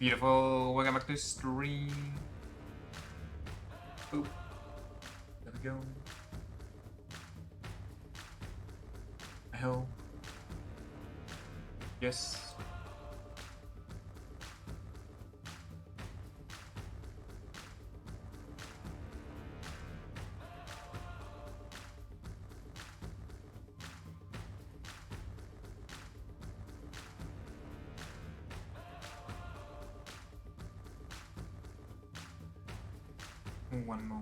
Beautiful, welcome back to the stream. Boop. There we go. Hell. Yes. One more.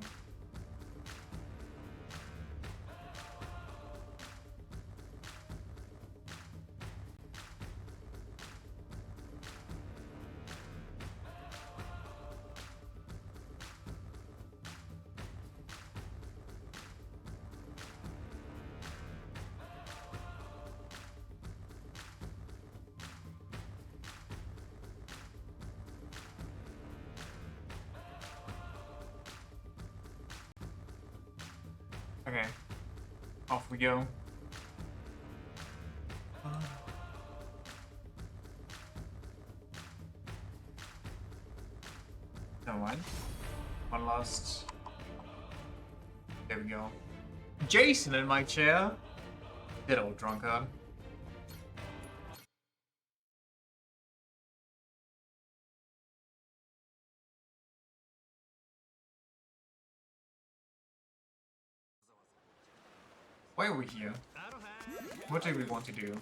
Okay, off we go. Never mind. One last. There we go. Jason in my chair. That old drunkard. Why are we here? What did we want to do?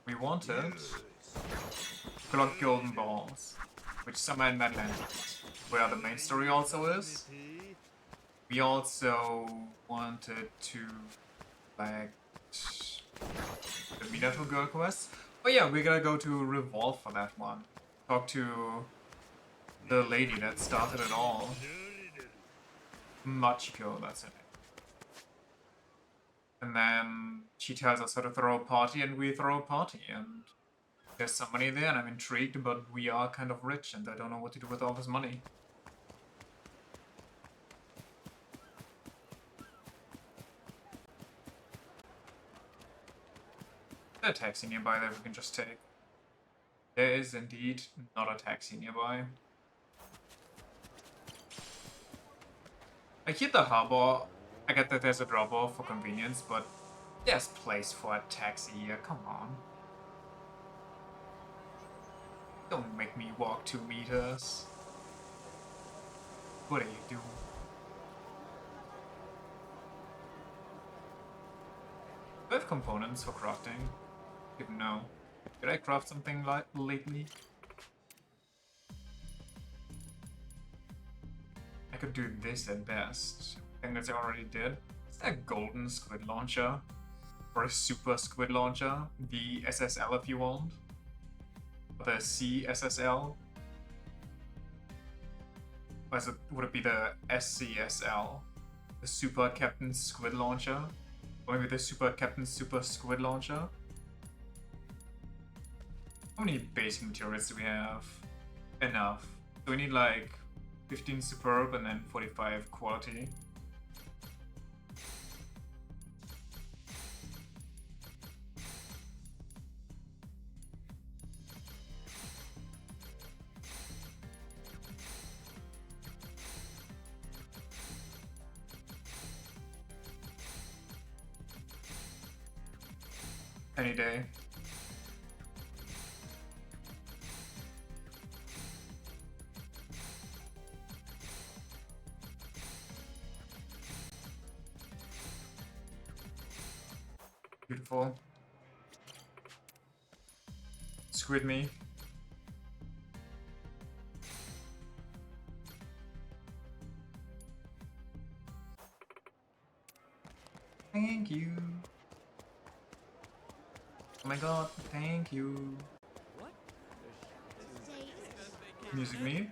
We wanted to collect golden balls, which somewhere in that land, where the main story also is. We also wanted to collect the Minato girl quest. Oh yeah, we're gonna go to Revolve for that one. Talk to the lady that started it all. Machiko, that's it. And then she tells us how to throw a party, and we throw a party, and there's some money there, and I'm intrigued, but we are kind of rich, and I don't know what to do with all this money. Is there a taxi nearby that we can just take? There is indeed not a taxi nearby. I keep the harbor. I get that there's a drop-off for convenience, but there's place for a taxi here, come on. Don't make me walk 2 meters. What are you doing? Do I have components for crafting? Didn't know. Did I craft something like lately? I could do this at best. I think that's I already did. Is that a golden squid launcher? Or a super squid launcher? The SSL if you want. Or the CSSL? Or is it, would it be the SCSL? The Super Captain Squid Launcher? Or maybe the Super Captain Super Squid Launcher? How many basic materials do we have? Enough. So we need like 15 superb and then 45 quality. Any day. Beautiful. Squid me. Thank you. Oh my god, thank you. Music me?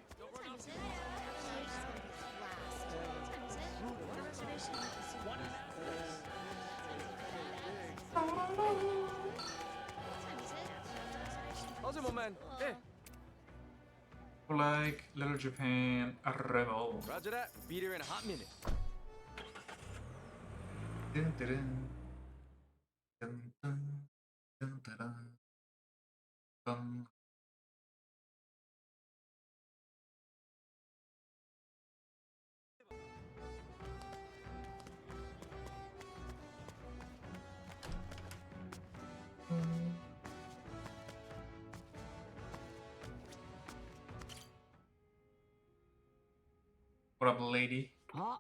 Like Little Japan, a rebel. Roger that. Be there in a hot minute. Dun, dun, dun, dun, dun, dun, dun, dun. up, lady. Huh?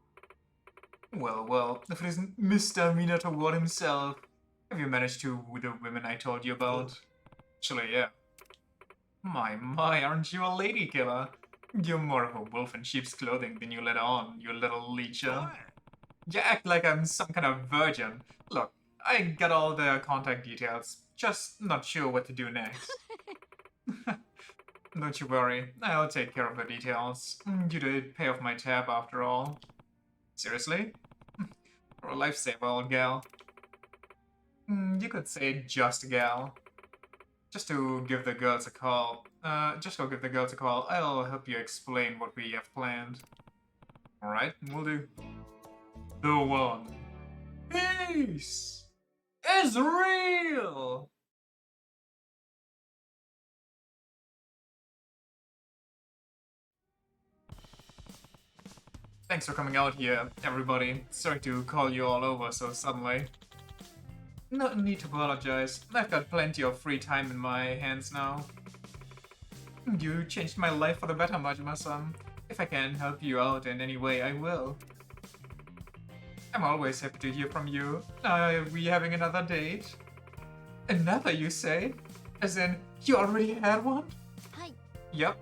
Well, well, if it isn't Mr. Minato Ward himself. Have you managed to woo the women I told you about? Actually, yeah. My, aren't you a lady killer? You're more of a wolf in sheep's clothing than you let on, you little leecher. You act like I'm some kind of virgin. Look, I got all the contact details, just not sure what to do next. Don't you worry, I'll take care of the details. You did pay off my tab after all. Seriously? You're a lifesaver, old gal. You could say just gal. Just to give the girls a call. Just go give the girls a call. I'll help you explain what we have planned. Alright, we'll do. The one. Peace is real! Thanks for coming out here, everybody. Sorry to call you all over so suddenly. No need to apologize. I've got plenty of free time in my hands now. You changed my life for the better, Majima-san. If I can help you out in any way, I will. I'm always happy to hear from you. Are we having another date? Another, you say? As in, you already had one? Hi. Yep.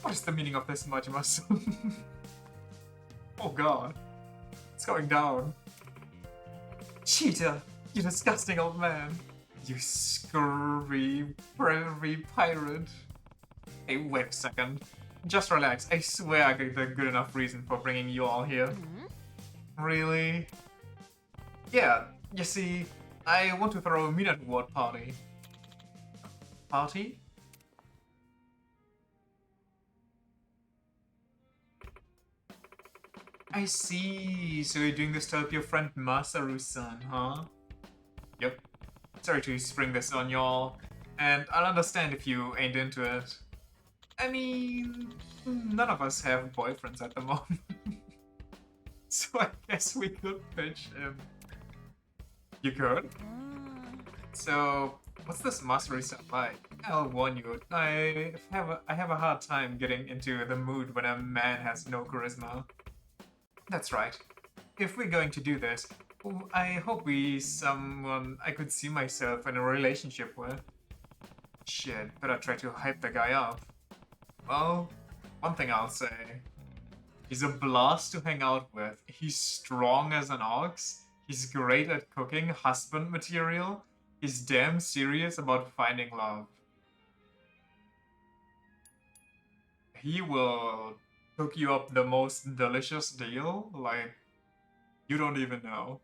What is the meaning of this, Majima-san? Oh god. It's going down. Cheetah, you disgusting old man. You scurvy, prairie pirate. Hey, wait a second. Just relax. I swear I gave a good enough reason for bringing you all here. Really? Yeah, you see, I want to throw a Minato Ward party. Party? I see. So you're doing this to help your friend Masaru-san, huh? Yep. Sorry to spring this on y'all. And I'll understand if you ain't into it. I mean, none of us have boyfriends at the moment. So I guess we could pitch him. You could? So, what's this Masaru-san like? I'll warn you, I have a hard time getting into the mood when a man has no charisma. That's right. If we're going to do this, I hope he's someone I could see myself in a relationship with. Shit, better try to hype the guy up. Well, one thing I'll say. He's a blast to hang out with. He's strong as an ox. He's great at cooking husband material. He's damn serious about finding love. He will cook you up the most delicious deal, like, you don't even know.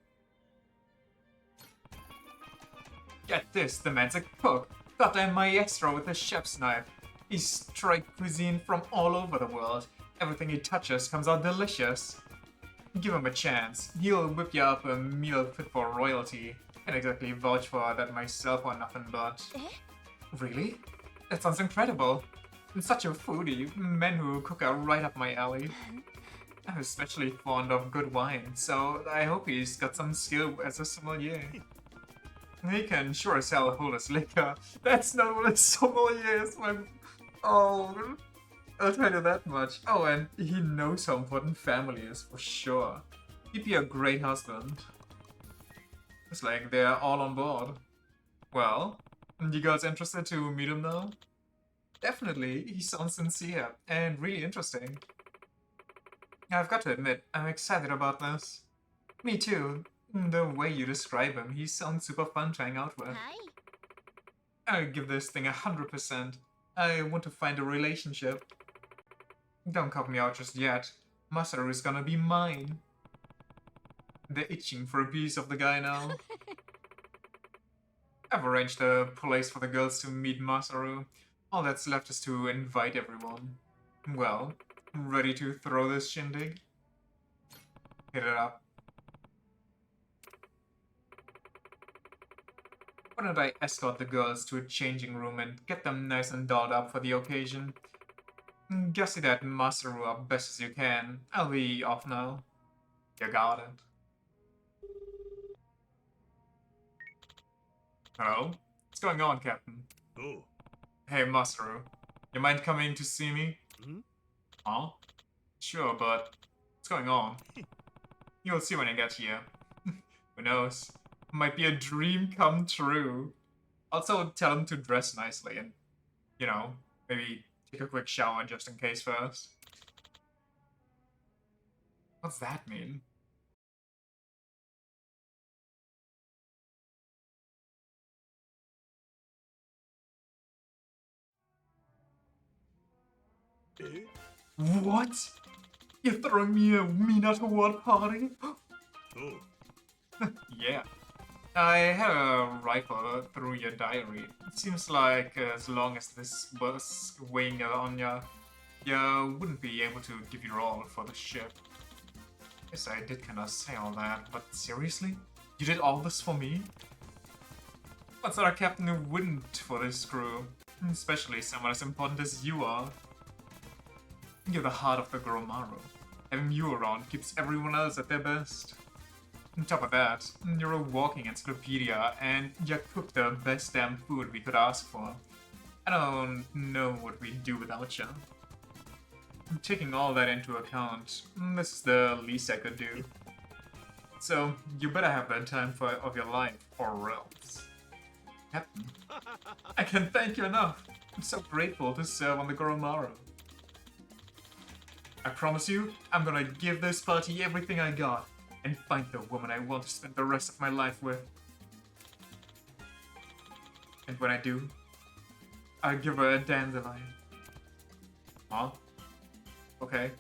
Get this, the man's a cook. Goddamn maestro with a chef's knife. He's tried cuisine from all over the world. Everything he touches comes out delicious. Give him a chance. He'll whip you up a meal fit for royalty. Can't exactly vouch for that myself or nothing, but... Really? That sounds incredible. I'm such a foodie. Men who cook are right up my alley. I'm especially fond of good wine, so I hope he's got some skill as a sommelier. He can sure as hell hold his liquor. That's not what a sommelier is, my... Oh... I'll tell you that much. Oh, and he knows how important family is, for sure. He'd be a great husband. It's like they're all on board. Well, you guys interested to meet him now? Definitely, he sounds sincere and really interesting. I've got to admit, I'm excited about this. Me too. The way you describe him, he sounds super fun to hang out with. Hi. I'll give this thing 100%. I want to find a relationship. Don't cut me out just yet. Masaru is gonna be mine. They're itching for a piece of the guy now. I've arranged a place for the girls to meet Masaru. All that's left is to invite everyone. Well, ready to throw this shindig? Hit it up. Why don't I escort the girls to a changing room and get them nice and dolled up for the occasion? Gussy that Masaru up best as you can. I'll be off now. You got it. Hello? What's going on, Captain? Oh. Hey, Masaru. You mind coming to see me? Huh? Sure, but what's going on? You'll see when I get here. Who knows? Might be a dream come true. Also, tell him to dress nicely and, you know, maybe take a quick shower just in case first. What's that mean? What? You're throwing me a Minato World party? Yeah. I had a rifle through your diary. It seems like as long as this was weighing on ya, you wouldn't be able to give your all for the ship. Yes, I did kinda say all that, but seriously? You did all this for me? What's our captain who wouldn't for this crew? Especially someone as important as you are. You're the heart of the Goromaru. Having you around keeps everyone else at their best. On top of that, you're a walking encyclopedia, and you cook the best damn food we could ask for. I don't know what we'd do without you. Taking all that into account, this is the least I could do. So, you better have that time of your life, or else. Captain, I can't thank you enough. I'm so grateful to serve on the Goromaru. I promise you, I'm gonna give this party everything I got, and find the woman I want to spend the rest of my life with. And when I do, I'll give her a dandelion. Huh? Okay.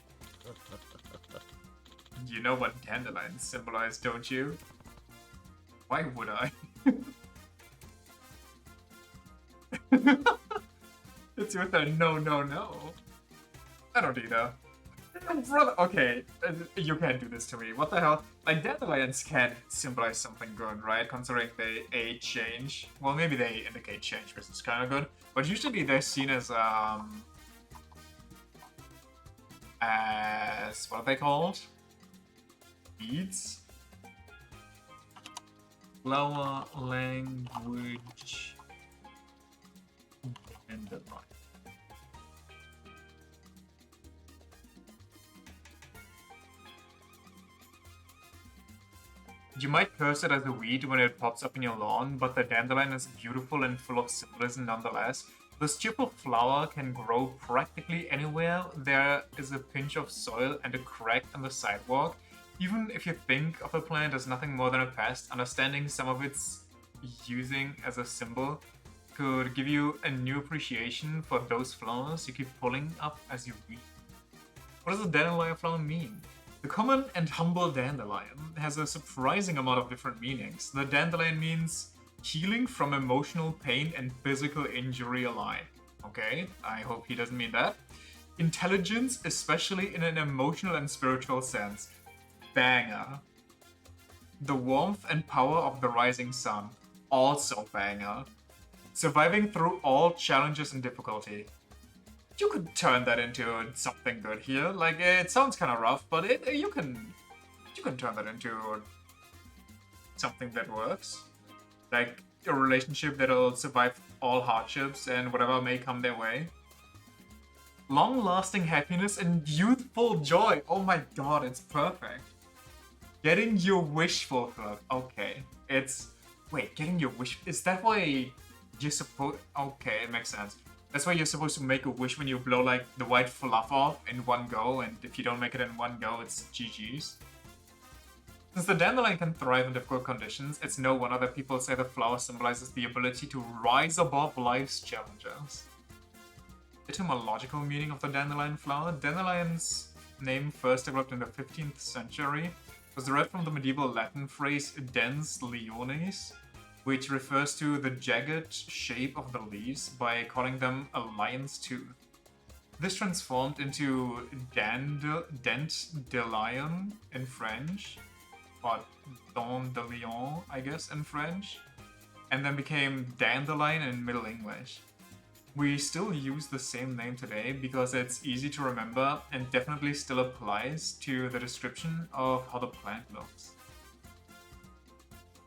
You know what dandelions symbolize, don't you? Why would I? It's with a no, no, no. I don't either. Brother, okay, you can't do this to me. What the hell? Like, dandelions can symbolize something good, right? Considering they change. Well, maybe they indicate change, which is kind of good. But usually they're seen as, what are they called? Beads? Flower language dandelion. You might curse it as a weed when it pops up in your lawn, but the dandelion is beautiful and full of symbolism nonetheless. The stupid flower can grow practically anywhere there is a pinch of soil and a crack on the sidewalk. Even if you think of a plant as nothing more than a pest, understanding some of its using as a symbol could give you a new appreciation for those flowers you keep pulling up as you read. What does a dandelion flower mean? The common and humble dandelion has a surprising amount of different meanings. The dandelion means healing from emotional pain and physical injury alike. Okay, I hope he doesn't mean that. Intelligence, especially in an emotional and spiritual sense. Banger. The warmth and power of the rising sun. Also banger. Surviving through all challenges and difficulty. You could turn that into something good here. Like, it sounds kind of rough, but you can turn that into something that works. Like a relationship that'll survive all hardships and whatever may come their way. Long-lasting happiness and youthful joy. Oh my god, it's perfect. Getting your wish fulfilled. Okay, wait, getting your wish. Is that why you're supposed? Okay, it makes sense. That's why you're supposed to make a wish when you blow like the white fluff off in one go, and if you don't make it in one go, it's GG's. Since the dandelion can thrive in difficult conditions, it's no wonder that people say the flower symbolizes the ability to rise above life's challenges. Etymological meaning of the dandelion flower. Dandelion's name first developed in the 15th century. It was derived from the medieval Latin phrase dens leones, which refers to the jagged shape of the leaves by calling them a lion's tooth. This transformed into dent de lion in French, or dent de lion, I guess, in French, and then became dandelion in Middle English. We still use the same name today because it's easy to remember and definitely still applies to the description of how the plant looks.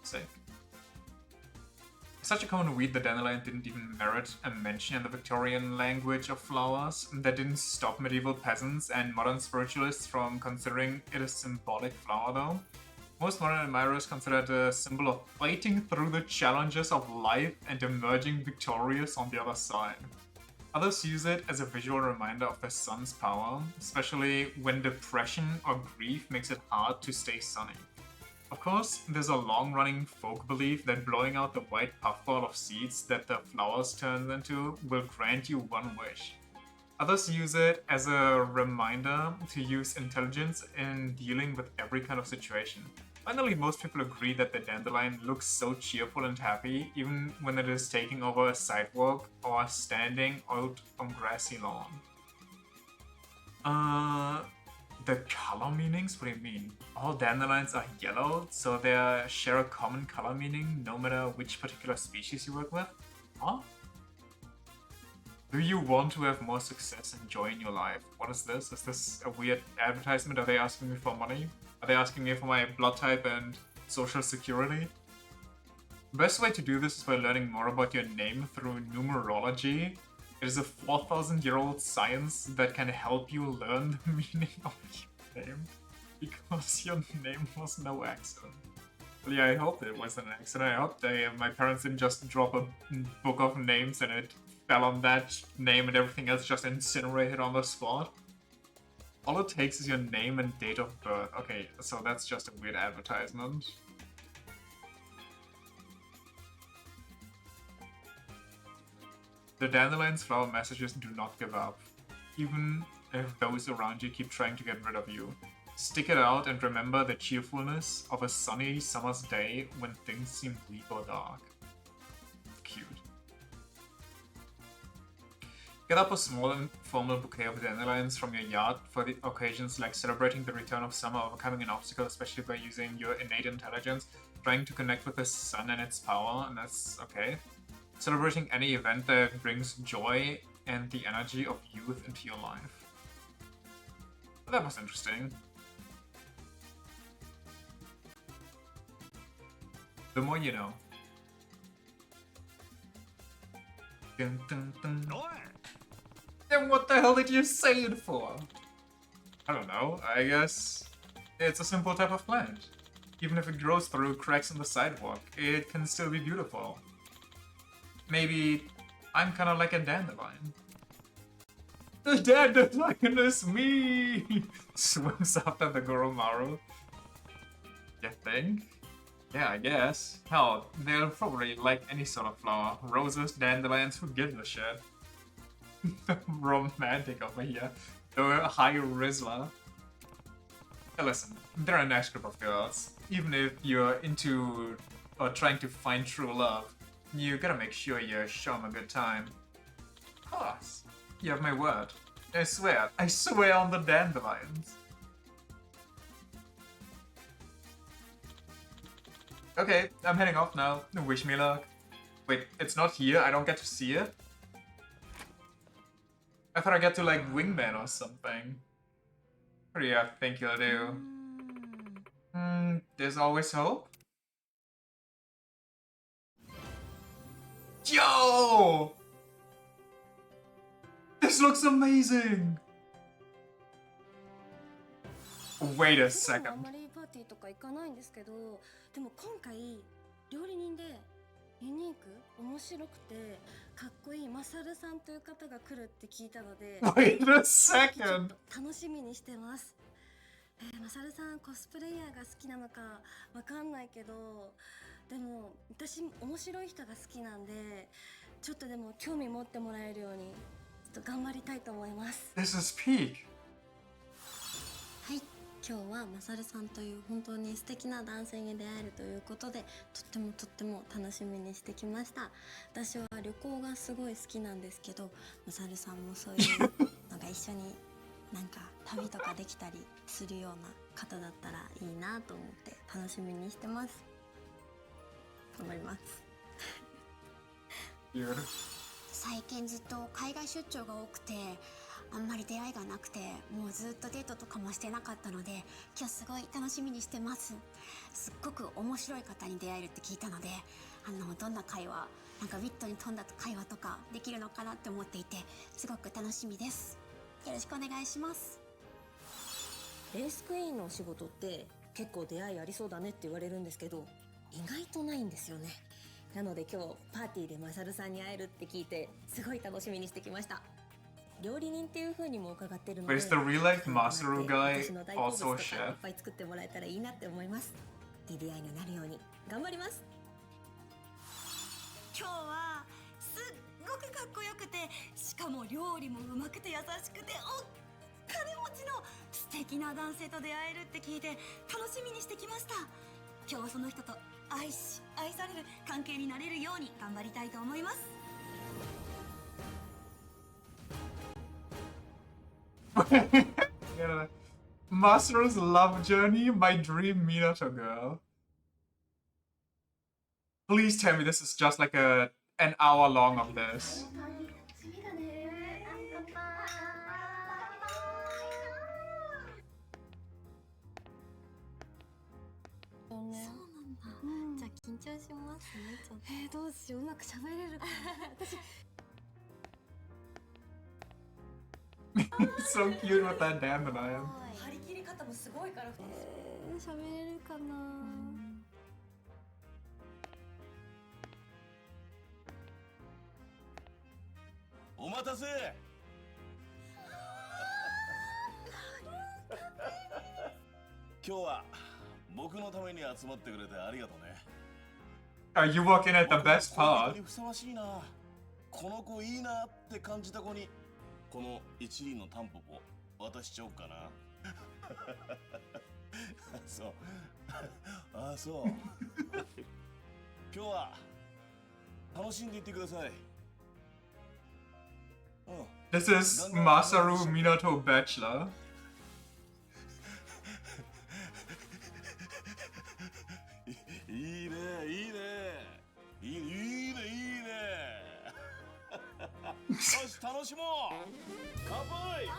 Sick. such a common weed that dandelion didn't even merit a mention in the Victorian language of flowers. That didn't stop medieval peasants and modern spiritualists from considering it a symbolic flower, though. Most modern admirers consider it a symbol of fighting through the challenges of life and emerging victorious on the other side. Others use it as a visual reminder of the sun's power, especially when depression or grief makes it hard to stay sunny. Of course, there's a long-running folk belief that blowing out the white puffball of seeds that the flowers turn into will grant you one wish. Others use it as a reminder to use intelligence in dealing with every kind of situation. Finally, most people agree that the dandelion looks so cheerful and happy even when it is taking over a sidewalk or standing out on grassy lawn. The color meanings? What do you mean? All dandelions are yellow, so they share a common color meaning no matter which particular species you work with? Huh? Do you want to have more success and joy in your life? What is this? Is this a weird advertisement? Are they asking me for money? Are they asking me for my blood type and social security? The best way to do this is by learning more about your name through numerology. It is a 4,000-year-old science that can help you learn the meaning of your name, because your name was no accident. Well, yeah, I hope it was an accident. I hope my parents didn't just drop a book of names and it fell on that name and everything else just incinerated on the spot. All it takes is your name and date of birth. Okay, so that's just a weird advertisement. The dandelion's flower messages do not give up, even if those around you keep trying to get rid of you. Stick it out and remember the cheerfulness of a sunny summer's day when things seem bleak or dark. Cute. Get up a small informal bouquet of dandelions from your yard for the occasions like celebrating the return of summer, overcoming an obstacle, especially by using your innate intelligence, trying to connect with the sun and its power, and that's okay. Celebrating any event that brings joy and the energy of youth into your life. Well, that was interesting. The more you know. Dun, dun, dun. Then what the hell did you say it for? I don't know, I guess it's a simple type of plant. Even if it grows through cracks in the sidewalk, it can still be beautiful. Maybe I'm kind of like a dandelion. The dandelion is me! Swims after the Goromaru. You think? Yeah, I guess. Hell, they're probably like any sort of flower. Roses, dandelions, who gives a shit? Romantic over here. The high Rizzler. Hey, listen, they're a nice group of girls. Even if you're into or trying to find true love, you gotta make sure you show them a good time. Of course. You have my word. I swear on the dandelions. Okay, I'm heading off now. Wish me luck. Wait, it's not here? I don't get to see it? I thought I get to, like, wingman or something. What do you think you'll do? There's always hope? Yo! This looks amazing! Wait a second. でも今回料理人でユニーク面白くてかっこいいマサルさんという方が来るって聞いたので Wait a second! 楽しみにしてます。マサルさんコスプレイヤーが好きなのかわかんないけど、でも私面白い人が好きなんで、ちょっとでも興味持ってもらえるようにちょっと頑張りたいと思います。 This is peak! はい。今日はマサルさんという本当に素敵な男性に出会えるということでとっても楽しみにしてきました。私は旅行がすごい好きなんですけど、マサルさんもそういうのが一緒になんか旅とかできたりするような方だったらいいなと思って楽しみにしてます。頑張ります。最近ずっと海外出張が多くてあんまり出会いがなくてもうずっとデートとかもしてなかったので今日すごい楽しみにしてます。すっごく面白い方に出会えるって聞いたのでどんな会話、なんかウィットに富んだ会話とかできるのかなって思っていて、すごく楽しみです。よろしくお願いします。レースクイーンのお仕事って結構出会いありそうだねって言われるんですけど、意外とないんですよね。なので今日パーティーでマサルさんに会えるって聞いてすごい楽しみにしてきました。料理人っていう風にも伺ってるので、 But is the real life Masaru guy 私の大好物と also a かい chef? っぱい作ってもらえたらいいなって思います。いい出会いになるように頑張ります。今日はすっごくかっこよくて、しかも料理もうまくて優しくてお金持ちの素敵な男性と出会えるって聞いて楽しみにしてきました。今日はその人と愛し愛される関係になれるように頑張りたいと思います。Masaru's love journey, my dream Minato girl. Please tell me this is just like an hour long of this. そうなんだ。じゃあ緊張しますね。ちょっと。どうしよう、うまく喋れるかな。私。So cute with that dandelion. 張り切り方もすごいから。喋れるかな。お待たせ。今日は僕のために集まってくれてありがとうね。Are you walking at the best この part? 子にふさわしいな。この子いいなって感じた子にこの一輪のタンポポ渡しちゃおうかな。そう。あ、そう。今日は楽しんでいってください。This is Masaru Minato Bachelor. いいね、いいね。いいね、いいね。よし、楽しもう。乾杯。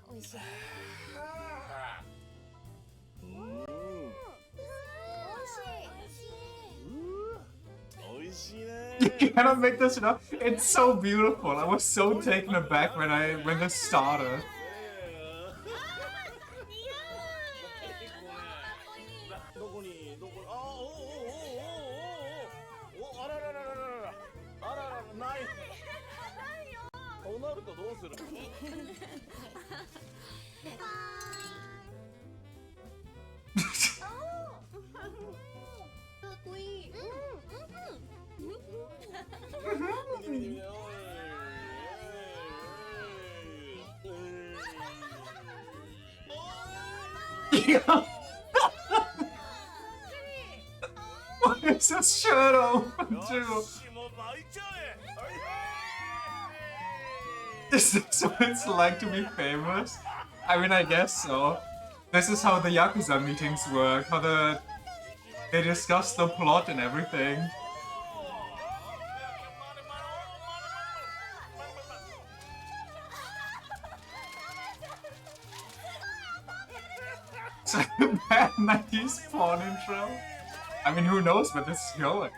美味しい。おいしいね。 You cannot make this enough. It's so beautiful. I was so taken aback when this started. どこにあおあららららららあららないとなるとどうするの？かっこいい。What is this shirt open to? Is this what it's like to be famous? I mean, I guess so. This is how the Yakuza meetings work, how they discuss the plot and everything. It's like a bad 90s porn intro. I mean, who knows where this is going?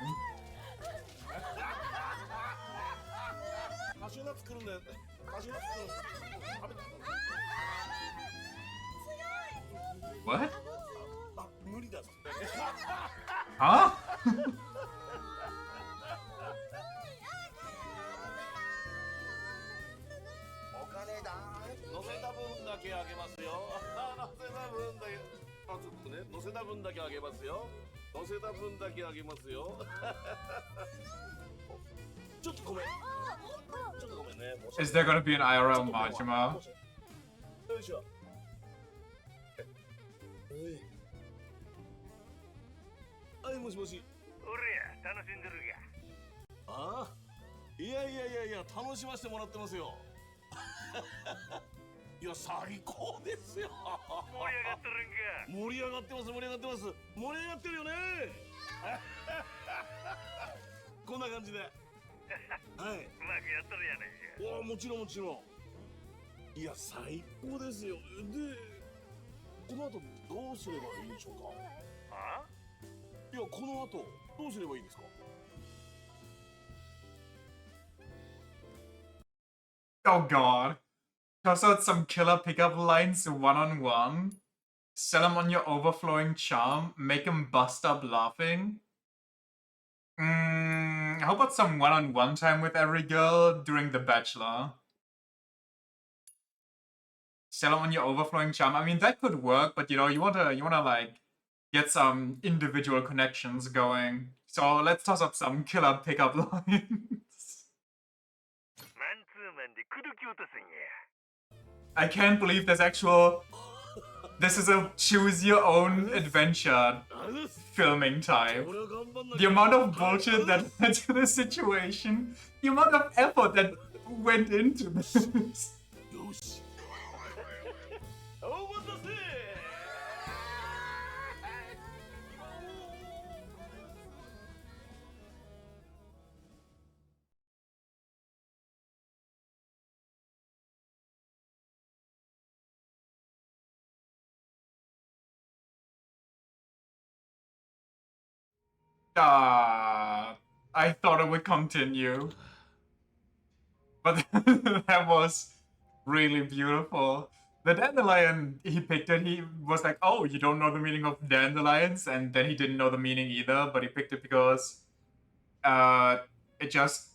What? Huh? お金だ。乗せた分だけあげますよ。乗せた分だけ。あ、ちょっとね、乗せた分だけあげますよ。乗せた分だけあげますよ。ちょっとごめん。ちょっとごめんね。 Is there gonna be an IRL Majima? よいしょ。はい、もしもし。おりゃ、楽しんでるが。ああ、いや、楽しませてもらってますよ。いや、最高ですよ。盛り上がってるんか。盛り上がってます。盛り上がってるよね。こんな感じで。はい。うまくやっとるやないか。おお、もちろん。いや、最高ですよ。で、この後どうすればいいでしょうか。あいや、この後どうすればいいですか。 Oh god. Toss out some killer pickup lines one-on-one. Sell him on your overflowing charm. Make him bust up laughing. How about some one-on-one time with every girl during The Bachelor? Sell him on your overflowing charm. I mean, that could work, but you know, you wanna like get some individual connections going. So let's toss up some killer pickup lines. マンツーマンで口説き落とすんや。 I can't believe there's actual. This is a choose your own adventure filming type. The amount of bullshit that led to this situation, the amount of effort that went into this. よし。お待たせ。 I thought it would continue. But that was really beautiful. The dandelion, he picked it, he was like, oh, you don't know the meaning of dandelions? And then he didn't know the meaning either, but he picked it because it just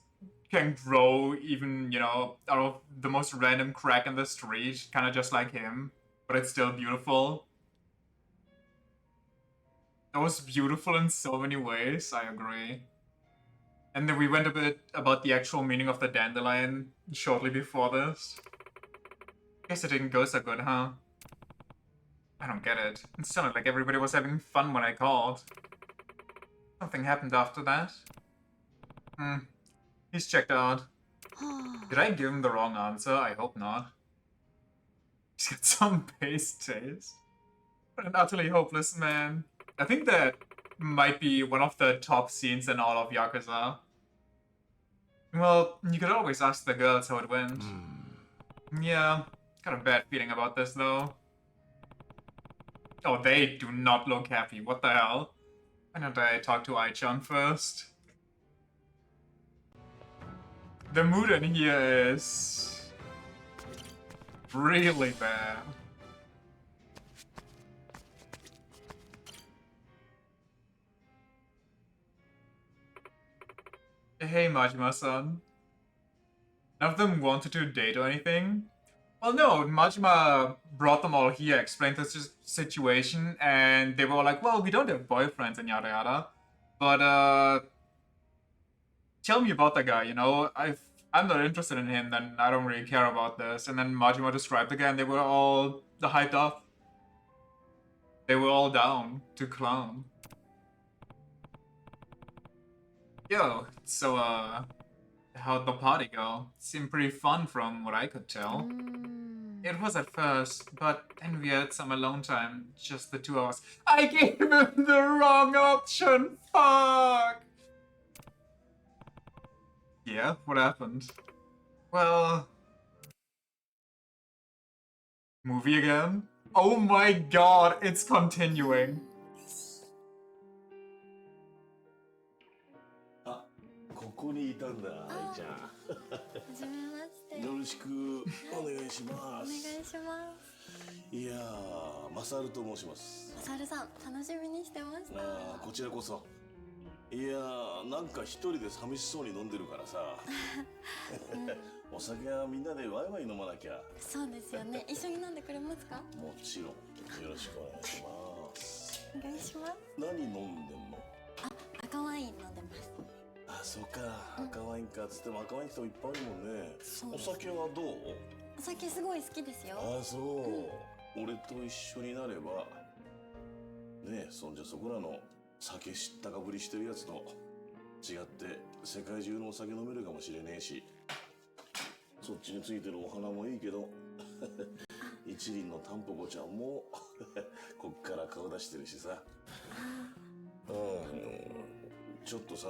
can grow even, you know, out of the most random crack in the street, kind of just like him, but it's still beautiful. That was beautiful in so many ways, I agree. And then we went a bit about the actual meaning of the dandelion shortly before this. Guess it didn't go so good, huh? I don't get it. It sounded like everybody was having fun when I called. Something happened after that. He's checked out. Did I give him the wrong answer? I hope not. He's got some base taste. What an utterly hopeless man. I think that might be one of the top scenes in all of Yakuza. Well, you could always ask the girls how it went. Yeah, got a bad feeling about this though. Oh, they do not look happy. What the hell? Why don't I talk to Ai-chan first? The mood in here is really bad. Hey, Majima-san. None of them wanted to date or anything? Well, no, Majima brought them all here, explained the situation, and they were all like, well, we don't have boyfriends and yada yada. But, tell me about the guy, you know? I'm not interested in him, then I don't really care about this. And then Majima described the guy, and they were all hyped up. They were all down to clown. Yo, so, how'd the party go? Seemed pretty fun from what I could tell. It was at first, but then we had some alone time, just the two of us. I gave him the wrong option, fuck! Yeah, what happened? Well... Movie again? Oh my god, it's continuing. ここにいたんだ、愛ちゃん。はじめまして。よろしくお願いしまお願いす。しますいやー、マサルと申します。マサルさん楽しみにしてました。こちらこそ。いやー、なんか一人で寂しそうに飲んでるからさ。お酒はみんなでワイワイ飲まなきゃ。そうですよね。一緒に飲んでくれますか？もちろん。よろしくお願いします。お願いします。何飲んでんの？あ、赤ワイン飲んでます。あ、そうか、赤ワインか。つっても赤ワインっていっぱいあるもんね。そうお酒はどう？お酒すごい好きですよ。あ、そう。俺と一緒になればねえ、そんじゃそこらの酒知ったかぶりしてるやつと違って世界中のお酒飲めるかもしれねえし、そっちについてるお花もいいけど一輪のタンポポちゃんもこっから顔出してるしさ。ちょっとさ、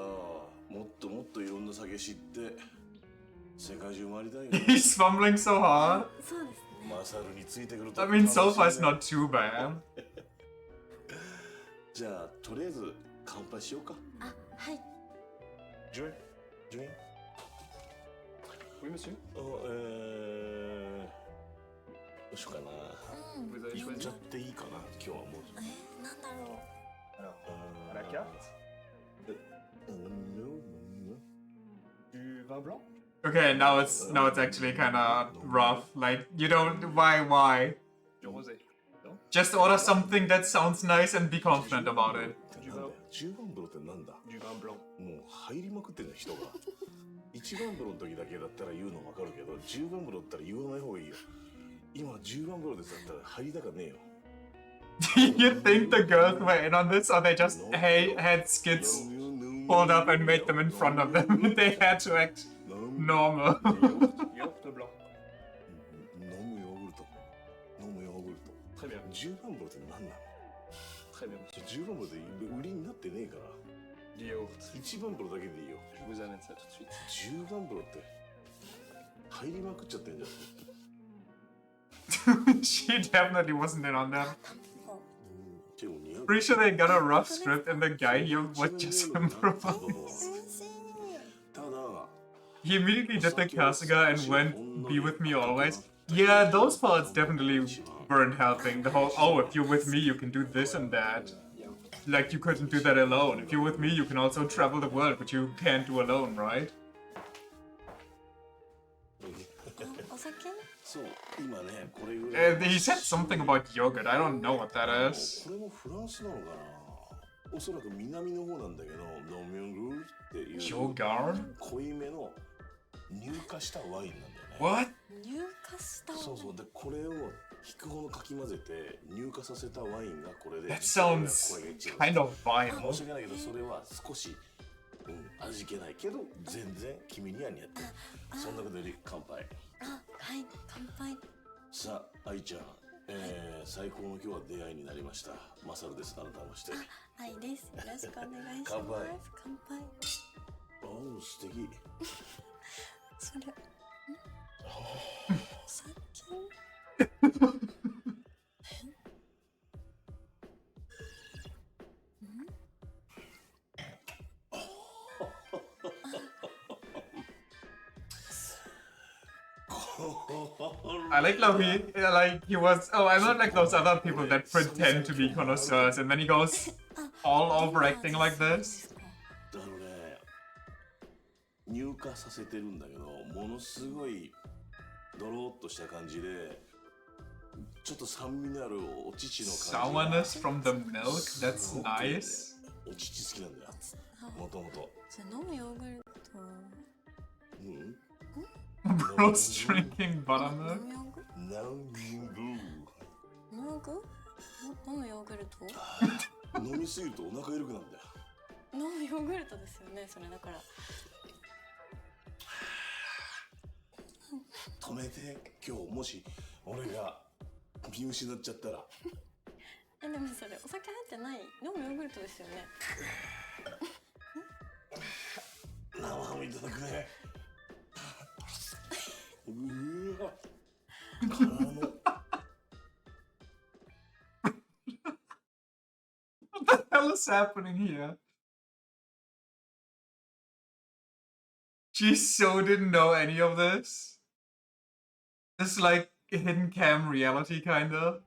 もっともっといろんな酒知って世界中回りたいよね。He's fumbling so hard. そうですね。マサルについてくると I mean, 楽し so み far it's ね not too bad. じゃあとりあえず乾杯しようか。あ、はい。ジュエジュエ Oui, monsieur. どうしようかな。Vous avez 行っ choisi ちゃっていいかな今日はもう。なんだろ alors à la carte du vin blanc. Okay, now it's actually kind of rough. Like, you don't, why? Du rosé. Non. Just order something that sounds nice and be confident about it. なんだよ10番風呂ってなんだ。 Du vin blanc. もう入りまくってんの人が。1番風呂の時だけだったら言うの分かるけど、10番風呂だったら言わない方がいいよ。今10番風呂ですだったら入りたかねえよ。Do you think the girls were in on this, or they just had skits pulled up and made them in front of them? They had to act normal. Yaourt blanc. 飲むヨーグルト。飲むヨーグルト。 Très bien. 10番風呂って何なの？ Très bien, monsieur. 10番風呂で売りになってねえから。 Du yaourt. 1番風呂だけでいいよ。 Je vous amène ça tout de suite. 10番風呂って入りまくっちゃってんじゃん。 She definitely wasn't in on that. 結構似合う。 Pretty sure they got a rough script and the guy here was just improvised. ただ He immediately did the Kasuga and went, be with me always. Yeah, those parts definitely weren't helping. The whole, oh, if you're with me, you can do this and that. Like, you couldn't do that alone. If you're with me, you can also travel the world, but you can't do alone, right? う。お酒？そう今ねこれぐらい。 He said something about yogurt. I don't know what that is. これもフランスなのかな。おそらく南の方なんだけど、ノミョングルっていう Yogurt? 濃いめの乳化したワインなんだよね。 What? 乳化した。そうそうでこれを引くほどかき混ぜて乳化させたワインがこれで。 That sounds kind of 申 vile. し訳ないけどそれは少し、味気ないけど全然君には似合ってる。そんなことより乾杯。あ、はい、乾杯。さあ愛ちゃん、最高の今日は出会いになりました。マサルです。改めまして。愛です。よろしくお願いします。乾杯。乾杯。おお素敵。それ。お酒。I like how he was, oh, I'm not like those other people that pretend to be connoisseurs and then he goes all overacting like this. 乳化させてるんだけど、ものすごいドロッとした感じで、ちょっと酸味のあるお乳の感じ。 Sourness from the milk, that's nice. お乳好きなんだよ。もともと。じゃあ飲むヨーグルト。Bro's drinking buttermilk. 飲むヨーグルト。ナウニング。飲むヨーグルト。飲みすぎるとお腹緩くなるんだよ。飲むヨーグルトですよね、それだから。止めて、今日もし俺が見失っちゃったら。でもそれお酒入ってない飲むヨーグルトですよね。生ハムいただくね。うわ。からの。What the hell is happening here? She so didn't know any of this. This like hidden cam reality kinda.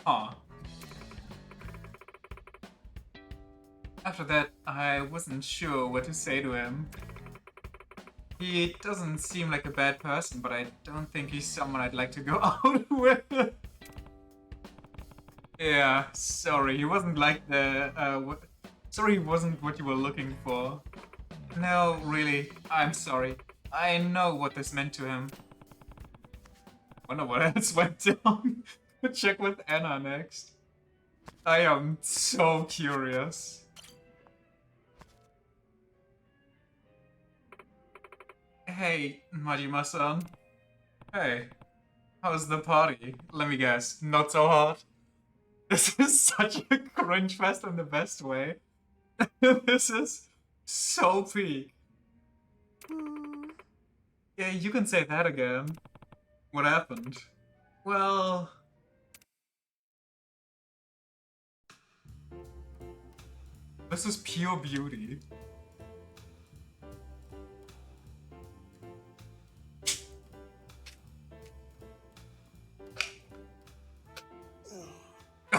Huh. After that, I wasn't sure what to say to him. He doesn't seem like a bad person, but I don't think he's someone I'd like to go out with. Yeah, sorry, he wasn't like the, sorry he wasn't what you were looking for. No, really, I'm sorry. I know what this meant to him. Wonder what else went down. Check with Anna next. I am so curious. Hey, Majima-san. Hey, how's the party? Let me guess, not so hot? This is such a cringe fest in the best way. This is so peak. Yeah, you can say that again. What happened? Well... This is pure beauty.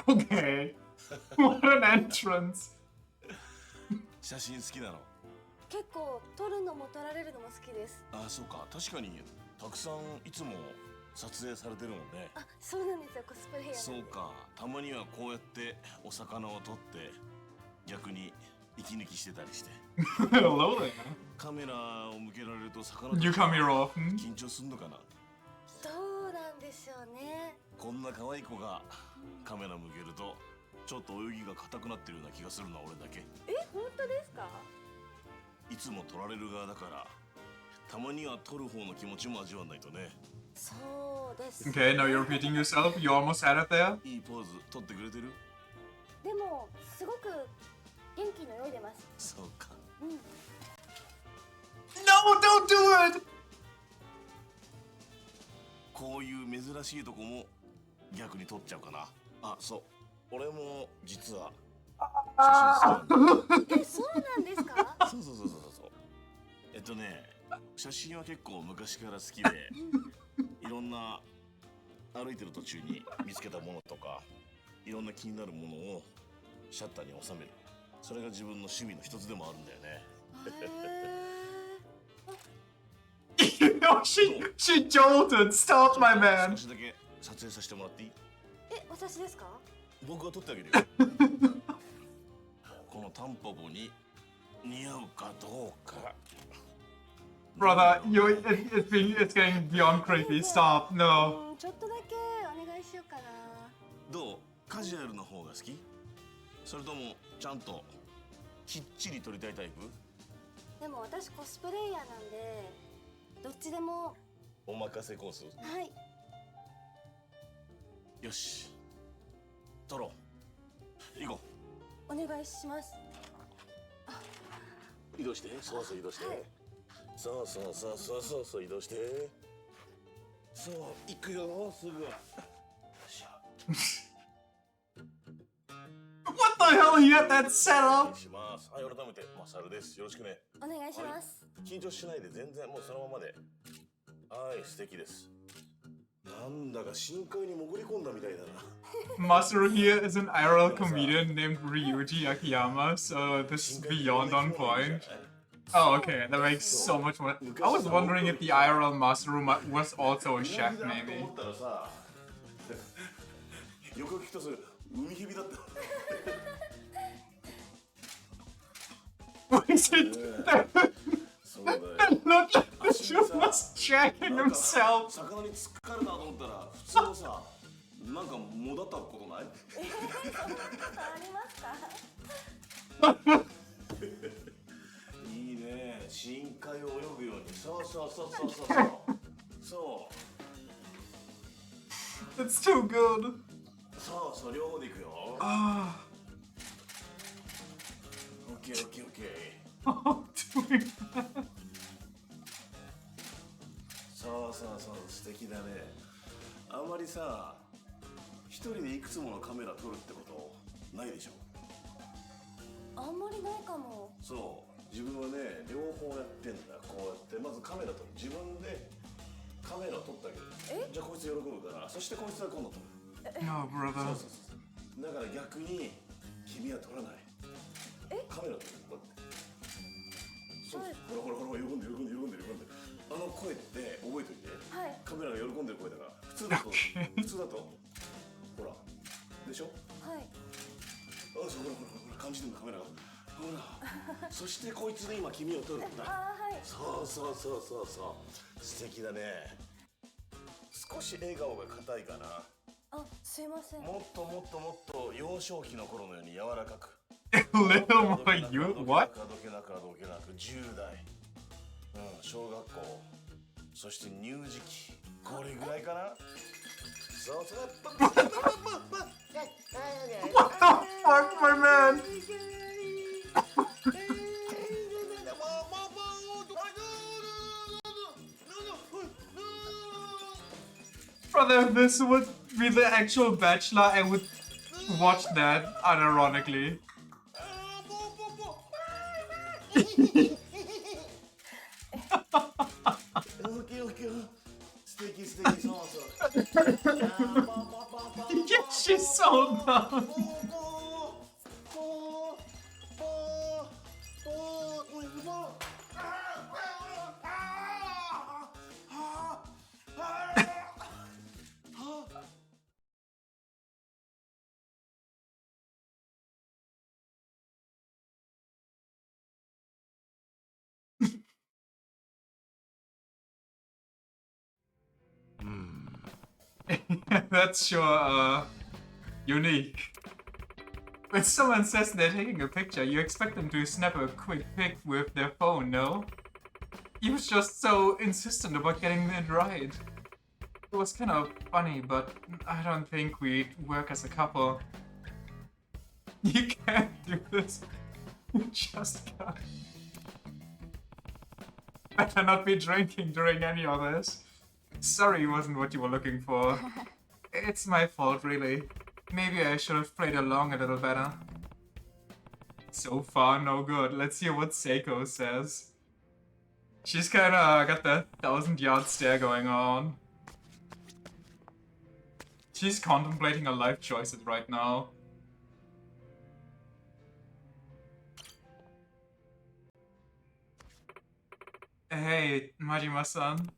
Okay. What an entrance. 写真好きなの？結構撮るのも撮られるのも好きです。あ、そうか。確かにたくさんいつも撮影されてるもんね。あ、そうなんですよ。コスプレイヤーなんで。そうか。たまにはこうやってお魚を撮って逆に息抜きしてたりして。Hello there. カメラを向けられると魚たち You come here often? 緊張すんのかな。どうなんでしょうね。こんな可愛い子がカメラ向けるとちょっと泳ぎが硬くなってるような気がするのは俺だけ。え、本当ですか？いつも撮られる側だからたまには撮る方の気持ちも味わわないとね。そうです。Okay, now you're repeating yourself. You almost had it there. いいポーズ撮ってくれてる？でもすごく元気のよいでます。そうか。うん。No, don't do it! こういう珍しいとこも逆に撮っちゃうかな。あ、そう。俺も実は写真好きなんだ。え、そうなんですか？そうそうそうそうそう。写真は結構昔から好きで、いろんな歩いてる途中に見つけたものとか、いろんな気になるものをシャッターに収める。それが自分の趣味の一つでもあるんだよね。You know, she jolted. Stop, my man. 少しだけ撮影させてもらっていい？え、私ですか？僕が撮ってあげるよ。このタンポポに似合うかどうか。Brother, it's getting beyond creepy. Stop. No. ちょっとだけお願いしようかな。どう？カジュアルの方が好き？それともちゃんときっちり撮りたいタイプ？でも私コスプレイヤーなんでどっちでも。お任せコース？はい。よし。撮ろう。行こお願いします。う。移動して。そうそう移動して。はい、そうそうそうそうそうそう移動して。そう行くよすぐ。What the hell? You had that set お up? 願いします。はい、改めてマサルです。よろしくね。お願いします。緊張しないで全然もうそのままで。はい、素敵です。なんだか深海に潜り込んだみたいだな。Masaru here is an IRL comedian named Ryuji Akiyama, so this is beyond on point. Oh, okay, that makes so much more. I was wondering if the IRL Masaru was also a chef, maybe. よく聞くとそれ海蛇だった。Was it? そうだよ。 Look at the dude was jacking himself. 魚に突っかかるなと思ったら普通のさ、なんかもだったことない？ありますか？いいね。深海を泳ぐように。そうそうそうそうそうそう。そう。 It's too good. そうそう両方でいくよ。Ah. オッケーオッケーオッケー。 Oh, doing that. そうそうそう素敵だね。あんまりさ一人でいくつものカメラ撮るってことないでしょ？あんまりないかも。そう自分はね両方やってんだ。こうやってまずカメラ撮る。自分でカメラを撮ってあげる。じゃあこいつ喜ぶからそしてこいつは今度撮る。 No, brother. そうそうそう。だから逆に君は撮らない。カメラ撮る。こうやってそうほらほらほら喜んで喜んで喜んで喜んで。あの声って覚えといて、はい、カメラが喜んでる声だから普通だと普通だとほらでしょ？はい。あそうほらほらほら感じてるのカメラがほらそしてこいつで今君を撮るんだ。あはい。そうそうそうそうそう素敵だね。少し笑顔が硬いかな。あすいません。もっともっともっと幼少期の頃のように柔らかく。 A little more you. What? どけなくどけなく10代。小学校そして乳児期これぐらいかな。そうそう。 What the fuck, my man? そう this would be the actual Bachelor, I would watch that unironically. Yeah, she's so dumb. That's sure unique. When someone says they're taking a picture, you expect them to snap a quick pic with their phone, no? He was just so insistent about getting it right. It was kind of funny, but I don't think we'd work as a couple. You can't do this. You just can't. Better not be drinking during any of this. Sorry, wasn't what you were looking for. It's my fault, really. Maybe I should have played along a little better. So far, no good. Let's hear what Seiko says. She's kinda got the 1,000-yard stare going on. She's contemplating her life choices right now. Hey, Majima-san.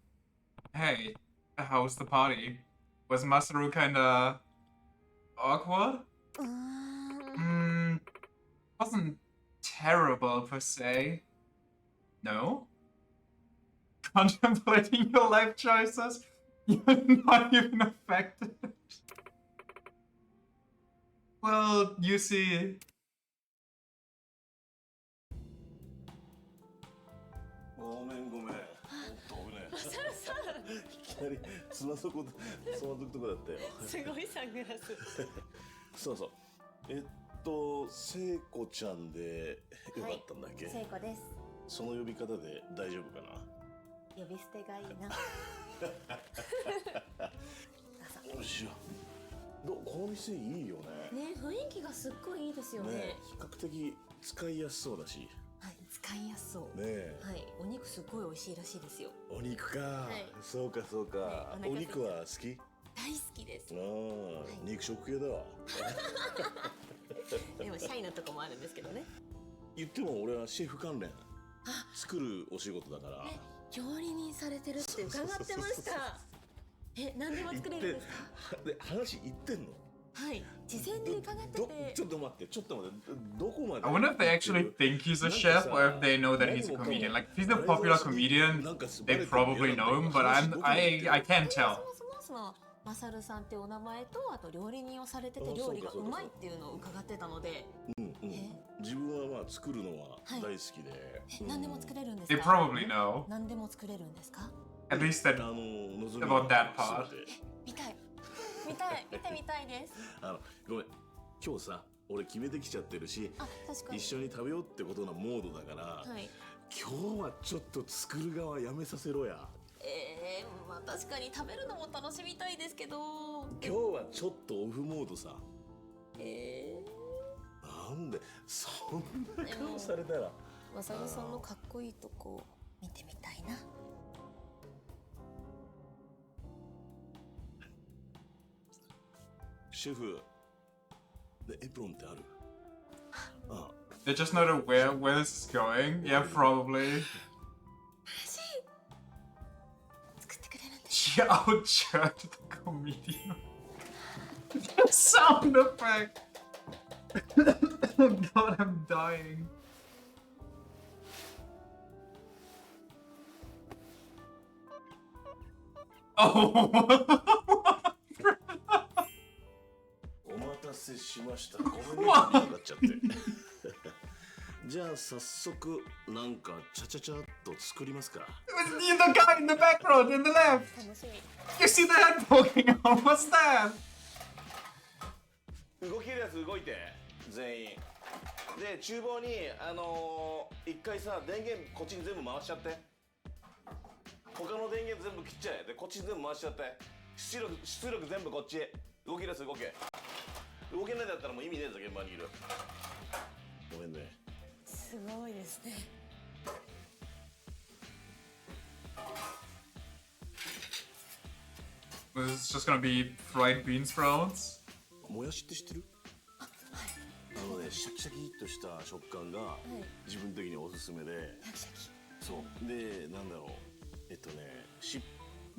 Hey, how's the party? Was Masaru kinda awkward? Wasn't terrible per se. No? Contemplating your life choices? You're not even affected. Well, you see. ごめんごめん。危ねえ。いきなりつま先とこだったよ。すごいサングラス。そうそう。聖子ちゃんでよかったんだっけ？聖子です。その呼び方で大丈夫かな？呼び捨てがいいな。よいしょ。この店いいよね。ね、雰囲気がすっごいいいですよね。ね、比較的使いやすそうだし。はい、使いやすそう。ねえ。はい、お肉すっごい美味しいらしいですよ。お肉か。はい、そうかそうか。はい、お肉は好き？大好きです。ああ、肉食系だわ。でもシャイなとこもあるんですけどね。言っても俺はシェフ関連。作るお仕事だから。料理人されてるって伺ってました。何でも作れるんですか？で、話言ってんの？はい、事前に伺ってて。ちょっと待って、どこまで I wonder if they actually think he's a chef or if they know that he's a comedian. Like, if he's a popular comedian, they probably know him, but I can't tell. そもマサルさんってお名前と、あと料理人をされてて料理がうまいっていうのを伺ってたので。自分はまあ作るのは大好きで。何でも作れるんですか？ They probably know. 何でも作れるんですか？ At least that about that part. 見たい見てみたいです。ごめん、今日さ、俺決めてきちゃってるし、一緒に食べようってことのモードだから、今日はちょっと作る側やめさせろや。まあ確かに食べるのも楽しみたいですけど。今日はちょっとオフモードさ。なんでそんな顔されたら。マサルさんのかっこいいとこ見てみたいな。シェフ、エプロンってある？ They're just not aware where this is going. Yeah, probably. She outshirted the comedian. Sound effect. Oh god, I'm dying. Oh. お待たせしました。ごめんね、かかっちゃって。じゃあ早速なんかちゃちゃちゃっと作りますか。The guy in the back row, in the left. You see that poking out? What's that? 動けるやつ動いて全員。で厨房に一回さ電源こっちに全部回しちゃって。他の電源全部切っちゃえ。でこっちに全部回しちゃって。出力全部こっち。動き出す動け。動けないだったらもう意味ねえぞ、現場にいる。ごめんね。すごいですね。It's just gonna be fried bean sprouts. もやしって知ってる？シャキシャキっとした食感が自分的におすすめで、そうで、なんだろう、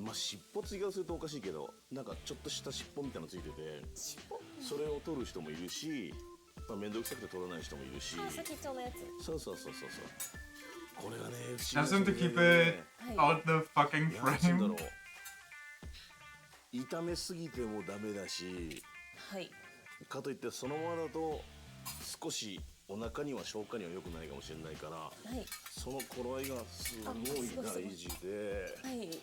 まあ尻尾ついがするとおかしいけど、なんかちょっとした尻尾みたいなのついてて、それを取る人もいるし、まあ面倒くさくて取らない人もいるし、先っちょのやつ。そう。これがね、不 Ask 思 him 議 to な keep ね it out the fucking なんつうんだろ frame. う、炒めすぎてもダメだし、はい。かといってそのままだと少しお腹には消化には良くないかもしれないから、はい。その頃合いがすごい大事で、はい。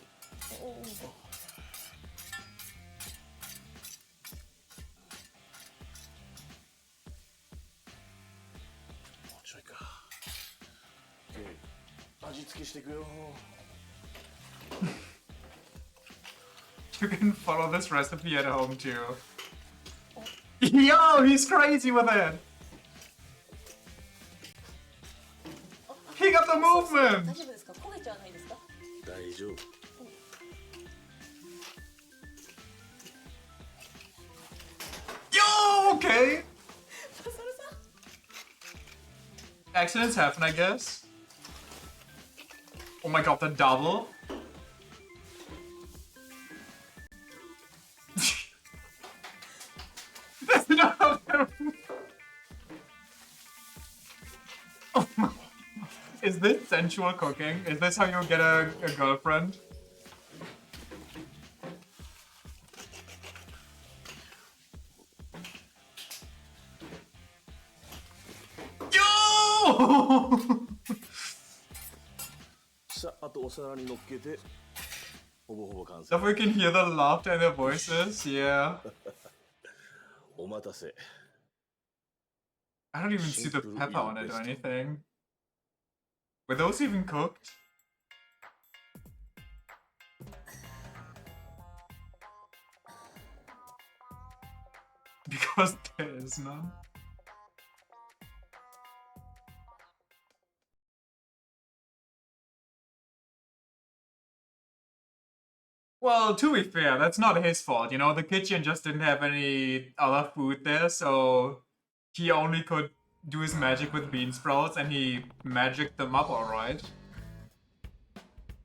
おお。もうちょいか。味付けしていくよ。You can follow this recipe at home too. Yo, he's crazy with it. He got the 大 movement. 丈夫ですか？焦げちゃわないですか？大丈夫。Yo, okay. Accidents happen, I guess. Oh my god, the double. That's not how that- Oh my- Is this sensual cooking? Is this how you get a girlfriend? Yo! さあ、あとお皿に乗っけて、ほぼほぼ完成。 If we can hear the laughter in their voices, yeah. お待たせ。 I don't even see the pepper on it or anything. Were those even cooked? Because there is none. Well, to be fair, that's not his fault, you know, the kitchen just didn't have any other food there, so he only could do his magic with bean sprouts and he magicked them up alright.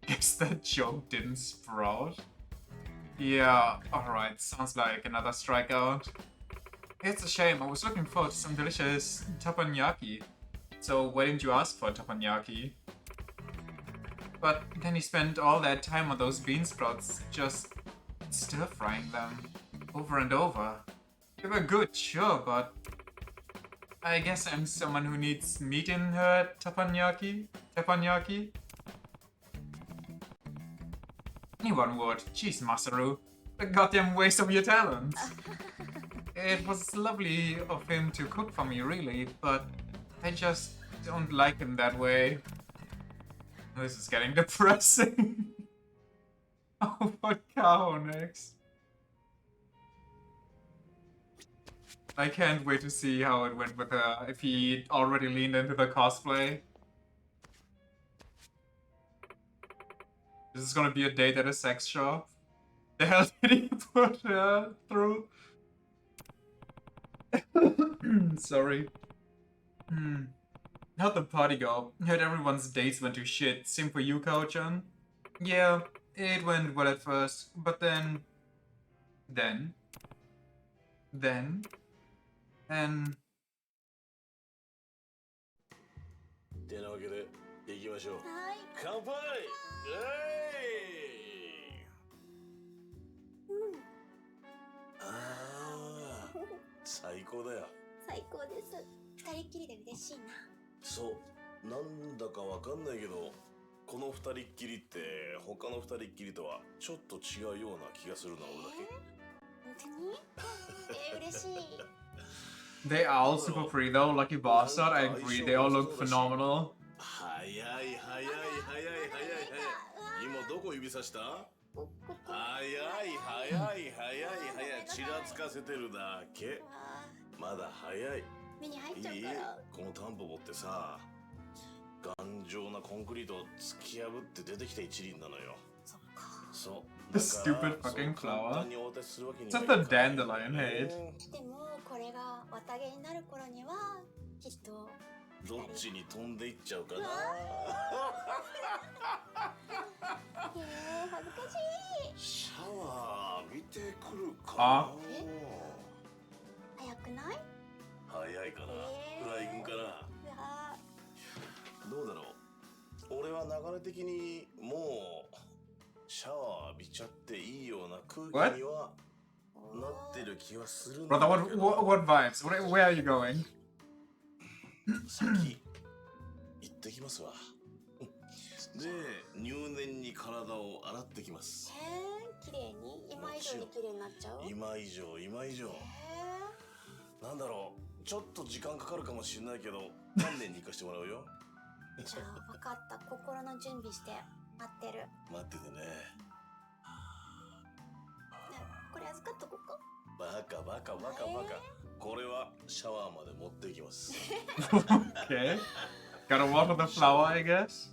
Guess that joke didn't sprout. Yeah, alright, sounds like another strikeout. It's a shame, I was looking forward to some delicious teppanyaki. So why didn't you ask for teppanyaki? But then he spent all that time on those bean sprouts, just stir-frying them over and over. They were good, sure, but I guess I'm someone who needs meat in her teppanyaki? Anyone would. Jeez, Masaru. A goddamn waste of your talents. It was lovely of him to cook for me, really, but I just don't like him that way. This is getting depressing. Oh, what cow next? I can't wait to see how it went with her, if he already leaned into the cosplay. This is gonna be a date at a sex shop. The hell did he put her through? Sorry. How'd the party go? Heard everyone's dates went to shit. Same for you, Kao-chan? Yeah, it went well at first, but then... And... てなわけで行きましょう。はい。乾杯。ああ、最高だよ。最高です。二人っきりで嬉しいな。そう、なんだかわかんないけど、この二人っきりって他の二人っきりとはちょっと違うような気がするの俺だけ。本当に？嬉しい。 They are all super pretty though, Lucky Bastard, I agree, they all look phenomenal. 早い。今どこ指さした？早い早いちらつかせてるだけ。まだ早い。目に入っちゃういいからこのタンポポってさ、頑丈なコンクリートを突き破って出てきた一輪なのよ。そっかそう。 The stupid fucking flower. It's just a dandelion head. でもこれが綿毛になる頃にはきっとどっちに飛んでいっちゃうかな。恥ずかしい。シャワー浴びてくるかあ早くない？早いかな、フライ君かな。うわどうだろう。俺は流れ的にもうシャワー浴びちゃっていいような空気にはなってる気はするんだ Brother, けど。 what vibes? Where are you going? 先行ってきますわ。で、入念に体を洗ってきます。綺麗に今以上に綺麗になっちゃう？今以上。なんだろう、ちょっと時間かかるかもしれないけど、何年に行かしてもらうよ。じゃあ分かった。心の準備して待ってる。待っててね。ねこれ預かっとこうか。バカ。これはシャワーまで持っていきます。Okay. Gotta water the flower, I guess.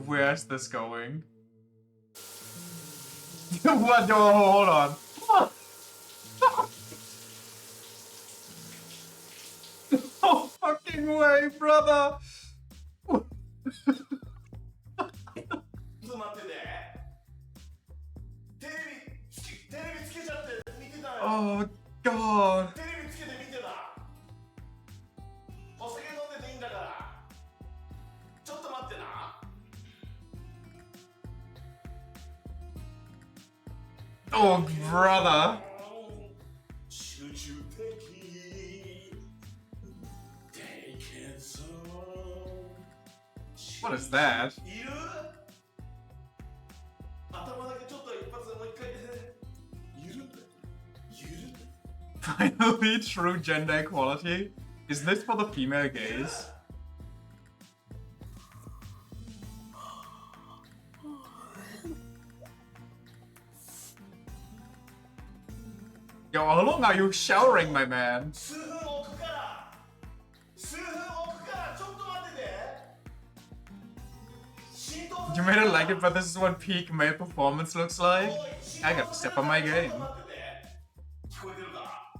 Where's this going? What? No, hold on. No fucking way, brother. ちょっと待ってて。テレビつけちゃって見てたよ。 Oh god. テレビつけて見てた。お酒飲んでていいんだから。ちょっと待ってな。Oh, brother. 集中的。Take it slow. What is that? いる？頭だけちょっと一発もう一回。いる？ Finally, true gender equality? Is this for the female gaze? Yo, how long are you showering, my man? 数分置くからちょっと待ってて。 You made it like it, but this is what peak male performance looks like? I gotta step up my game. 聞こえてるか。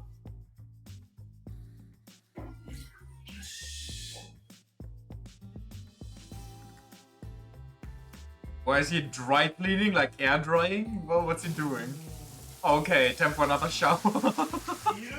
Why is he dry cleaning, like air drying? Well, what's he doing? Okay, time for another shower. いる？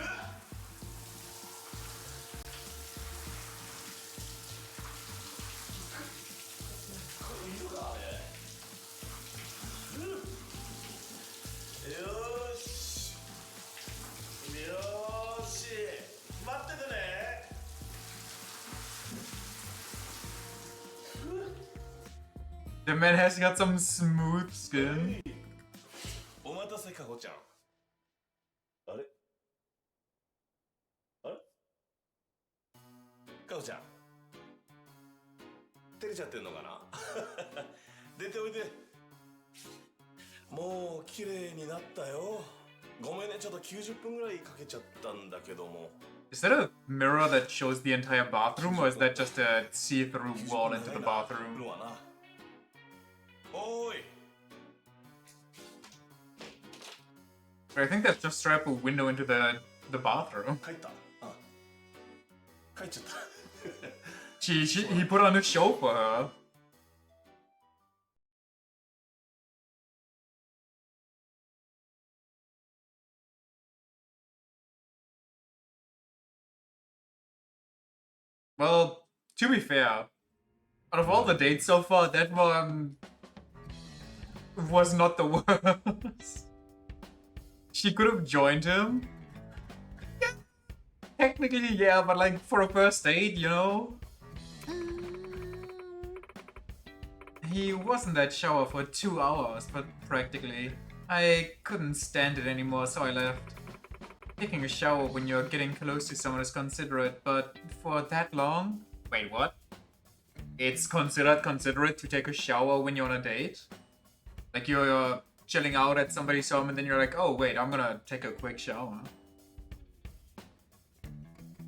The man has got some smooth skin. お待たせかほちゃん。あれかほちゃん。照れちゃってんのかな。出ておいで。もう綺麗になったよ。ごめんね、ちょっと90分ぐらいかけちゃったんだけども。 Is that a mirror that shows the entire bathroom, or is that just a see-through wall into the bathroom? おーい。 I think that's just straight up a window into the bathroom. 帰った。帰っちゃった。 He put on a show for her. Well, to be fair, out of all the dates so far, that one was not the worst. She could have joined him. Yeah, technically, yeah, but like for a first date, you know? He was in that shower for 2 hours, but practically. I couldn't stand it anymore, so I left. Taking a shower when you're getting close to someone is considerate, but for that long? Wait, what? it's considered considerate to take a shower when you're on a date. Like you're chilling out at somebody's home and then you're like, oh wait, I'm gonna take a quick shower.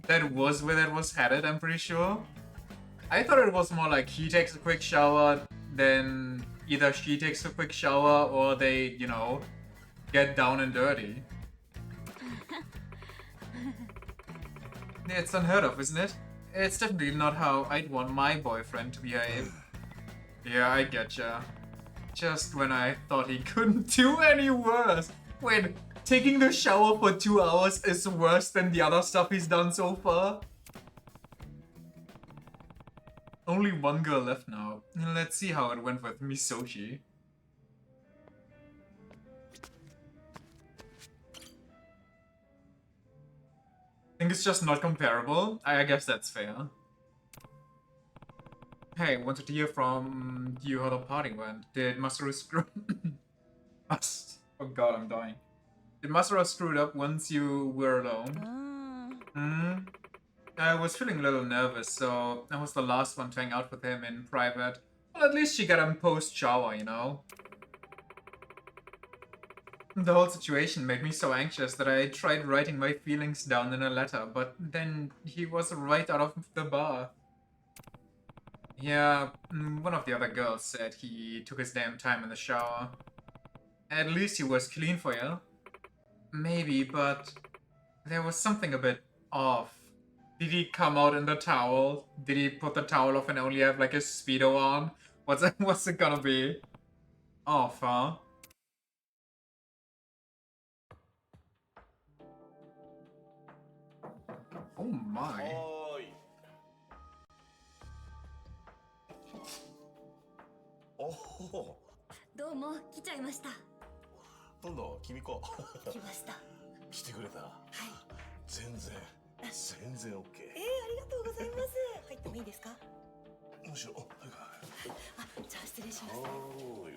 That was where that was headed, I'm pretty sure. I thought it was more like he takes a quick shower, then either she takes a quick shower or they, you know, get down and dirty. It's unheard of, isn't it? It's definitely not how I'd want my boyfriend to behave. Yeah, I getcha. Just when I thought he couldn't do any worse. Wait, taking the shower for 2 hours is worse than the other stuff he's done so far? Only one girl left now. Let's see how it went with Misoji. I think it's just not comparable. I guess that's fair. Hey, wanted to hear from you how the party went. Did Masaru screw... Oh god, I'm dying. Did Masaru screw it up once you were alone? I was feeling a little nervous, so I was the last one to hang out with him in private. Well, at least she got him post-shower, you know? The whole situation made me so anxious that I tried writing my feelings down in a letter, but then he was right out of the bar. Yeah, one of the other girls said he took his damn time in the shower. At least he was clean for you. Maybe, but there was something a bit off. Did he come out in the towel? Did he put the towel off and only have like a Speedo on? What's it gonna be? Off, huh? Oh my. おーい。おお。どうも来ちゃいました。なんだ君か。来ました。来てくれた。はい。全然 OK。ありがとうございます。入ってもいいですか？むしろ、はいはい。あ、じゃあ失礼します。おーい、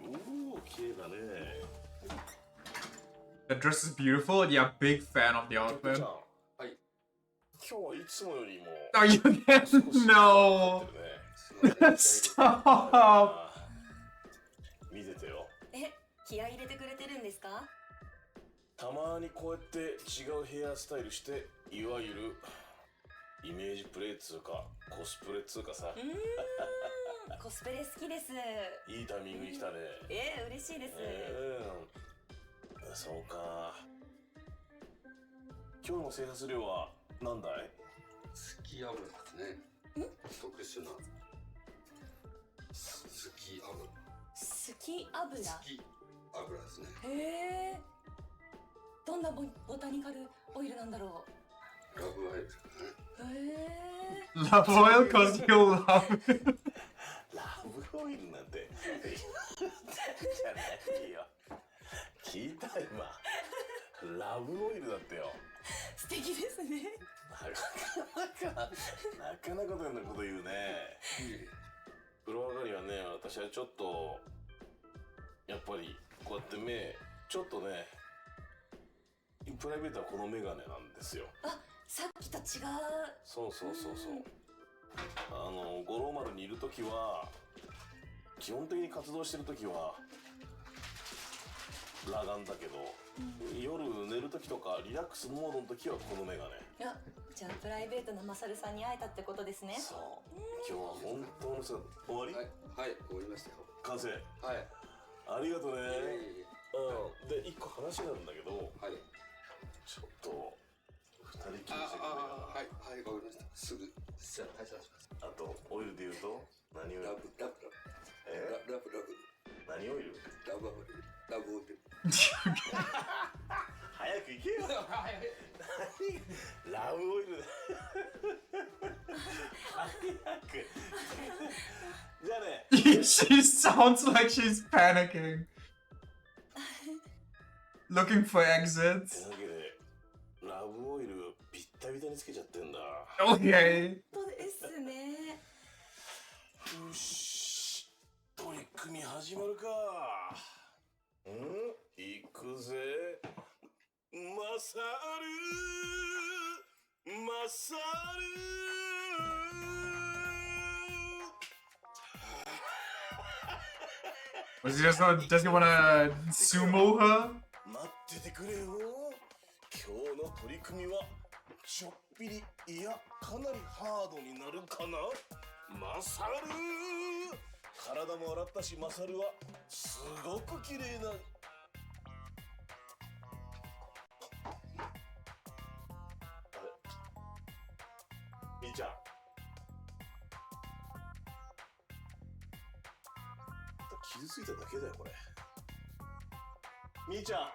おお、綺麗だね。The dress is beautiful. Yeah, big fan of the outfit. ちゃん、はい。今日はいつもよりも。Are you kidding? No. Stop. 見ててよ。気合い入れてくれてるんですか？たまにこうやって違うヘアスタイルして、いわゆるイメージプレイっつうかコスプレっつうかさ。コスプレ好きです。いいタイミングに来たね。嬉しいです。そうか。今日の生活量は何だい？スキ油ですね。特殊なスキ油。スキ油。スキ油ですね。へえ。どんなボタニカルオイルなんだろう。ラブオイルですね。へえ。Love oil cause you love it. ラブオイルなんてじゃないよ。聞いた今。ラブオイルだってよ。素敵ですね。なかなかなこと言うね。風呂上がりはね、私はちょっとやっぱりこうやって目ちょっとね、プライベートはこのメガネなんですよ。あ、さっきと違う。そう。五郎丸にいるときは基本的に活動してるときは裸眼だけど、夜寝るときとかリラックスモードのときはこのメガネ。じゃあプライベートなマサルさんに会えたってことですね。そう。今日は本当の姿。終わり？はい、終わりましたよ。完成。はい。ありがとね。で一個話なんだけど、はい。ちょっと二人きりしてくれはい、わかりました。すぐじゃあ退社します。あとオイルで言うと何オイル？ラブ。何オイル？ラブオイル。早く行けよ。ラブオイルだ。早く。じゃあね。She sounds like she's panicking. Looking for exits. というわけでラブオイルビッタビタにつけちゃってんだ。Okay. そうですね。よし、取り組み始まるか。行くぜ。マサル。Was he does he wanna sumo her? 待っててくれよ。今日の取り組みはちょっぴりいやかなりハードになるかな。マサル、体も洗ったし、マサルはすごく綺麗な。みーちゃん、傷ついただけだよこれ。みーちゃん。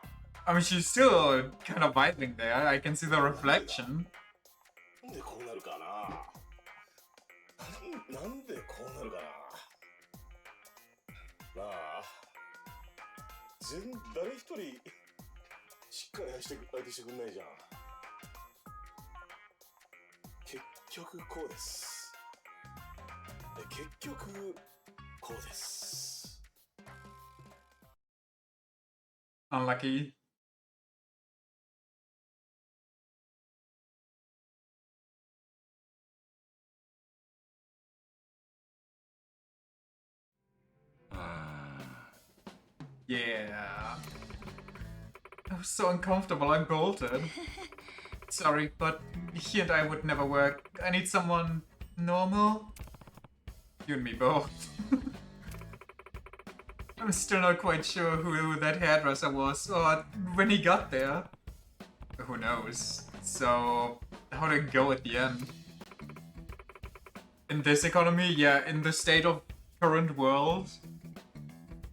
I mean, she's still kind of vibing there. I can see the reflection. なんでこうなるかな。なんでこうなるかな。なあ、誰一人しっかり相手してくんないじゃん。結局こうです。結局こうです。Unlucky. Yeah. I was so uncomfortable. I'm bolted. Sorry, but he and I would never work. I need someone normal. You and me both. I'm still not quite sure who that hairdresser was or when he got there. Who knows? So, how did it go at the end? In this economy, yeah, in the state of current world.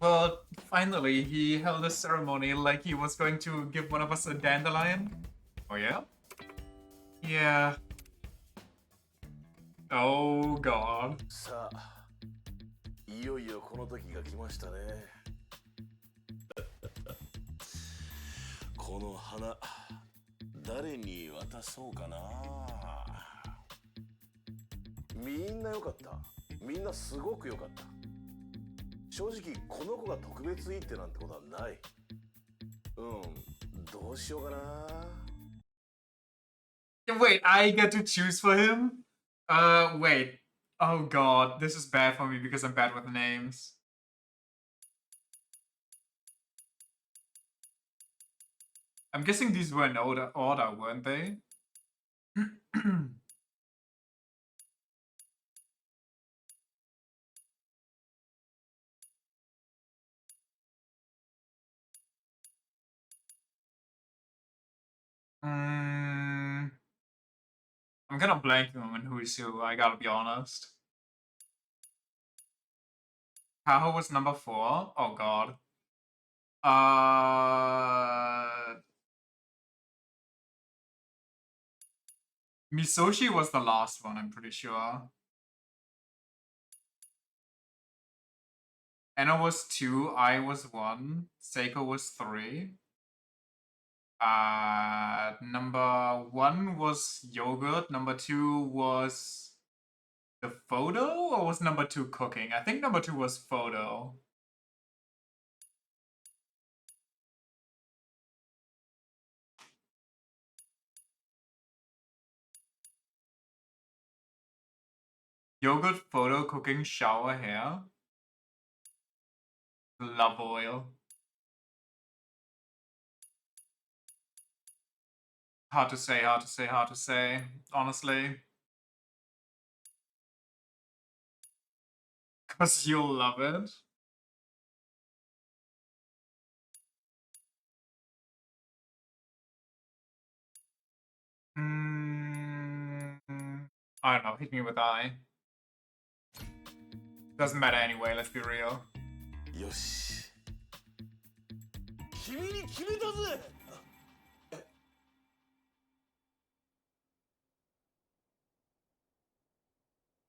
Well, finally, he held a ceremony like he was going to give one of us a dandelion. Oh yeah? Yeah. Oh god. さあ、いよいよこの時が来ましたね。この花、誰に渡そうかな。みんな良かった。みんなすごく良かった。正直この子が特別いいってなんてことはない。どうしようかな。Wait, I get to choose for him? Wait. Oh god, this is bad for me because I'm bad with names. I'm guessing these were in order, weren't they? I'm kind of blanking on who's who, I gotta be honest. Kaho was number 4. Oh god. Misoshi was the last one, I'm pretty sure. Anna was 2, I was 1, Seiko was 3. Number 1 was yogurt, number 2 was the photo, or was number 2 cooking? I think number 2 was photo. Yogurt, photo, cooking, shower, hair. Love oil. Hard to say, honestly. Cause you'll love it. I don't know, hit me with I. Doesn't matter anyway, let's be real. よし。君に決めたぜ。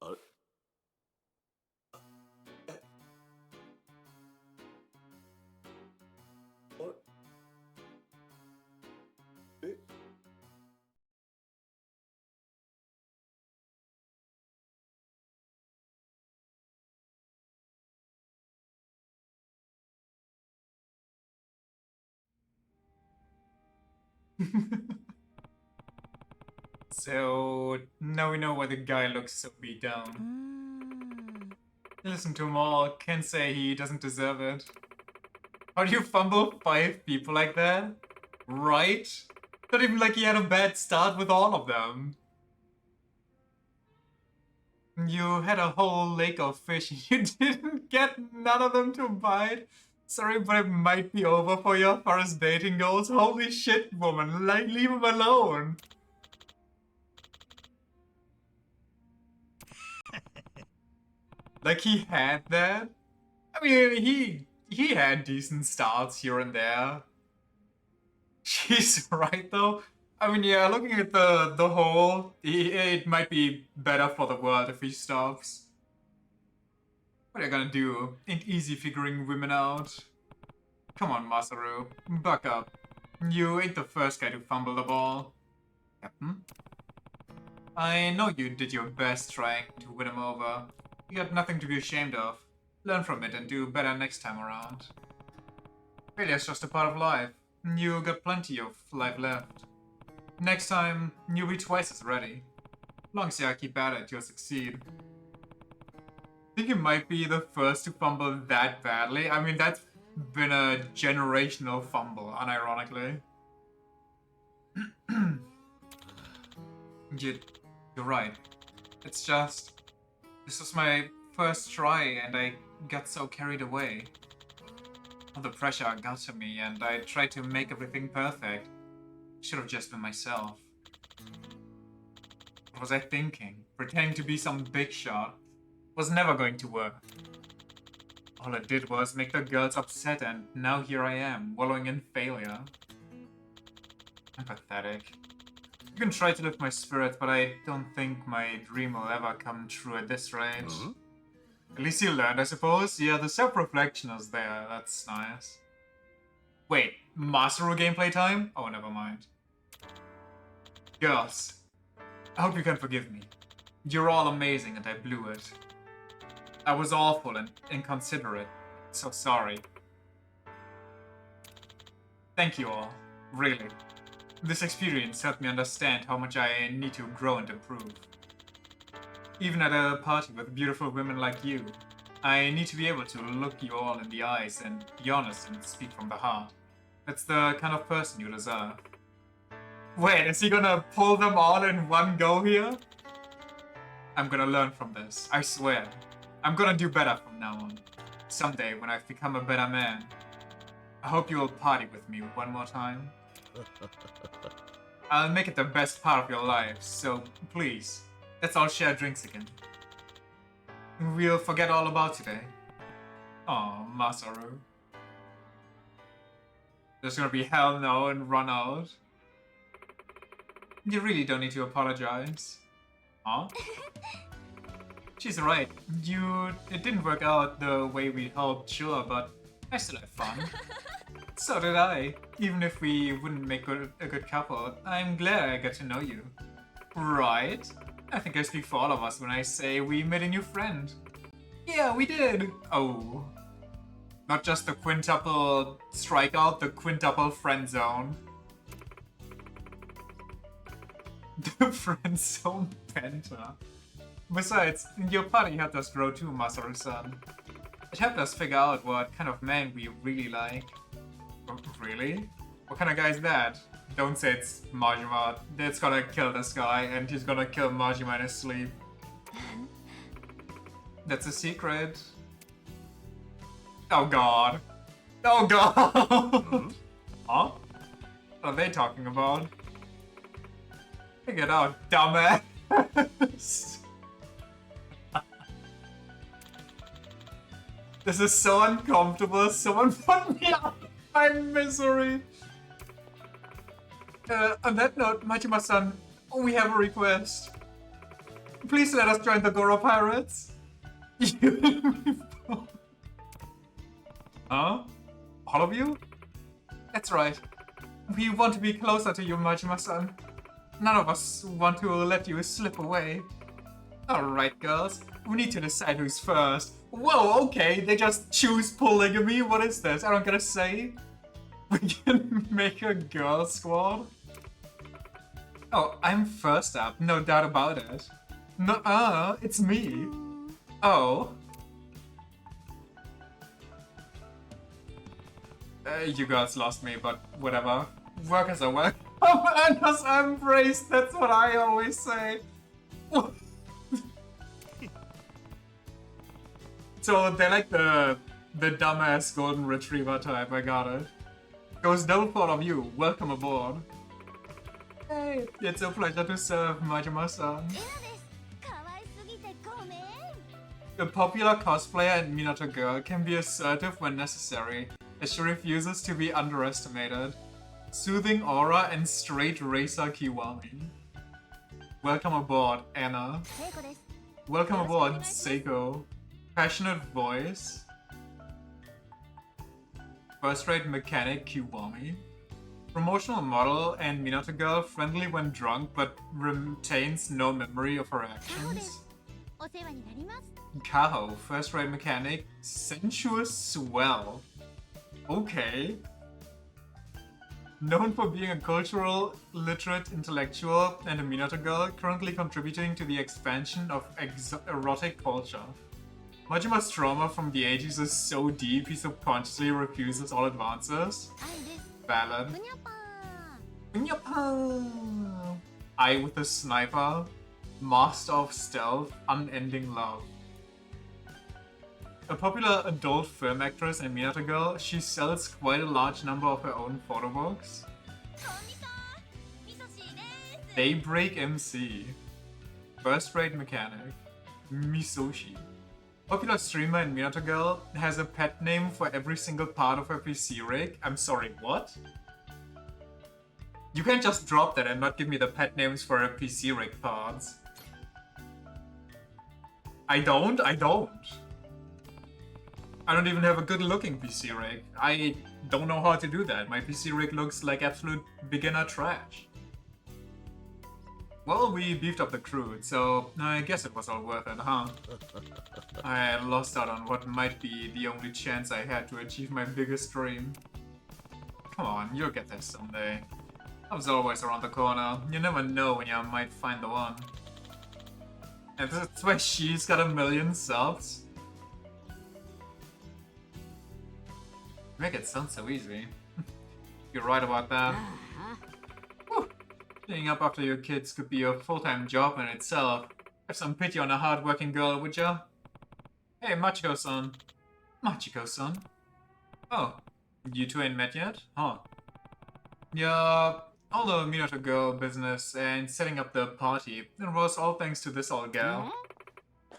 あれ？あれ？え？So now we know why the guy looks so beat down. Listen to him all. Can't say he doesn't deserve it. How do you fumble 5 people like that? Right? Not even like he had a bad start with all of them. You had a whole lake of fish and you didn't get none of them to bite. Sorry, but it might be over for your first dating goals. Holy shit, woman. Like, leave him alone. Like, he had that? I mean, he had decent starts here and there. She's right, though. I mean, yeah, looking at the whole, it might be better for the world if he stops. What are you gonna do? Ain't easy figuring women out. Come on, Masaru. Buck up. You ain't the first guy to fumble the ball. Captain? I know you did your best trying to win him over. You got nothing to be ashamed of. Learn from it and do better next time around. Failure's just a part of life. You got plenty of life left. Next time, you'll be twice as ready. Long as you keep at it, you'll succeed. I think you might be the first to fumble that badly. I mean, that's been a generational fumble, unironically. You're right. It's just... this was my first try and I got so carried away. All the pressure got to me and I tried to make everything perfect. Should have just been myself. What was I thinking? Pretending to be some big shot was never going to work. All it did was make the girls upset and now here I am, wallowing in failure. I'm pathetic. You can try to lift my spirits, but I don't think my dream will ever come true at this rate. At least you learned, I suppose. Yeah, the self-reflection is there. That's nice. Wait, Masaru gameplay time? Oh, never mind. Girls, I hope you can forgive me. You're all amazing and I blew it. I was awful and inconsiderate. So sorry. Thank you all. Really. This experience helped me understand how much I need to grow and improve. Even at a party with beautiful women like you, I need to be able to look you all in the eyes and be honest and speak from the heart. That's the kind of person you deserve. Wait, is he gonna pull them all in one go here? I'm gonna learn from this, I swear. I'm gonna do better from now on. Someday, when I've become a better man. I hope you will party with me one more time. I'll make it the best part of your life, so please, let's all share drinks again. We'll forget all about today. Aw, Masaru. There's gonna be hell no and run out. You really don't need to apologize. Huh? She's right. It didn't work out the way we hoped, sure, but I still had fun. So did I. Even if we wouldn't make a good couple, I'm glad I got to know you. Right? I think I speak for all of us when I say we made a new friend. Yeah, we did. Oh. Not just the quintuple strikeout, the quintuple friend zone. The friend zone penta. Besides, your party helped us grow too, Masaru-san. It helped us figure out what kind of man we really like. Really? What kind of guy is that? Don't say it's Majima. It's gonna kill this guy, and he's gonna kill Majima in his sleep. That's a secret. Oh god. Oh god! Huh? What are they talking about? Figure it out, dumbass! This is so uncomfortable. Someone put me out of my misery. On that note, Majima-san, we have a request. Please let us join the Goro Pirates. Huh? All of you? That's right. We want to be closer to you, Majima-san. None of us want to let you slip away. Alright, girls. We need to decide who's first. Whoa, okay, they just choose polygamy? What is this? I don't get a say. We can make a girl squad? Oh, I'm first up, no doubt about it. Nuh-uh, it's me. Oh. You guys lost me, but whatever. Workers are welcome and just embraced. That's what I always say. So they're like the dumbass golden retriever type. I got it. Goes double for all of you. Welcome aboard. Hey, it's a pleasure to serve, Majima-san. A popular cosplayer and Minato girl can be assertive when necessary, as she refuses to be underestimated. Soothing aura and straight racer Kiwami. Welcome aboard, Anna. Welcome aboard, Seiko. Passionate voice. First-rate mechanic Kiwami. Promotional model and Minato girl, friendly when drunk but retains no memory of her actions. Kaho, first-rate mechanic, sensuous swell. Okay. Known for being a cultural, literate intellectual and a Minato girl, currently contributing to the expansion of erotic culture. Majima's trauma from the 80s is so deep he subconsciously refuses all advances. Valid. Eye with a sniper. Master of stealth. Unending love. A popular adult film actress and Minato girl, she sells quite a large number of her own photo books. Daybreak MC. First-rate mechanic. Misoshi. Popular streamer and Minato girl has a pet name for every single part of her PC rig. I'm sorry, what? You can't just drop that and not give me the pet names for her PC rig parts. I don't. I don't even have a good looking PC rig. I don't know how to do that. My PC rig looks like absolute beginner trash. Well, we beefed up the crew, so I guess it was all worth it, huh? I lost out on what might be the only chance I had to achieve my biggest dream. Come on, you'll get there someday. Love's always around the corner. You never know when you might find the one. And that's why she's got 1 million subs. Make it sound so easy. You're right about that. Whew. Cleaning up after your kids could be a full-time job in itself. Have some pity on a hard-working girl, would ya? Hey, Machiko-san. Machiko-san? Oh, you two ain't met yet? Huh. Yeah, all the Minato girl business and setting up the party, it was all thanks to this old gal.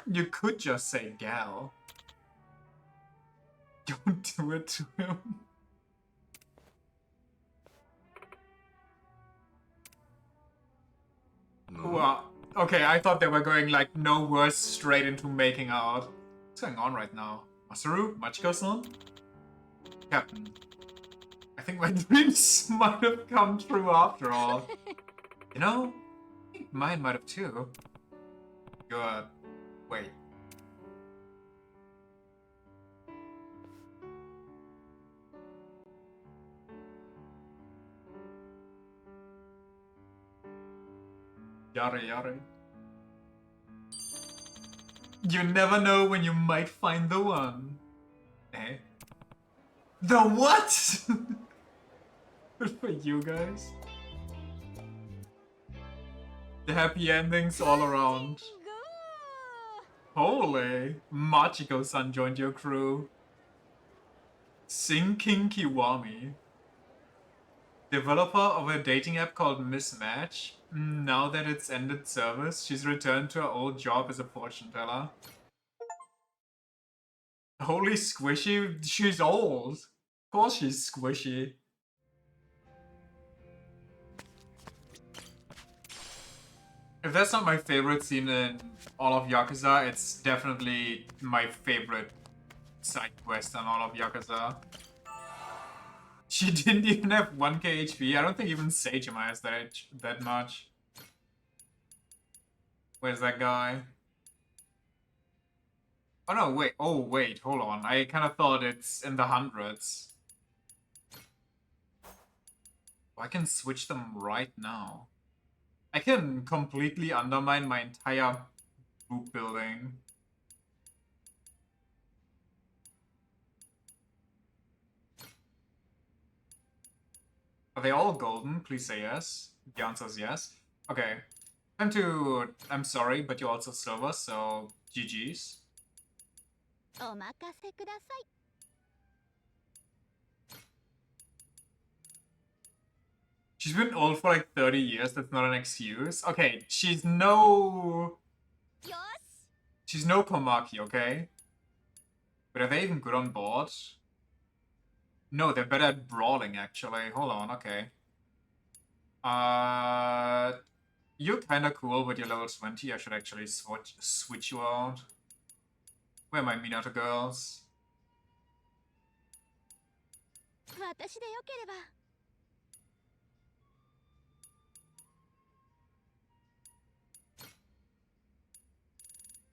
You could just say gal. Don't do it to him. Well, okay, I thought they were going like no worse straight into making out. What's going on right now? Masaru? Machiko-san? Captain. I think my dreams might have come true after all. You know, I think mine might have too. You're... wait. Yare yare. You never know when you might find the one. Eh? The what? Good for you guys. The happy endings all around. Holy! Machiko-san joined your crew. Sinking Kiwami. Developer of a dating app called Mismatch. Now that it's ended service, she's returned to her old job as a fortune teller. Holy squishy, she's old. Of course she's squishy. If that's not my favorite scene in all of Yakuza, it's definitely my favorite side quest in all of Yakuza. She didn't even have 1k HP. I don't think even Seijima has that much. Where's that guy? Oh no, wait. Oh wait, hold on. I kind of thought it's in the hundreds. I can switch them right now. I can completely undermine my entire group building. Are they all golden? Please say yes. The answer is yes. Okay. Time to... I'm sorry, but you're also silver, so GG's. お任せください。 She's been old for like 30 years, that's not an excuse. Okay, she's no... よし She's no Komaki, okay? But are they even good on board? No, they're better at brawling, actually. Hold on, okay. You're kinda cool, but you're level 20. I should actually switch you out. Where are my Minato girls? 私でよければ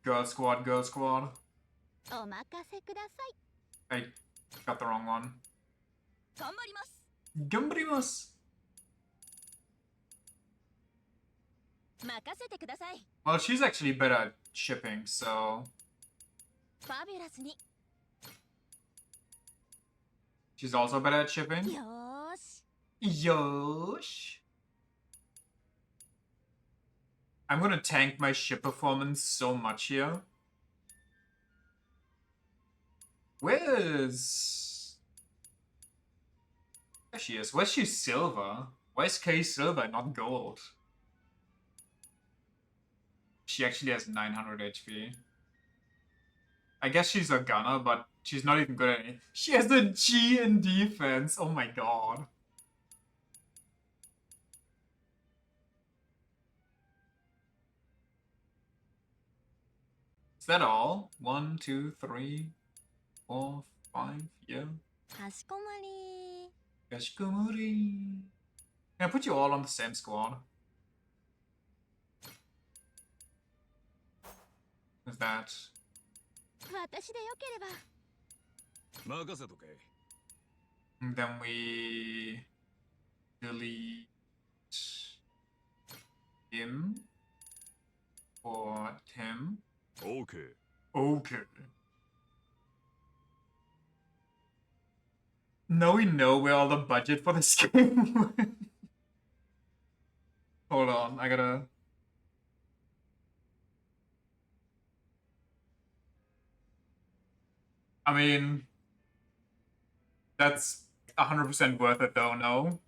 Girl squad, girl squad. お任せください。 I got the wrong one. 頑張ります。 Gambarimas! 任せてください。 Well, she's actually better at shipping, so... ファビュラスに。 She's also better at shipping? よーし。 Yosh! I'm gonna tank my ship performance so much here. Where's... There she is. Where's she silver? Why is Kay silver, not gold? She actually has 900 HP. I guess she's a gunner, but she's not even good at it. She has a G in defense. Oh my god. Is that all? 1, 2, 3, 4, 5, yeah. かしこまり。 Kashikomori. Can I put you all on the same squad? Is that... 私でよければ。 任せとけ。 Then we delete him or him. OK。 Okay. Now we know where all the budget for this game went. Hold on, I gotta... I mean... That's 100% worth it though, no?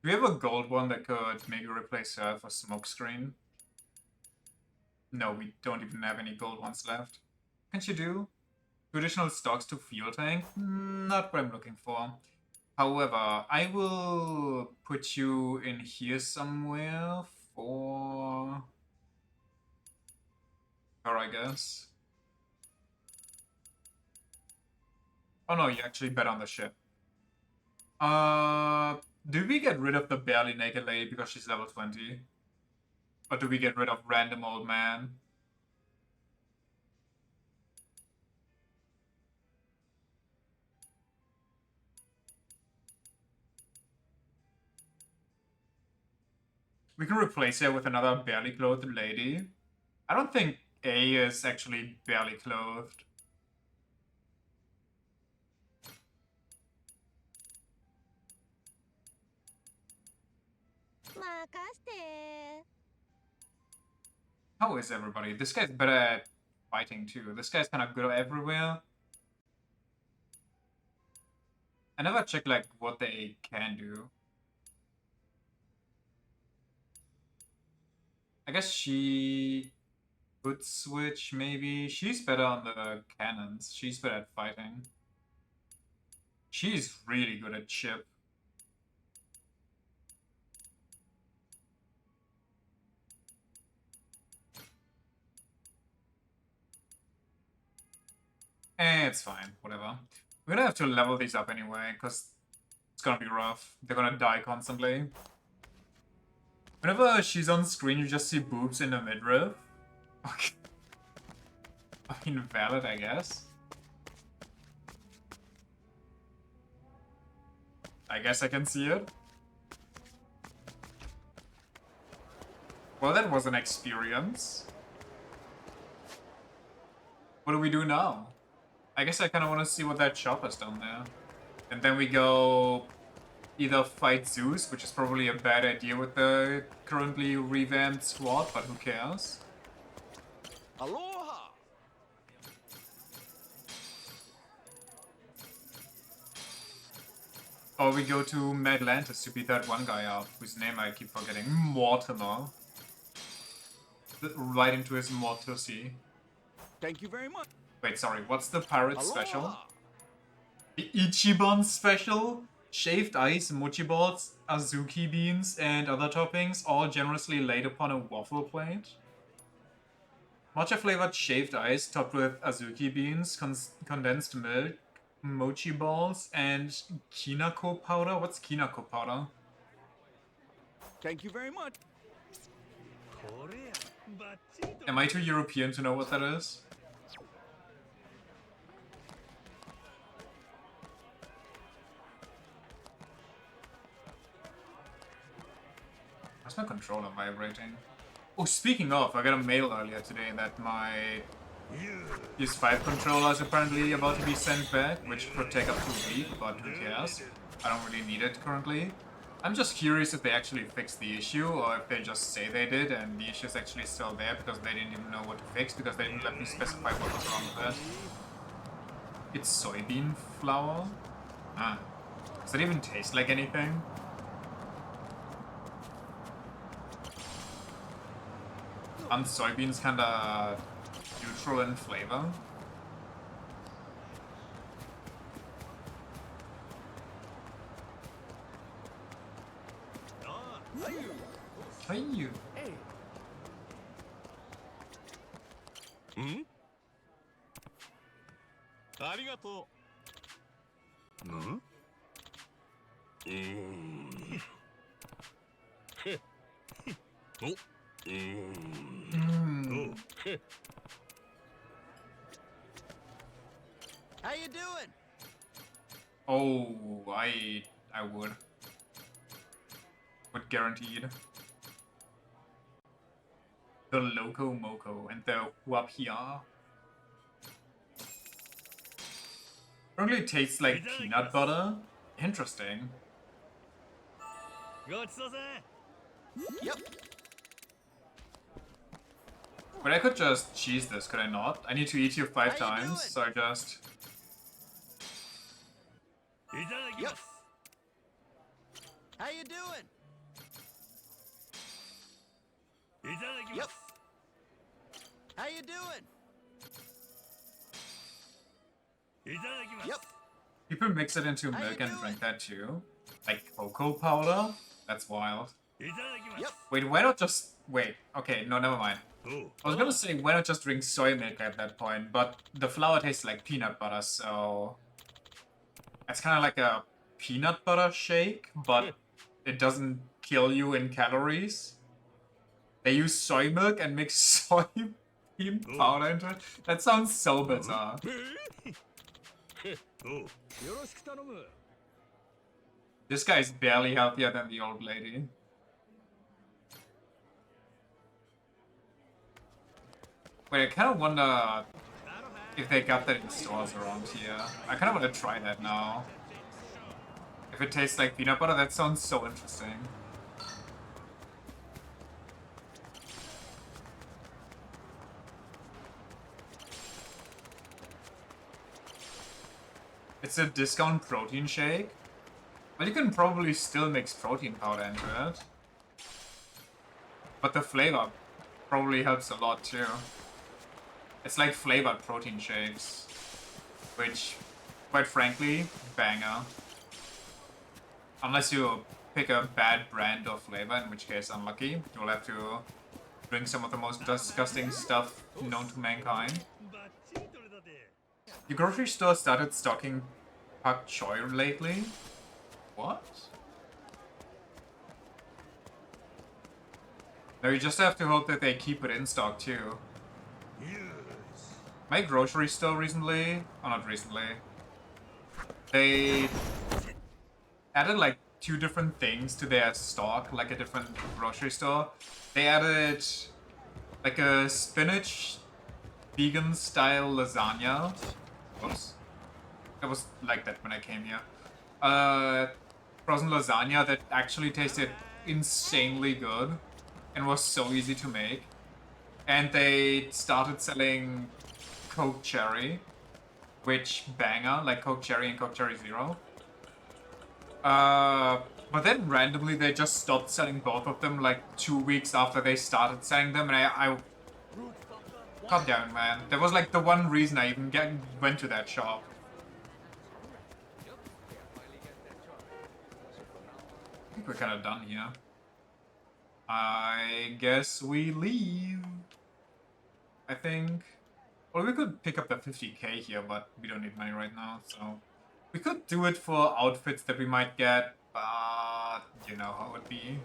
Do we have a gold one that could maybe replace her for smokescreen? No, we don't even have any gold ones left. Can't you do? 2 additional stocks to fuel tank? Not what I'm looking for. However, I will put you in here somewhere for her, I guess. Oh no, you actually bet on the ship. Do we get rid of the barely naked lady because she's level 20? Or do we get rid of random old man? We can replace her with another barely clothed lady. I don't think A is actually barely clothed. How is everybody? This guy's better at fighting too. This guy's kind of good everywhere. I never check like what they can do. I guess she could switch maybe. She's better on the cannons. She's better at fighting. She's really good at ship. It's fine, whatever. We're gonna have to level these up anyway, because it's gonna be rough. They're gonna die constantly. Whenever she's on screen, you just see boobs in the midriff. Okay. I mean, valid, I guess. I guess I can see it. Well, that was an experience. What do we do now? I guess I kind of want to see what that shop has done there. And then we go either fight Zeus, which is probably a bad idea with the currently revamped squad, but who cares? Aloha! Or we go to Madlantis to beat that one guy up, whose name I keep forgetting. Mortimer. Right into his Mortusi. Thank you very much. Wait, sorry, what's the pirate special? Aloha! The Ichiban special? Shaved ice, mochi balls, azuki beans, and other toppings, all generously laid upon a waffle plate? Matcha flavored shaved ice topped with azuki beans, condensed milk, mochi balls, and kinako powder? What's kinako powder? Thank you very much. Am I too European to know what that is? Why's my controller vibrating? Oh, speaking of, I got a mail earlier today that my PS5 controller is apparently about to be sent back, which could take up to a week, but who cares? I don't really need it currently. I'm just curious if they actually fixed the issue, or if they just say they did and the issue is actually still there because they didn't even know what to fix because they didn't let me specify what was wrong with it. It's soybean flour? Ah. Does it even taste like anything? Aren't soybeans kinda neutral in flavor? Hey you. Hmm? Arigato. Hmm? Oh. How you doing? Oh, I would. Would guaranteed. The Loco Moco and the Wapia. Apparently it tastes like peanut butter. Interesting. Yep. But I could just cheese this, could I not? I need to eat you 5 How you times, so I just... Yep. How you doing? Yep. How you doing? Yep. People mix it into How you milk and doing? drink that too. Like cocoa powder? That's wild. Yep. Wait, why not just... Wait, okay, no, never mind. I was gonna say, why not just drink soy milk at that point, but the flour tastes like peanut butter, so... It's kind of like a peanut butter shake, but it doesn't kill you in calories. They use soy milk and mix soy bean powder into it. That sounds so bizarre. This guy is barely healthier than the old lady. Wait, I kind of wonder if they got that in stores around here. I kind of want to try that now. If it tastes like peanut butter, that sounds so interesting. It's a discount protein shake. Well, you can probably still mix protein powder into it. But the flavor probably helps a lot too. It's like flavored protein shakes. Which, quite frankly, banger. Unless you pick a bad brand of flavor, in which case unlucky. You'll have to drink some of the most disgusting stuff known to mankind. Your grocery store started stocking pak choi lately? What? No, you just have to hope that they keep it in stock too. My grocery store recently, oh not recently, they added like 2 different things to their stock, like a different grocery store. They added like a spinach vegan style lasagna. Oops. It was like that when I came here. frozen lasagna that actually tasted insanely good and was so easy to make. And they started selling Coke Cherry, which banger, like Coke Cherry and Coke Cherry Zero. But then randomly they just stopped selling both of them like 2 weeks after they started selling them, and I calm down, man. That was like the one reason I even went to that shop. I think we're kind of done here. I guess we leave. I think. Well, we could pick up the 50k here, but we don't need money right now, so we could do it for outfits that we might get, but you know how it would be.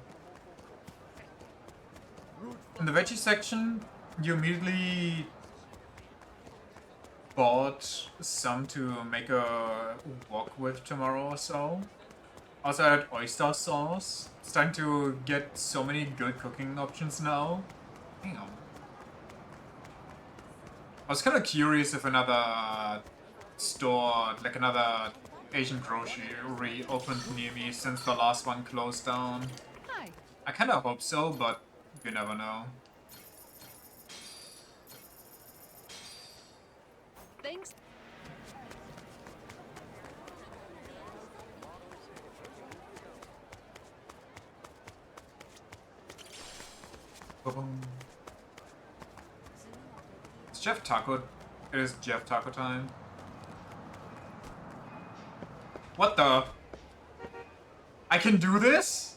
In the veggie section, you immediately bought some to make a wok with tomorrow or so. Also added oyster sauce. Starting to get so many good cooking options now. Damn. I was kind of curious if another store, like another Asian grocery opened near me since the last one closed down. Hi. I kind of hope so, but you never know. Thanks. Ba-boom. It's Jeff Taco. It is Jeff Taco time. What the? I can do this?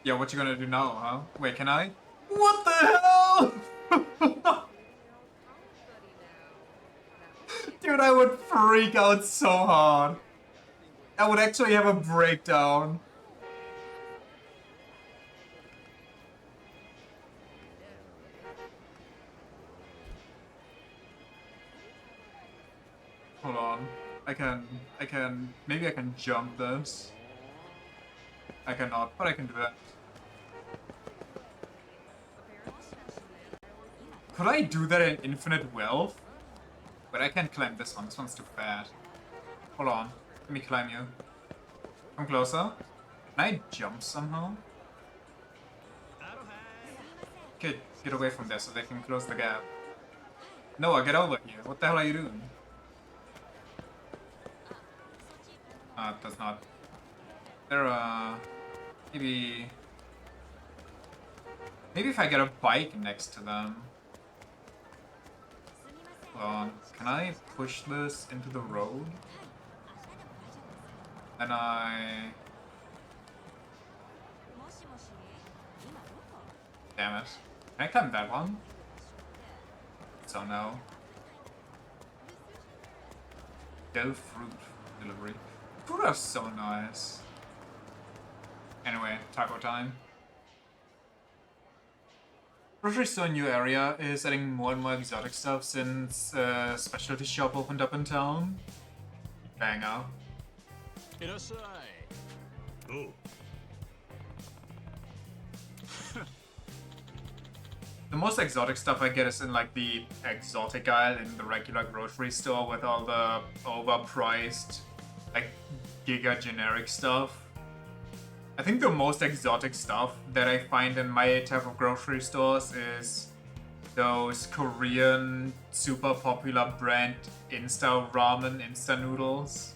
Yeah, what you gonna do now, huh? Wait, can I? What the hell? Dude, I would freak out so hard. I would actually have a breakdown. Hold on. Maybe I can jump this. I cannot, but I can do that. Could I do that in infinite wealth? But I can't climb this one. This one's too fat. Hold on. Let me climb you. Come closer. Can I jump somehow? Okay, get away from there so they can close the gap. Noah, get over here. What the hell are you doing? It does not. There, maybe if I get a bike next to them. Hold on. Can I push this into the road? And damn it. Can I climb that one? So no. Del fruit delivery. Fruit are so nice. Anyway, taco time. Grocery store new area is adding more and more exotic stuff since a specialty shop opened up in town. Banger. Oh. The most exotic stuff I get is in like the exotic aisle in the regular grocery store with all the overpriced, like giga generic stuff. I think the most exotic stuff that I find in my type of grocery stores is those Korean super popular brand Insta ramen, Insta noodles.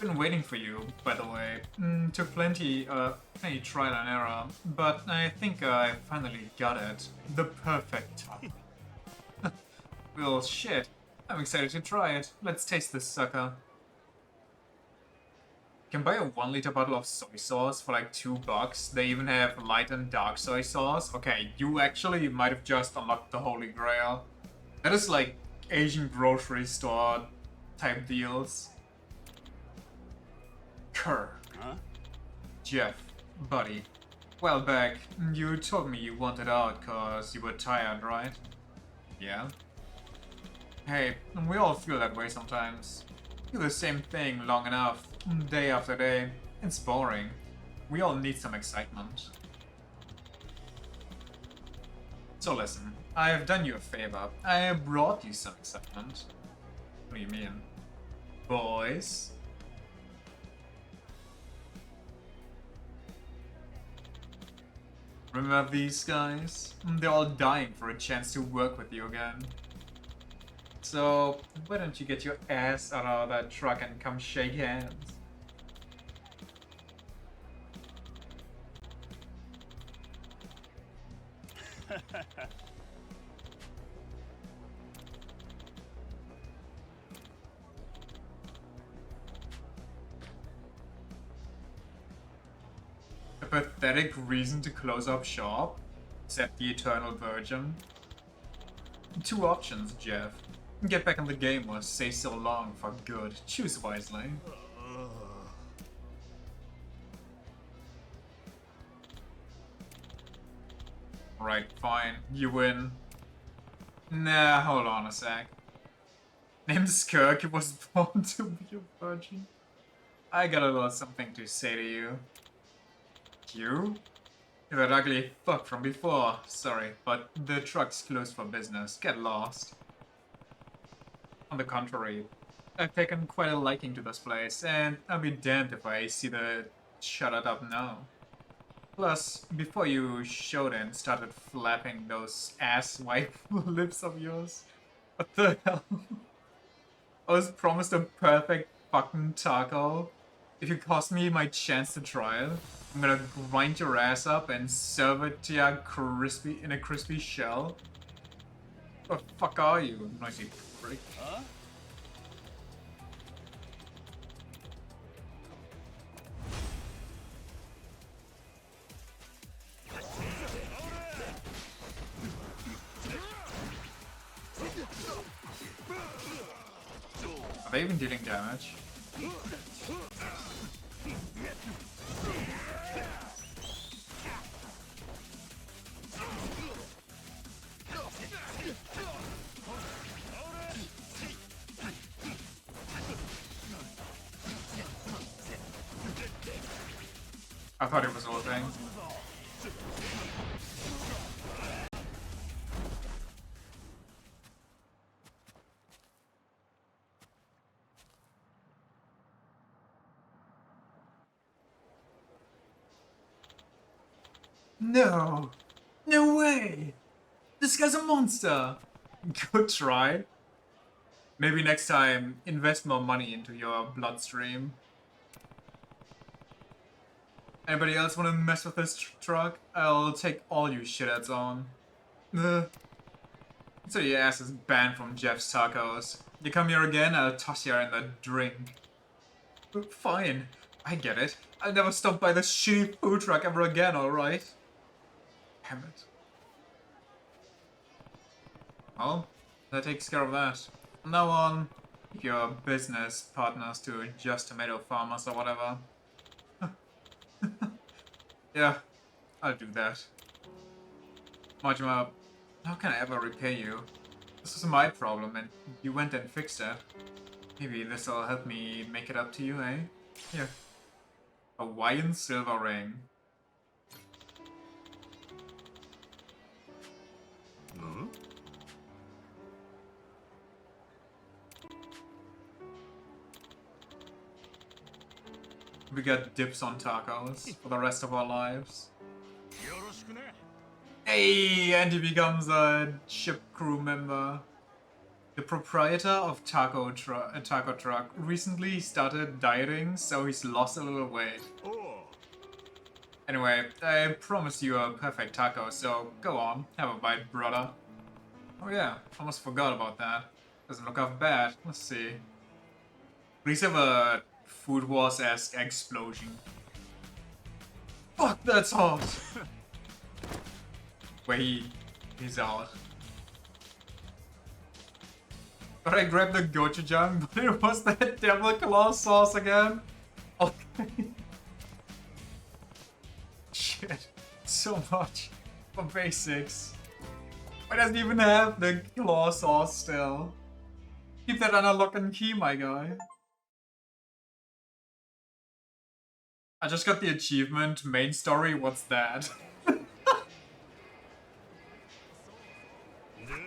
Been waiting for you, by the way. Took plenty trial and error, but I think I finally got it. The perfect time. Well, shit. I'm excited to try it. Let's taste this sucker. You can buy a 1 liter bottle of soy sauce for like $2. They even have light and dark soy sauce. Okay, you actually might have just unlocked the holy grail. That is like Asian grocery store type deals. Kerr. Huh? Jeff, buddy. Well, back, you told me you wanted out cause you were tired, right? Yeah? Hey, we all feel that way sometimes. Do the same thing long enough, day after day. It's boring. We all need some excitement. So listen, I have done you a favor. I have brought you some excitement. What do you mean? Boys? Remember these guys? They're all dying for a chance to work with you again. So, why don't you get your ass out of that truck and come shake hands? A pathetic reason to close up shop? Said the Eternal Virgin. Two options, Jeff. Get back in the game or stay so long for good. Choose wisely. Right, fine. You win. Nah, hold on a sec. Named Skirk was born to be a virgin. I got a little something to say to you. You? You're that ugly fuck from before. Sorry, but the truck's closed for business. Get lost. On the contrary, I've taken quite a liking to this place, and I'll be damned if I see the shut it up now. Plus, before you showed and started flapping those ass-white lips of yours, what the hell? I was promised a perfect fucking taco. If you cost me my chance to try it, I'm gonna grind your ass up and serve it to you in a crispy shell. What the fuck are you, noisy prick? Huh? Are they even dealing damage? I thought it was ulting. No! No way! This guy's a monster! Good try. Maybe next time, invest more money into your bloodstream. Anybody else want to mess with this truck? I'll take all you shitheads on. So your ass is banned from Jeff's Tacos. You come here again, I'll toss you in the drink. Fine, I get it. I'll never stop by this shitty food truck ever again, alright? Damn it. Well, that takes care of that. From now on, keep your business partners to just tomato farmers or whatever. Yeah, I'll do that. Majima, how can I ever repay you? This was my problem and you went and fixed it. Maybe this'll help me make it up to you, eh? Here. A Hawaiian silver ring. Hmm? We got dips on tacos for the rest of our lives. Hey, and he becomes a ship crew member. The proprietor of Taco Truck recently started dieting, so he's lost a little weight. Anyway, I promised you a perfect taco, so go on, have a bite, brother. Oh yeah, almost forgot about that. Doesn't look half bad. Let's see. Please have a Food Wars-esque explosion. Fuck, that's hot! Wait, he's out. But I grabbed the gochujang, but it was that devil claw sauce again. Okay. Shit, so much for basics. Why doesn't even have the claw sauce still? Keep that under lock and key, my guy. I just got the achievement, main story, what's that?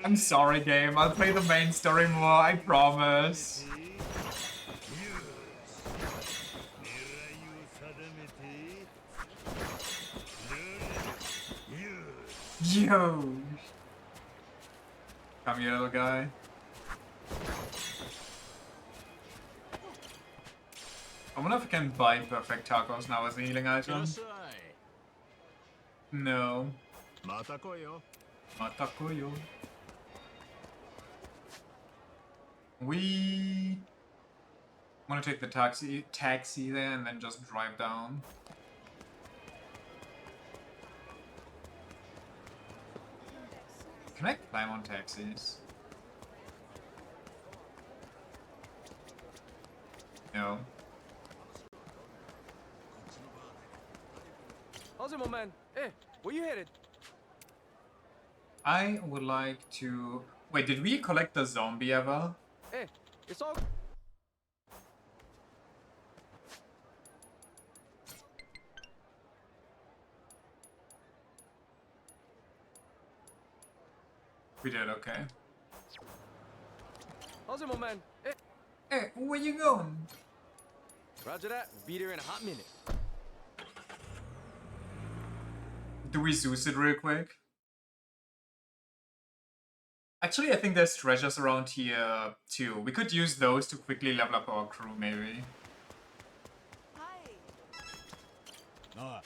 I'm sorry, game. I'll play the main story more, I promise. Yo! Come here, little guy. I wonder if I can buy perfect tacos now as a healing item. No. Matakoyo. We want to take the taxi there and then just drive down. Can I climb on taxis? No. How's it, my man? Hey, where you headed? I would like to... Wait, did we collect the zombie ever? Hey, it's all... We did, okay. How's it, my man? Hey, Hey, where you going? roger that. Be there in a hot minute. Do we Zeus it real quick? Actually, I think there's treasures around here too. We could use those to quickly level up our crew, maybe. Ah.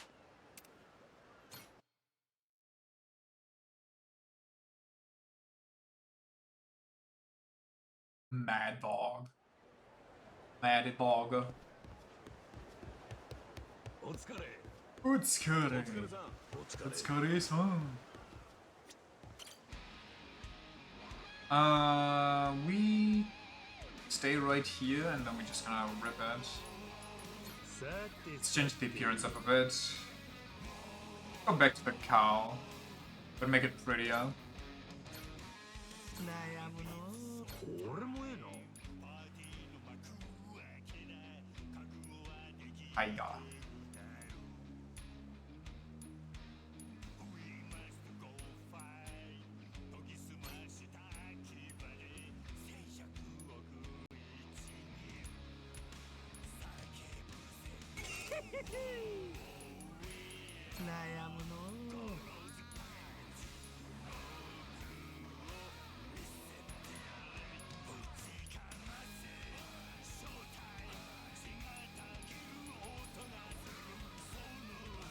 Mad Bog. Mad Bog. Otsukare-san. We stay right here and then we just kind of rip it. Let's change the appearance up a bit. Go back to the cow, but make it prettier. Hiya.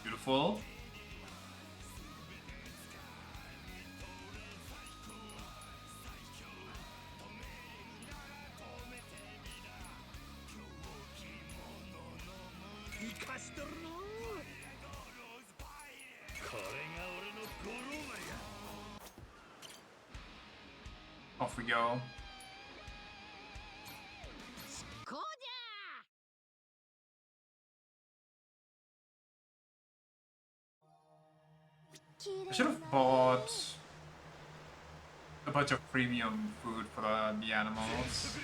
Beautiful. Off we go. I should have bought a bunch of premium food for the animals.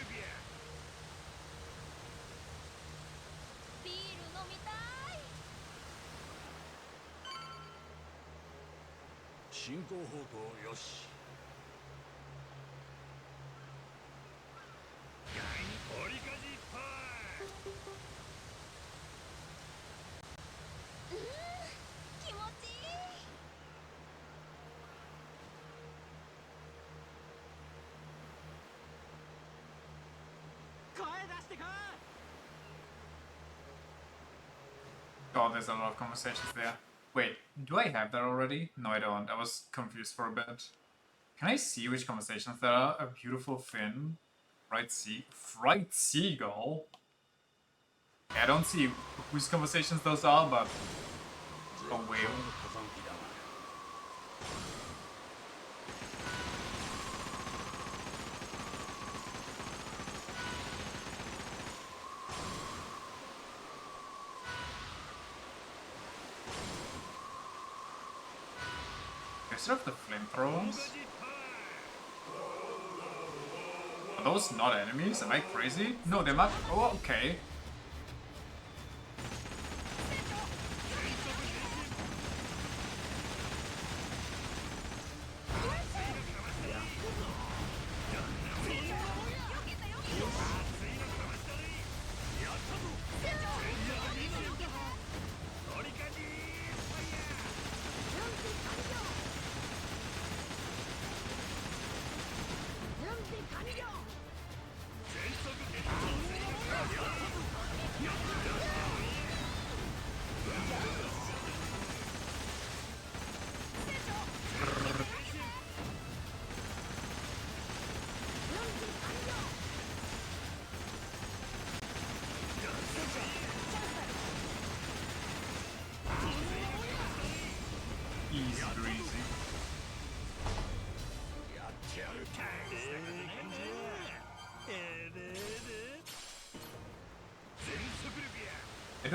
Oh, there's a lot of conversations there. Wait, do I have that already? No, I don't. I was confused for a bit. Can I see which conversations there are? A beautiful fin. Fried seagull? I don't see whose conversations those are, but... a whale. Instead of the flamethrowers? Are those not enemies? Am I crazy? No, they're not. Oh, okay.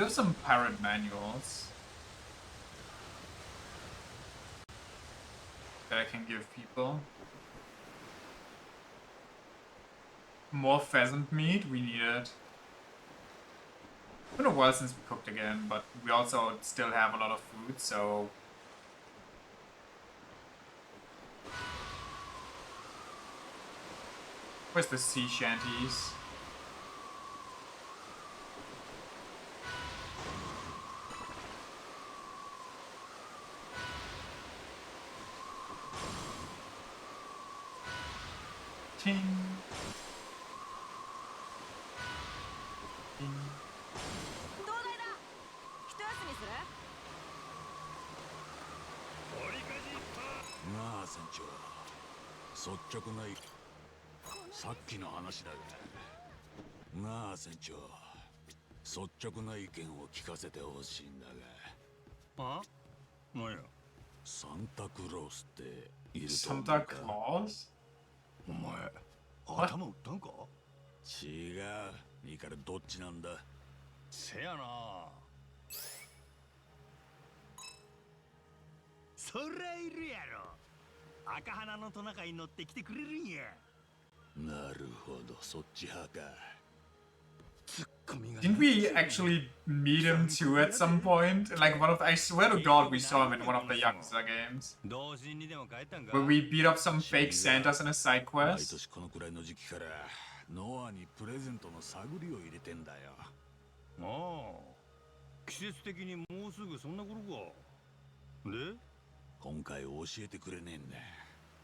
do have some pirate manuals that I can give people. More pheasant meat? We need it. It's been a while since we cooked again, but we also still have a lot of food, so... Where's the sea shanties? Ting. Ting. どうだいだ一休みするなあ船長、率直ないさっきの話だが、なあ船長、率直な意見を聞かせてほしいんだが。あ？なんや。サンタクロースっていると思う Santa か？ Claus? お前、頭打ったんか？違う。いいからどっちなんだ？せやな。そりゃいるやろ。赤鼻のトナカイに乗ってきてくれるんや。なるほど、そっち派か。 Didn't we actually meet him too at some point? Like one of, I swear to God, we saw him in one of the Yakuza games. Where we beat up some fake Santas in a side 毎 quest. 年このくらいの時期からノアにプレゼントの探りを入れてんだよ。ああ、季節的にもうすぐそんな頃か。で、今回教えてくれねえんだ。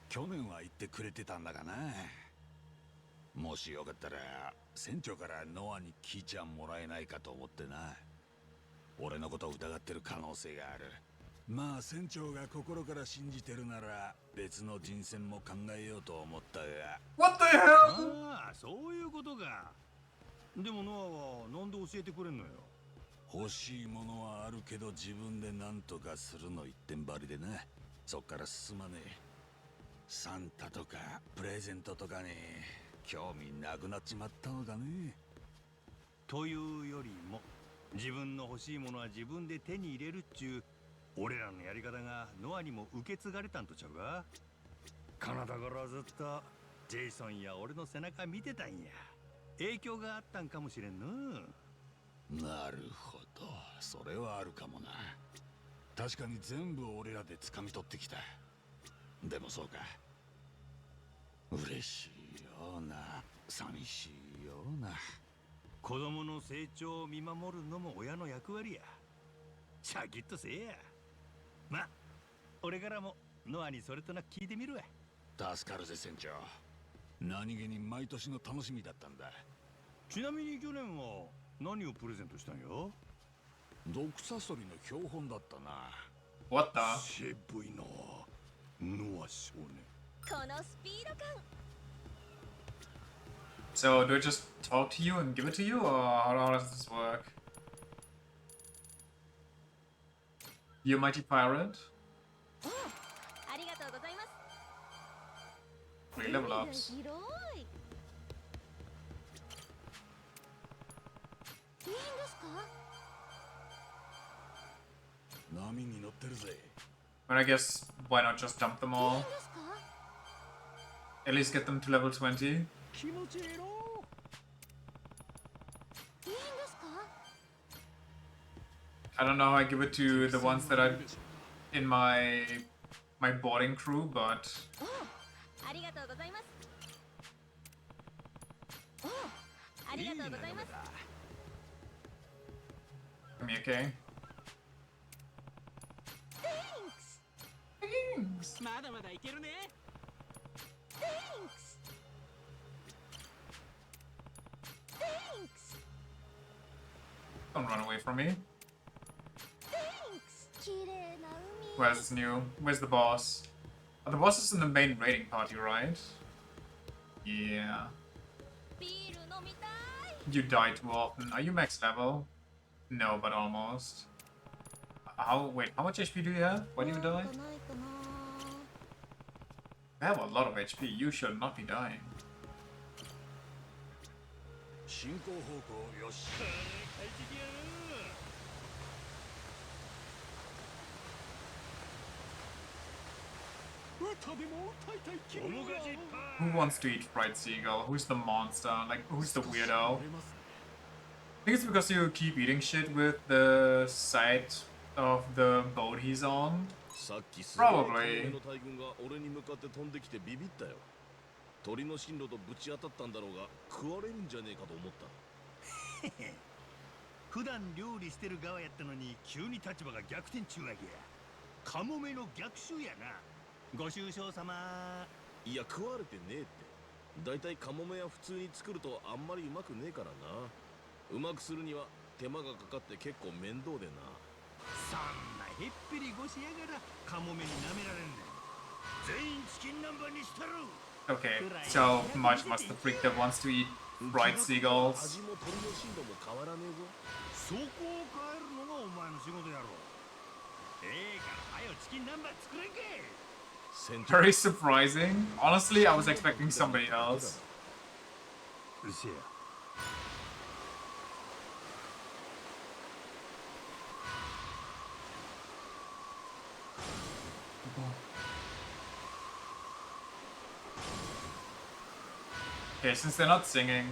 去年は言ってくれてたんだがな。もしよかったら船長からノアに聞いちゃもらえないかと思ってな。俺のことを疑ってる可能性がある。まあ船長が心から信じてるなら別の人選も考えようと思ったが。 What the hell? ああ、そういうことか。でもノアはなんで教えてくれんのよ。欲しいものはあるけど自分で何とかするの一点張りでな。そっから進まねえ。サンタとかプレゼントとかに興味なくなっちまったのかね。というよりも自分の欲しいものは自分で手に入れるっちゅう俺らのやり方がノアにも受け継がれたんとちゃうか。カナダからずっとジェイソンや俺の背中見てたんや。影響があったんかもしれんの。なるほど、それはあるかもな。確かに全部俺らで掴み取ってきた。でもそうか、嬉しいような寂しいような。子供の成長を見守るのも親の役割や。シャキッとせえや。ま、俺からもノアにそれとなく聞いてみるわ。助かるぜ船長。何気に毎年の楽しみだったんだ。ちなみに去年は何をプレゼントしたんよ。毒サソリの標本だったな。 What the? 渋いな、ノア少年。このスピード感 So, do I just talk to you and give it to you, or how does this work? You mighty pirate? ありがとうございます Three level ups. 広いいいんですか波に乗ってるぜ。 But I guess, why not just dump them いいん all? ですか At least get them to level 20. 気持ちいいの。いいんですか I don't know how I give it to the ones that are in my boarding crew, but ありがとうございますありがとうございます I mean, okay. Thanks Thanks. まだまだいけるね。 Thanks Thanks Don't run away from me. Thanks 綺麗な海 Where's this new? Where's the boss? Oh, the boss is in the main raiding party, right? Yeah. ビール飲みたい You die too often. Are you max level? No, but almost. Wait, how much HP do you have? When you なん die? かないかな You have a lot of HP. You should not be dying. 進行方向よし。Who wants to eat fried seagull? Who's the monster? Like, who's the weirdo? I think it's because you keep eating shit with the side of the boat he's on. Probably. 鳥の進路とぶち当たったんだろうが食われるんじゃねえかと思った。普段料理してる側やったのに急に立場が逆転中やけや。カモメの逆襲やな。ご愁傷様。いや食われてねえって。だいたいカモメは普通に作るとあんまりうまくねえからな。うまくするには手間がかかって結構面倒でな。そんなへっぴり腰やがらカモメに舐められんねん。全員チキン南蛮にしたる。 Okay, so much must the freak that wants to eat fried seagulls. 味も鳥の進路も変わらねえぞ。そこを変えるのがお前の仕事やろ。から早よチキン南蛮作れんけ。 Very surprising. Honestly, I was expecting somebody else. うせや。 Okay, since they're not singing.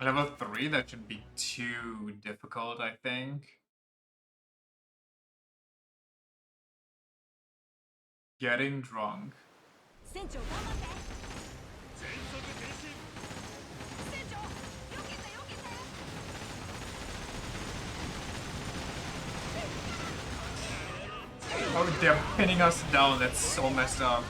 Level 3, that should be too difficult, I think. Getting drunk. Oh, they're pinning us down, that's so messed up.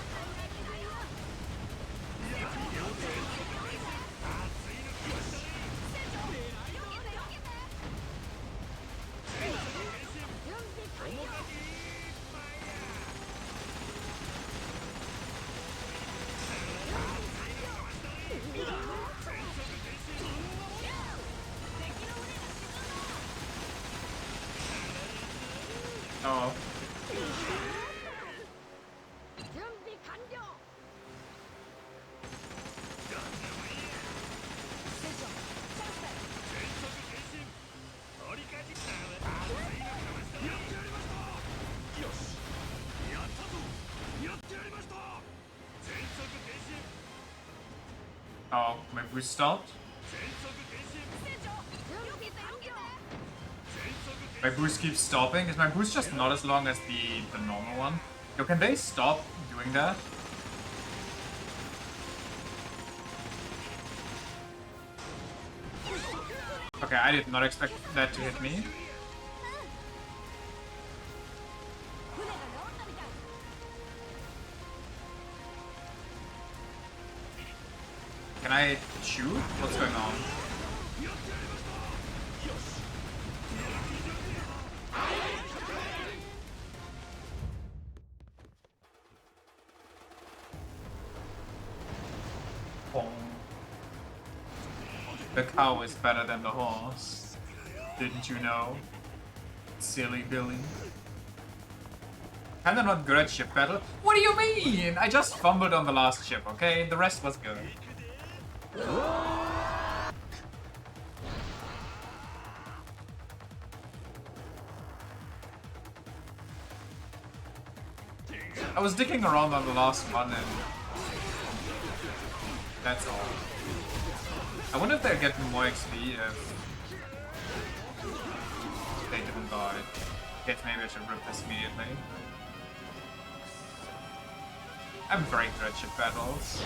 Oh. Oh, maybe we stopped? My boost keeps stopping? Is my boost just not as long as the normal one? Yo, can they stop doing that? Okay, I did not expect that to hit me. Can I shoot? What's going on? The cow is better than the horse. Didn't you know? Silly Billy. Kinda not good at ship battle. What do you mean? I just fumbled on the last ship, okay? The rest was good. I was dicking around on the last one and that's all. I wonder if they'll get more XP if they didn't die. Guess maybe I should rip this immediately. I'm very good at ship battles.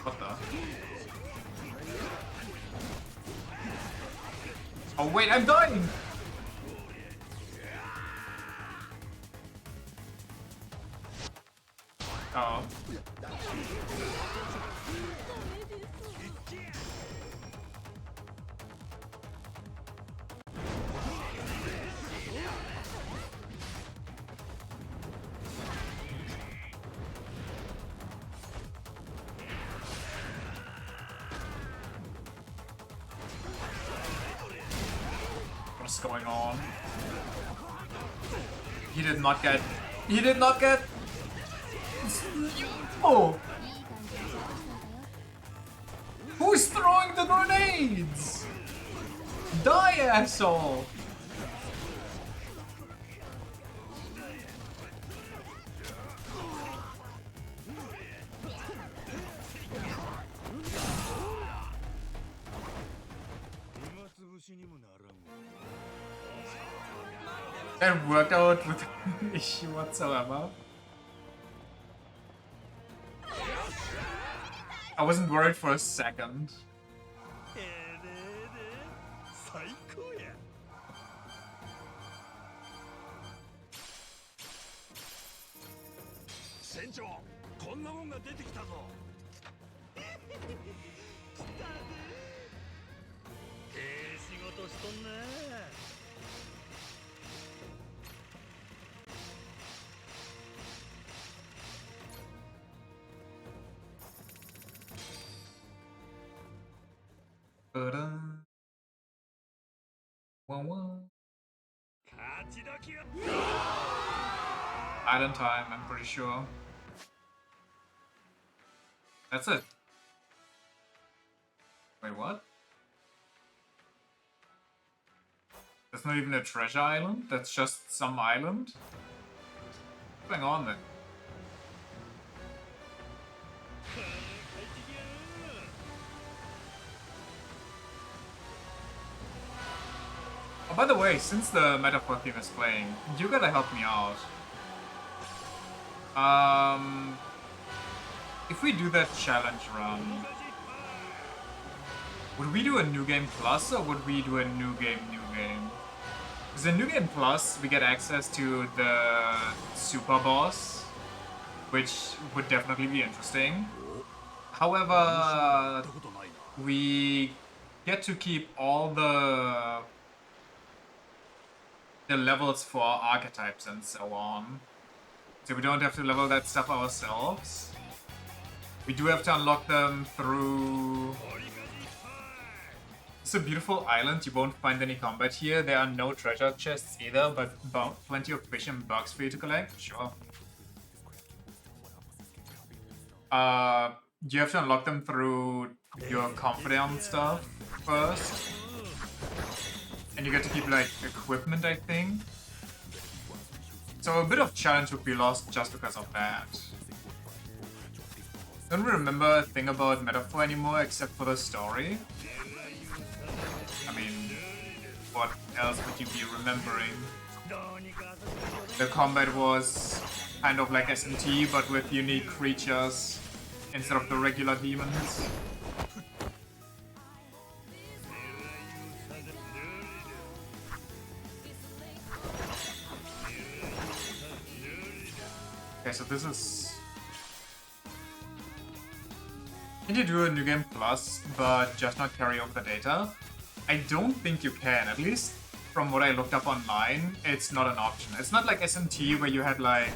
What the? Oh wait, I'm dying! what's going on. He did not get... He did not get... Oh! Who's throwing the grenades? Die, asshole! That worked out with no issue whatsoever. I wasn't worried for a second. Island time, I'm pretty sure. That's it. Wait, what? That's not even a treasure island? That's just some island? What's going on then? Oh, by the way, since the metaphor theme is playing, you gotta help me out. If we do that challenge run, would we do a new game plus or would we do a new game? Because in new game plus, we get access to the super boss, which would definitely be interesting. However, we get to keep all the levels for archetypes and so on. So we don't have to level that stuff ourselves. We do have to unlock them through... It's a beautiful island, you won't find any combat here. There are no treasure chests either, but plenty of fish and bugs for you to collect, sure. You have to unlock them through your confidant stuff first. And you get to keep, like, equipment, I think. So a bit of challenge would be lost just because of that. Don't remember a thing about Metaphor anymore except for the story. I mean, what else would you be remembering? The combat was kind of like SMT, but with unique creatures instead of the regular demons. Okay, so this is... Can you do a new game plus, but just not carry over the data? I don't think you can, at least from what I looked up online, it's not an option. It's not like SMT where you had like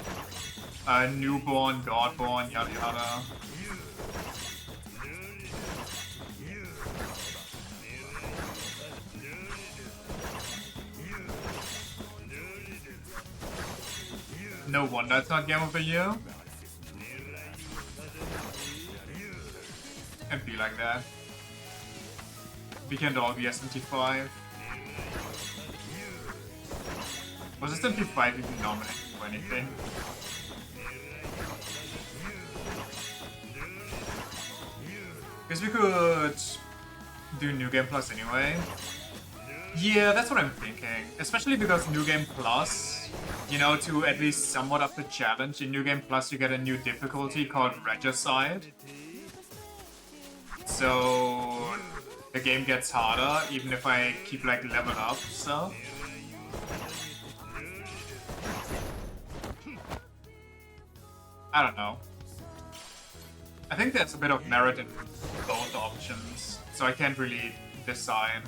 a newborn, godborn, yada yada. No wonder it's not Game of the Year. It'd be like that. We can't all be SMT5. Was SMT5 even nominated for anything? Guess we could do New Game Plus anyway. Yeah, that's what I'm thinking. Especially because New Game Plus, you know, to at least somewhat up the challenge, in New Game Plus you get a new difficulty called Regicide. So the game gets harder, even if I keep like level up stuff. I don't know. I think there's a bit of merit in both options, so I can't really decide.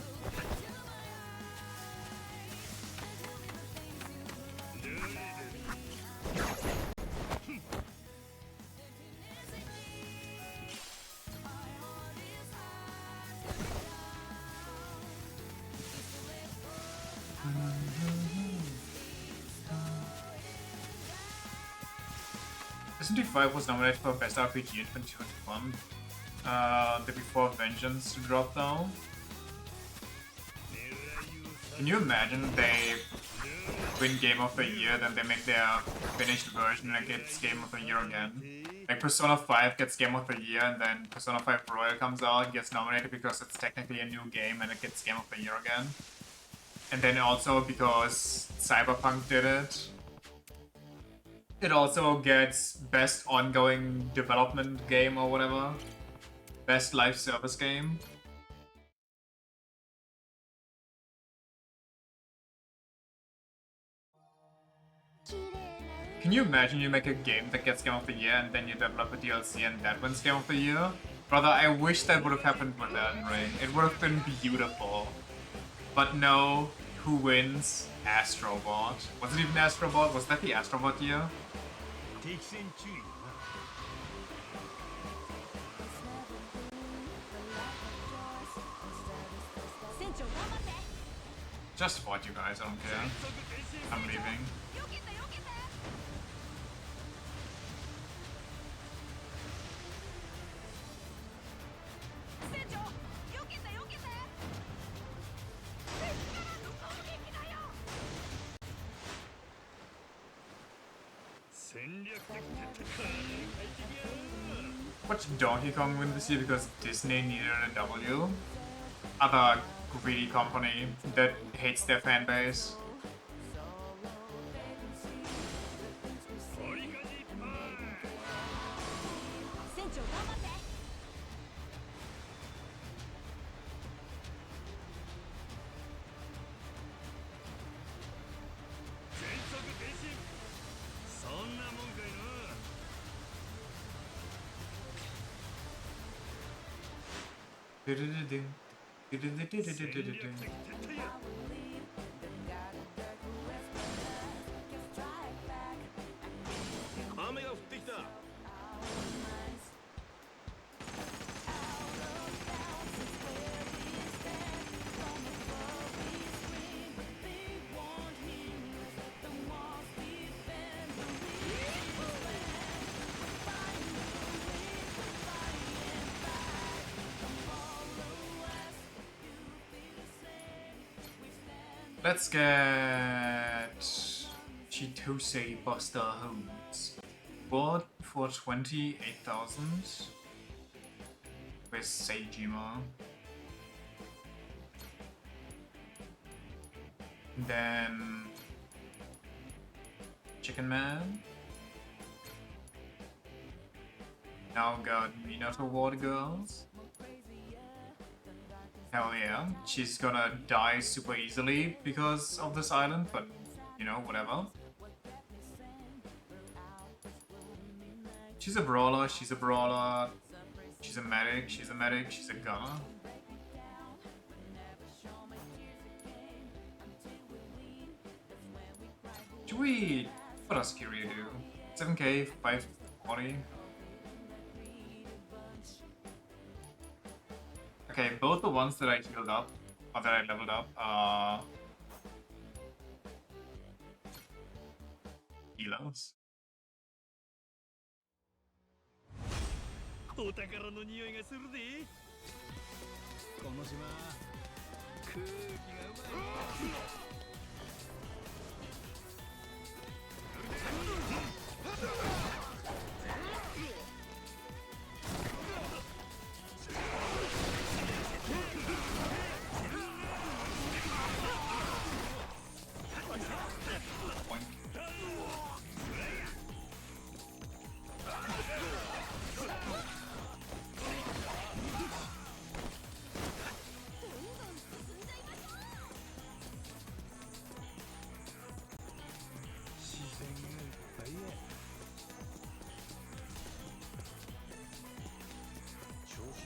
Resident Evil 5 was nominated for Best RPG in 2021. The Before Vengeance dropped down. Can you imagine they win Game of the Year, then they make their finished version and it gets Game of the Year again? Like Persona 5 gets Game of the Year, and then Persona 5 Royal comes out, gets nominated because it's technically a new game, and it gets Game of the Year again. And then also because Cyberpunk did it, it also gets Best Ongoing Development Game or whatever. Best Live Service Game. Can you imagine you make a game that gets Game of the Year and then you develop a DLC and that wins Game of the Year? Brother, I wish that would have happened with Elden Ring. It would have been beautiful. But no, who wins? Astrobot. Was it even Astrobot? Was that the Astrobot year? Just fought you guys, I don't care. I'm leaving. Watch Donkey Kong win this year because Disney needed a W. Other greedy company that hates their fan base. Let's get Chitose Buster Homes. Bought for 28,000 with Seijima. Then Chicken Man. Now got Minato Water Girls. Hell yeah, she's gonna die super easily because of this island, but you know, whatever. She's a brawler, she's a brawler, she's a medic, she's a medic, she's a gunner. Sweet! What does Kiryu do? 7k, 540. Okay, both the ones that I healed up, or that I leveled up, are healers.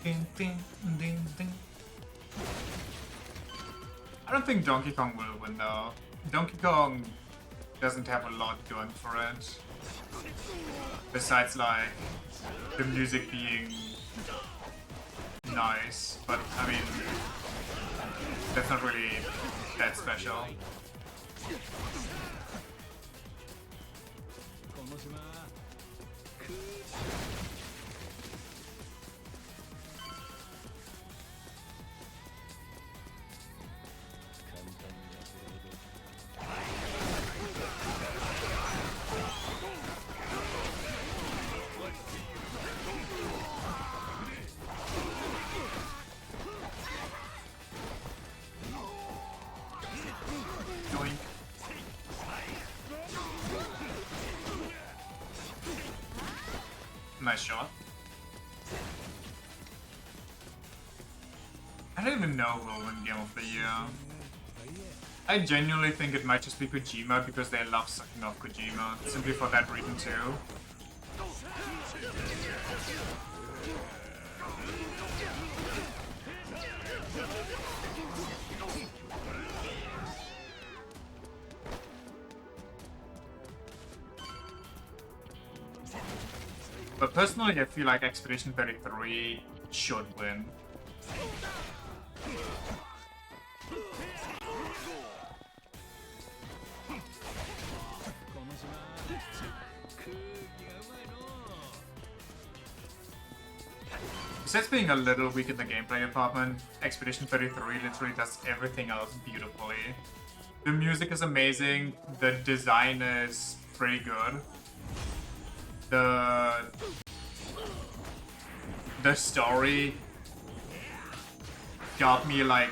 Ding, ding, ding, ding. I don't think Donkey Kong will win though. Donkey Kong doesn't have a lot going for it. Besides like the music being nice, but I mean that's not really that special. Doink. Nice shot. I don't even know who will win Game of the Year. I genuinely think it might just be Kojima because they love sucking off Kojima, simply for that reason too. But personally, I feel like Expedition 33 should win. Besides being a little weak in the gameplay department, Expedition 33 literally does everything else beautifully. The music is amazing, the design is pretty good. The story got me like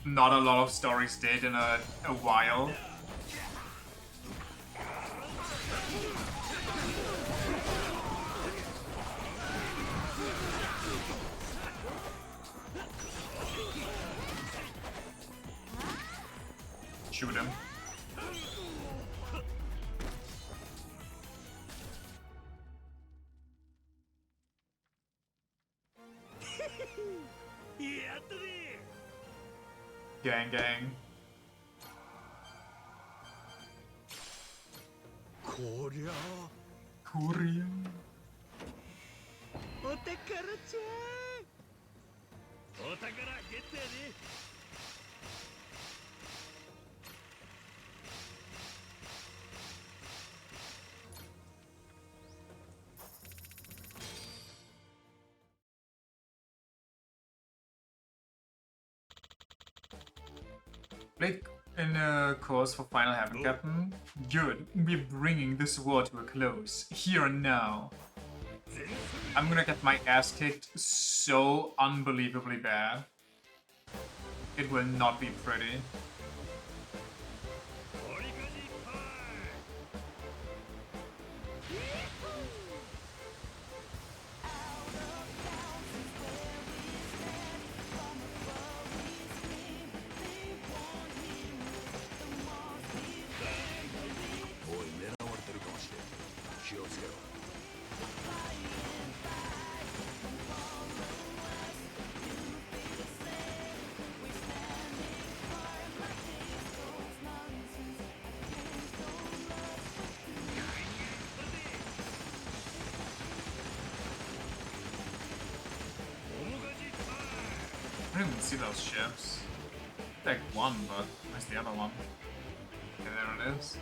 not a lot of stories did in a while. Shoot him. Gang gang. Korea. Korea. Blake in a course for Final Heaven, Captain. Good. We're bringing this war to a close. Here and now. I'm gonna get my ass kicked so unbelievably bad. It will not be pretty. I don't even see those ships. Like one, but where's the other one? Okay, there it is.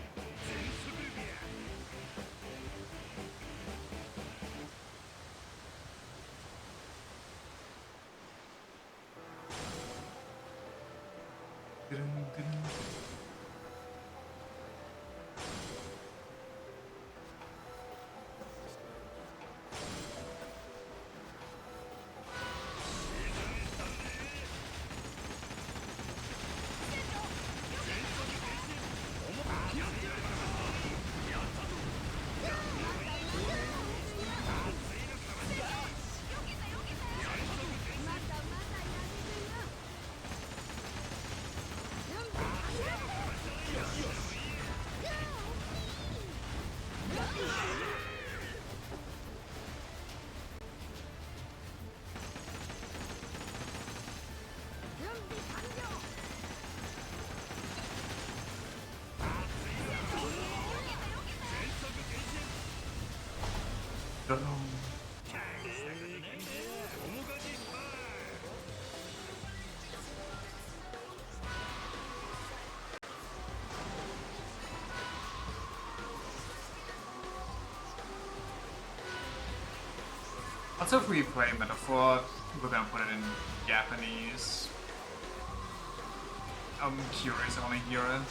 Also, if we play Metaphor, we're gonna put it in Japanese. I'm curious, I wanna hear it.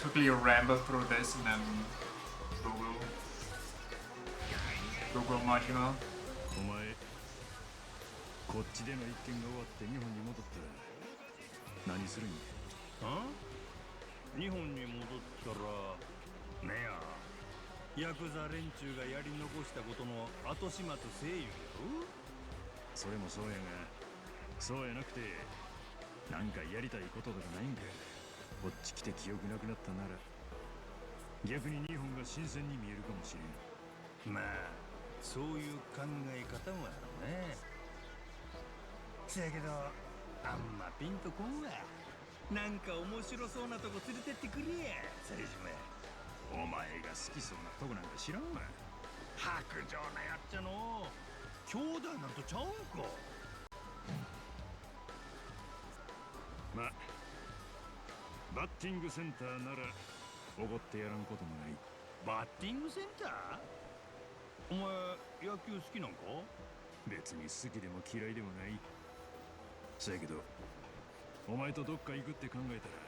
Quickly ramble through this and then Google Majima. お前こっちでの一件が終わって日本に戻ったら何するんや？日本に戻ったらねやヤクザ連中がやり残したことの後始末せえよ。それもそうやがそうやなくてなんかやりたいこととかないんか。こっち来て記憶なくなったなら逆に日本が新鮮に見えるかもしれん。まあそういう考え方もあるね。せやけどあんまピンとこんわ。なんか面白そうなとこ連れてってくれや冴島。お前が好きそうなとこなんか知らんわ。白状なやっちゃの兄弟なんとちゃうんか。まあバッティングセンターならおごってやらんこともない。バッティングセンター？お前野球好きなんか？別に好きでも嫌いでもない。そやけどお前とどっか行くって考えたら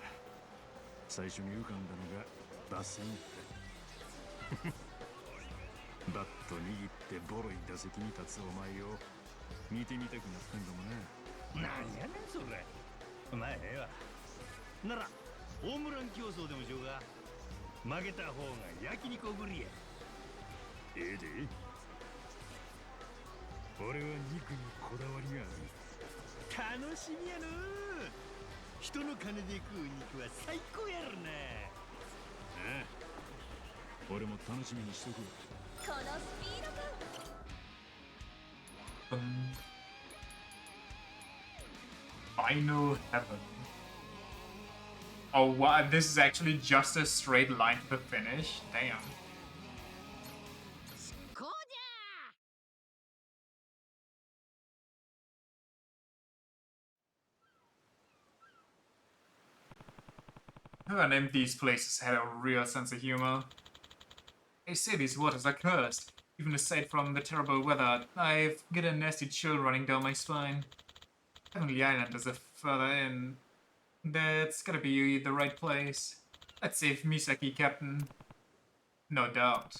最初に浮かんだのがバッセンやった。バット握ってボロい打席に立つお前を見てみたくなったんかもな。なんやねんそれ。まあええわ。ならホームラン競争でもしようが。負けた方が焼肉おごりや。ええで。俺は肉にこだわりがある。楽しみやの。人の金で食う肉は最高やろな。ああ、俺も楽しみにしとく。このスピード感。Final Heaven. Oh wow, this is actually just a straight line to the finish? Damn. Whoever named these places had a real sense of humor. They say these waters are cursed. Even aside from the terrible weather, I get a nasty chill running down my spine. Heavenly Island is a further in. That's gotta be the right place. Let's save Misaki, Captain. No doubt.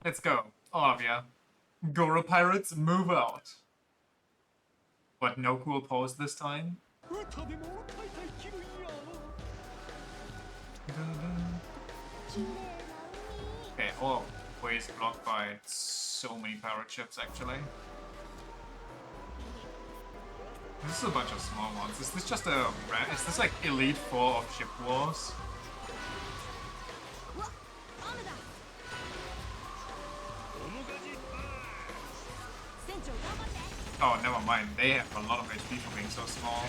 Let's go, all of ya. Goro pirates, move out. What, no cool pose this time? Okay, oh, ways blocked by so many pirate ships actually. This is a bunch of small ones. Is this just a... is this like Elite 4 of Ship Wars? Oh, never mind. They have a lot of HP for being so small.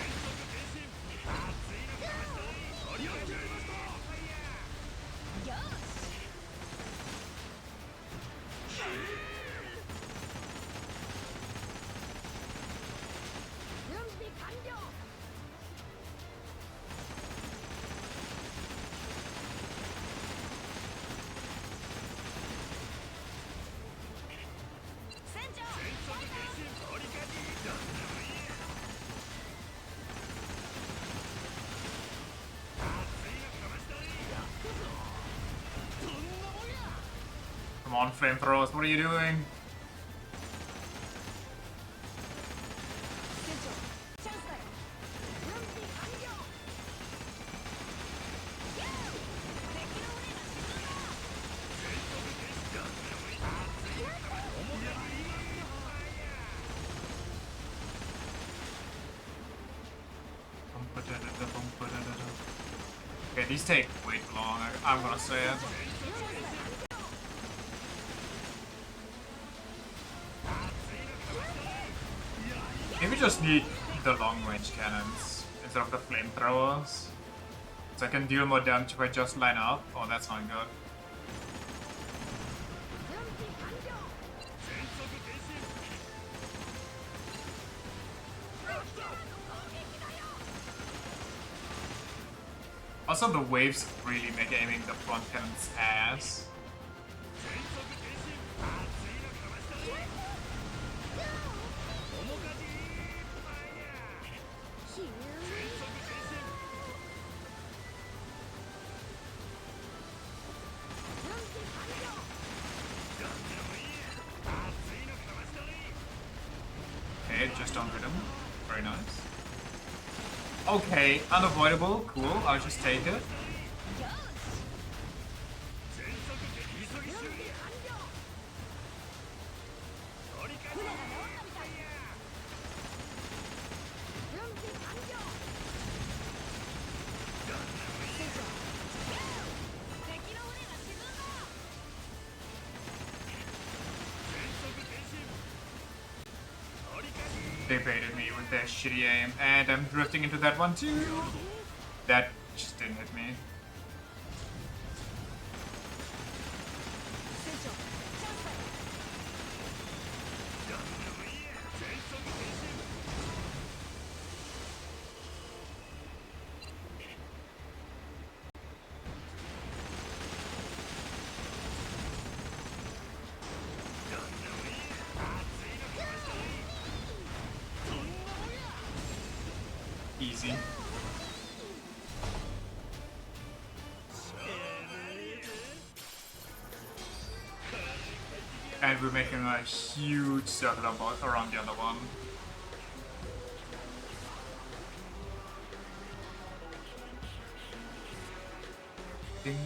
Come on, flamethrowers, what are you doing? Okay, these take way too long, I'm gonna say it. Maybe just need the long range cannons instead of the flamethrowers. So I can deal more damage if I just line up. Oh, that's not good. Also, the waves really make aiming the front cannons ass. Okay, just don't hit him. Very nice. Okay, unavoidable. Cool, I'll just take it. They baited me with their shitty aim, and I'm drifting into that one too. That just didn't hit me. Easy. And we're making a huge circle around the other one. Ding.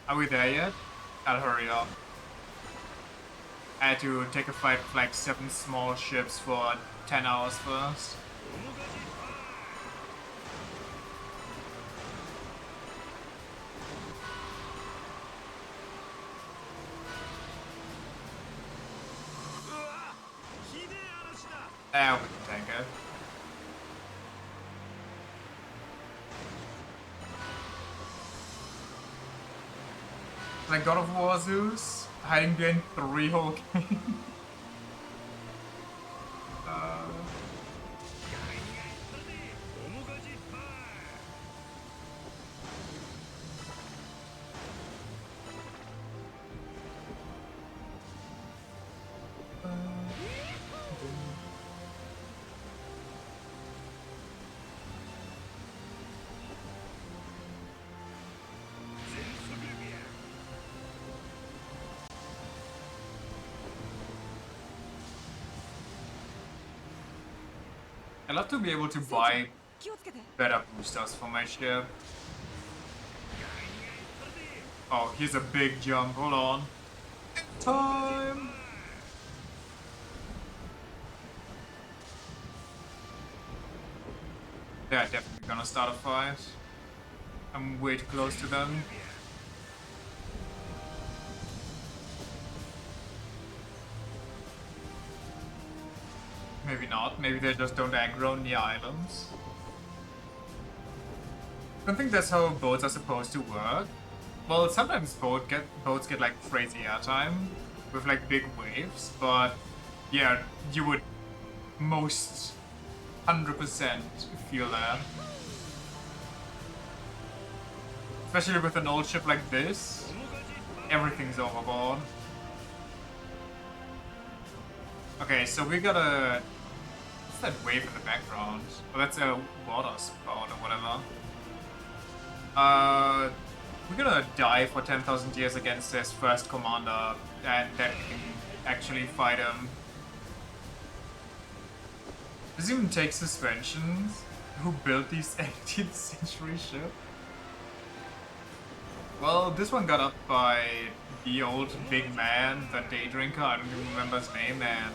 Are we there yet? I'll hurry up. I had to take a fight with like 7 small ships for 10 hours first. We can tank it. Like God of War Zeus, hiding behind 3 whole games. I'd love to be able to buy better boosters for my ship. Oh, here's a big jump. Hold on. Time! They're definitely gonna start a fight. I'm way too close to them. Maybe not. Maybe they just don't aggro on the islands. I don't think that's how boats are supposed to work. Well, sometimes boats get like crazy airtime with like big waves, but yeah, you would most 100% feel that. Especially with an old ship like this, everything's overboard. Okay, so we got a... What's that wave in the background? Oh, that's a water spout or whatever. We're gonna die for 10,000 years against this first commander, and then we can actually fight him. Does it even take suspensions? Who built these 18th century ships? Well, this one got up by the old big man, the day drinker, I don't even remember his name, and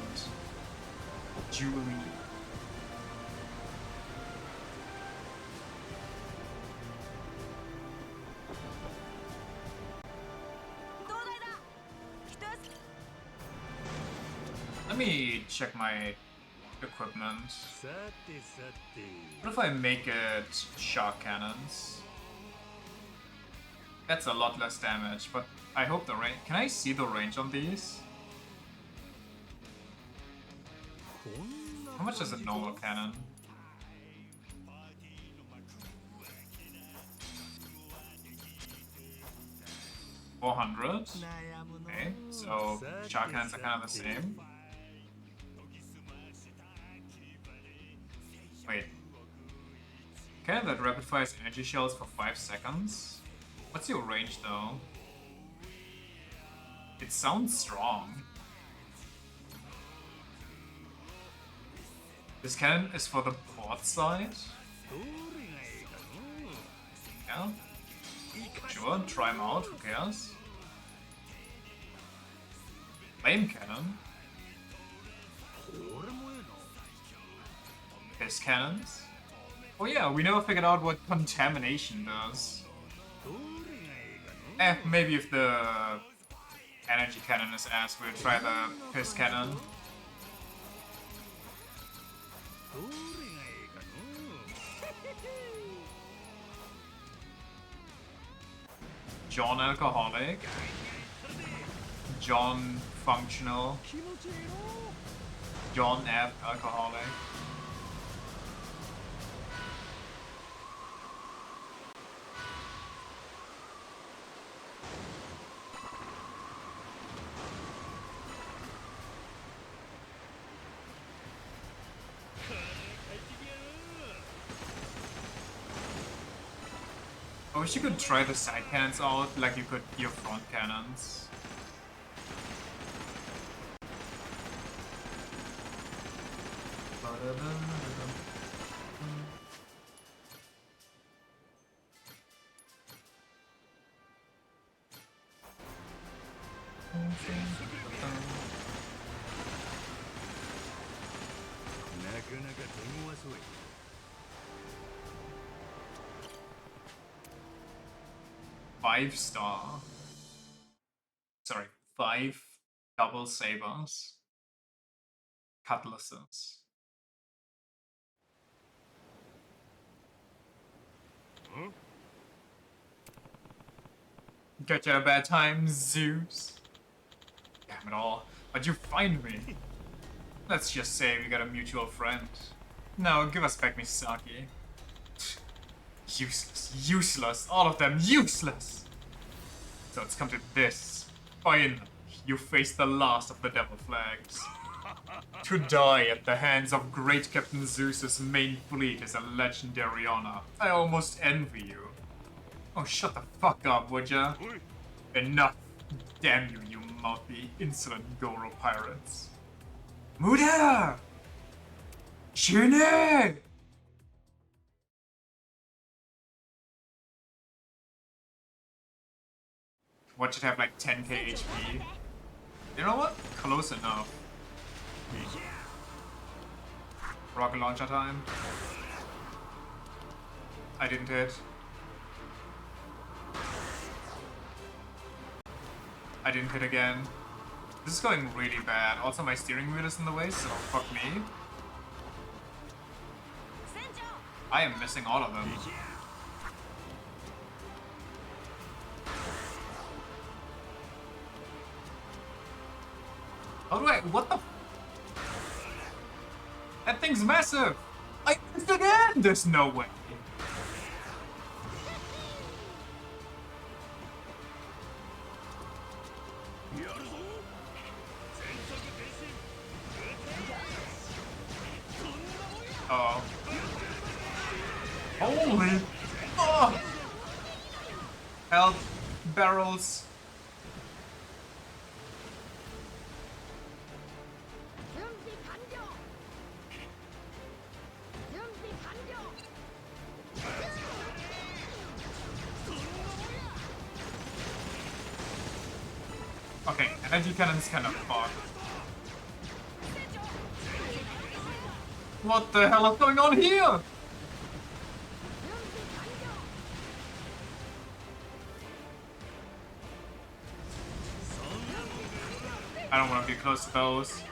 Julie. Let me check my equipment. What if I make it shark cannons? That's a lot less damage, but I hope the range... Can I see the range on these? How much is a normal cannon? $400? Okay, so shark cannons are kind of the same. Wait. Cannon that rapid fires energy shells for 5 seconds? What's your range though? It sounds strong. This cannon is for the port side? Yeah. Sure, try them out, who cares? Flame cannon? Piss cannons? Oh yeah, we never figured out what contamination does. Maybe if the energy cannon is ass, we'll try the piss cannon. John Alcoholic. John Functional. John F. Alcoholic. I wish you could try the side cannons out like you could your front cannons. Five-star. Sorry, 5 double sabers. Cutlasses. Got you at a bad time, Zeus. Damn it all. Why'd you find me? Let's just say we got a mutual friend. No, give us back Misaki. Useless, useless, all of them useless! So it's come to this. Finally, you face the last of the Devil Flags. To die at the hands of great Captain Zeus's main fleet is a legendary honor. I almost envy you. Oh, shut the fuck up, would ya? Enough. Damn you, you mouthy, insolent Goro pirates. Muda! Shune! What should have like 10k HP? You know what? Close enough. Rocket launcher time. I didn't hit. I didn't hit again. This is going really bad. Also, my steering wheel is in the way, so fuck me. I am missing all of them. How do I... What the... That thing's massive! I missed again! There's no way. Oh. Holy... Oh! Help. Barrels. Okay, energy cannon's kind of fucked. What the hell is going on here? I don't want to be close to those.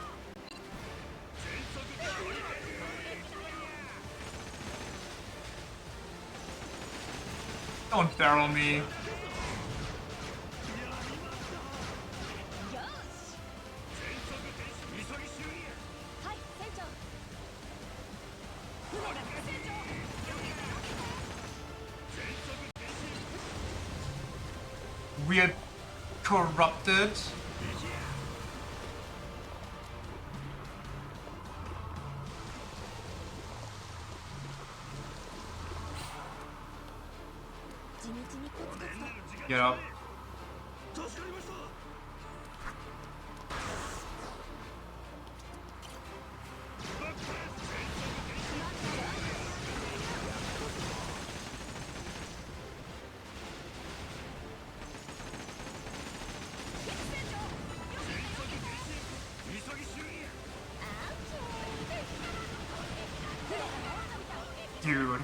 Don't barrel me. Weird, corrupted. Get up. Dude.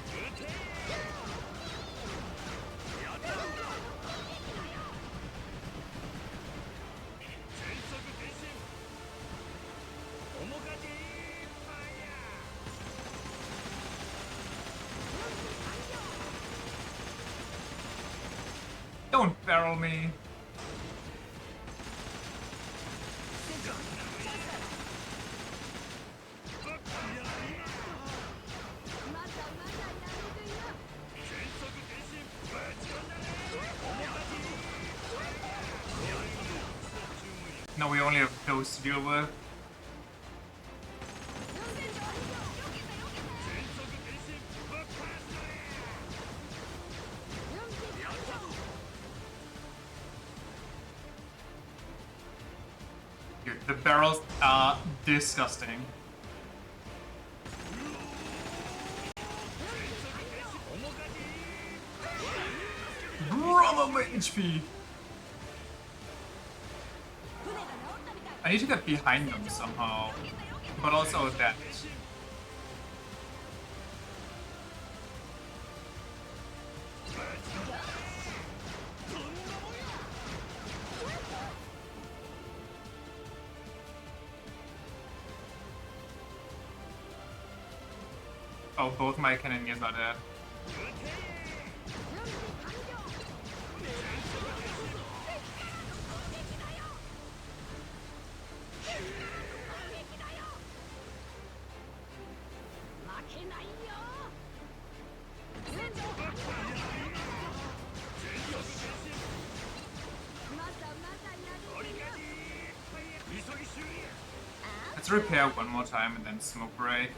Don't barrel me. No, we only have those to deal with. Dude, the barrels are disgusting. Bravo, my HP! I need to get behind them somehow, but also that. Oh, both my cannoneers are dead. Let's repair one more time and then smoke break.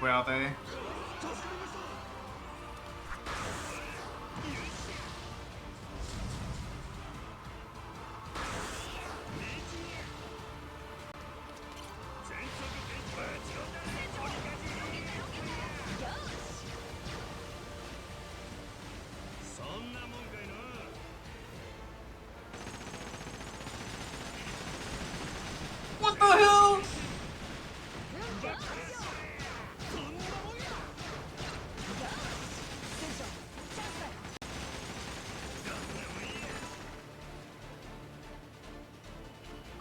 Where are they? What the hell?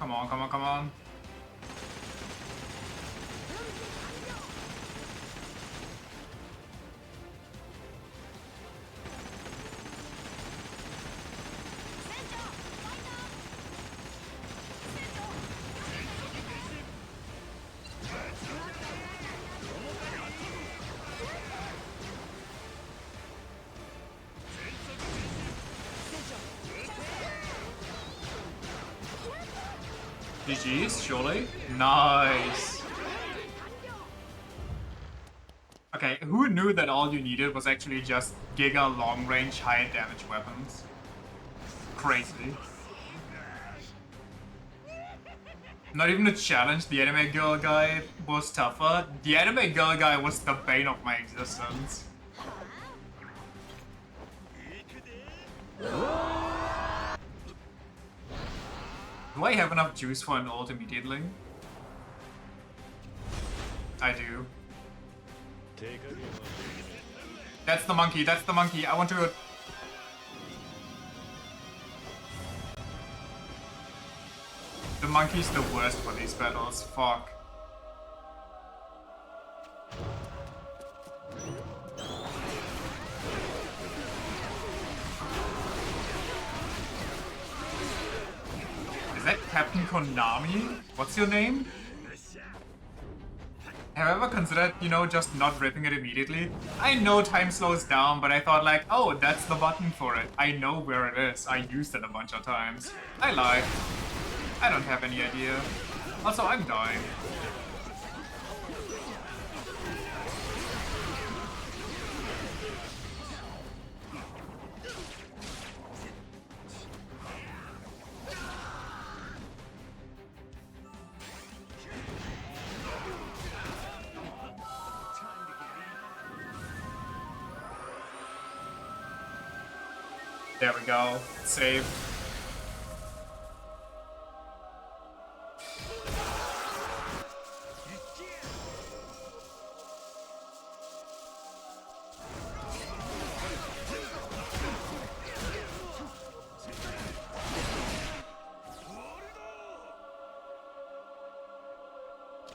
Come on, come on, come on. GG's, surely? Nice. Okay, who knew that all you needed was actually just giga long-range, high-damage weapons? Crazy. Not even a challenge, the anime girl guy was tougher. The anime girl guy was the bane of my existence. Do I have enough juice for an ult immediately? I do. That's the monkey, that's the monkey. I want to... The monkey's the worst for these battles. Fuck. Is that Captain Konami? What's your name? Have I ever considered, you know, just not ripping it immediately? I know time slows down, but I thought like, oh, that's the button for it. I know where it is. I used it a bunch of times. I lied. I don't have any idea. Also, I'm dying. There we go. Save.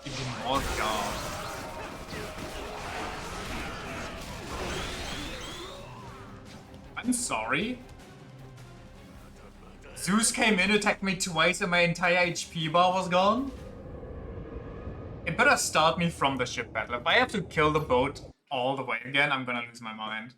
Even more God. I'm sorry. Zeus came in, attacked me twice, and my entire HP bar was gone? It better start me from the ship battle. If I have to kill the boat all the way again, I'm gonna lose my mind.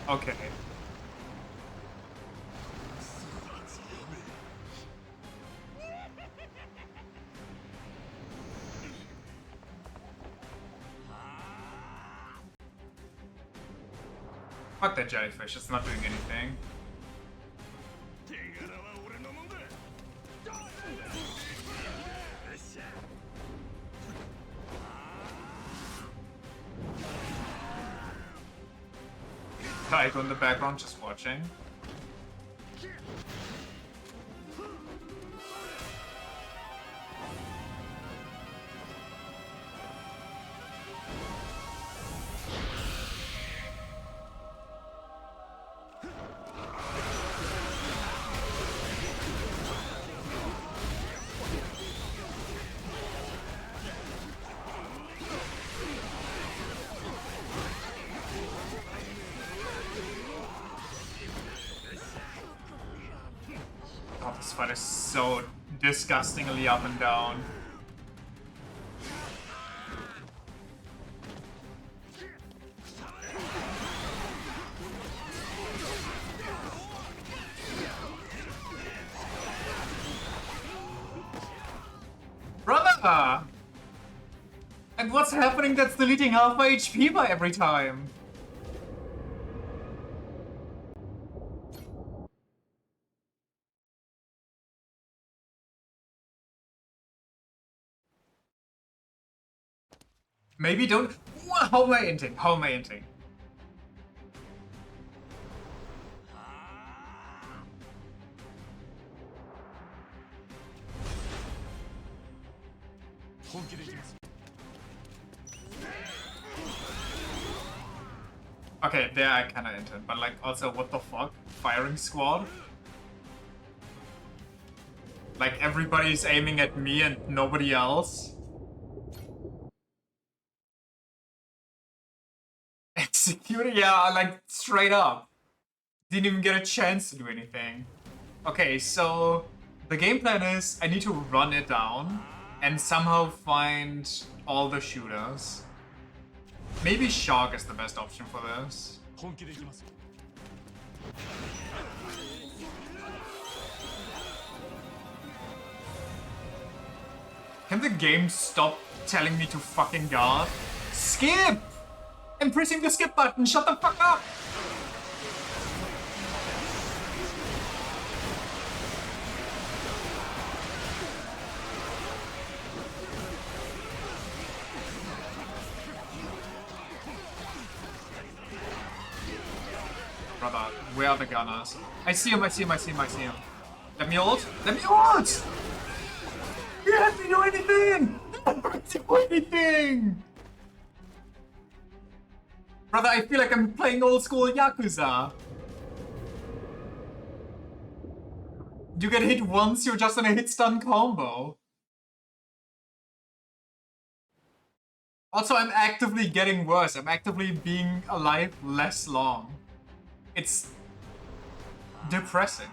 Okay. Fuck that jellyfish, it's not doing anything. Tycho in the background just watching. God, this fight is so disgustingly up and down. Brother! And what's happening that's deleting half my HP by every time? Maybe don't... How am I inting? How am I inting? Okay, there I kinda entered, but like also what the fuck? Firing squad? Like everybody's aiming at me and nobody else? Executed? Yeah, like straight up. Didn't even get a chance to do anything. Okay, so the game plan is I need to run it down and somehow find all the shooters. Maybe Shark is the best option for this. Can the game stop telling me to fucking guard? Skip! I'm pressing the skip button, shut the fuck up! Brother, where are the gunners? I see him, I see him, I see him, I see him. Let me ult! Let me ult! You have to do anything! Don't do anything! Brother, I feel like I'm playing old school Yakuza. You get hit once, you're just in a hit stun combo. Also, I'm actively getting worse. I'm actively being alive less long. It's depressing.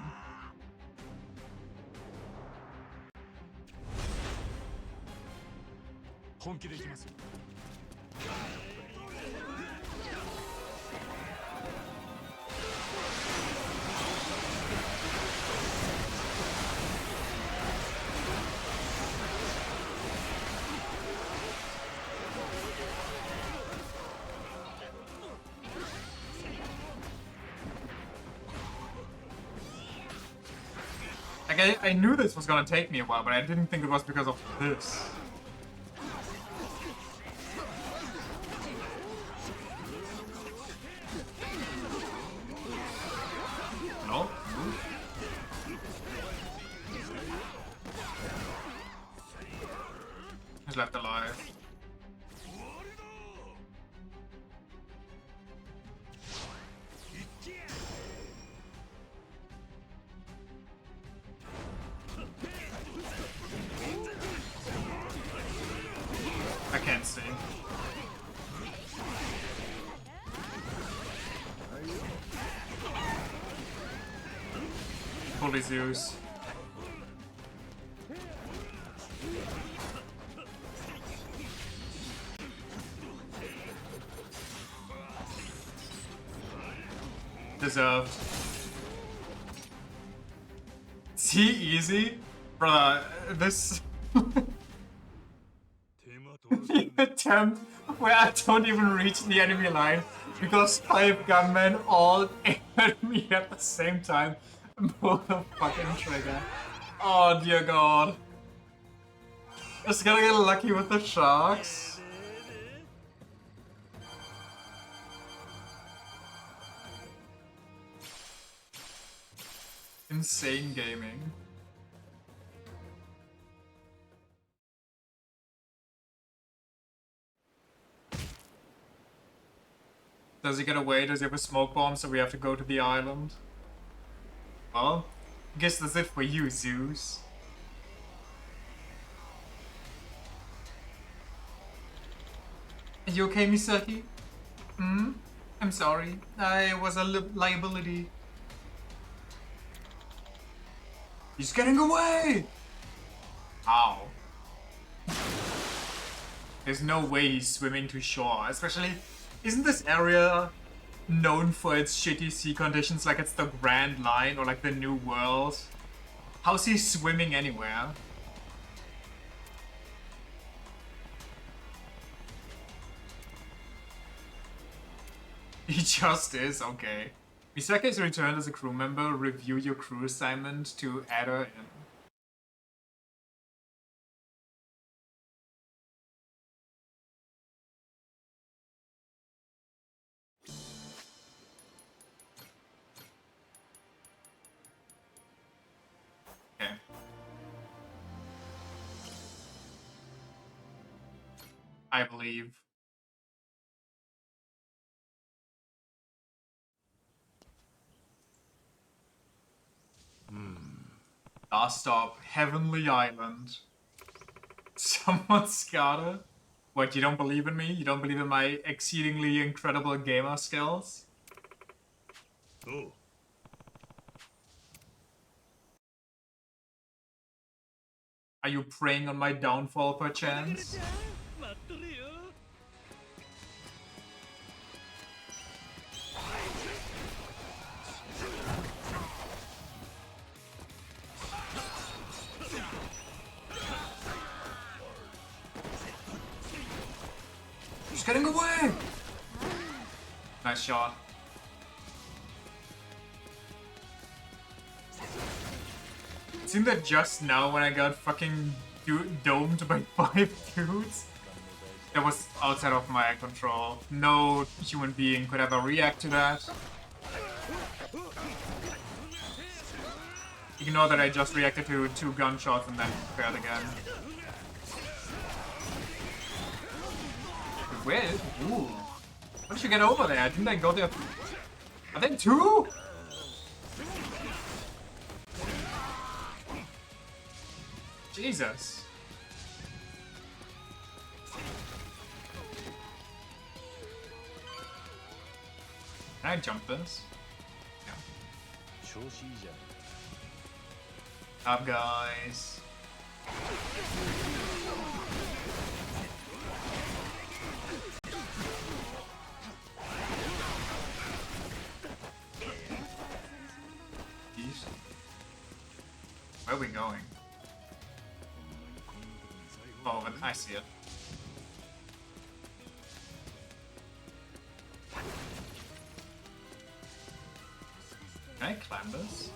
Like, I knew this was gonna take me a while, but I didn't think it was because of this. No? He's left alive. I can't see. Holy Zeus. Deserved. See, easy? Bruh, this... the attempt where I don't even reach the enemy line because 5 gunmen all aim at me at the same time and pull the fucking trigger. Oh dear god. Just gonna get lucky with the sharks. Insane gaming. Does he get away? Does he have a smoke bomb so we have to go to the island? Well, guess that's it for you, Zeus. Are you okay, Misaki? Hmm? I'm sorry. I was a liability. He's getting away! Ow. There's no way he's swimming to shore, especially... Isn't this area known for its shitty sea conditions, like it's the Grand Line or like the New World? How's he swimming anywhere? He just is, okay. Misaki is returned as a crew member. Review your crew assignment to add her in. Okay. I believe. Last stop, Heavenly Island. Someone's gotta. What, you don't believe in me? You don't believe in my exceedingly incredible gamer skills? Oh. Are you preying on my downfall perchance? Just getting away! Nice shot. It seemed that just now when I got fucking domed by 5 dudes, that was outside of my control. No human being could ever react to that. Ignore that I just reacted to 2 gunshots and then failed again. Where? Ooh. How did you get over there? Didn't I go there? Are there 2? Jesus. Can I jump this? Yeah. Up, guys. East. Where are we going? Oh, but I see it. Can I climb this?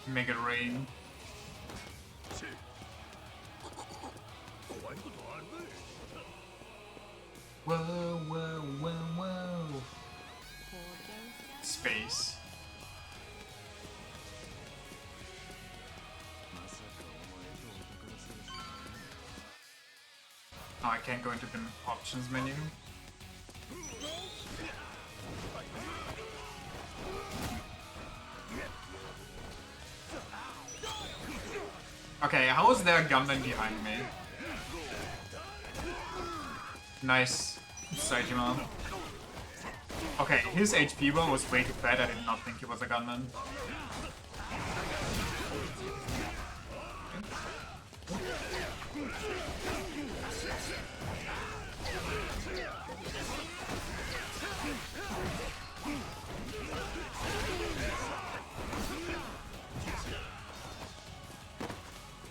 Make it rain. Whoa, whoa, whoa, whoa. Space. Oh, I can't go into the options menu. Okay, how is there a gunman behind me? Nice, Saijima. Okay, his HP roll was way too bad. I did not think he was a gunman.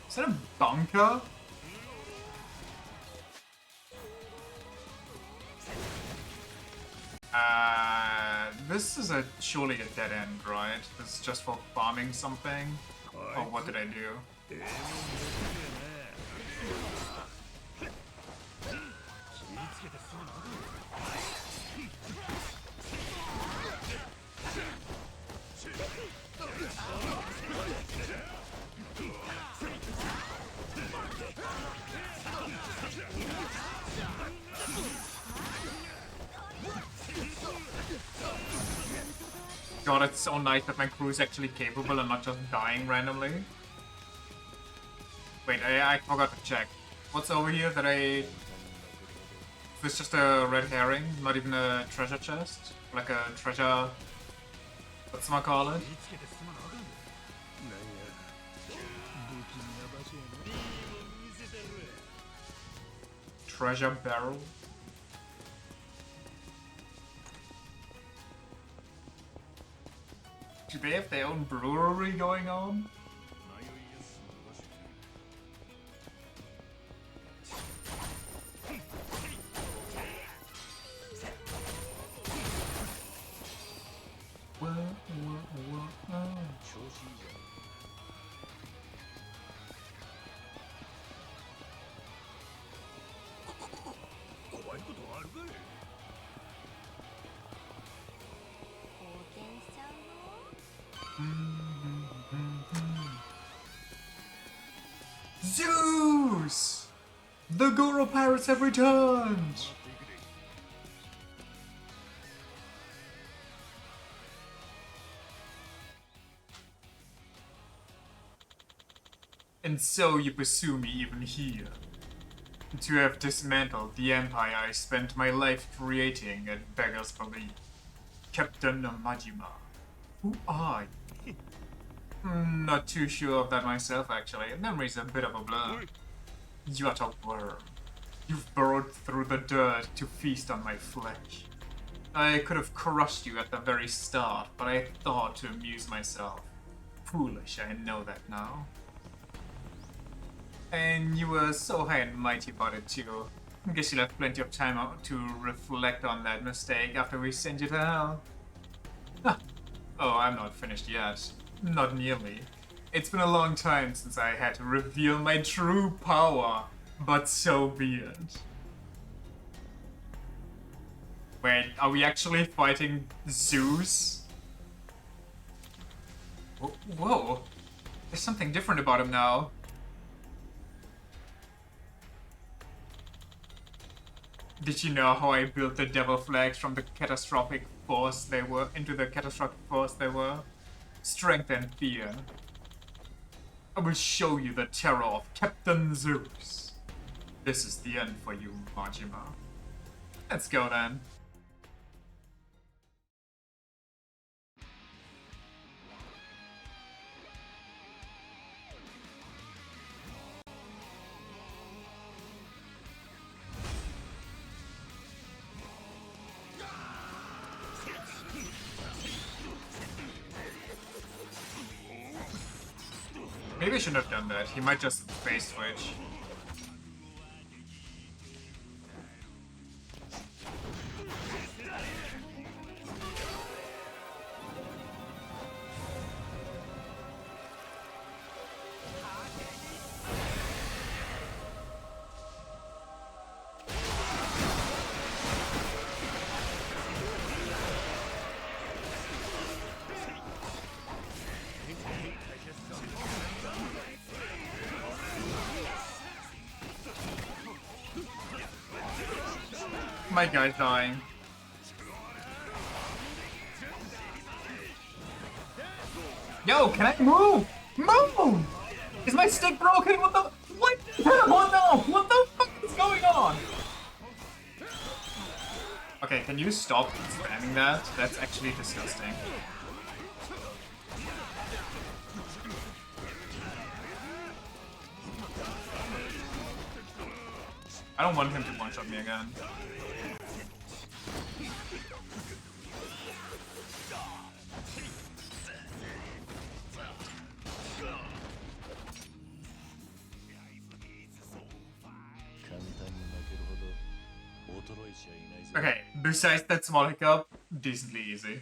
Is that a bunker? This is surely a dead end, right? This is just for farming something? Or what did I do? God, it's so nice that my crew is actually capable and not just dying randomly. Wait, I forgot to check. What's over here that I... This just a red herring, not even a treasure chest? Like a treasure... whatchamacallit? Treasure barrel? Do they have their own brewery going on? Whoa, whoa, whoa, whoa. Zeus! The Goro pirates have returned! And so you pursue me even here. To have dismantled the empire I spent my life creating at beggar's belief. Captain Majima. Who are you? Not too sure of that myself, actually. Memory's a bit of a blur. You're a worm. You've burrowed through the dirt to feast on my flesh. I could have crushed you at the very start, but I thought to amuse myself. Foolish, I know that now. And you were so high and mighty about it too. I guess you'll have plenty of time to reflect on that mistake after we send you to hell. Huh. Oh, I'm not finished yet. Not nearly. It's been a long time since I had to reveal my true power, but so be it. Wait, are we actually fighting Zeus? Whoa, there's something different about him now. Did you know how I built the devil flags from the catastrophic force they were into the catastrophic force they were? Strength and fear. I will show you the terror of Captain Zeus. This is the end for you, Majima. Let's go then. Maybe I shouldn't have done that. He might just face switch. My guy's dying. Yo, can I move? Move! Is my stick broken? What the? What? Oh no! What the fuck is going on? Okay, can you stop spamming that? That's actually disgusting. I don't want him to one-shot me again. Okay, besides that small hiccup, decently easy.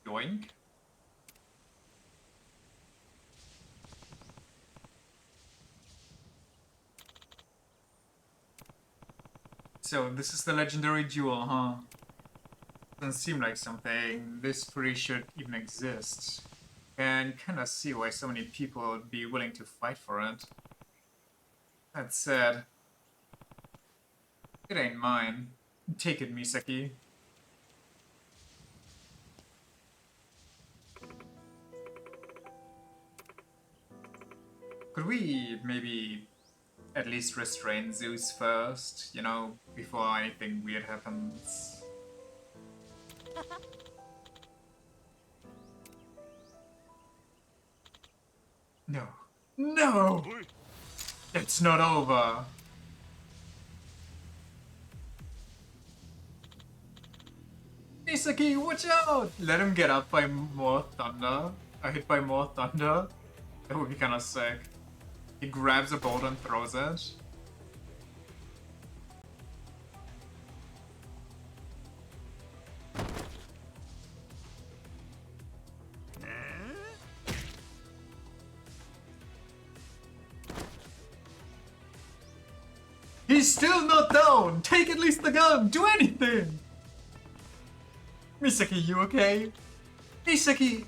Yoink. So this is the legendary jewel, huh? Doesn't seem like something this free should even exist. And kinda see why so many people would be willing to fight for it. That said, it ain't mine. Take it, Misaki. Could we maybe at least restrain Zeus first, you know, before anything weird happens? No. No! It's not over! Misaki, watch out! Let him get up by more thunder. Hit by more thunder. That would be kinda sick. He grabs a bolt and throws it. He's still not down! Take at least the gun! Do anything! Misaki, you okay? Misaki!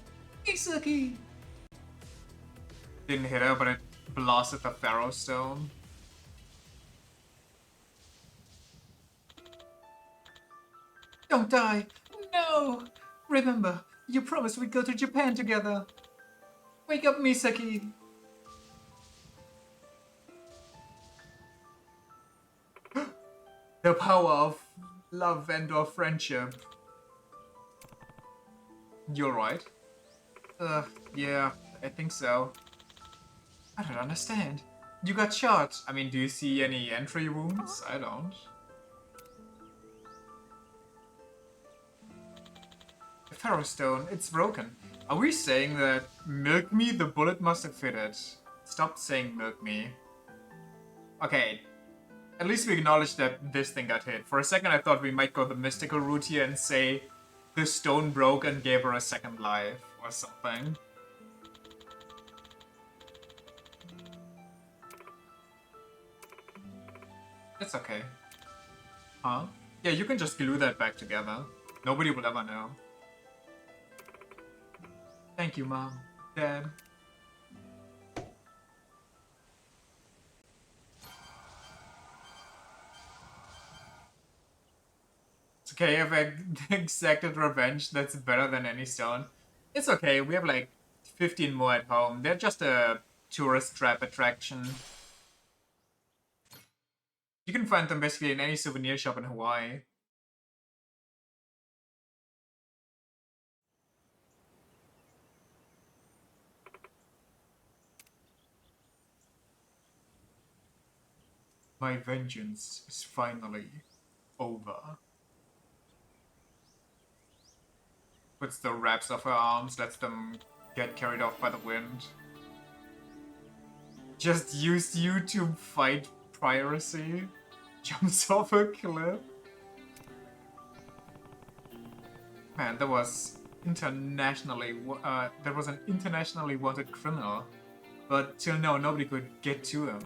Misaki! Didn't hit her, but it blasted the Pharaoh Stone. Don't die! No! Remember, you promised we'd go to Japan together. Wake up, Misaki! The power of love and or friendship. You're right. Yeah, I think so. I don't understand. You got shot. I mean, do you see any entry wounds? I don't. The Pharaoh Stone, it's broken. Are we saying that milk me, the bullet must have fitted? Stop saying milk me. Okay. At least we acknowledge that this thing got hit. For a second I thought we might go the mystical route here and say the stone broke and gave her a second life or something. It's okay. Huh? Yeah, you can just glue that back together. Nobody will ever know. Thank you, Mom. Dad. It's okay if I exacted revenge, that's better than any stone. It's okay, we have like 15 more at home. They're just a tourist trap attraction. You can find them basically in any souvenir shop in Hawaii. My vengeance is finally over. Puts the wraps off her arms, lets them get carried off by the wind. Just used you to fight piracy. Jumps off a cliff. Man, there was an internationally wanted criminal, but till now nobody could get to him.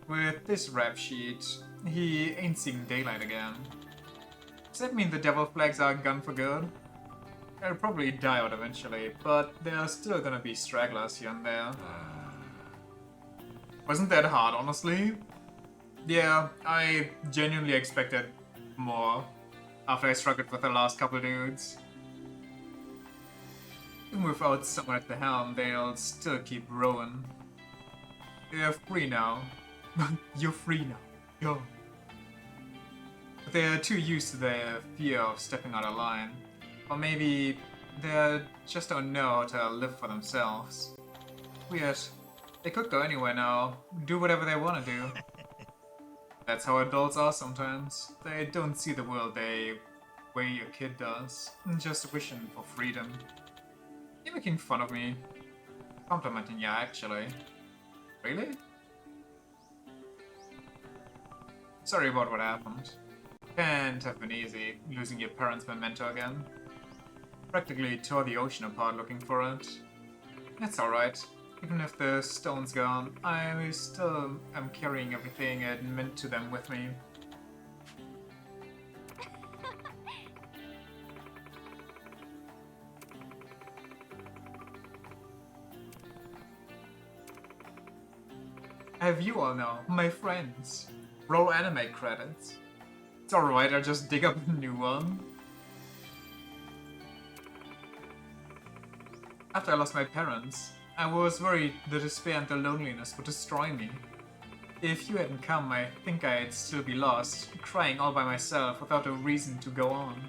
With this rap sheet, he ain't seeing daylight again. Does that mean the devil flags are gone for good? They'll probably die out eventually, but there are still gonna be stragglers here and there. Wasn't that hard, honestly? Yeah, I genuinely expected more after I struggled with the last couple dudes. Even without someone at the helm, they'll still keep rowing. They're free now. You're free now. Go. But they're too used to their fear of stepping out of line. Or maybe they just don't know how to live for themselves. Weird. They could go anywhere now, do whatever they want to do. That's how adults are sometimes. They don't see the world the way a kid does, just wishing for freedom. You're making fun of me. Complimenting you, actually. Really? Sorry about what happened. Can't have been easy, losing your parents' memento again. Practically tore the ocean apart looking for it. That's alright. Even if the stone's gone, I still am carrying everything it meant to them with me. Have you all now, my friends? Roll anime credits. It's alright, I'll just dig up a new one. After I lost my parents, I was worried the despair and the loneliness would destroy me. If you hadn't come, I think I'd still be lost, crying all by myself without a reason to go on.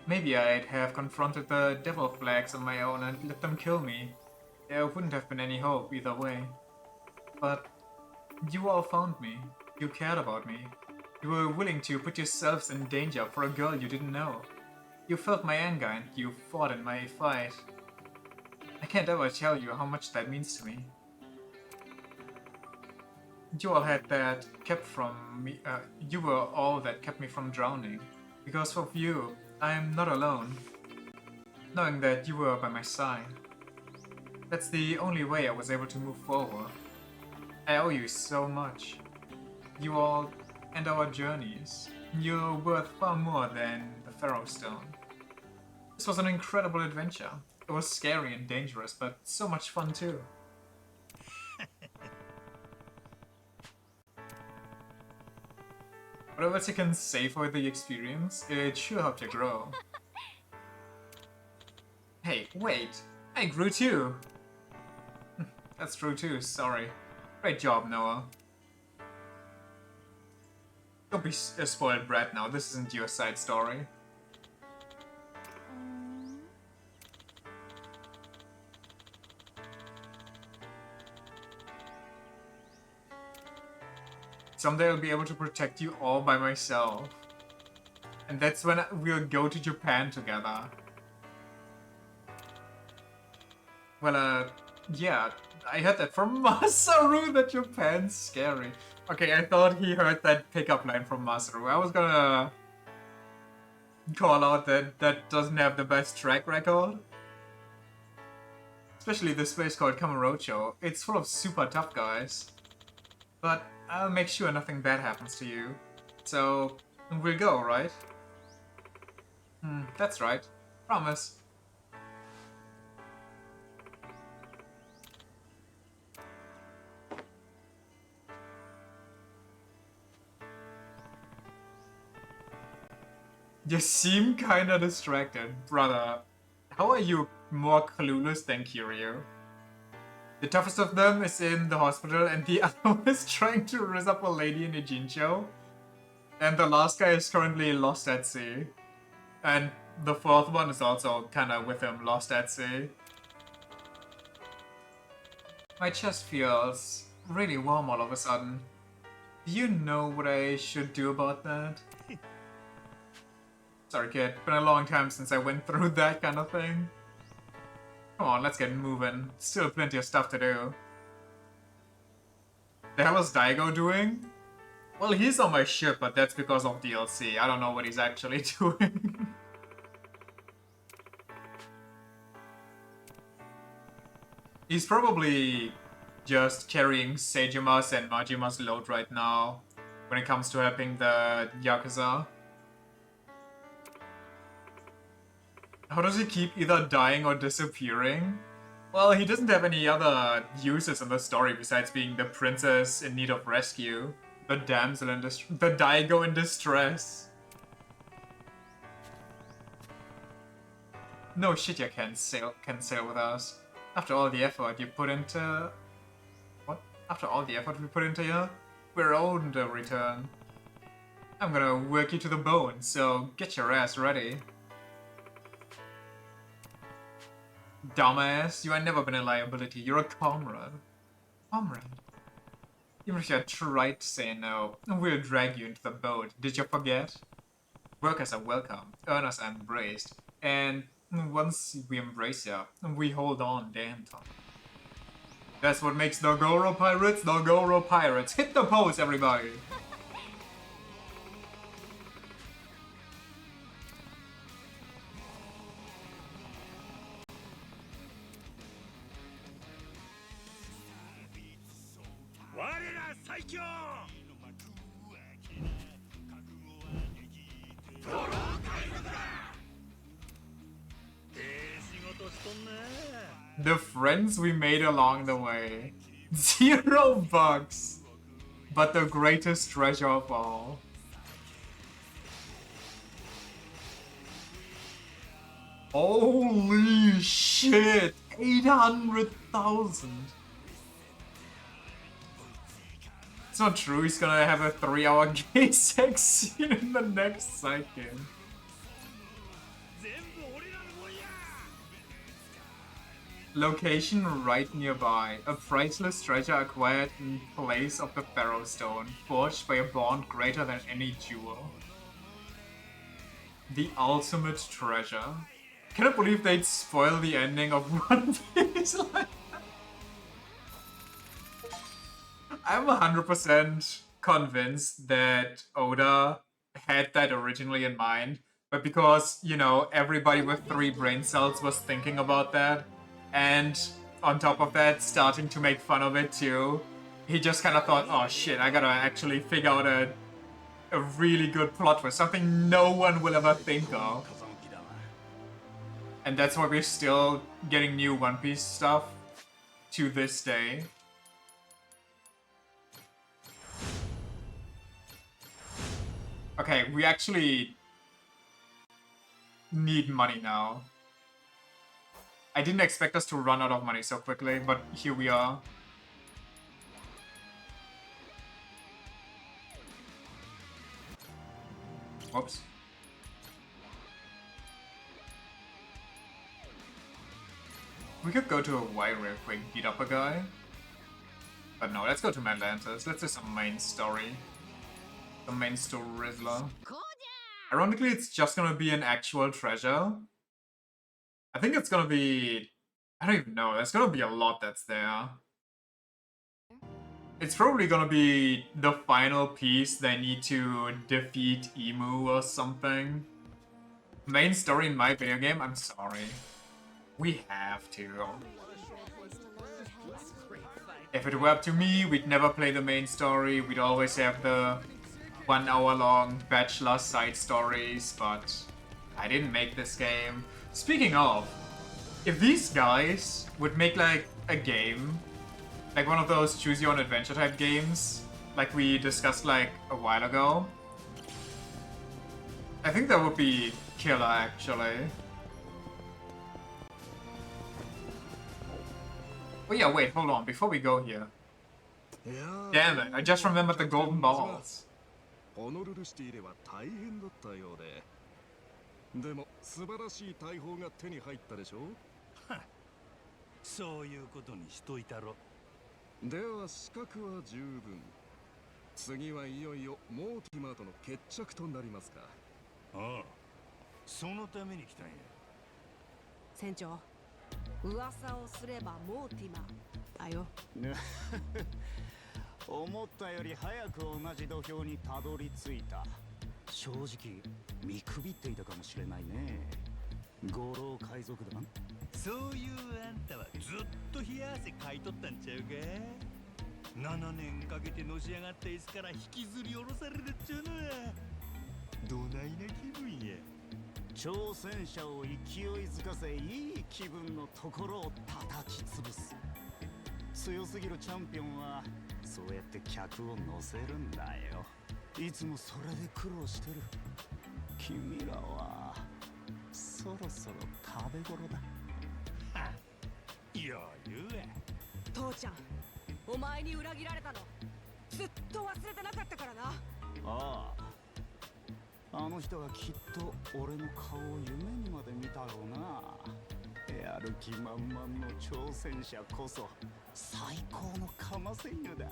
Maybe I'd have confronted the devil flags on my own and let them kill me. There wouldn't have been any hope either way. But you all found me. You cared about me. You were willing to put yourselves in danger for a girl you didn't know. You felt my anger and you fought in my fight. I can't ever tell you how much that means to me. You all had that kept from me. You were all that kept me from drowning. Because of you, I am not alone. Knowing that you were by my side. That's the only way I was able to move forward. I owe you so much. you all and our journeys. You're worth far more than the Pharaoh Stone. This was an incredible adventure. It was scary and dangerous, but so much fun too. Whatever you can say for the experience, it sure helped you grow. Hey, wait! I grew too! That's true too, sorry. Great job, Noah. Don't be a spoiled brat now, this isn't your side story. Someday I'll be able to protect you all by myself. And that's when we'll go to Japan together. Well, yeah, I heard that from Masaru that Japan's scary. Okay, I thought he heard that pickup line from Masaru. I was gonna call out that that doesn't have the best track record. Especially this place called Kamurocho. It's full of super tough guys. But I'll make sure nothing bad happens to you. So, we'll go, right? That's right. Promise. You seem kinda distracted, brother. How are you more clueless than Kiryu? The toughest of them is in the hospital and the other one is trying to raise up a lady in a Jincho. And the last guy is currently lost at sea. And the fourth one is also kinda with him, lost at sea. My chest feels really warm all of a sudden. Do you know what I should do about that? Sorry kid, been a long time since I went through that kind of thing. Come on, let's get moving. Still plenty of stuff to do. The hell is Daigo doing? Well, he's on my ship, but that's because of DLC. I don't know what he's actually doing. He's probably just carrying Seijima's and Majima's load right now when it comes to helping the Yakuza. How does he keep either dying or disappearing? Well, he doesn't have any other uses in the story besides being the princess in need of rescue. The damsel in distress. The Daigo in distress. No shit, you can sail with us. After all the effort you put into... What? After all the effort we put into you, we're owed a return. I'm gonna work you to the bone, so get your ass ready. Dumbass, you ain't never been a liability, you're a comrade. Comrade? Even if you had tried to say no, we'll drag you into the boat, did you forget? Workers are welcome, earners are embraced, and once we embrace you, we hold on damn time. That's what makes Nogoro Pirates Nogoro Pirates. Hit the pose, everybody! The friends we made along the way. $0, but the greatest treasure of all. Holy shit! 800,000! It's not true, he's gonna have a 3-hour gay sex scene in the next second. Location right nearby. A priceless treasure acquired in place of the Pharaoh Stone, forged by a bond greater than any jewel. The ultimate treasure. Cannot believe they'd spoil the ending of One Piece like that. I'm 100% convinced that Oda had that originally in mind, but because, you know, everybody with 3 brain cells was thinking about that, and on top of that, starting to make fun of it too, he just kind of thought, oh shit, I gotta actually figure out a really good plot twist, something no one will ever think of. And that's why we're still getting new One Piece stuff to this day. Okay, we actually need money now. I didn't expect us to run out of money so quickly, but here we are. Whoops. We could go to Hawaii real quick, beat up a guy. But no, let's go to Atlantis. Let's do some main story. The main story Rizzler. Ironically, it's just gonna be an actual treasure. I think it's gonna be... I don't even know. There's gonna be a lot that's there. It's probably gonna be the final piece they need to defeat Emu or something. Main story in my video game? I'm sorry. We have to. If it were up to me, we'd never play the main story. We'd always have the 1 hour long bachelor side stories, but I didn't make this game. Speaking of, if these guys would make like a game, like one of those choose your own adventure type games, like we discussed like a while ago, I think that would be killer actually. Oh yeah, wait, hold on, before we go here. Damn it, I just remembered the golden balls. ホノルルシティでは大変だったようで。でも素晴らしい大砲が手に入ったでしょ。そういうことにしといたろ。では資格は十分。次はいよいよモーティマーとの決着となりますか。ああ、そのために来たんや。船長、噂をすればモーティマーだよ。思ったより早く同じ土俵にたどり着いた。正直見くびっていたかもしれないね。五郎海賊団。そういうあんたはずっと冷や汗かいとったんちゃうか。7年かけてのし上がった椅子から引きずり下ろされるっちゅうのはどないな気分や。挑戦者を勢いづかせ、いい気分のところを叩き潰す。強すぎるチャンピオンはそうやって客を乗せるんだよ。いつもそれで苦労してる。君らはそろそろ食べ頃だ。余裕や。父ちゃん、お前に裏切られたのずっと忘れてなかったからな。ああ、あの人はきっと俺の顔を夢にまで見たろうな。やる気満々の挑戦者こそ最高のカマセイヌだ。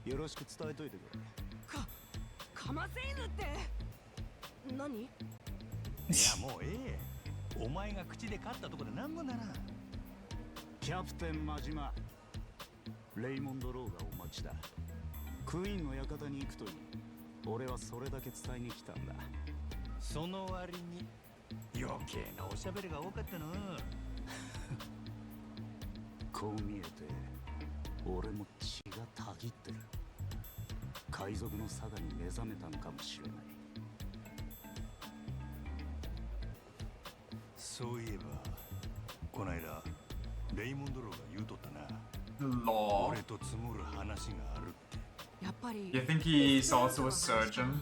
よろしく伝えといてくれ。カマセイヌって何？いやもうええ。お前が口で勝ったとこでなんもならん。キャプテン真島、レイモンド・ローがお待ちだ。クイーンの館に行くといい。俺はそれだけ伝えに来たんだ。その割に余計なおしゃべりが多かったな。こう見えて俺も血がたぎってる。海賊のサガに目覚めたのかもしれない。そういえばこないだレイモンド・ローが言うとったな。Lord. 俺と積もる話があるって。やっぱり You think he's also a surgeon?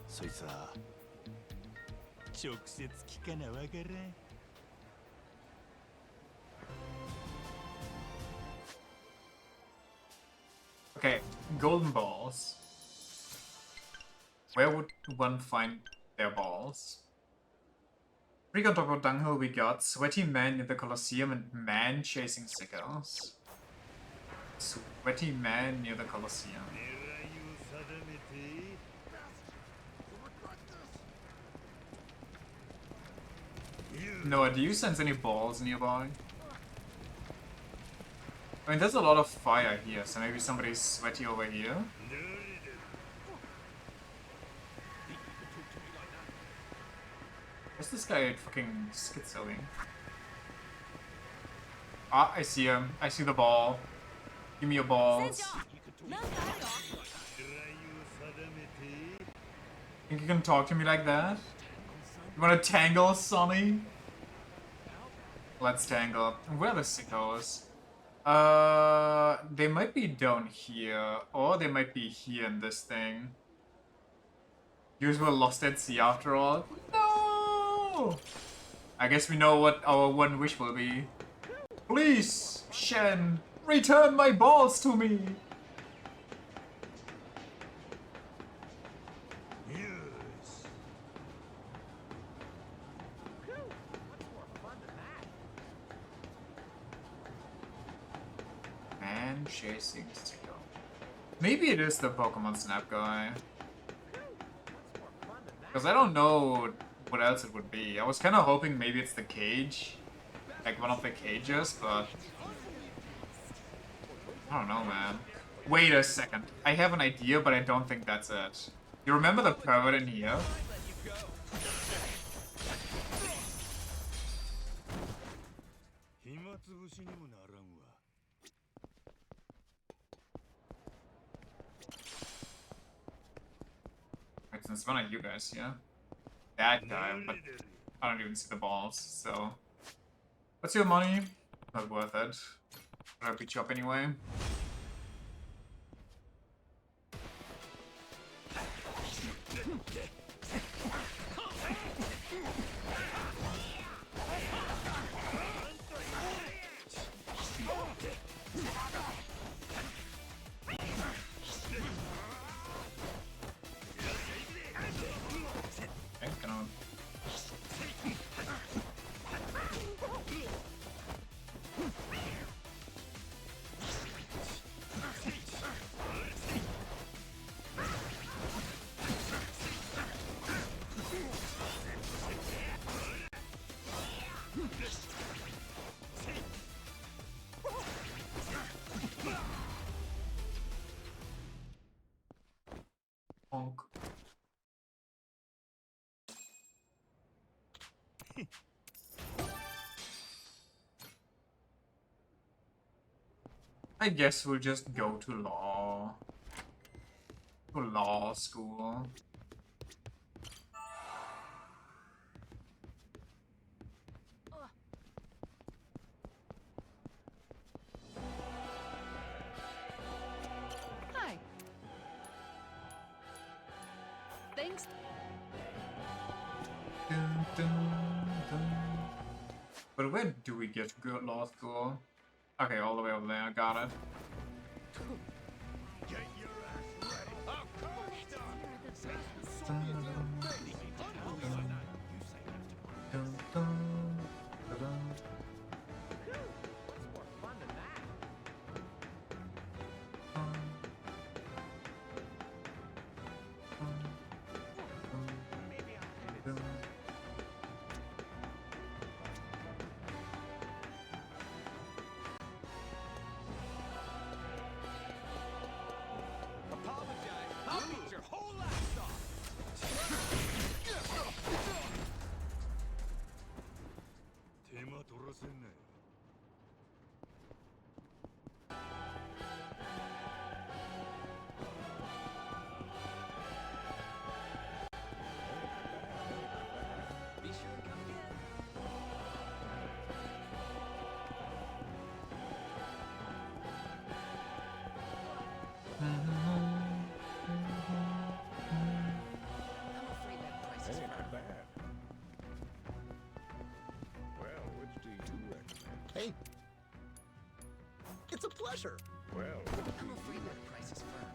そいつは直接聞かなわからん。Okay, golden balls. Where would one find their balls? Recon top of dunghill we got sweaty man near the Colosseum and man chasing cigars. Sweaty man near the Colosseum. Noah, do you sense any balls nearby? I mean, there's a lot of fire here, so maybe somebody's sweaty over here. Where's this guy fucking schizoing? Ah, I see him. I see the ball. Give me your balls. Think you can talk to me like that? You wanna tangle, Sonny? Let's tangle. Where are the sickos? They might be down here, or they might be here in this thing. Yous were lost at sea after all. No! I guess we know what our one wish will be. Please, Shen, return my balls to me! Man chasing sicko. Maybe it is the Pokemon Snap guy. Because I don't know what else it would be. I was kind of hoping maybe it's the cage. Like one of the cages, but... I don't know, man. Wait a second. I have an idea, but I don't think that's it. You remember the pervert in here? Wait, since when are you guys here? That guy, but I don't even see the balls, so... What's your money? Not worth it. But I beat you up anyway. Okay, gonna... Honk. I guess we'll just go to law. To law school. Hi. Thanks. Dun, dun, dun. But where do we get to go at law school? Okay, all the way over there, got it. Hey, it's a pleasure. Well, I'm afraid that price is firm.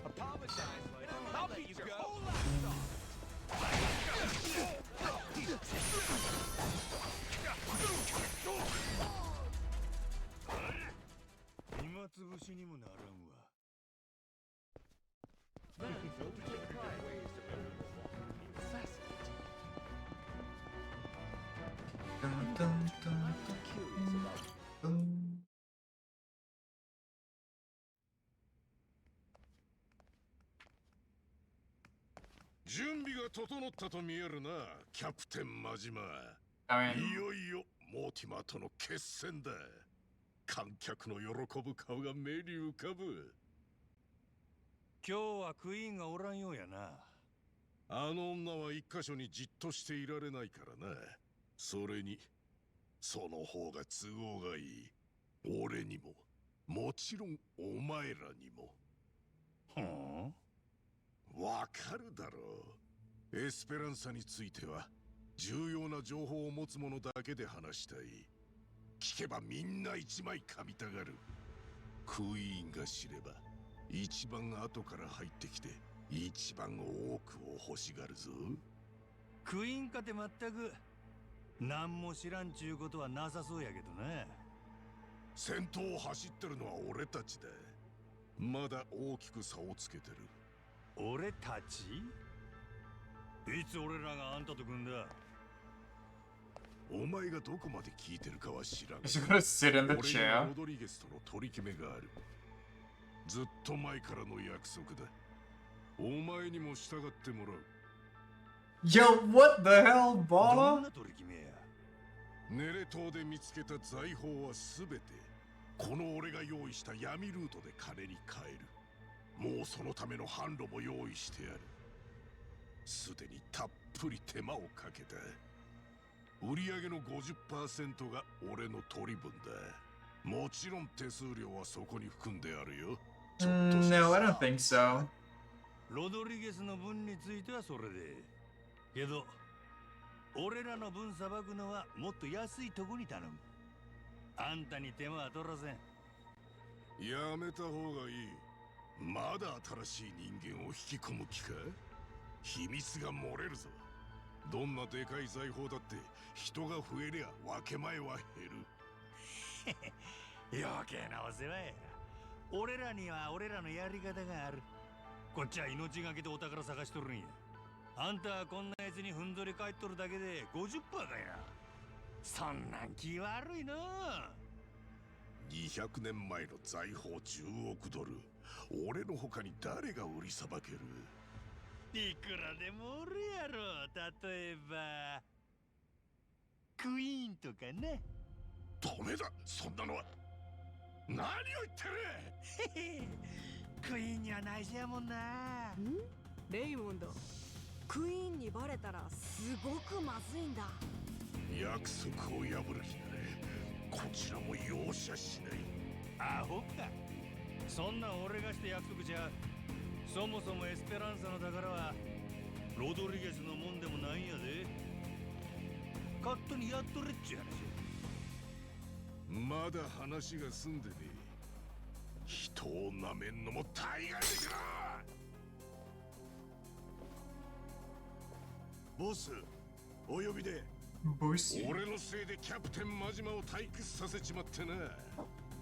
Apologize. I'll beat your whole Dun, dun, dun, dun. 準備が整ったと見えるな、キャプテン真島。I mean, いよいよモーティマーとの決戦だ。観客の喜ぶ顔が目に浮かぶ。今日はクイーンがおらんようやな。あの女は一箇所にじっとしていられないからな。それにその方が都合がいい。俺にも、もちろんお前らにも。わかるだろう。エスペランサについては重要な情報を持つ者だけで話したい。聞けばみんな一枚噛みたがる。クイーンが知れば一番後から入ってきて一番多くを欲しがるぞ。クイーンかてまったく何も知らんちゅうことはなさそうやけどな。先頭を走ってるのは俺たちだ。まだ大きく差をつけてる。俺たち？いつ俺らがあんたと組んだ？お前がどこまで聞いてるかは知らん。 is he gonna sit in the 俺に chair? ロドリゲスとの取り決めがある。ずっと前からの約束だ。お前にも従ってもらう。 Yo, what the hell, どん Bala? な取り決めや？ネレ島で見つけた財宝はすべてこの俺が用意した闇ルートで金に換える。もうそのための販路も用意してある。すでにたっぷり手間をかけた。売上の 50% が俺の取り分だ。もちろん手数料はそこに含んであるよ。ちょっとした No, I don't think so. ロドリゲスの分についてはそれで。けど俺らの分さばくのはもっと安いとこに頼む。あんたに手間は取らせん。やめた方がいい。まだ新しい人間を引き込む気か？秘密が漏れるぞ。どんなでかい財宝だって人が増えりゃ分け前は減る。余計なお世話や。俺らには俺らのやり方がある。こっちは命がけでお宝探しとるんや。あんたはこんなやつにふんぞり返っとるだけで 50% かや。そんなん気悪いな。200年前の財宝10億ドル。俺の他に誰が売りさばける？いくらでもおるやろ。例えばクイーンとかね。ダメだ、そんなのは。何を言ってる？クイーンには内緒やもんな。レイモンド、クイーンにバレたらすごくまずいんだ。約束を破る気なれ。こちらも容赦しない。アホか。そんなん俺がして約束じゃ。そもそもエスペランサの宝はロドリゲスのもんでもないんやで。勝手にやっとれっちゅう話。まだ話が済んでねえ。人をなめんのも大概でしろ。ボス、お呼びで。Boosy. 俺のせいでキャプテン真島を退屈させちまってな。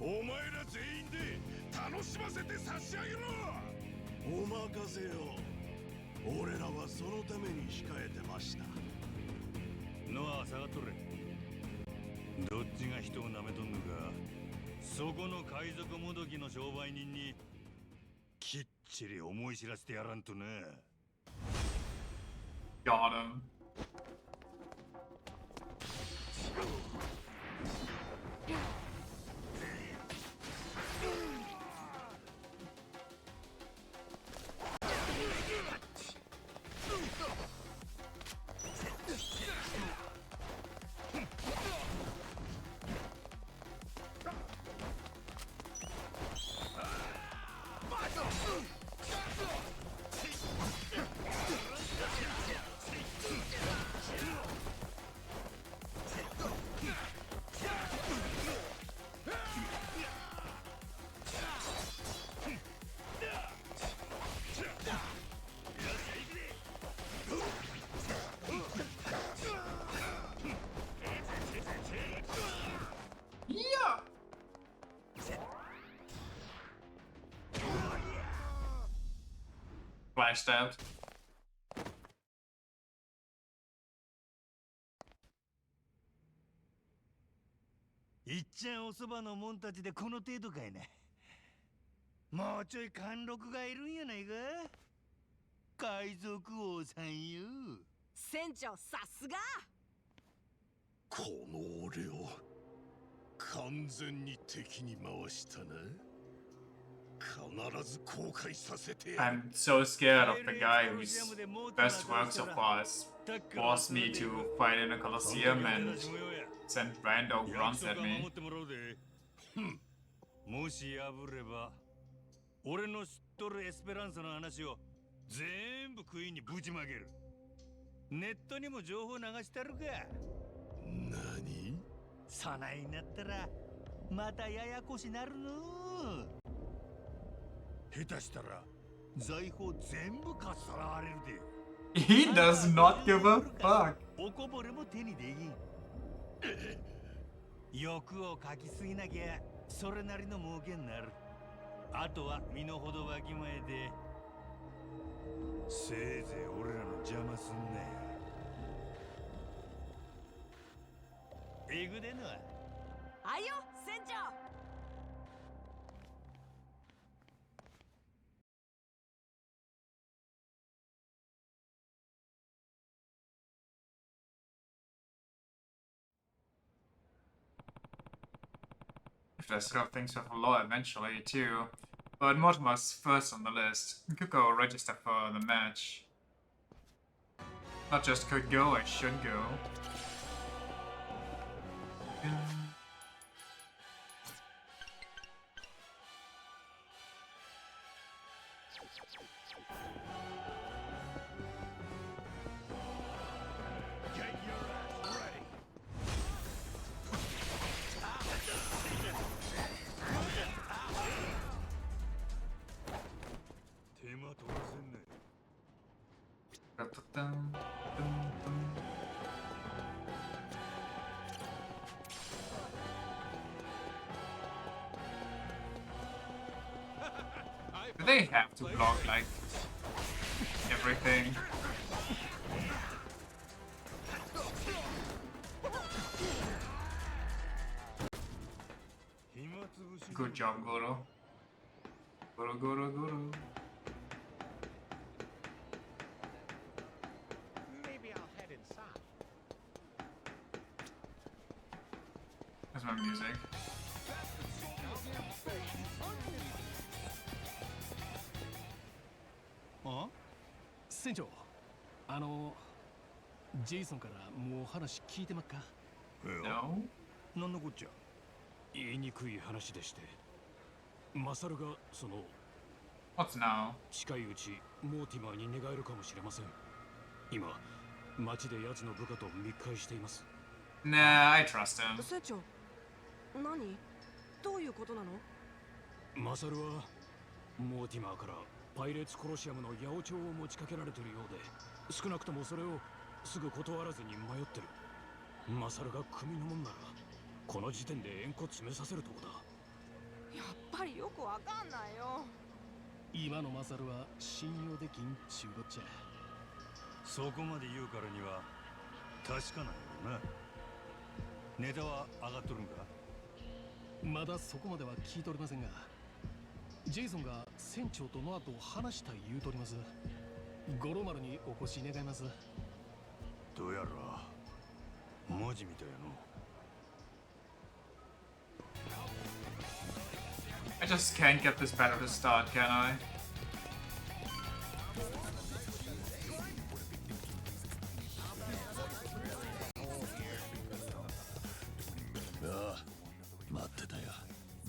お前ら全員で楽しませて差し上げろ。お任せよ。俺らはそのために控えてました。ノア下がっとれ。どっちが人を舐めとんのか、そこの海賊もどきの商売人にきっちり思い知らせてやらんとな。Got him. Flash stabbed. いっちゃんおそばのもんたちでこの程度かいな。もうちょい貫禄がいるんやないか。海賊王さんよ。船長さすが。この俺を完全に敵に回したな。必ず後悔させてやる。 I'm so scared of the guy whose best work so far is forced me to fight in a Colosseum and send rando grunts at me. もし破れば俺の知っとるエスペランサの話を全部クイーンにぶちまける。ネットにも情報流してるか。何？そないになったらまたややこしなるの。下手したら財宝全部かっさらわれるで。He does not give a fuck. おこぼれも手にできん。欲をかきすぎなきゃそれなりの儲けになる。あとは身の程わきまえでせいぜい俺らの邪魔すんなよ。えぐでんのははいよ船長。If there's still things with law eventually too. But Mortimer's first on the list. He could go register for the match. Not just could go, I should go. Do they have to block like everything? Good job, Goro. Goro, Goro, Goro. Maybe I'll head inside. That's my music. あ、船長、ジェイソンからもう話聞いてまっか？ No? なんのこっちゃ。言いにくい話でして、マサルがその What's now? 近いうちモーティマーに寝返るかもしれません。今町で奴の部下と密会しています。 Nah, I trust him. 船長、何？どういうことなの？マサルはモーティマーからパイレーツコロシアムの八百長を持ちかけられてるようで、少なくともそれをすぐ断らずに迷ってる。マサルが組のもんならこの時点で縁故詰めさせるとこだ。やっぱりよくわかんないよ。今のマサルは信用できんちゅうこっちゃ。そこまで言うからには確かなんやろな。ネタは上がっとるんか？まだそこまでは聞いておりませんが、ジェイソンが船長とノアと話したい言うとります。五郎丸にお越し願います。どうやら文字みたいやの。I just can't get this battle to start, can I? ああ、待ってたよ。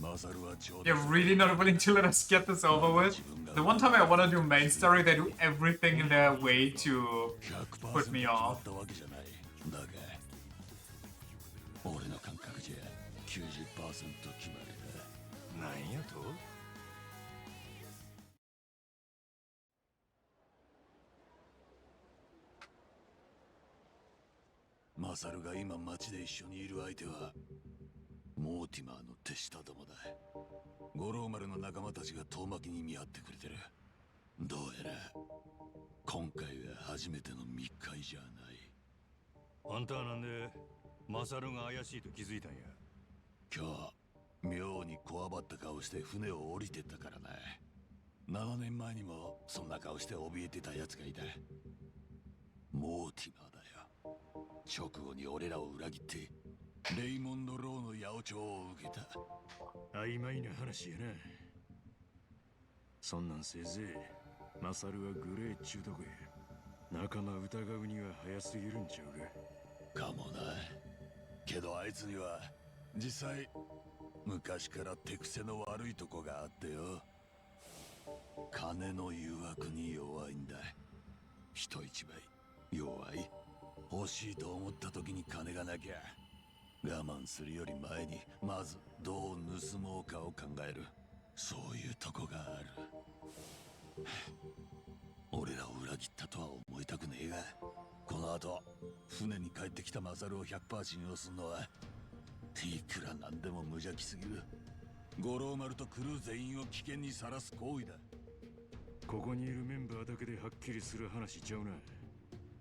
マサルはちょうど You're really not willing to let us get this over with? The one time I want to do main story, they do everything in their way to put me off. だが俺の感覚じゃ 90% 決まりだ。なんやと？マサルが今町で一緒にいる相手はモーティマーの手下どもだ。五郎丸の仲間たちが遠巻きに見張ってくれてる。どうやら今回が初めての密会じゃない。あんたはなんでマサルが怪しいと気づいたんや？今日妙にこわばった顔して船を降りてったからな。7年前にもそんな顔して怯えてた奴がいた。モーティマーだよ。直後に俺らを裏切ってレイモンド・ローの八百長を受けた。曖昧な話やな。そんなんせいぜいマサルはグレーっちゅうとこや。仲間疑うには早すぎるんちゃうか。かもな。けどあいつには実際昔から手癖の悪いとこがあってよ。金の誘惑に弱いんだ。人一倍弱い。欲しいと思った時に金がなきゃ我慢するより前にまずどう盗もうかを考える。そういうとこがある。俺らを裏切ったとは思いたくねえが、この後船に帰ってきたマサルを 100% 信用すんのはいくらなんでも無邪気すぎる。五郎丸とクルー全員を危険にさらす行為だ。ここにいるメンバーだけではっきりする話ちゃうな。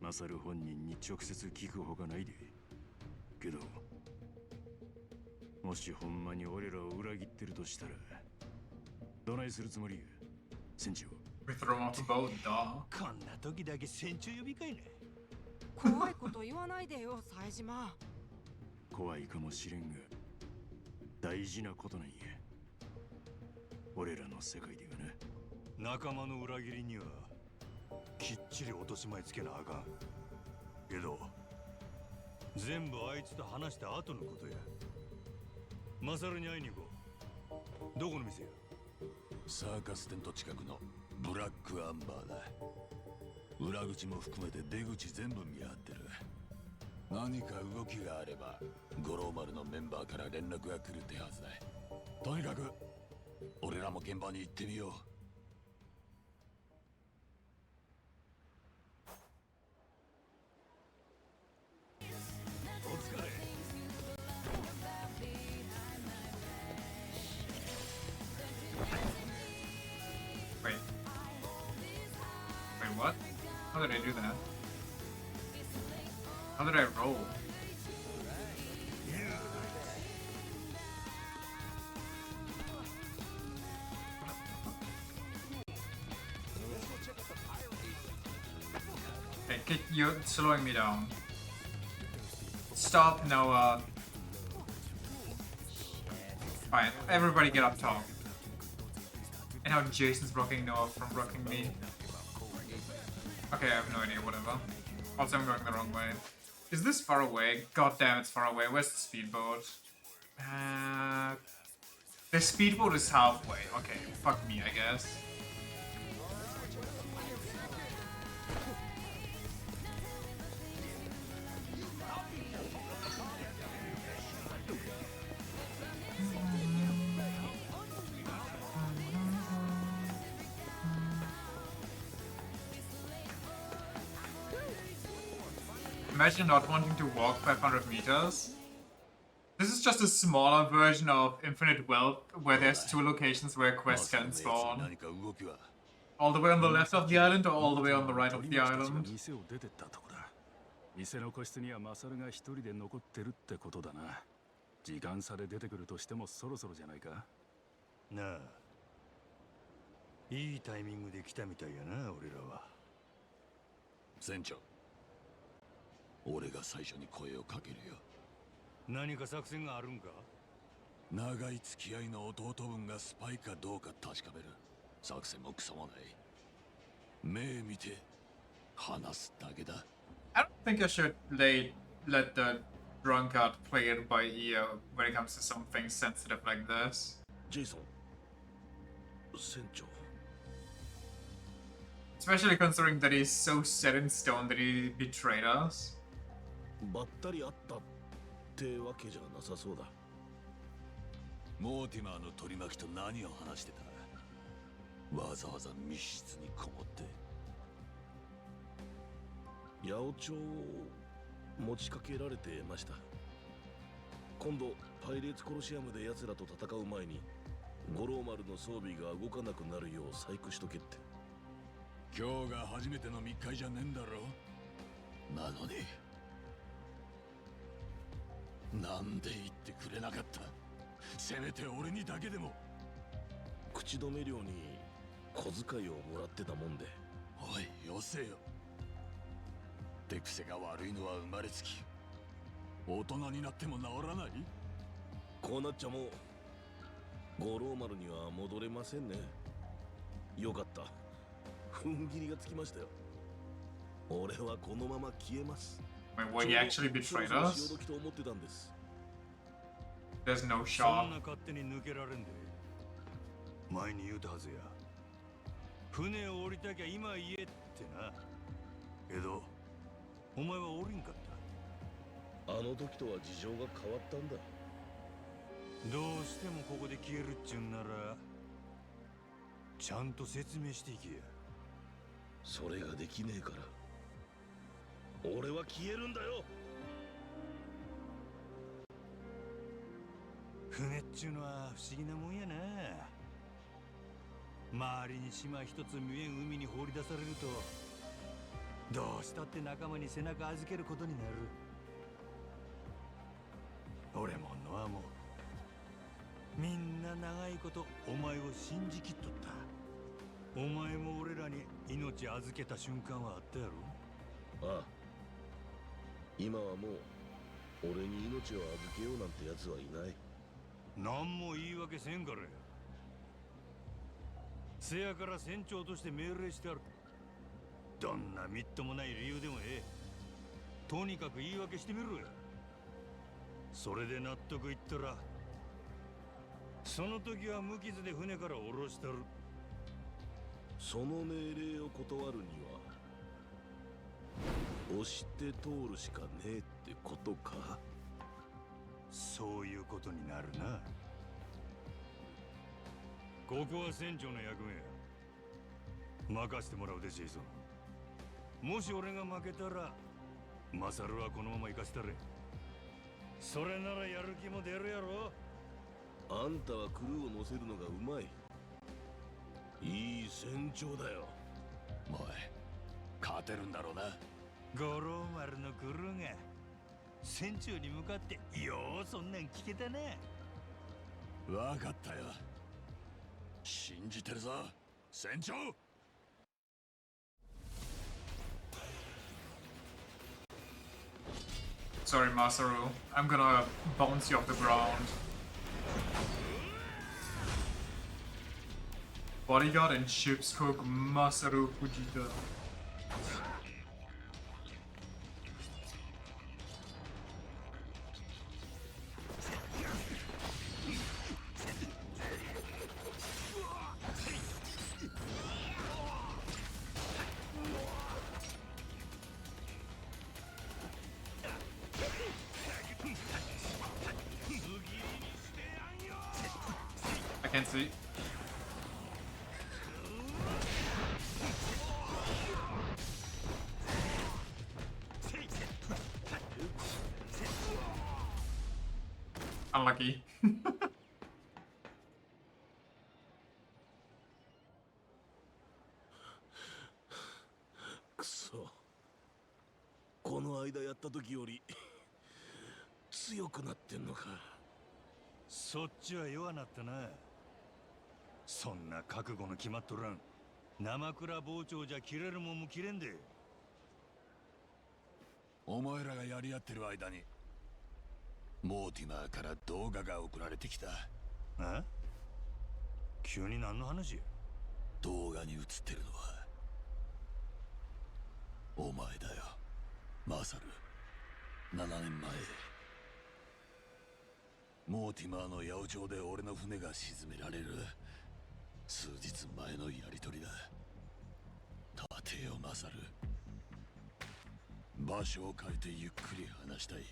マサル本人に直接聞くほかないで。けどもしほんまに俺らを裏切ってるとしたらどないするつもりや、船長。We throw him off the boat, dog. こんな時だけ船長呼びかいね。怖いこと言わないでよ冴島。怖いかもしれんが大事なことなんや。俺らの世界ではな。仲間の裏切りにはきっちり落とし前つけなあかん。けど全部あいつと話した後のことや。マサルに会いに行こう。どこの店や？サーカステント近くのブラックアンバーだ。裏口も含めて出口全部見張ってる。何か動きがあれば五郎丸のメンバーから連絡が来るってはずだ。とにかく俺らも現場に行ってみよう。お疲れ。Wait. Wait, what? How did I do that? How did I roll? Hey, you're slowing me down. Stop, Noah. Fine, everybody get up top. And how Jason's blocking Noah from blocking me. Okay, I have no idea, whatever. Also, I'm going the wrong way. Is this far away? God damn, it's far away. Where's the speedboat? The speedboat is halfway. Okay, fuck me, I guess. Imagine not wanting to walk 500 meters. This is just a smaller version of Infinite Wealth, where there's two locations where quests can spawn. All the way on the left of the island or all the way on the right of the island? 店の個室にはマサルが一人で残ってるってことだな。時間差で出てくるとしてもそろそろじゃないか。なあ、いいタイミングで来たみたいやな、俺らは。船長、俺が最初に声をかけるよ。何か作戦があるんか？長い付き合いの弟分がスパイかどうか確かめる。作戦もクソもない。目見て話すだけだ。I don't think I should let the drunkard play it by ear when it comes to something sensitive like this. Jason, 船長。 Especially considering that he's so set in stone that he betrayed us. ばったり会ったってわけじゃなさそうだ。モーティマーの取り巻きと何を話してた？わざわざ密室にこもって。八百長を持ちかけられてました。今度パイレーツコロシアムで奴らと戦う前に五郎丸の装備が動かなくなるよう細工しとけって。今日が初めての密会じゃねえんだろ。なのになんで言ってくれなかった？せめて俺にだけでも。口止め料に小遣いをもらってたもんで。おい、よせよ。手癖が悪いのは生まれつき。大人になっても治らない？こうなっちゃもう五郎丸には戻れませんね。よかった。踏ん切りがつきましたよ。俺はこのまま消えます。Wait, what, he actually betrayed us? There's no そ shot. んな勝手に抜けられんで。前に言うたはずや。船を降りたきゃ今言えってな。けどお前は降りんかった。あの時とは事情が変わったんだ。どうしてもここで消えるっちゅうんならちゃんと説明していけや。それができねえから俺は消えるんだよ。船っちゅうのは不思議なもんやな。周りに島一つ見えん海に放り出されるとどうしたって仲間に背中預けることになる。俺もノアもみんな長いことお前を信じきっとった。お前も俺らに命預けた瞬間はあったやろ。ああ、今はもう俺に命を預けようなんてやつはいない。何も言い訳せんからや。せやから船長として命令してある。どんなみっともない理由でもええ。とにかく言い訳してみろや。それで納得いったらその時は無傷で船から降ろしたる。その命令を断るには押して通るしかねえってことか。そういうことになるな。ここは船長の役目や。任せてもらうでジェイソン。もし俺が負けたらマサルはこのまま行かせたれ。それならやる気も出るやろ。あんたはクルーを乗せるのがうまい。いい船長だよ。おい、勝てるんだろうな。五郎丸のクルーが船長に向かってようそんなん聞けたな。わかったよ。信じてるぞ、船長。Sorry, Masaru. I'm gonna bounce you off the ground. Bodyguard and ship's cook Masaru Fujita. I can't see. Unlucky. くそ。この間やった時より強くなってんのか。そっちは弱なったな。そんな覚悟の決まっとらん。生倉包丁じゃ切れるもんも切れんで。お前らがやり合ってる間にモーティマーから動画が送られてきた。え？急に何の話や？動画に映ってるのはお前だよ、マサル。7年前モーティマーの八百長で俺の船が沈められる数日前のやりとりだ。立てよマサル。場所を変えてゆっくり話したい。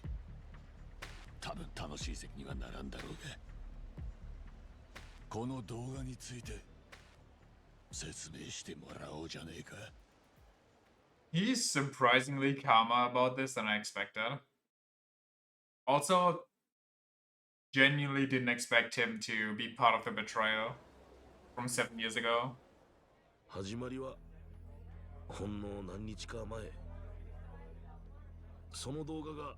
多分楽しい席にはならんだろうが、この動画について説明してもらおうじゃねえか。He's surprisingly calmer about this than I expected. Also, genuinely didn't expect him to be part of the betrayal from 7 years ago. 始まりはほんの何日か前。その動画が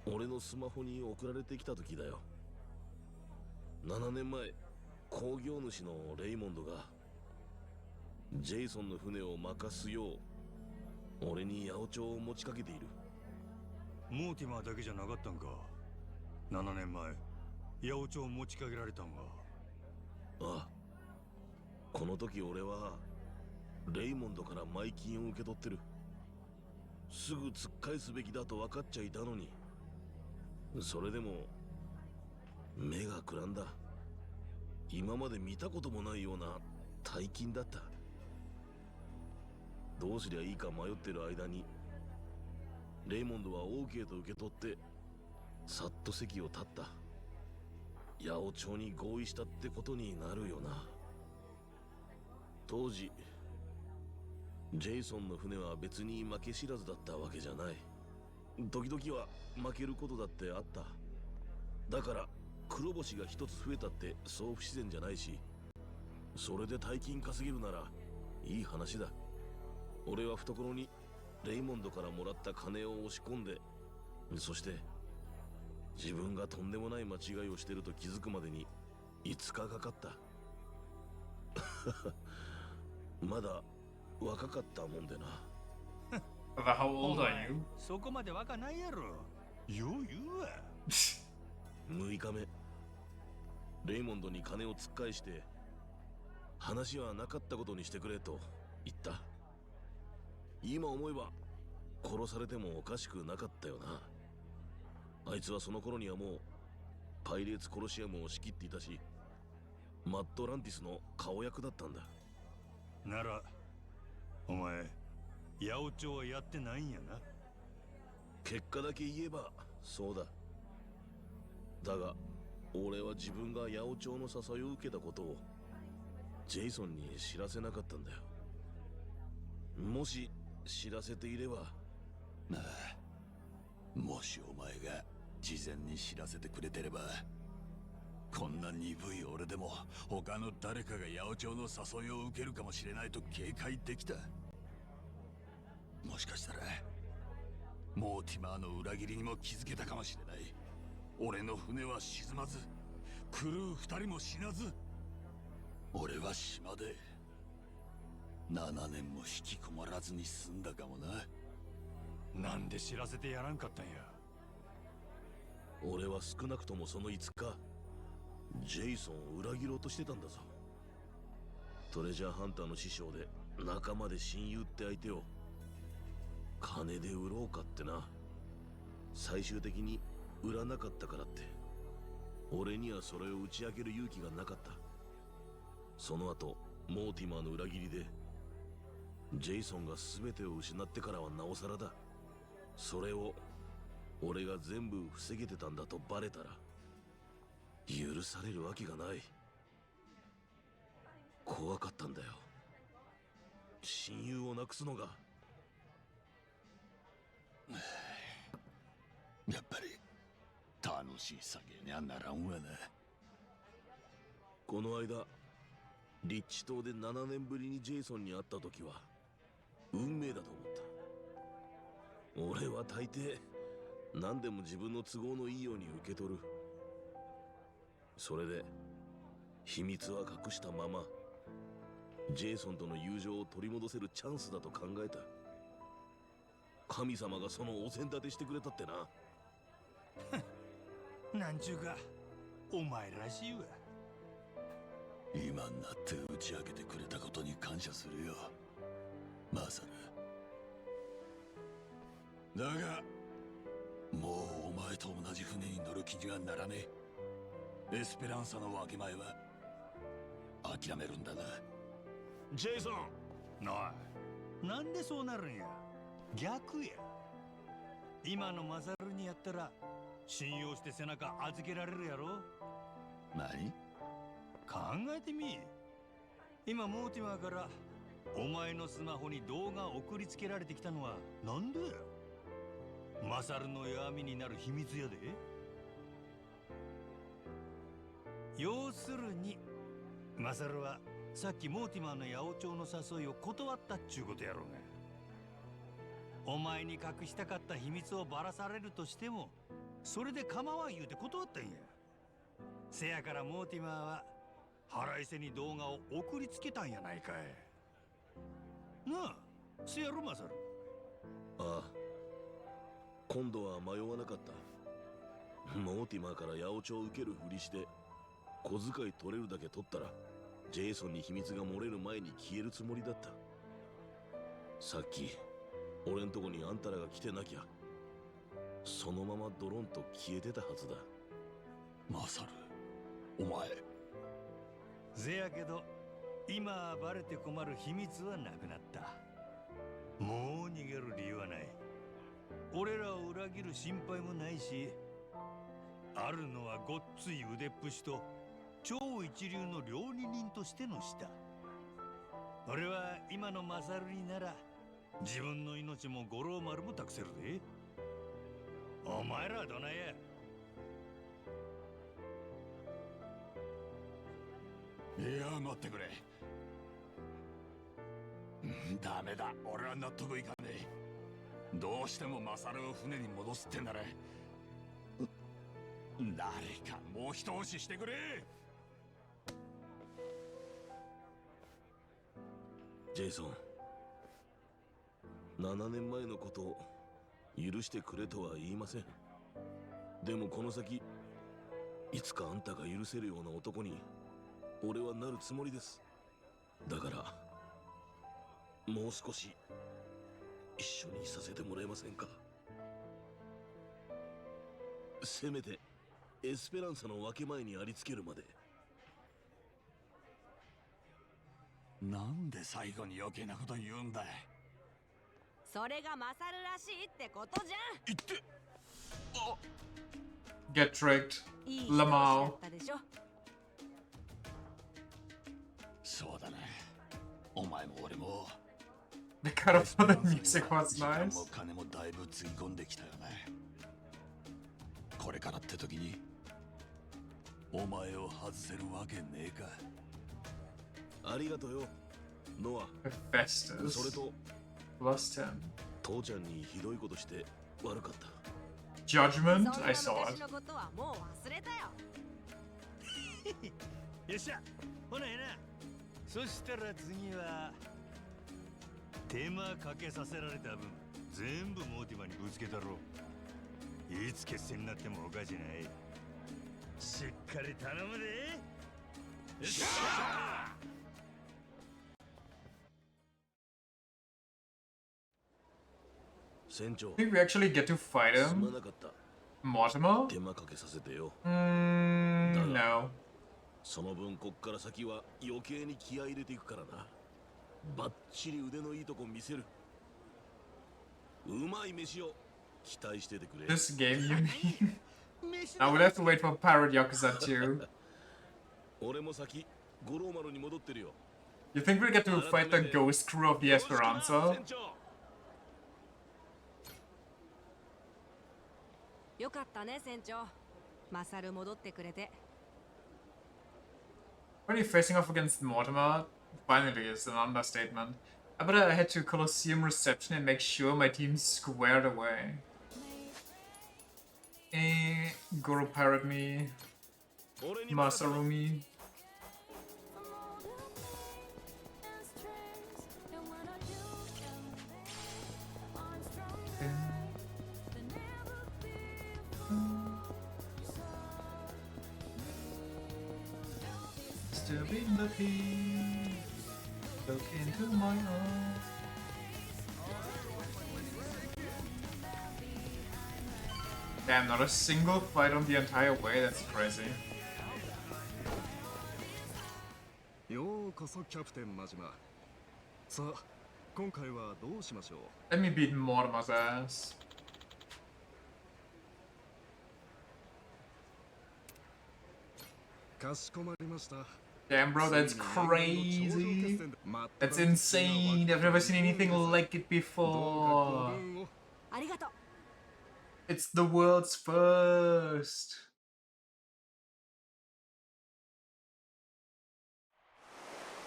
俺のスマホに送られてきた時だよ。7年前、工業主のレイモンドがジェイソンの船を任すよう俺に八百長を持ちかけている。モーティマーだけじゃなかったんか。7年前八百長を持ちかけられたんは。ああ、この時俺はレイモンドから前金を受け取ってる。すぐ突っ返すべきだと分かっちゃいたのに、それでも目がくらんだ。今まで見たこともないような大金だった。どうすりゃいいか迷ってる間にレイモンドは OK と受け取ってさっと席を立った。八百長に合意したってことになるよな。当時ジェイソンの船は別に負け知らずだったわけじゃない。時々は負けることだってあった。だから黒星が一つ増えたってそう不自然じゃないし、それで大金稼げるならいい話だ。俺は懐にレイモンドからもらった金を押し込んで、そして自分がとんでもない間違いをしてると気づくまでに5日かかった。まだ若かったもんでな。How old are you? そこまで若ないやろ。余裕は。6日目、レイモンドに金を突っ返して話はなかったことにしてくれと言った。今思えば殺されてもおかしくなかったよな。あいつはその頃にはもうパイレーツコロシアムを仕切っていたし、マッドランティスの顔役だったんだ。ならお前八百長はやってないんやな。結果だけ言えばそうだ。だが俺は自分が八百長の支えを受けたことをジェイソンに知らせなかったんだよ。もし知らせていれば。なあ、もしお前が事前に知らせてくれてれば、こんな鈍い俺でも他の誰かが八百長の誘いを受けるかもしれないと警戒できた。もしかしたらモーティマーの裏切りにも気づけたかもしれない。俺の船は沈まず、クルー2人も死なず、俺は島で7年も引きこもらずに済んだかもな。なんで知らせてやらんかったんや。俺は少なくともその5日ジェイソンを裏切ろうとしてたんだぞ。トレジャーハンターの師匠で仲間で親友って相手を金で売ろうかってな。最終的に売らなかったからって俺にはそれを打ち明ける勇気がなかった。その後モーティマーの裏切りでジェイソンが全てを失ってからはなおさらだ。それを俺が全部防げてたんだとバレたら許されるわけがない。怖かったんだよ、親友をなくすのが。やっぱり楽しい酒にはならんわな。この間リッチ島で7年ぶりにジェイソンに会った時は運命だと思った。俺は大抵何でも自分の都合のいいように受け取る。それで秘密は隠したままジェイソンとの友情を取り戻せるチャンスだと考えた。神様がそのお膳立てしてくれたってな。なんちゅうかお前らしいわ。今になって打ち明けてくれたことに感謝するよ、マサル。だがもうお前と同じ船に乗る気にはならねえ。エスペランサの分け前は諦めるんだな。ジェイソン。なあ、なんでそうなるんや。逆や。今のマサルにやったら信用して背中預けられるやろ。何？考えてみ。今モーティマーからお前のスマホに動画送りつけられてきたのはなんでや。マサルの弱みになる秘密やで。要するにマサルはさっきモーティマーの八百長の誘いを断ったっちゅうことやろうが。お前に隠したかった秘密をばらされるとしてもそれで構わん言うて断ったんや。せやからモーティマーは腹いせに動画を送りつけたんやないかい。なあ、せやろマサル。ああ、今度は迷わなかった。モーティマーから八百長を受けるふりして小遣い取れるだけ取ったらジェイソンに秘密が漏れる前に消えるつもりだった。さっき俺んとこにあんたらが来てなきゃそのままドロンと消えてたはずだ。マサル、お前。せやけど今バレて困る秘密はなくなった。もう逃げる理由はない。俺らを裏切る心配もないし、あるのはごっつい腕っぷしと超一流の料理人としての舌。俺は今のマサルになら自分の命も五郎丸も託せるで。お前らはどないや。いや、待ってくれ。ダメだ、俺は納得いかねえ。どうしてもマサルを船に戻すってなら誰かもう一押ししてくれ。ジェイソン、7年前のことを許してくれとは言いません。でもこの先いつかあんたが許せるような男に俺はなるつもりです。だからもう少し一緒にいさせてもらえませんか。せめてエスペランサの分け前にありつけるまで。なんで最後に余計なこと言うんだい。それがマサルらしいってことじゃん。言って。あ Get tricked. いい人だ Lamau. ったでしょ。そうだね。お前も俺も。The cut off for the music was 時間 nice. も金もだいぶつぎ込んできたよね。これからって時にお前を外せるわけねえか。ありがとうよ、ノア。 Festus それと lost him. 父ちゃんにひどいことして悪かった。 Judgment? そん I な saw 昔 it. のことはもう忘れたよ。よっしゃ、ほなえな。そしたら次は手間かけさせられた分全部モーティマにぶつけたろ。いつ決戦になってもおかしない。しっかり頼むで。よっしゃー。船長、 I think we actually get to fight すま him. なかった。 Mortimer? 手間かけさせてよ。 No. その分こっから先は余計に気合い入れていくからな。バッチリ腕のいいとこ見せる。うまい飯を期待しててくれ。 This game, you mean? Now we'll have to wait for Pirate Yakuza 2. 俺も先五郎丸に戻ってるよ。 You think we'll get to fight the ghost crew of the Esperanza? よかったね船長。マサル戻ってくれて。Already facing off against Mortimer? Finally is an understatement. I better head to Colosseum Reception and make sure my team's squared away. Goro Pirate me. Masarumi. Still in the pit. Look into my eyes. Damn, not a single fight on the entire way, that's crazy. ようこそキャプテン真島。さあ、今回はどうしましょう。 Let me beat Mortimer's ass. かしこまりました。 Damn, bro, that's crazy. That's insane. I've never seen anything like it before. ありがとう。 It's the world's first.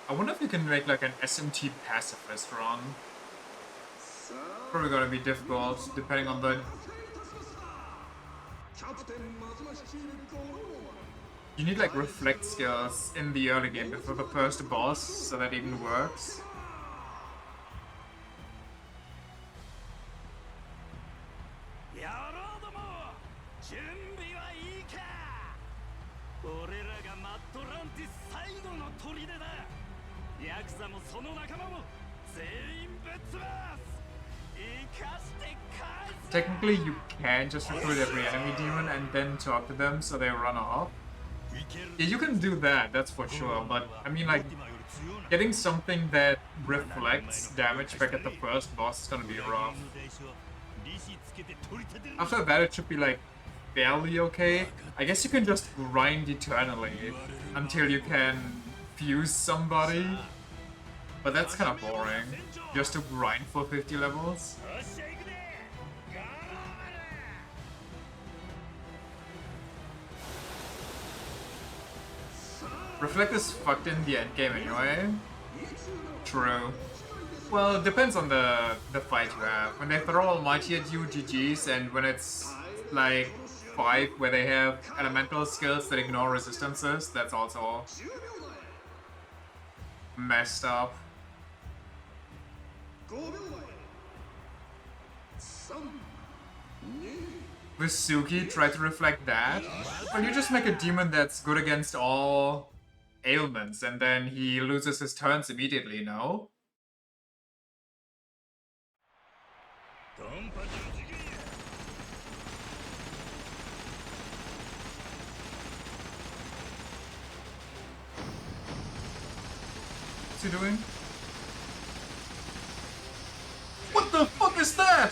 I wonder if you can make like an SMT pacifist run. Probably gonna be difficult, depending on the... You need like reflect skills in the early game before the first boss, so that even works. 準備はいいか。俺らがマットランティス最後の砦だ。ヤクザもその仲間も全員ぶっ潰す。生かして返す。 Technically, you can just recruit every enemy demon and then talk to them so they run off. Yeah, you can do that, that's for sure, but I mean, like, getting something that reflects damage back at the first boss is gonna be rough. After that, it should be, like, fairly okay. I guess you can just grind eternally until you can fuse somebody, but that's kind of boring, just to grind for 50 levels. Reflect is fucked in the endgame anyway. True. Well, it depends on the fight you have. When they throw Almighty at you, GG's, and when it's like 5 where they have elemental skills that ignore resistances, that's also messed up. Visuki tried to reflect that. Well, you just make a demon that's good against all ailments, and then he loses his turns immediately, no? What's he doing? What the fuck is that?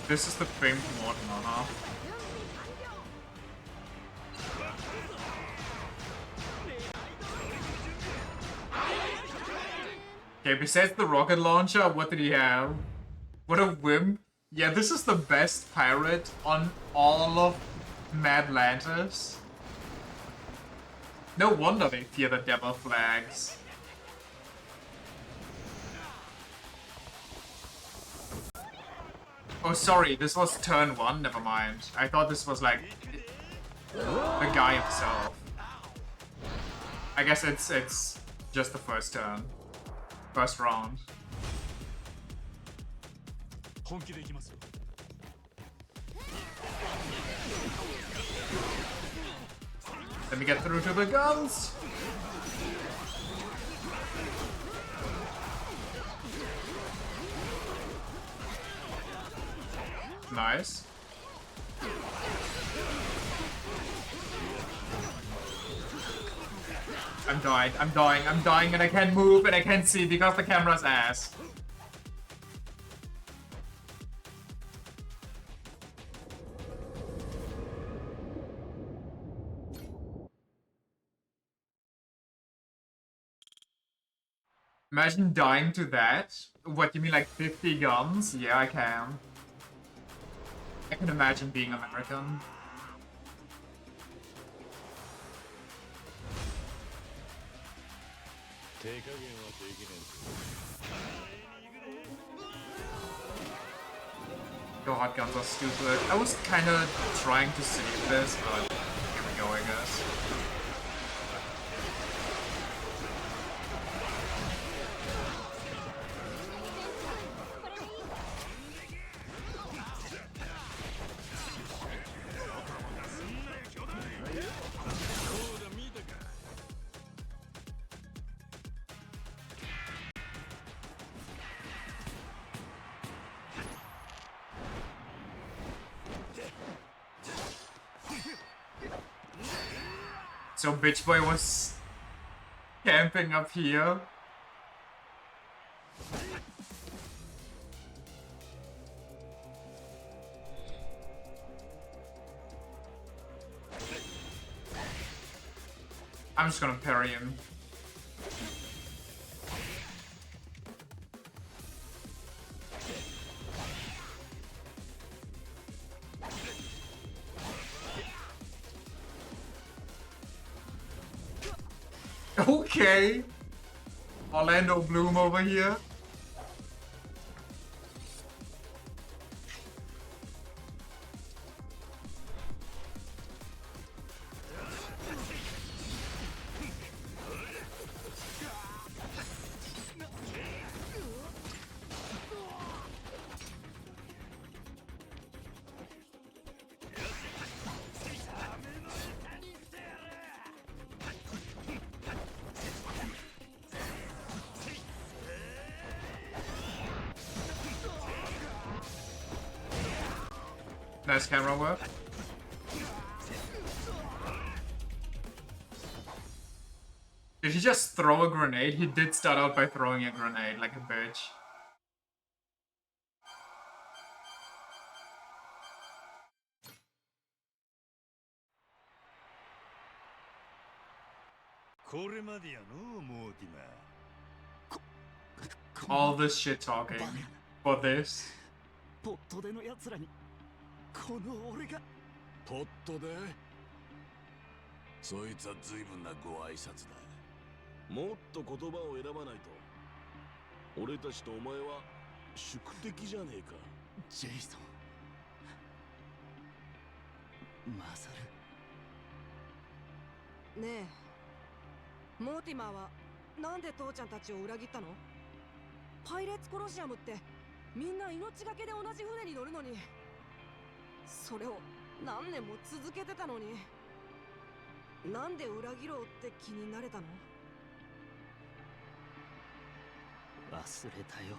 This is the famed mod, huh? Okay, besides the rocket launcher, what did he have? What a wimp. Yeah, this is the best pirate on all of Madlantis. No wonder they fear the devil flags. Oh, sorry, this was turn 1, never mind. I thought this was like the guy himself. I guess it's just the first turn. First round. Let me get through to the guns. Nice. I'm dying, and I can't move, and I can't see because the camera's ass. Imagine dying to that. What, you mean like 50 guns? Yeah, I can. I can imagine being American. God, guns are stupid. I was kinda trying to save this, but here we go, I guess. So Bitch Boy was camping up here. I'm just gonna parry him. Okay. Orlando Bloom over here. Nice camera work. Did he just throw a grenade? He did start out by throwing a grenade like a bitch. All this shit talking for this. ポットでの奴らにこの俺がポットでそいつは随分なご挨拶だ。もっと言葉を選ばないと。俺たちとお前は宿敵じゃねえか。ジェイソン、マサル。ねえ、モーティマーはなんで父ちゃんたちを裏切ったの？パイレーツコロシアムってみんな命がけで同じ船に乗るのに、それを何年も続けてたのに、なんで裏切ろうって気になれたの？忘れたよ。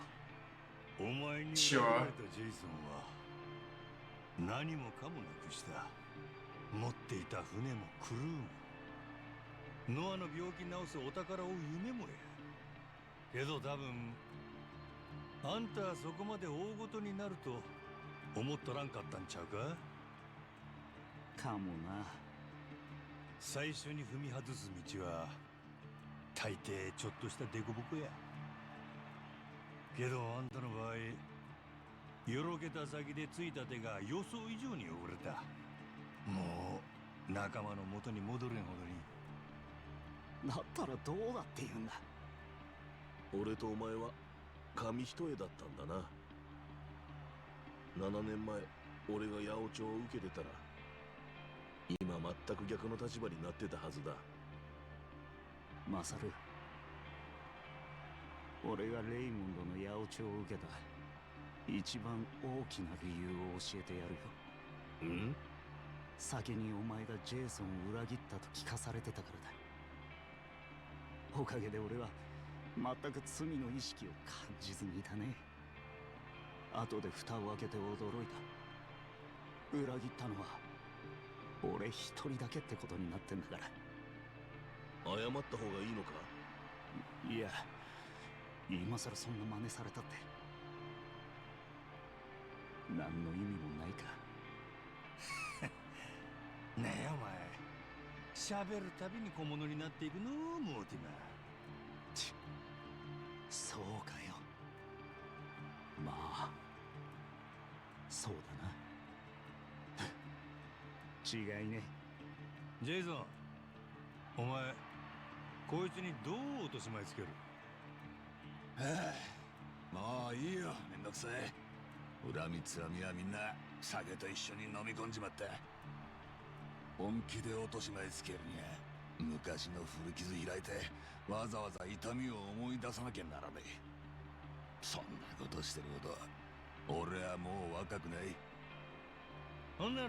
お前に裏切られたジェイソンは何もかもなくした。持っていた船もクルーもノアの病気治すお宝を夢もや。けど多分あんたはそこまで大ごとになると思っとらんかったんちゃうか？かもな。最初に踏み外す道は大抵ちょっとしたデコボコや。けどあんたの場合、よろけた先でついた手が予想以上に汚れた。もう仲間の元に戻れんほどに。だったらどうだって言うんだ。俺とお前は紙一重だったんだな。7年前俺が八百長を受けてたら今全く逆の立場になってたはずだ。マサル、俺がレイモンドの八百長を受けた一番大きな理由を教えてやるよ。ん？先にお前がジェイソンを裏切ったと聞かされてたからだ。おかげで俺は全く罪の意識を感じずにいたね。後で蓋を開けて驚いた。裏切ったのは俺一人だけってことになってんだから。謝った方がいいのか？いや、今さらそんな真似されたって何の意味もないか。ねえお前、喋るたびに小物になっていくのモーティマー。そうかよ。まあそうだな。違いね。ジェイソン、お前こいつにどう落とし前つける？もういいよ、めんどくさい。恨みつらみはみんな酒と一緒に飲み込んじまった。本気で落とし前つけるには昔の古傷開いてわざわざ痛みを思い出さなきゃならねえ。そんなことしてるほど俺はもう若くない。ほんなら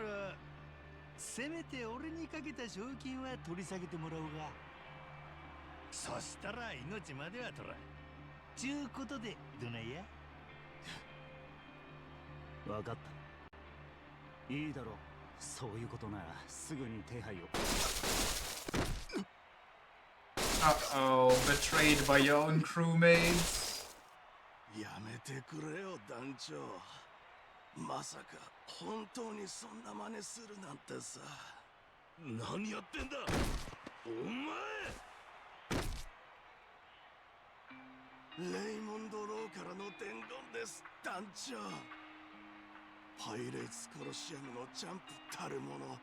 せめて俺にかけた賞金は取り下げてもらおうが。そしたら命までは取らんちゅうことでどないや？分かった。いいだろう。そういうことならすぐに手配を。Uh-oh, betrayed by your own crewmates. やめてくれよ団長。まさか本当にそんな真似するなんてさ。何やってんだお前。レイモンド・ローからの伝言です、団長。パイレーツ・コロシアムのチャンプたるもの、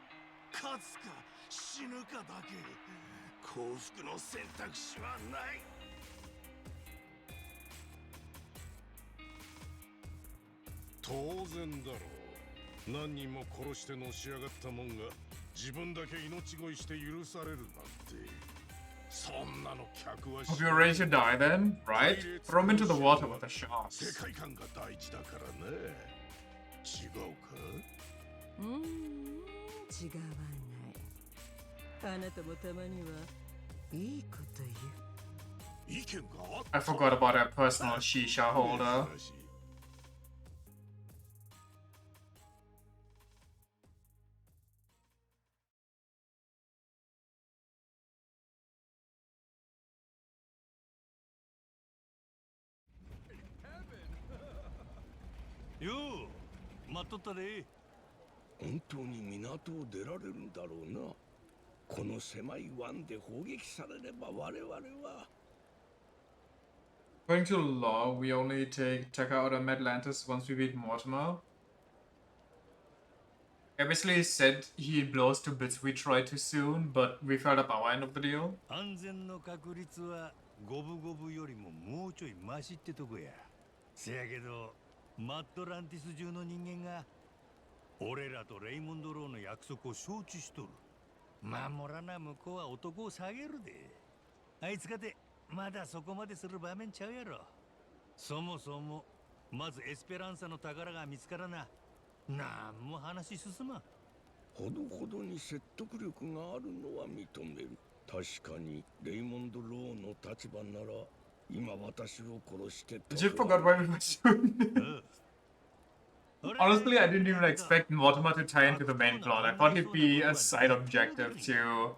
勝つか死ぬかだけ。幸福の選択肢はない。当然だろう。何人も殺してのし上がったもんが自分だけ命乞いして許されるなんて。そんなの客は If you're ready to die then, right? Throw him into the water with a 世 shot. 界観が大事だからね。違うか？違わない。あなたもたまにはいいこと言う。意見があっ I forgot about our personal shisha holder. 珍しい。よう待っとったで。本当に港を出られるんだろうな。この狭い湾で砲撃されれば我々は。 According to law, we only take out of Atlantis once we beat Mortimer. I basically said he blows to bits we try too soon, but we felt up our end of the deal. 安全の確率は五分五分よりももうちょいマシってとこや。せやけどマットランティス中の人間が俺らとレイモンド・ローの約束を承知しとる。守らな向こうは男を下げるで。あいつかてまだそこまでする場面ちゃうやろ。そもそもまずエスペランサの宝が見つからな。なんも話進まん。ほどほどに説得力があるのは認める。確かにレイモンド・ローの立場なら今私を殺して。 I just forgot why we were shooting. Honestly, I didn't even expect Mortimer to tie into the main plot. I thought he'd be a side objective to,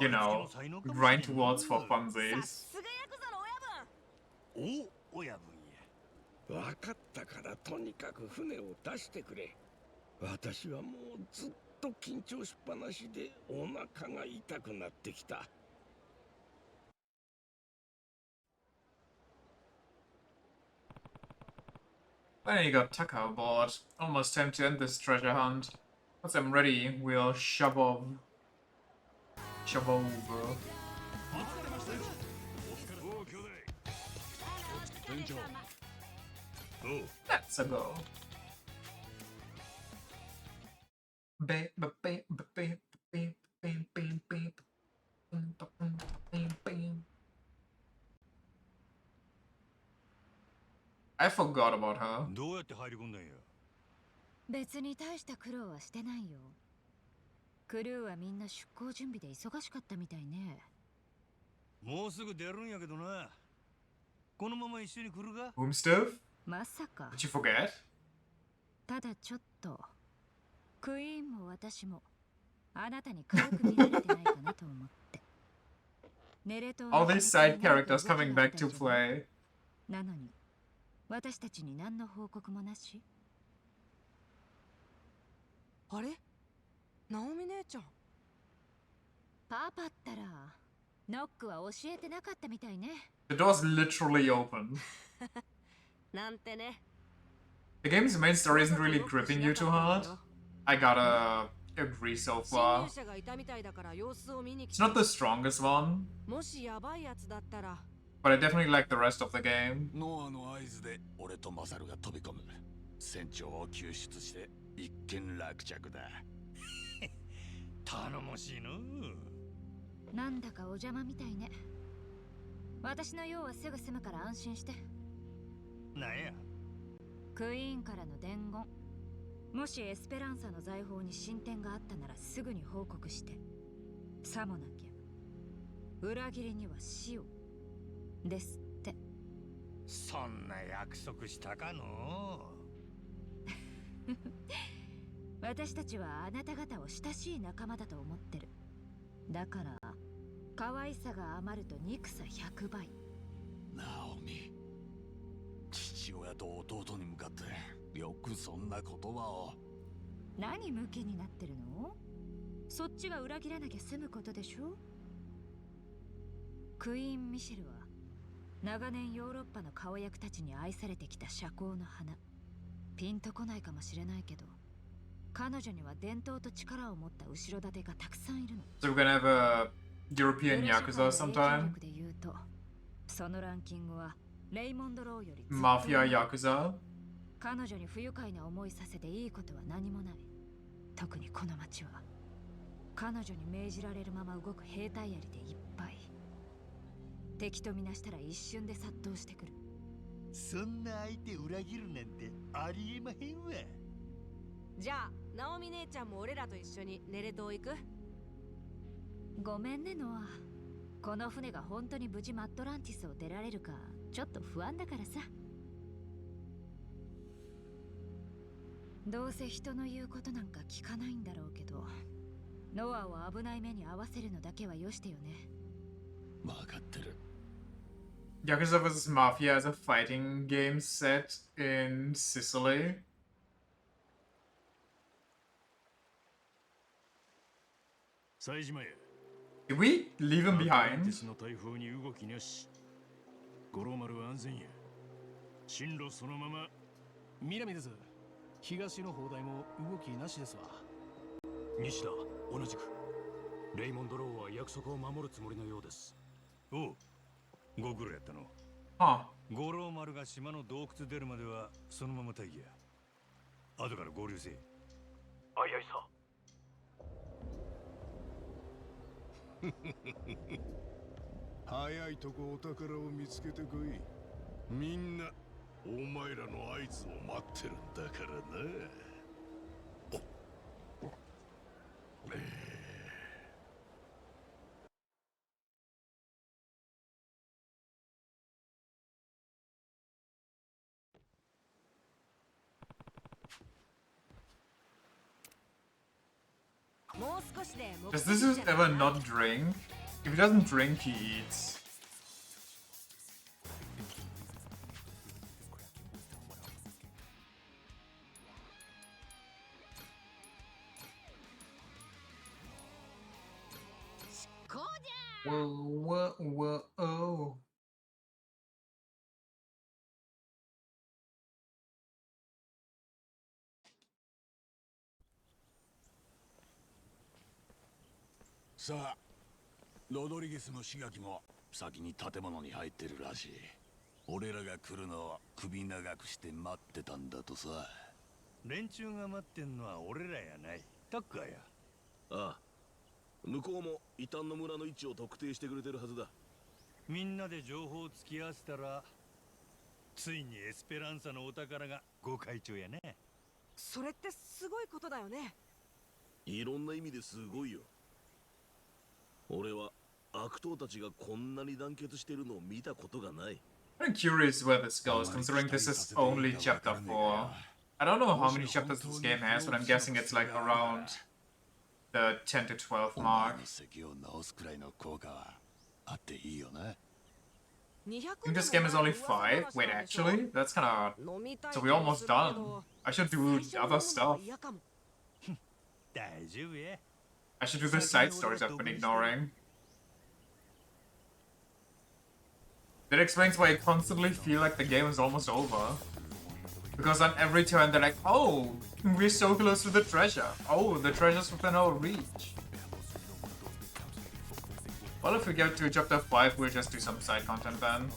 you know, grind towards for funsies. お、親分や。分かったからとにかく船を出してくれ。私はもうずっと緊張しっぱなしでお腹が痛くなってきた。 Finally got Tucker aboard. Almost time to end this treasure hunt. Once I'm ready, we'll shove over. Shove over. Let's go. I forgot about her. どうやって入り込んだんや。別に大した苦労はしてないよ。クルーはみんな出航準備で忙しかったみたいね。もうすぐ出るんやけどな。このまま一緒に来るか？ Boom Stove? まさか。 Did you forget? ただちょっとクイーンも私もあなたに軽く見られてないかなと思って。ネレ島 All these side characters coming back to play. なのに私たちに何の報告もなし。あれナオミ姉ちゃん。パパったらノックは教えてなかったみたいね。 The door's literally open. なんてね。 The game's main story isn't really gripping you too hard. I gotta agree so far. 侵入者がいたみたいだから様子を見に来 It's た。 not the strongest one, もしやばいやつだったら。 but I definitely like the rest of the game. ノアの合図で俺とマサルが飛び込む。船長を救出して一件落着だ。頼もしいの。なんだかお邪魔みたいね。私の用はすぐ済むから安心して。なんや。クイーンからの伝言。もしエスペランサの財宝に進展があったならすぐに報告して。さもなきゃ裏切りには死を。ですって。そんな約束したかの。私たちはあなた方を親しい仲間だと思ってる。だから可愛さが余ると憎さ100倍。ナオミ、父親と弟に向かってよくそんな言葉を。何向きになってるの？そっちが裏切らなきゃ済むことでしょ。クイーン・ミシェルは長年ヨーロッパの顔役たちに愛されてきた社交の花。ピンとこないかもしれないけど、彼女には伝統と力を持った後ろ盾がたくさんいるの。So we're gonna have a European Yakuza sometime. で言うと、そのランキングはレイモンド・ローよりずっと Mafia Yakuza. 彼女に不愉快な思いさせていいことは何もない。特にこの街は彼女に命じられるまま動く兵隊ありでいっぱい。敵とみなしたら一瞬で殺到してくる。そんな相手裏切るなんてありえまへんわ。じゃあナオミ姉ちゃんも俺らと一緒にネレ島行く？ごめんねノア。この船が本当に無事マットランティスを出られるかちょっと不安だからさ。どうせ人の言うことなんか聞かないんだろうけど、ノアを危ない目に遭わせるのだけはよしてよね。分かってる。Yakuza vs. Mafia is a fighting game set in Sicily. 冴島へ。Did we leave him アトランティ behind? スの台風に動きなし。五郎丸は安全や。進路そのまま。南です。東の砲台も動きなしですわ。西田、同じく。レイモンド・ローは約束を守るつもりのようです。おう、ご苦労やったの。ああ。五郎丸が島の洞窟出るまではそのまま待機や。後から合流せえ。あいあいさ。早いとこお宝を見つけてこい。みんなお前らの合図を待ってるんだからな。Does this dude ever not drink? If he doesn't drink, he eats. Whoa, whoa, whoa, oh. さあ、ロドリゲスの刺激も先に建物に入ってるらしい。俺らが来るのを首長くして待ってたんだとさ。連中が待ってんのは俺らやない。タッカーや。ああ、向こうも異端の村の位置を特定してくれてるはずだ。みんなで情報を突き合わせたら、ついにエスペランサのお宝がご開帳やね。それってすごいことだよね。いろんな意味ですごいよ。俺は悪党たちがこんなに団結してるのを見たことがない。I'm curious where this goes, considering this is only chapter 4. I don't know how many chapters this game has, but I'm guessing it's like around the 10 to 12 mark. I think this game is only 5. Wait, actually? That's kinda... So we're almost done. I should do other stuff. I should do the side stories I've been ignoring. That explains why I constantly feel like the game is almost over. Because on every turn they're like, oh, we're so close to the treasure. Oh, the treasure's within our reach. Well, if we get to chapter 5, we'll just do some side content then.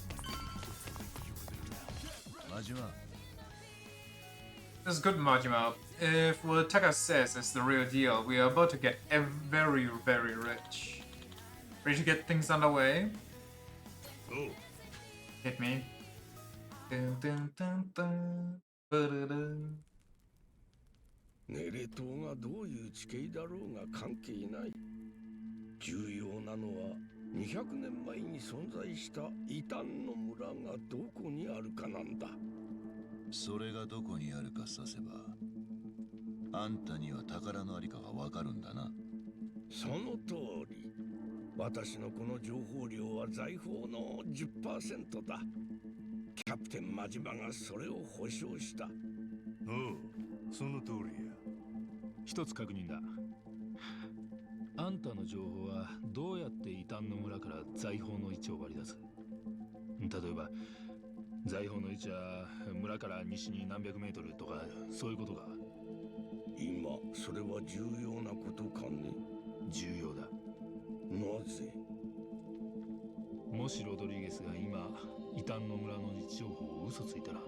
This is good, Majima. If what Taka says is the real deal, we are about to get very, very rich. Ready to get things underway? Oh. Hit me. Dun, dun, dun, dun. Ba-da-da. ネレ島がどういう地形だろうが関係ない。重要なのは200年前に存在した異端の村がどこにあるかなんだ。それがどこにあるかさせば、あんたには宝のありかがわかるんだな。その通り。私のこの情報量は財宝の 10% だ。キャプテンマジマがそれを保証した。おう、その通りや。一つ確認だ。あんたの情報はどうやって異端の村から財宝の位置を割り出す？例えば財宝の位置は村から西に何百メートルとかそういうことが。今それは重要なことかね。重要だ。なぜ。もしロドリゲスが今異端の村の位置情報を嘘ついたら、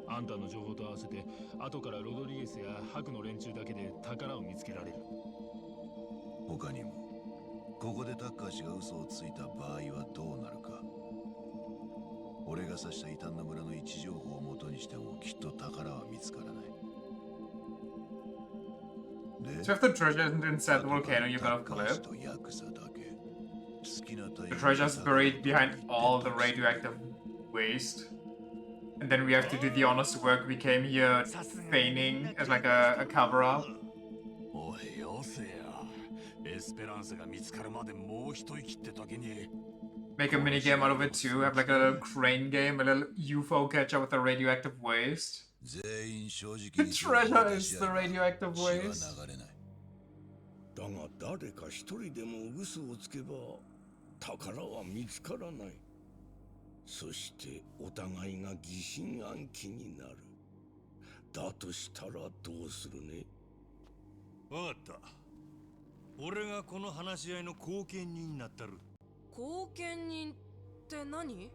あんたの情報と合わせて後からロドリゲスやハクの連中だけで宝を見つけられる。他にもここでタッカー氏が嘘をついた場合はどうなるか。俺が指した異端の村の位置情報を元にしてもきっと宝は見つからない。 So if the treasure isn't inside the volcano you're gonna flip, the treasure is buried behind all the radioactive waste, and then we have to do the honest work we came here feigning as like a cover-up. Make a mini game out of it too, have like a little crane game, a little UFO catch-up with the radioactive waste. The treasure is the radioactive waste. だが誰か一人でも嘘をつけば宝は見つからない。そしてお互いが疑心暗鬼になる。だとしたらどうするね。わかった。俺がこの話し合いの後見人になったる。後見人って何？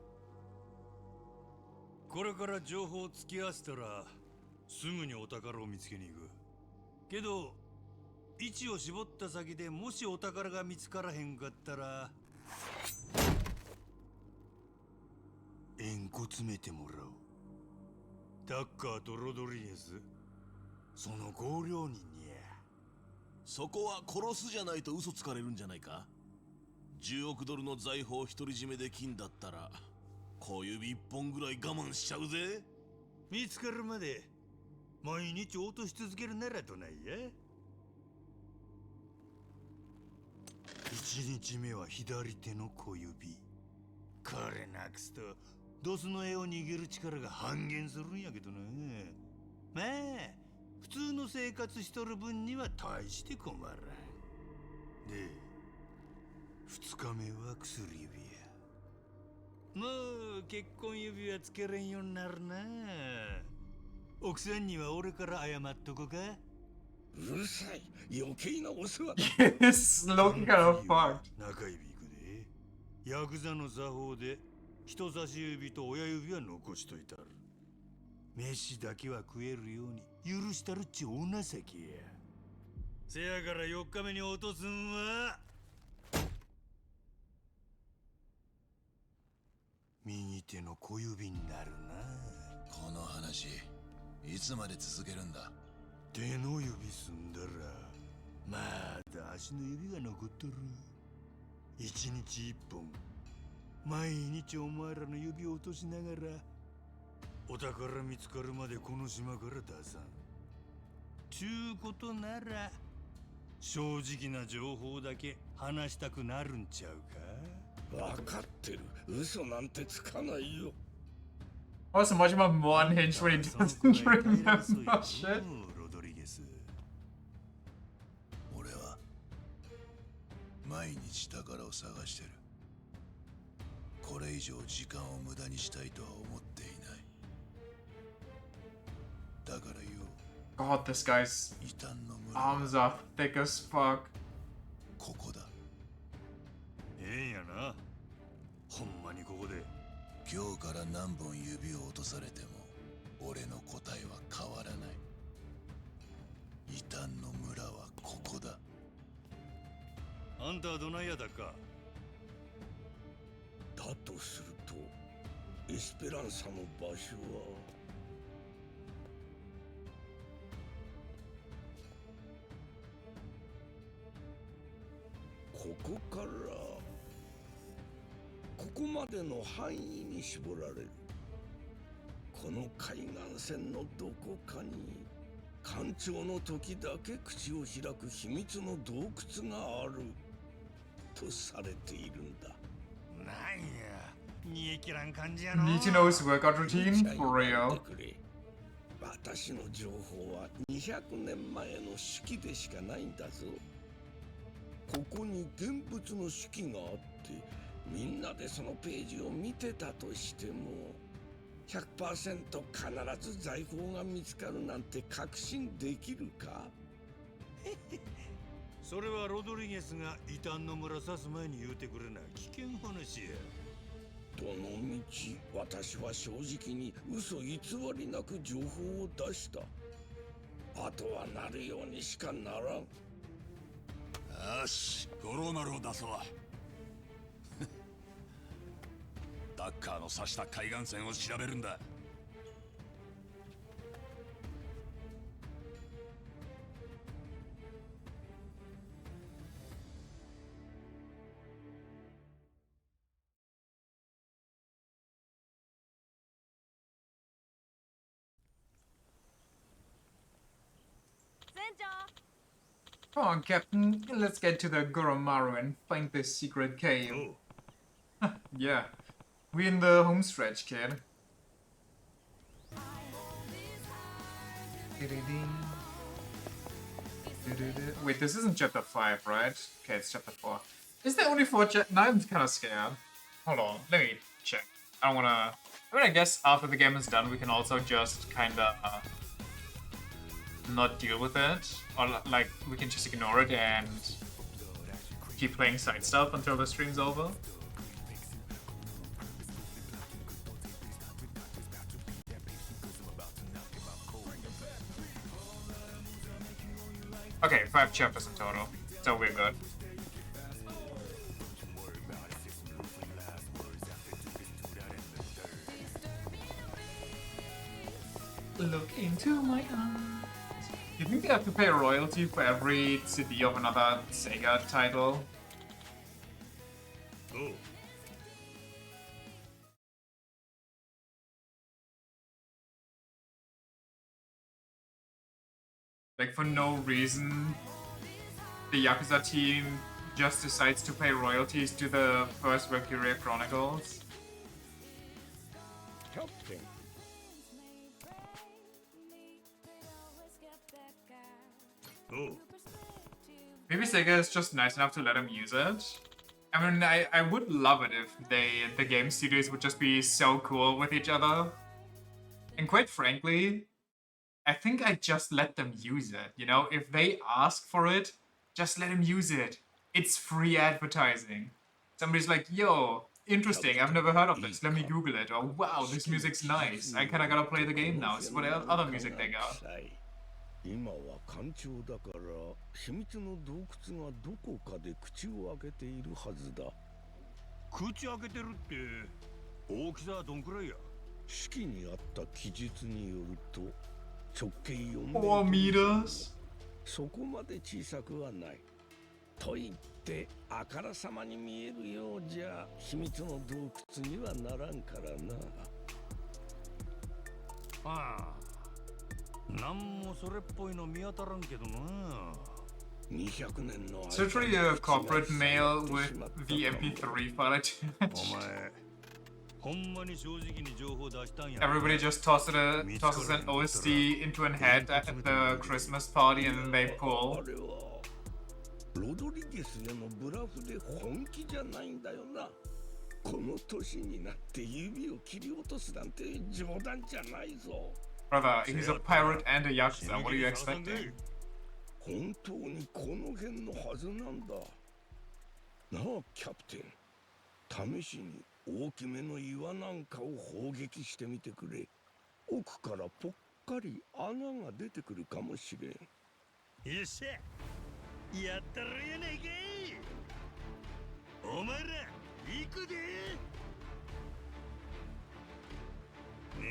これから情報を突き合わせたらすぐにお宝を見つけに行く。けど位置を絞った先でもしお宝が見つからへんかったら縁こ詰めてもらおう。タッカーとロドリゲス、その合両人にや。そこは殺すじゃないと嘘つかれるんじゃないか。10億ドルの財宝を独り占めできんだったら小指一本ぐらい我慢しちゃうぜ。見つかるまで毎日落とし続けるならどないや。1日目は左手の小指。これなくすとドスの絵を握る力が半減するんやけどな。まあ普通の生活しとる分には大して困らん。で2日目は薬指や。もう結婚指輪つけれんようになるな。奥さんには俺から謝っとこか。うるさい、余計なお世話だ。It's looking kind of fucked. 中指いくで。ヤクザの作法で人差し指と親指は残しといたる。飯だけは食えるように許したるっちお情けや。せやから4日目に落とすんは右手の小指になるな。この話いつまで続けるんだ。手の指済んだらまだ足の指が残っとる。1日1本毎日お前らの指を落としながらお宝見つかるまでこの島から出さん。ちゅうことなら正直な情報だけ話したくなるんちゃうか。分かってる。嘘なんてつかないよ。Also, Majima more unhinged when he doesn't remember shit. ロドリゲス。俺は毎日宝を探してる。これ以上時間を無駄にしたいとは思っていない。だからよ。God, this guy's 異端の村 arms are thick as fuck. ここだ。ええんやな。ほんまにここで。今日から何本指を落とされても俺の答えは変わらない。異端の村はここだ。あんたはどないやだか。だとするとエスペランサの場所はここからここまでの範囲に絞られる。この海岸線のどこかに干潮の時だけ口を開く秘密の洞窟があるとされているんだ。なんや、煮え切らん感じやの。 Need to know his workout routine for real. 私の情報は200年前の手記でしかないんだぞ。ここに現物の手記があってみんなでそのページを見てたとしても 100% 必ず財宝が見つかるなんて確信できるか？そそれはロドリゲスが異端の村刺す前に言うてくれな危険話や。どの道私は正直に嘘偽りなく情報を出した。あとはなるようにしかならん。よし、五郎丸を出そう。ダッカーの刺した海岸線を調べるんだ。Come on, Captain. Let's get to the Goromaru and find this secret cave. Yeah. We in the home stretch, kid. Wait, this isn't chapter 5, right? Okay, it's chapter 4. Is there only 4 chapters? Now I'm kind of scared. Hold on, let me check. I don't wanna... I mean, I guess after the game is done, we can also just kinda... not deal with it. Or, like, we can just ignore it and... keep playing side stuff until the stream's over. Okay, 5 chapters in total, so we're good. Look into my eyes. You think they have to pay a royalty for every CD of another Sega title? Oh. Like, for no reason, the Yakuza team just decides to pay royalties to the first Valkyria Chronicles. Captain. Oh. Maybe Sega is just nice enough to let him use it. I mean, I would love it if the game studios would just be so cool with each other. And quite frankly, I think I just let them use it, you know? If they ask for it, just let them use it. It's free advertising. Somebody's like, yo, interesting, I've never heard of this, let me Google it. Or, wow, this music's nice, I kinda gotta play the game now. See what other music they got. 今は干潮だから秘密の洞窟がどこかで口を開けているはずだ。口開けてるって大きさはどんくらいや。式にあった記述によると直径4 4 meters。そこまで小さくはない。と言ってあからさまに見えるようじゃ秘密の洞窟にはならんからな。ああ。なんもそれっぽいの見当たらんけどな。It's literally a corporate mail with the MP3 file attached. Everybody just tosses an OSD into an head at the Christmas party and then they pull. ロドリゲスへのブラフで本気じゃないんだよな。この年になって指を切り落とすなんて冗談じゃないぞ。Brother, he's a pirate and a Yakuza. What are you expecting? 本当にこの辺のはずなんだ。なあ、キャプテン。試しに大きめの岩なんかを砲撃してみてくれ。奥からぽっかり穴が出てくるかもしれん。よっしゃ、やったらやないかい。お前ら行くで。狙い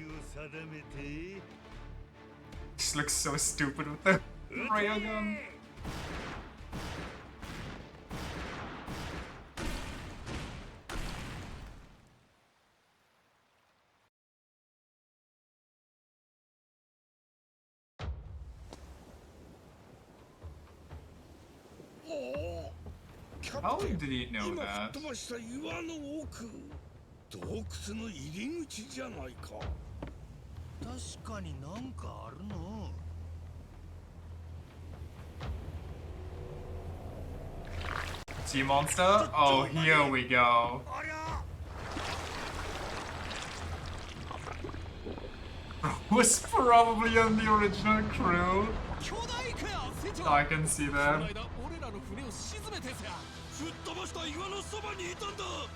を定めて。This looks so stupid with the railgun. How did he know that? 今吹っ飛ばした岩の奥。洞窟の入り口じゃないか。確かになんかあるの。Sea monster? Oh, here we go. Was probably on the original crew. I can see that. らの船を沈めてさ、吹っ飛ばした岩のそばにいたんだ。怒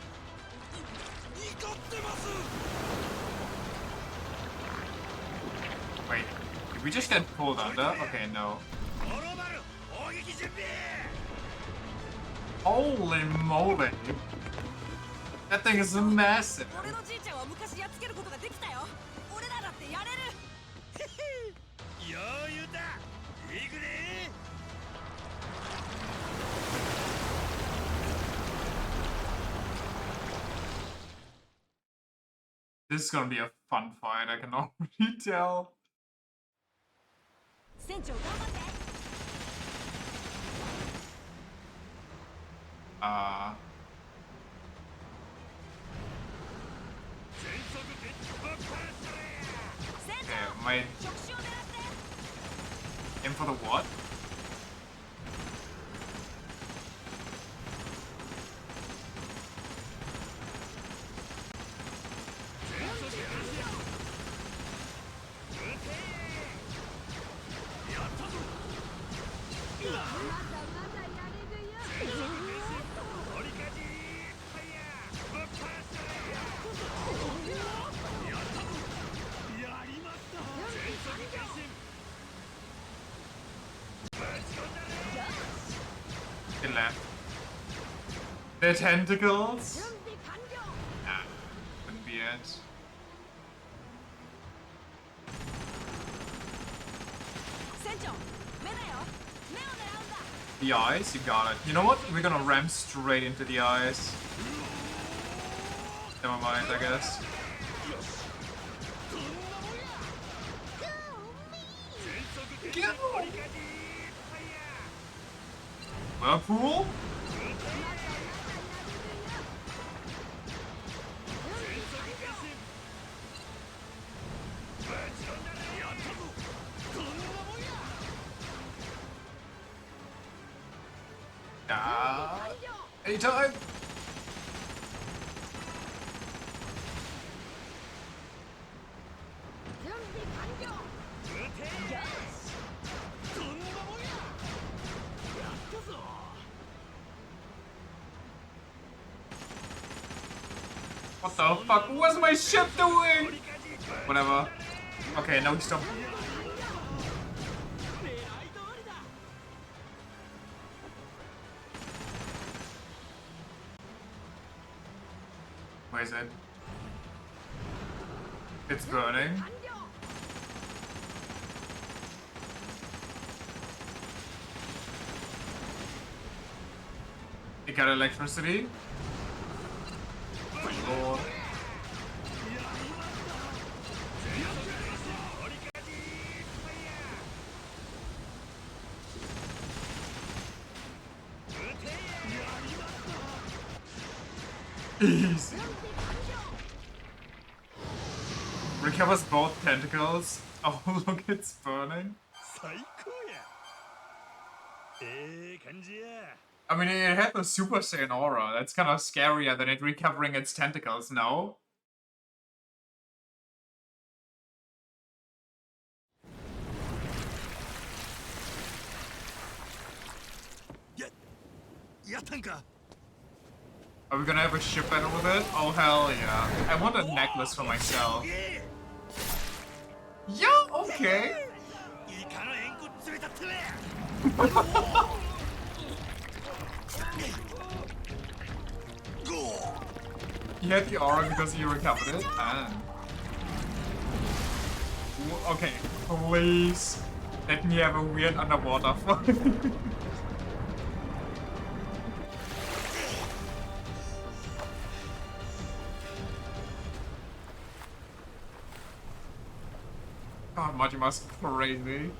ってます。 Wait, did we just get pulled under? Okay, no. Holy moly! That thing is massive. 俺のじいちゃんは昔やっつけることができたよ。俺らだってやれる。余裕だ。行くね。 This is gonna be a fun fight, I can already tell. 船長頑張って。Okay, am I in for the what? They left. Their tentacles? Nah, wouldn't be it. The eyes? You got it. You know what? We're gonna ram straight into the eyes. Never mind, I guess. Go! Whirlpool? Anytime! What the fuck? What's my ship doing? Whatever. Okay, now we stop. Where is it? It's burning. It got electricity. Lord. Easy. Recovers both tentacles. Oh, look, it's burning. I mean, it had the Super Saiyan aura. That's kind of scarier than it recovering its tentacles, no? Are we gonna have a ship battle with it? Oh, hell yeah. I want a necklace for myself. Yeah, okay. He had the aura because he recovered it, and... Okay, please. Let me have a weird underwater fight. God, Majima's crazy.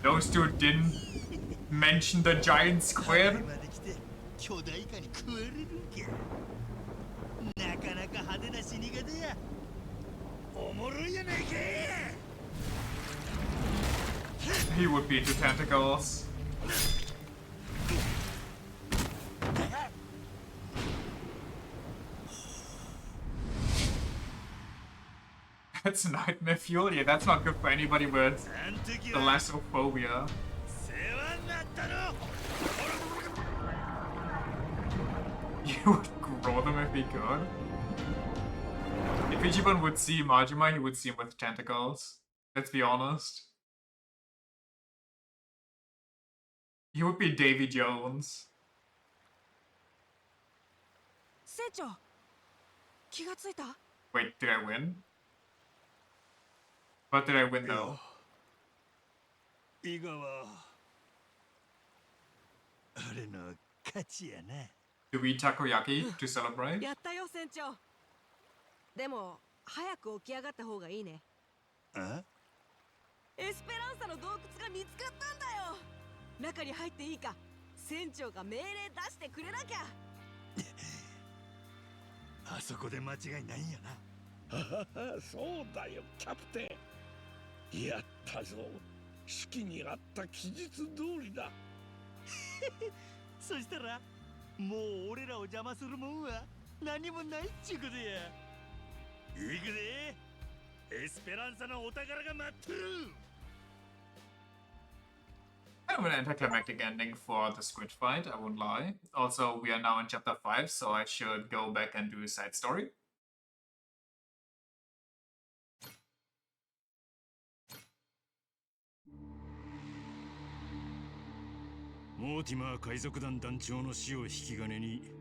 Those two didn't mention the giant squid. He would be into tentacles. That's nightmare fuel? Yeah, that's not good for anybody with thalassophobia. You would grow them if he could. If Ichiban would see Majima, he would see him with tentacles. Let's be honest. He would be Davy Jones. 船長気がついた Wait, did I win? What did I win though? 伊賀は俺の勝ちやな。 Do we eat takoyaki to celebrate? やったよ船長でも早く起き上がった方がいいねあエスペランサの洞窟が見つかったんだよ中に入っていいか船長が命令出してくれなきゃあそこで間違いないんやな。そうだよキャプテンやったぞ式にあった記述通りだそしたらもう俺らを邪魔するもんは何もないっちゅうことや。行くでエスペランサのお宝が待ってる。 Kind of an anticlimactic ending for the squid fight, I won't lie. Also, we are now in chapter 5, so I should go back and do a side story. モーティマー海賊団団長の死を引き金に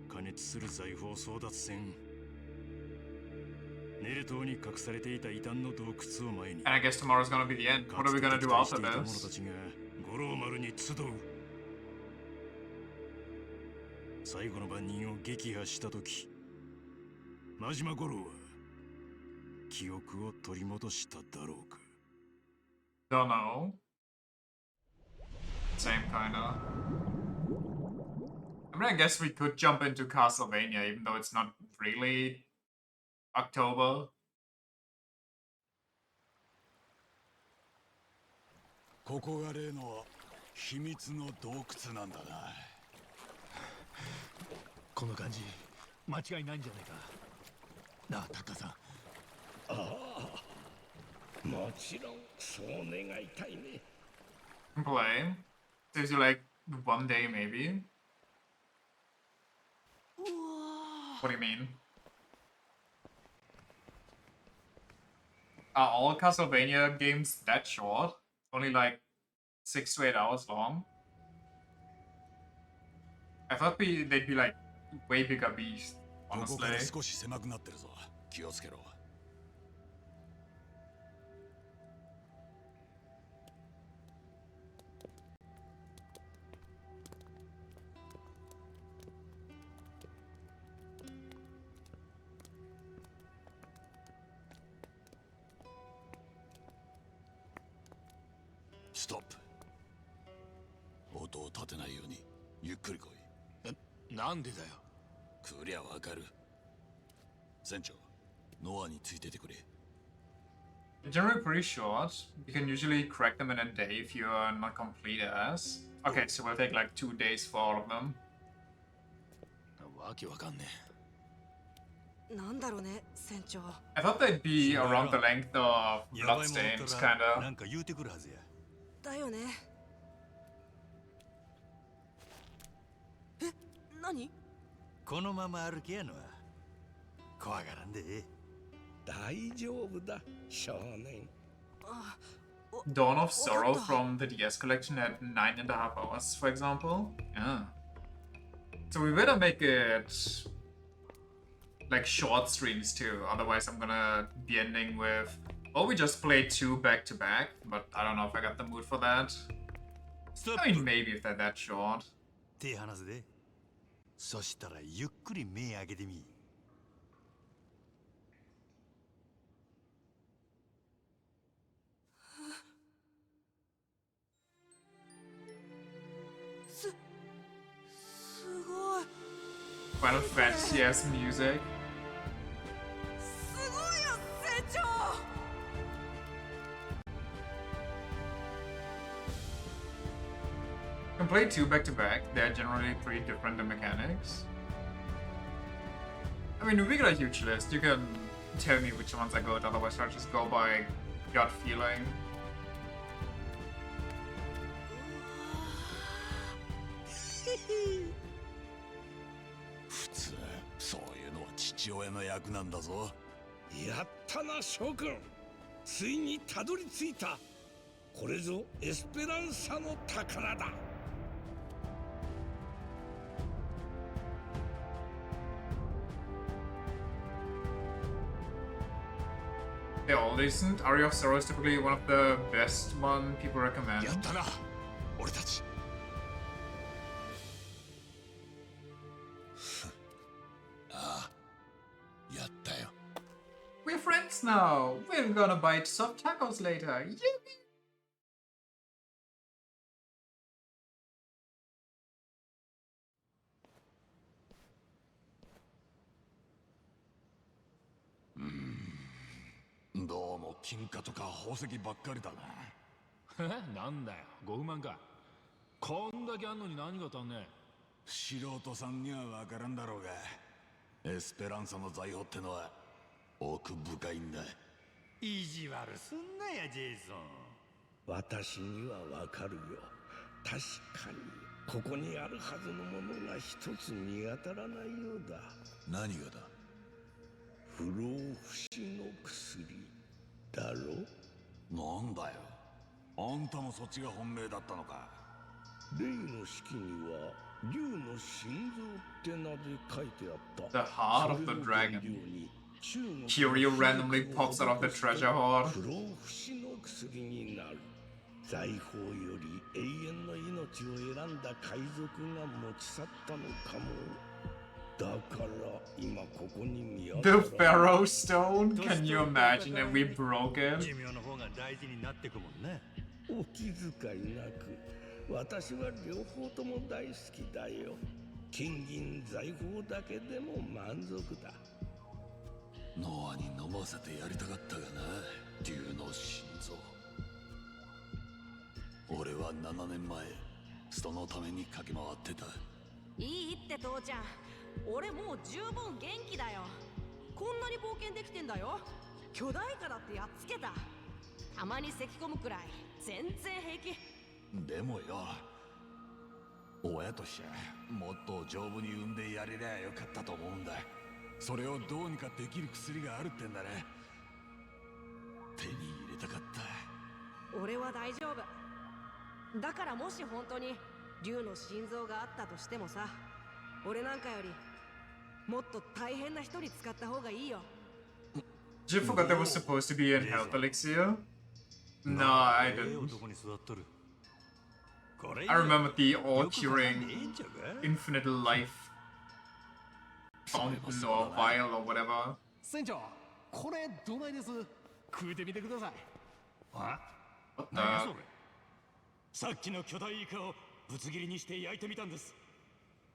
加熱する財宝争奪戦。ネル島に隠されていた異端の洞窟を前に。 And I guess tomorrow's gonna be the end. What are we gonna do after 者た this? ちが五郎丸に集う。最後の番人を撃破したとき、真島五郎は記憶を取り戻しただろうか。 Don't know. Same kinda. I mean, I guess we could jump into Castlevania, even though it's not really October. ここが例の秘密の洞窟なんだな。この感じ間違いないんじゃないかなあタッカーさん。ああもちろんそう願いたいね。 Play. Saves you like 1 day, maybe. What do you mean? Are all Castlevania games that short? Only like 6 to 8 hours long? I thought they'd be like way bigger beasts, ここから honestly. 少し狭くなってるぞ。気をつけろ。 ストップ。音を立てないようにゆっくり来い。なんでだよ。来りゃわかる。船長、ノアについててくれ。 They're generally pretty short. You can usually crack them in a day if you're not complete as. Okay, so we'll take like 2 days for all of them. わけわかんねなんだろうね船長 I thought they'd be around the length of やばいもんおっ Bloodstains, たら kinda. なんか言うてくるはずや。だよねえ何このまま歩きやのは怖がらんでええ。大丈夫だ少年。 Dawn of Sorrow from the DS collection had 9.5 hours, for example. Yeah. So we better make it like short streams too, otherwise I'm gonna be ending with, well, we just played 2 back to back, but I don't know if I got the mood for that. I mean, maybe if they're that short. 手離すで。そしたらゆっくり目開けてみ。すごい Final Fantasy-esque music. すごいよ船長 can play two back to back. They're generally pretty different, the mechanics. I mean, we got a huge list. You can tell me which ones are good, otherwise I'll just go by gut feeling. 普通そういうのは父親の役なんだぞ。やったな将軍、ついにたどり着いた。これぞエスペランサの宝だ。 They're all decent. Aria of Sorrow is typically one of the best one people recommend. やったな、俺たち。ああ、やったよ。We're friends now. We're gonna bite soft tacos later. Yippee! Mm. どうも金貨とか宝石ばっかりだな。なんだよ、ご不満か。こんだけあんのに何が足んねえ。素人さんにはわからんだろうが、エスペランサの財宝ってのは奥深いんだ。意地悪すんなや、ジェイソン。私にはわかるよ。確かにここにあるはずのものが一つ見当たらないようだ。何がだ？不老不死の薬だろ。なんだよ、あんたもそっちが本命だったのか。例の式には竜の心臓って名で書いてあった。 The heart of the dragon. Kiryu randomly pops out of the treasure hoard. 不老不死の薬になる。財宝より永遠の命を選んだ海賊が持ち去ったのかも。だから今ここに見当たら The Pharaoh Stone? Can you imagine if we broke it? 寿命の方が大事になってくもんね。お気遣いなく。私は両方とも大好きだよ。金銀財宝だけでも満足だ。ノアに飲ませてやりたかったがな、竜の心臓。俺は7年前そのために駆け回ってた。いいって父ちゃん、俺もう十分元気だよ。こんなに冒険できてんだよ。巨大化だってやっつけた。たまに咳込むくらい全然平気。でもよ、親としてもっと丈夫に産んでやれりゃよかったと思うんだ。それをどうにかできる薬があるってんだね。手に入れたかった。俺は大丈夫だから、もし本当に竜の心臓があったとしてもさ、俺なんかよりもっと大変な人に使った方がいいよ。 Did you forget there was supposed to be an health elixir? No, I didn't. I remember the all-curing infinite life fountain or vial or whatever. 船長、これどないです。食うてみてください。あ？ What 何や the? それ。さっきの巨大イカをぶつ切りにして焼いてみたんです。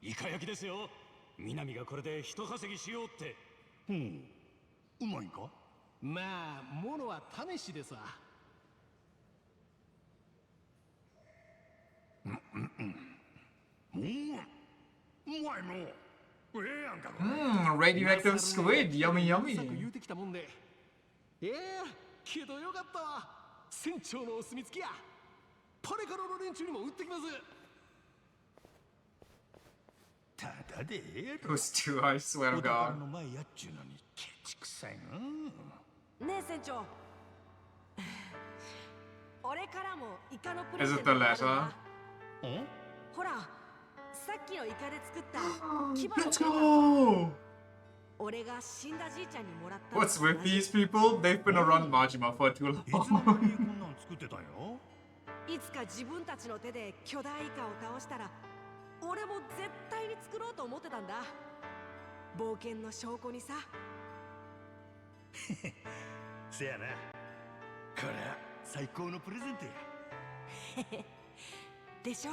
イカ焼きですよ。南がこれで一稼ぎしようって。うまいんか？まあ、ものは試しでさ。うまいの。ええやんかこMmm, れ。radioactive squid, yummy 言 yummy. うてきたもんで。けどよかったわ。船長のお墨付きや。パレカロの連中にも売ってきます。ただでええやろ。 Those two, I swear to お宝 God. の前やっちゅうのにケチくさいな。ねえ船長、俺からもイカのプレ Is ゼン it ト the があるん letter? だ。ほら、さっきのイカで作った牙の Let's カバ go! 俺が死んだじいちゃんにもらった。 What's with these people? They've been around Majima for too いつの long. 間にこんなん作ってたんよ。いつか自分たちの手で巨大イカを倒したら、俺も絶対に作ろうと思ってたんだ。冒険の証拠にさ。せやな。これは最高のプレゼントや。でしょ。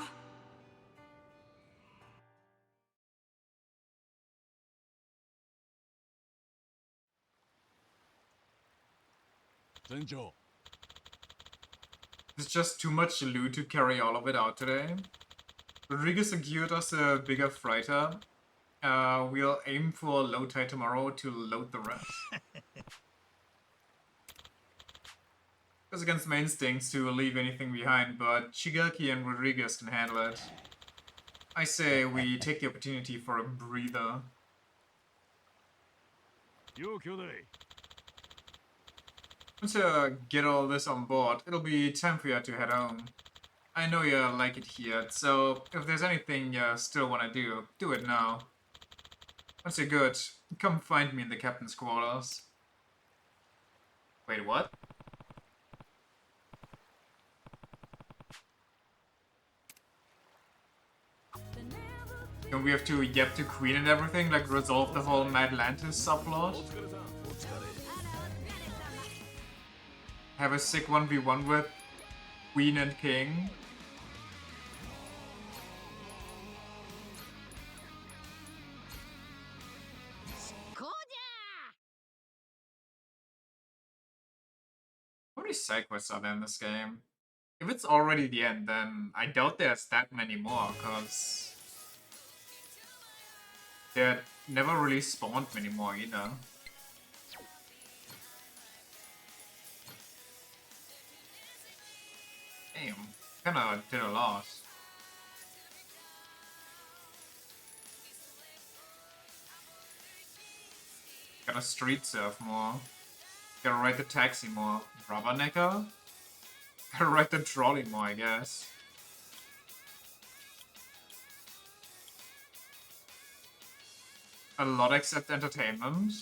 船長。 It's just too much loot to carry all of it out today. Rodriguez secured us a bigger freighter. We'll aim for low tide tomorrow to load the rest. Goes against my instincts to leave anything behind, but Shigaki and Rodriguez can handle it. I say we take the opportunity for a breather. Once you get all this on board, it'll be time for you to head home. I know you like it here, so if there's anything you still want to do it now. Once you're good, come find me in the captain's quarters. Wait, what? Don't we have to yep to Queen and everything, like resolve the whole Madlantis subplot? Have a sick 1v1 with Queen and King? How many side quests are there in this game? If it's already the end, then I doubt there's that many more, cause they never really spawned many more either. Damn, kinda did a lot. Gotta street surf more. Gotta ride the taxi more. Rubbernecker? Gotta ride the trolley more, I guess. A lot except entertainment.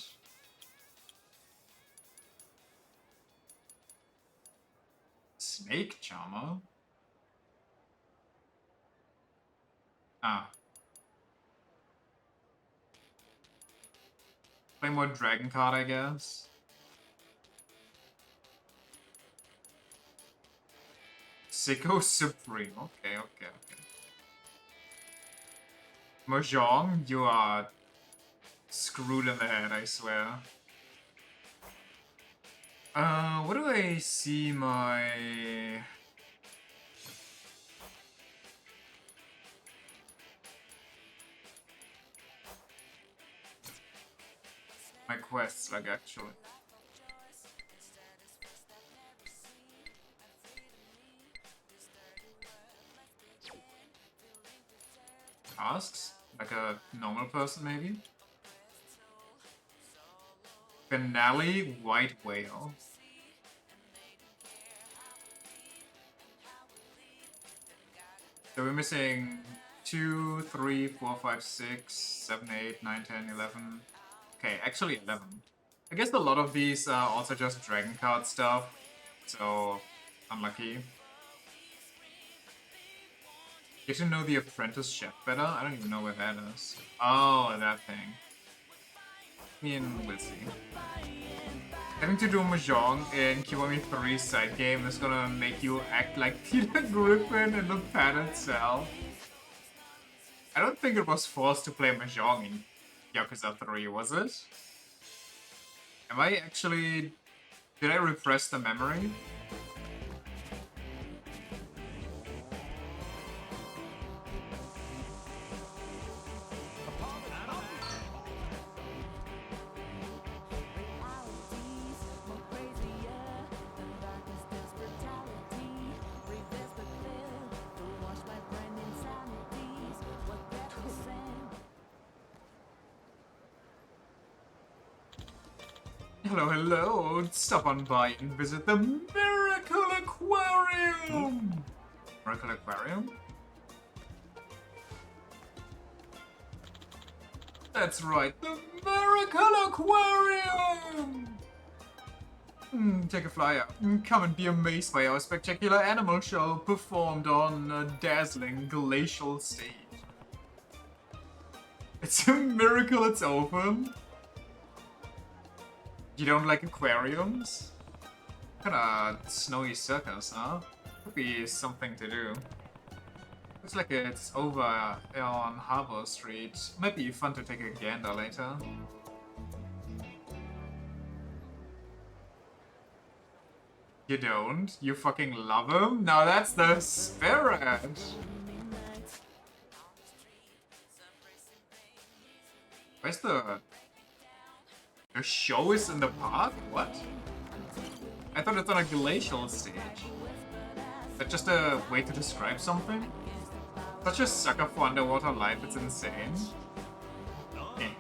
Snake Charmer? Ah. Play more Dragon Card, I guess. Sicko Supreme. Okay. Mahjong, you are screwed in the head, I swear. What do I see my... my quests, like, actually? Tasks? Like a normal person, maybe? Finale, White Whale. So we're missing 2, 3, 4, 5, 6, 7, 8, 9, 10, 11. Okay, actually 11. I guess a lot of these are also just Dragon Card stuff, so unlucky. Get to know the Apprentice Chef better? I don't even know where that is. Oh, that thing. I mean, we'll see. Having to do Mahjong in Kiwami 3's side game is gonna make you act like Peter Griffin in the padded cell. I don't think it was forced to play Mahjong in Yakuza 3, was it? Am I actually... did I repress the memory? Hello, stop on by and visit the Miracle Aquarium! Miracle Aquarium? That's right, the Miracle Aquarium! Take a flyer. Come and be amazed by our spectacular animal show performed on a dazzling glacial stage. It's a miracle it's open. You don't like aquariums? Kinda snowy circus, huh? Could be something to do. Looks like it's over on Harbor Street. Might be fun to take a gander later. You don't? You fucking love him? Now that's the spirit! Where's the show is in the park? What? I thought it's on a glacial stage. Is that just a way to describe something? Such a sucker for underwater life, it's insane. Hey.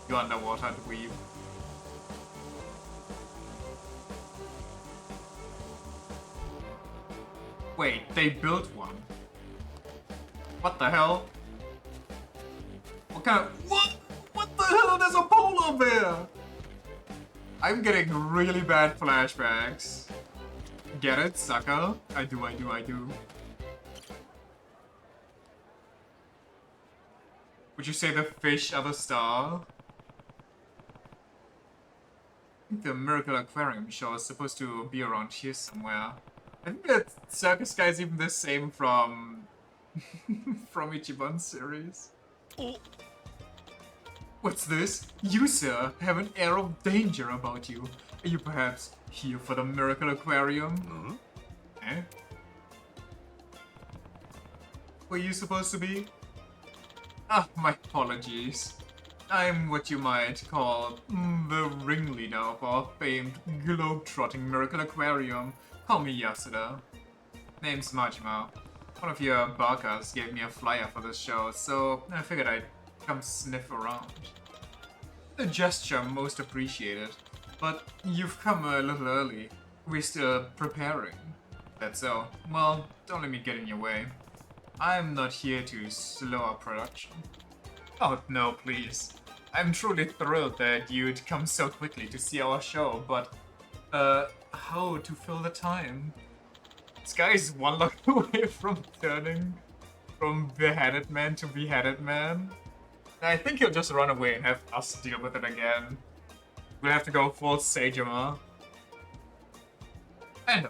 You underwater dweeb. Wait, they built one. What the hell? What kind of... What the hell? There's a polar bear! I'm getting really bad flashbacks. Get it, sucker? I do. Would you say the fish are the star? I think the Miracle Aquarium show is supposed to be around here somewhere. I think that Circus Guy is even the same from... from Ichiban series. Oh. What's this? You, sir, have an air of danger about you. Are you perhaps here for the Miracle Aquarium? Eh? Were you supposed to be? Ah, my apologies. I'm what you might call the ringleader of our famed globe-trotting Miracle Aquarium. Call me Yasuda. Name's Majima. One of your bakas gave me a flyer for this show, so I figured I'd come sniff around. A gesture most appreciated, but you've come a little early. We're still preparing. That's so. Well, don't let me get in your way. I'm not here to slow our production. Oh, no, please. I'm truly thrilled that you'd come so quickly to see our show, but, how to fill the time? This guy's one look away from turning from beheaded man to beheaded man. I think he'll just run away and have us deal with it again. We'll have to go full Seijima. I know.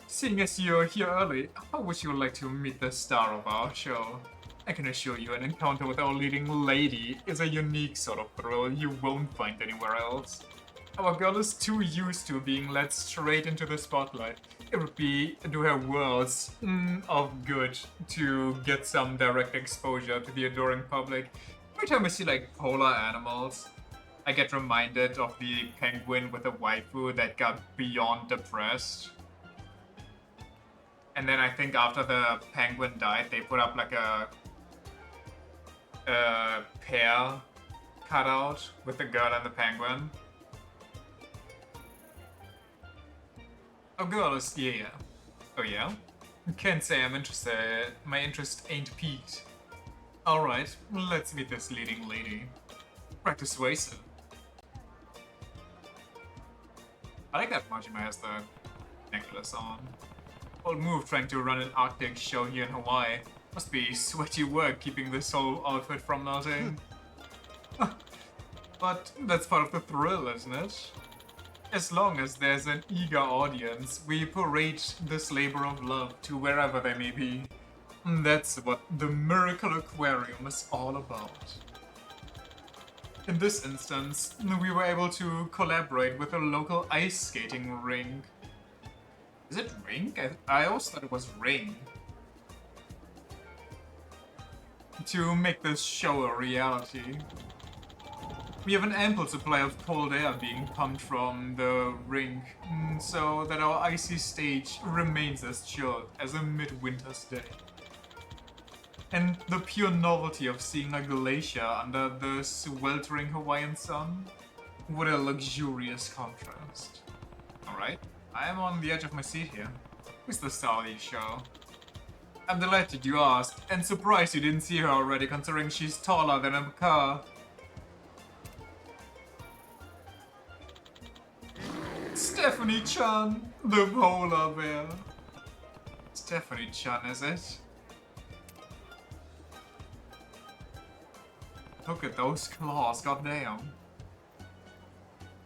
Seeing as you're here early, how would you like to meet the star of our show? I can assure you an encounter with our leading lady is a unique sort of thrill you won't find anywhere else. Our girl is too used to being led straight into the spotlight. It would be to her worlds of good to get some direct exposure to the adoring public. Every time I see like polar animals, I get reminded of the penguin with a waifu that got beyond depressed. And then I think after the penguin died, they put up like a pair cutout with the girl and the penguin. Oh, girl is yeah. Oh yeah? Can't say I'm interested. My interest ain't peaked. Alright, let's meet this leading lady. Right this way, sir. I like that Majima has the necklace on. Old move trying to run an Arctic show here in Hawaii. Must be sweaty work keeping this whole outfit from melting. But that's part of the thrill, isn't it? As long as there's an eager audience, we parade this labor of love to wherever they may be. That's what the Miracle Aquarium is all about. In this instance, we were able to collaborate with a local ice skating rink. Is it rink? I always thought it was ring. To make this show a reality. We have an ample supply of cold air being pumped from the rink, so that our icy stage remains as chilled as a midwinter's day. And the pure novelty of seeing a glacier under the sweltering Hawaiian sun? What a luxurious contrast. Alright, I am on the edge of my seat here. Who's the star of the show? I'm delighted you asked, and surprised you didn't see her already considering she's taller than a car. Stephanie-chan, the polar bear. Stephanie-chan, is it? Look at those claws, goddamn.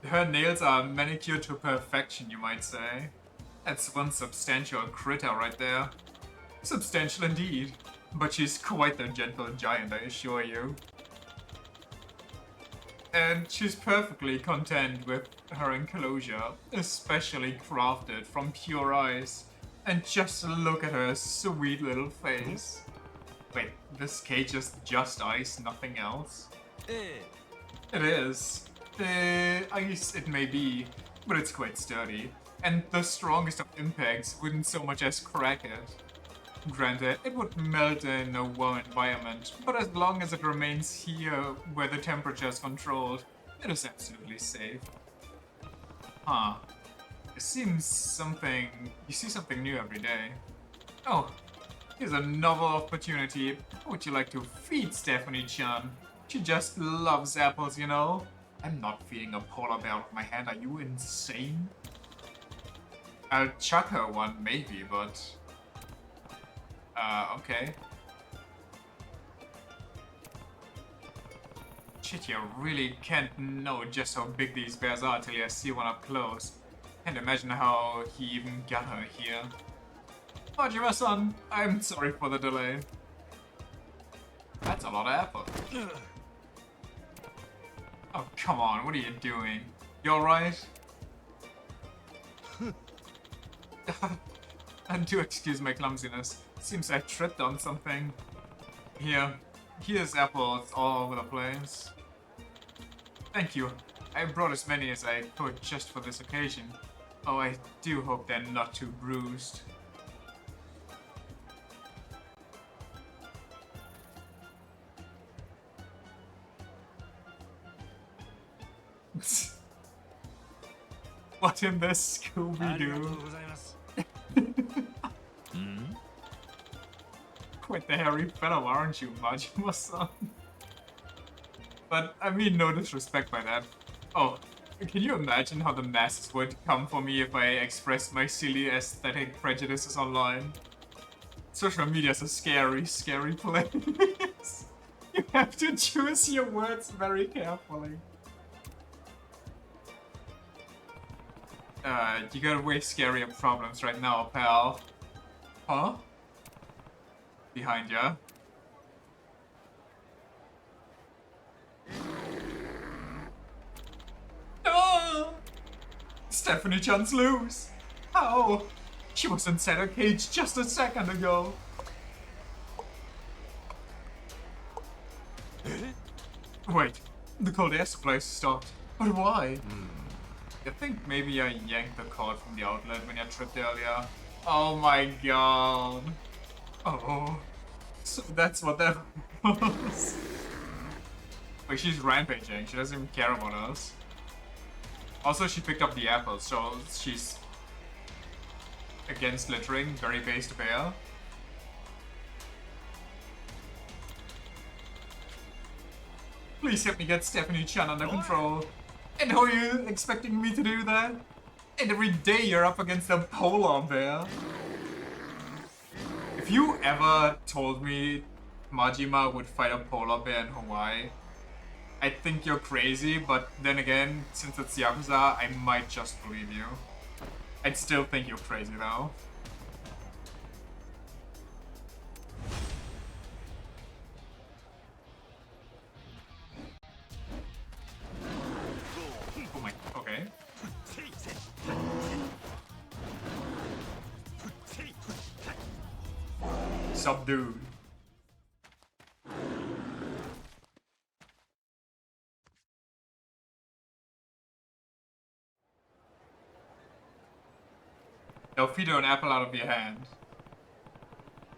Her nails are manicured to perfection, you might say. That's one substantial critter right there. Substantial indeed. But she's quite the gentle giant, I assure you. And she's perfectly content with her enclosure, especially crafted from pure ice. And just look at her sweet little face. Wait, this cage is just ice, nothing else? It is. Ice it may be, but it's quite sturdy. And the strongest of impacts wouldn't so much as crack it. Granted, it would melt in a warm environment, but as long as it remains here where the temperature is controlled, it is absolutely safe. Huh. It seems you see something new every day. Oh, here's a novel opportunity. Would you like to feed Stephanie-chan? She just loves apples, you know? I'm not feeding a polar bear with my hand, are you insane? I'll chuck her one, maybe, but... okay. Shit, you really can't know just how big these bears are till you see one up close. Can't imagine how he even got her here. Majima-san, I'm sorry for the delay. That's a lot of apple. Oh, come on, what are you doing? You alright? And do excuse my clumsiness. Seems I tripped on something. Here's apples all over the place. Thank you. I brought as many as I could just for this occasion. Oh, I do hope they're not too bruised. What in this Scooby-Doo? Quite the hairy fellow, aren't you, Majima-san? But I mean no disrespect by that. Oh, can you imagine how the masses would come for me if I expressed my silly aesthetic prejudices online? Social media is a scary, scary place. You have to choose your words very carefully. You got way scarier problems right now, pal. Huh? Behind ya. Oh! Stephanie-chan's loose! How? She was inside her cage just a second ago. Wait, the cold air supply stopped. But why? I think maybe I yanked the cord from the outlet when I tripped earlier. Oh my god. Oh. So that's what that was. Like, she's rampaging. She doesn't even care about us. Also, she picked up the apple, so she's against littering, very based bear. Please help me get Stephanie-chan under control. And how are you expecting me to do that? And every day you're up against a polar bear. If you ever told me Majima would fight a polar bear in Hawaii, I'd think you're crazy, but then again, since it's Yakuza, I might just believe you. I'd still think you're crazy though. Oh my, okay. Subdued. Now feed her an apple out of your hand.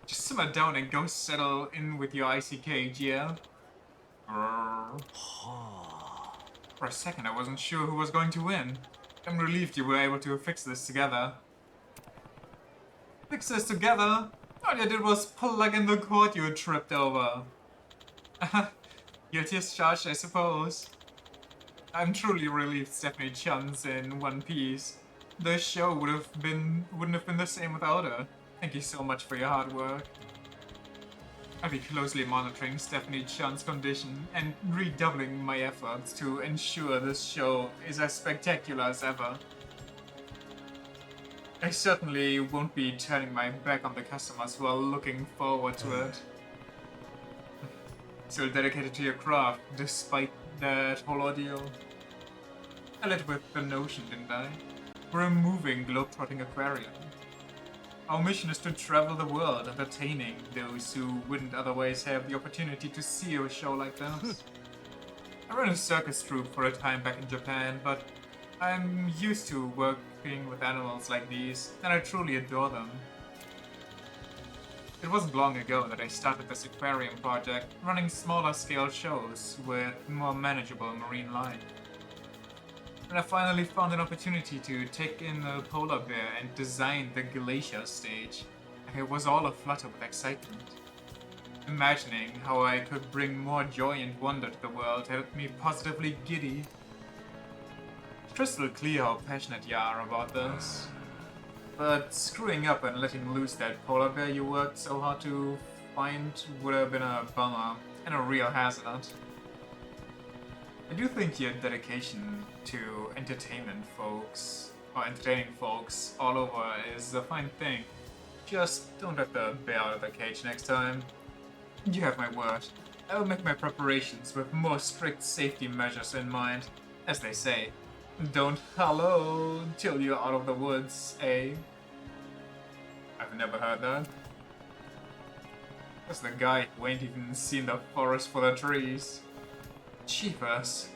Just simmer down and go settle in with your icy cage, yeah? For a second I wasn't sure who was going to win. I'm relieved you were able to fix this together. Fix this together? All you did was plug in the cord you had tripped over. Guilty as charged, I suppose. I'm truly relieved Stephanie-chan's in one piece. The show wouldn't have been the same without her. Thank you so much for your hard work. I'll be closely monitoring Stephanie-chan's condition and redoubling my efforts to ensure this show is as spectacular as ever. I certainly won't be turning my back on the customers who are looking forward to it. Still dedicated to your craft, despite that whole ordeal. I led with the notion, didn't I? We're a moving, globe-trotting aquarium. Our mission is to travel the world, entertaining those who wouldn't otherwise have the opportunity to see a show like this. I ran a circus troupe for a time back in Japan, but I'm used to working with animals like these, and I truly adore them. It wasn't long ago that I started this aquarium project, running smaller scale shows with more manageable marine life. And I finally found an opportunity to take in a polar bear and design the glacier stage. It was all aflutter with excitement. Imagining how I could bring more joy and wonder to the world had me positively giddy. It's crystal clear how passionate you are about this. But screwing up and letting loose that polar bear you worked so hard to find would have been a bummer and a real hazard. I do think your dedication to entertaining folks all over is a fine thing. Just don't let the bear out of the cage next time. You have my word. I will make my preparations with more strict safety measures in mind. As they say, don't hello till you're out of the woods, eh? I've never heard that. That's the guy who ain't even seen the forest for the trees. Cheapers.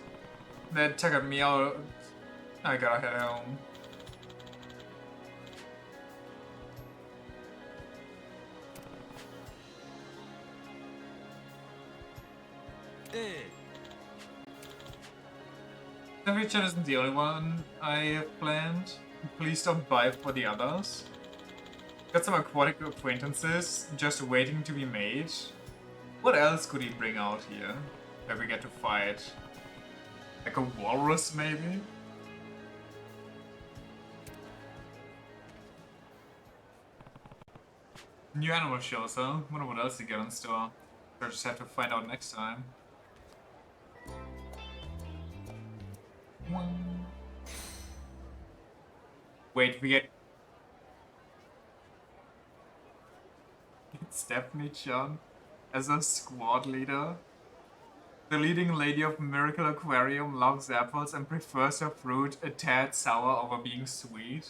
That took me out. I gotta head home. Hey. Temperature isn't the only one I have planned. Please stop by for the others. Got some aquatic acquaintances just waiting to be made. What else could he bring out here that we get to fight? Like a walrus, maybe? New animal shows, huh? Wonder what else you get in store. We'll just have to find out next time. Wait, we get Stephanie-chan as a squad leader. The leading lady of Miracle Aquarium loves apples and prefers her fruit a tad sour over being sweet.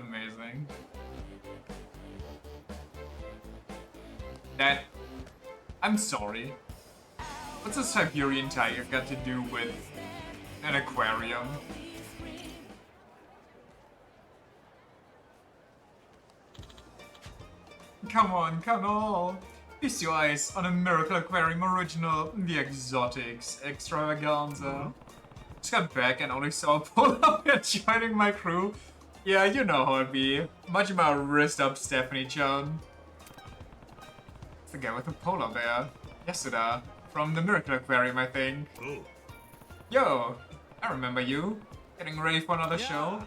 Amazing. That... I'm sorry. What's a Siberian tiger got to do with an aquarium? Come on, come on! Feast your eyes on a Miracle Aquarium original, the Exotics Extravaganza. Just got back and only saw a polar bear joining my crew. Yeah, you know how it be. Majima wrist up Stephanie-chan. It's the guy with the polar bear. Yesterday. From the Miracle Aquarium, I think. Oh. Yo, I remember you. Getting ready for another show?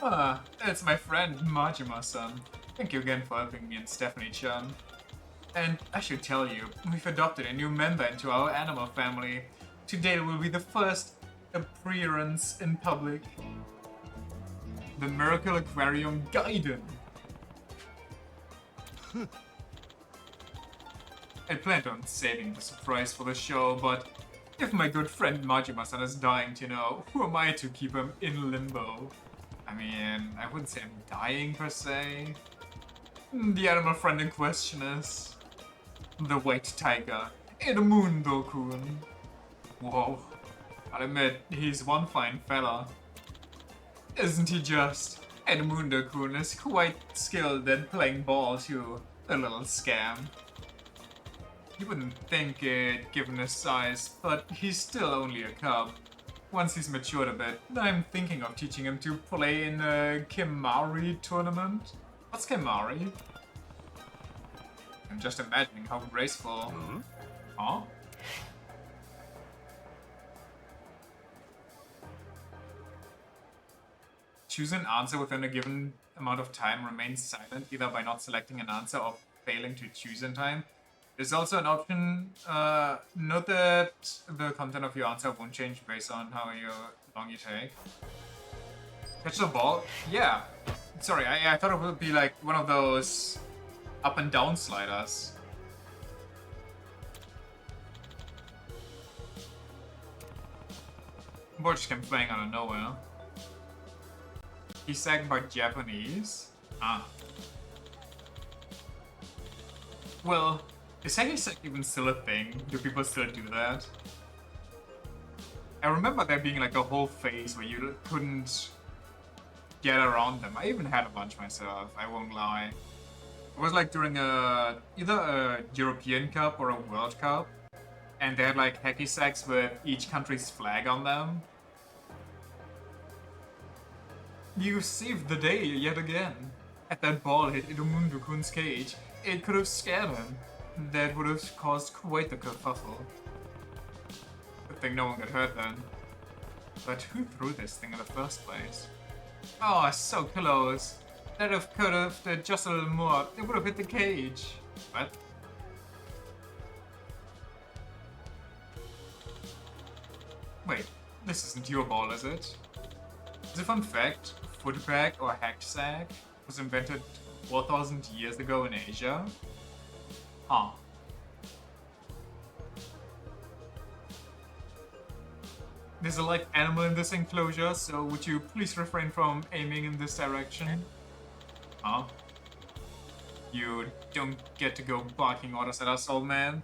Ah, it's my friend Majima-san. Thank you again for helping me and Stephanie-chan. And I should tell you, we've adopted a new member into our animal family. Today will be the first appearance in public. The Miracle Aquarium Gaiden. I planned on saving the surprise for the show, but if my good friend Majima-san is dying to know, who am I to keep him in limbo? I mean, I wouldn't say I'm dying per se. The animal friend in question is the white tiger, Edmundo-kun. Whoa, I'll admit, he's one fine fella. Isn't he just? Edmundo-kun is quite skilled at playing ball too, a little scam. You wouldn't think it given his size, but he's still only a cub. Once he's matured a bit, I'm thinking of teaching him to play in a Kimari tournament. What's Kimari? I'm just imagining how graceful. Huh? Choose an answer within a given amount of time, remain silent either by not selecting an answer or failing to choose in time. There's also an option, note that the content of your answer won't change based on how long you take. Catch the ball? Yeah. Sorry, I thought it would be like one of those up and down sliders. Boy just came flying out of nowhere. He's sang by Japanese? Ah. Well, Is hacky even still a thing? Do people still do that? I remember there being like a whole phase where you couldn't get around them. I even had a bunch myself, I won't lie. It was like during either a European Cup or a World Cup, and they had like hacky sacks with each country's flag on them. You saved the day yet again. If that ball hit Idumundo Kun's cage, it could have scared him. That would have caused quite the kerfuffle. Good thing no one got hurt then. But who threw this thing in the first place? Oh, so close. That could have did just a little more. It would have hit the cage. What? Wait, this isn't your ball, is it? As a fun fact, footbag or hack sack was invented 4,000 years ago in Asia. Huh. There's a live animal in this enclosure, so would you please refrain from aiming in this direction? Huh? You don't get to go barking orders at us, old man.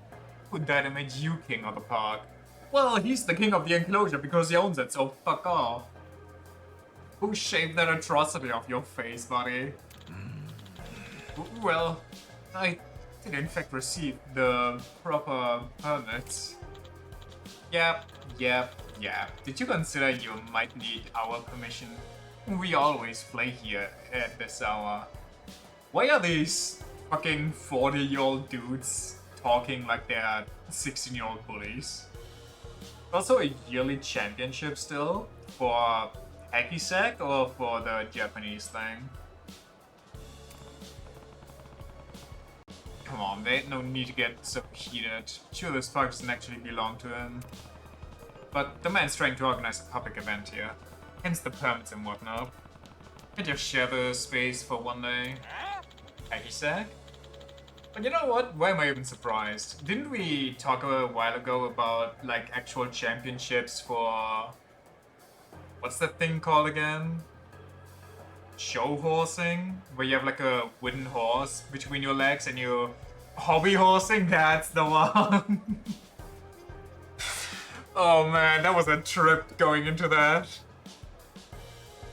Who died and made you king of the park? Well, he's the king of the enclosure because he owns it, so fuck off. Who shaved that atrocity off your face, buddy? Well, I did in fact receive the proper permits. Yep. Did you consider you might need our permission? We always play here at this hour. Why are these fucking 40-year-old dudes talking like they're 16-year-old bullies? Also a yearly championship still? For hacky sack or for the Japanese thing? Come on, there ain't no need to get so heated. Sure, this park doesn't actually belong to him. But the man's trying to organize a public event here. Hence the permits and whatnot. Can't just share the space for one day. Hacky sack? But you know what? Why am I even surprised? Didn't we talk a while ago about like actual championships for... What's that thing called again? Show horsing? Where you have like a wooden horse between your legs and you... Hobby horsing? That's the one! Oh man, that was a trip going into that.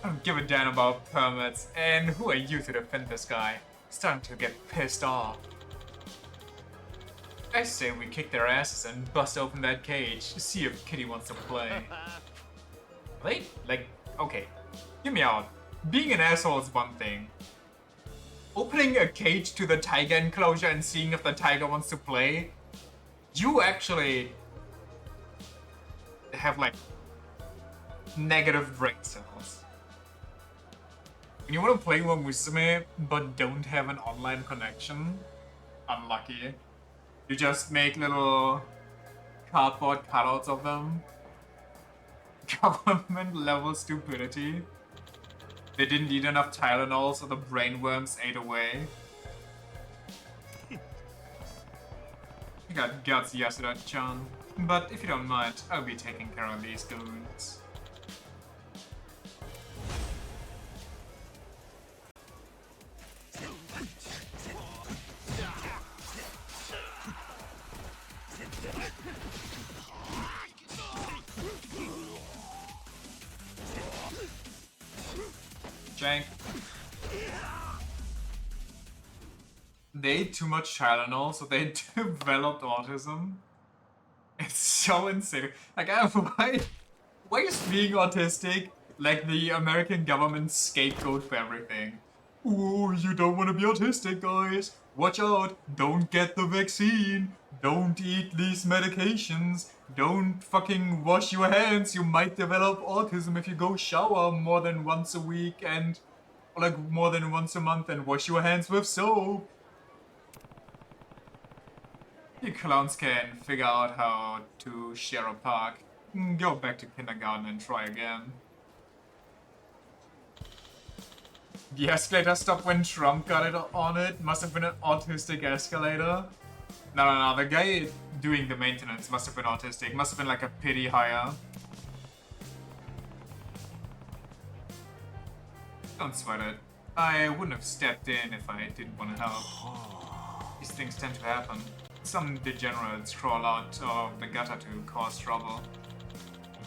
I don't give a damn about permits, and who are you to defend this guy? Starting to get pissed off. I say we kick their asses and bust open that cage to see if Kitty wants to play. Wait, like, okay, hear me out. Being an asshole is one thing. Opening a cage to the tiger enclosure and seeing if the tiger wants to play, you actually have like negative brain cells. When you want to play one Musume but don't have an online connection, unlucky. You just make little cardboard cutouts of them. Government level stupidity. They didn't eat enough Tylenol, so the brainworms ate away. You got guts, Yasuda-chan. But if you don't mind, I'll be taking care of these dudes. Jank. They ate too much Tylenol, so they developed autism. It's so insane. Like, why is being autistic like the American government's scapegoat for everything? Ooh, you don't want to be autistic, guys. Watch out. Don't get the vaccine. Don't eat these medications. Don't fucking wash your hands. You might develop autism if you go shower more than once a week and like more than once a month and wash your hands with soap. You clowns can figure out how to share a park. Go back to kindergarten and try again. The escalator stopped when Trump got it on it. Must have been an autistic escalator. No, the guy doing the maintenance must have been autistic. Must have been like a pity hire. Don't sweat it. I wouldn't have stepped in if I didn't want to help. These things tend to happen. some degenerates crawl out of the gutter to cause trouble.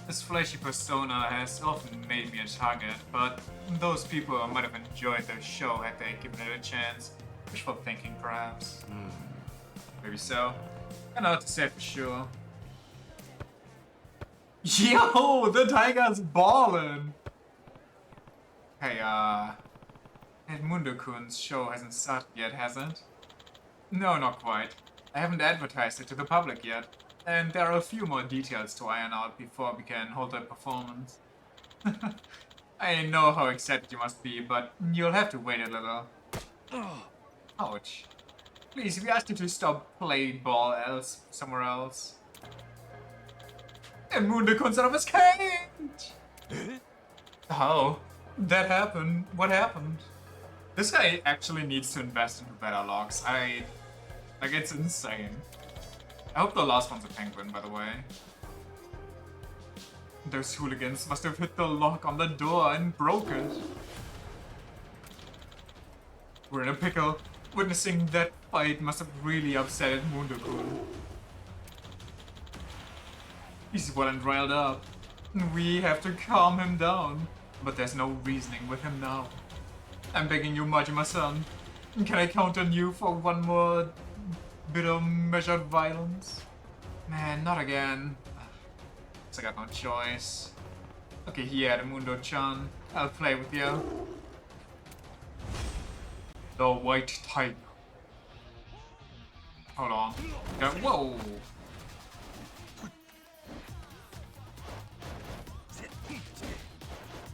This fleshy persona has often made me a target, but those people might have enjoyed the show had they given it a chance. Wishful thinking, perhaps. Maybe so. And not to say for sure. Yo, the tiger's ballin'! Hey, Edmundo-kun's show hasn't started yet, has it? No, not quite. I haven't advertised it to the public yet, and there are a few more details to iron out before we can hold a performance. I know how excited you must be, but you'll have to wait a little. Ouch. Please, we asked you to stop playing ball somewhere else. Edmundo-kun son of a cage! Oh, that happened. What happened? This guy actually needs to invest into better locks. Like, it's insane. I hope the last one's a penguin, by the way. Those hooligans must have hit the lock on the door and broke it. We're in a pickle. Witnessing that fight must have really upset Edmundo-kun. He's well and riled up. We have to calm him down. But there's no reasoning with him now. I'm begging you, Majima-san. Can I count on you for one more bit of measured violence? Man, not again. Guess I got no choice. Okay, here, Edmundo-chan. I'll play with you. The white tiger. Hold on. Okay, whoa!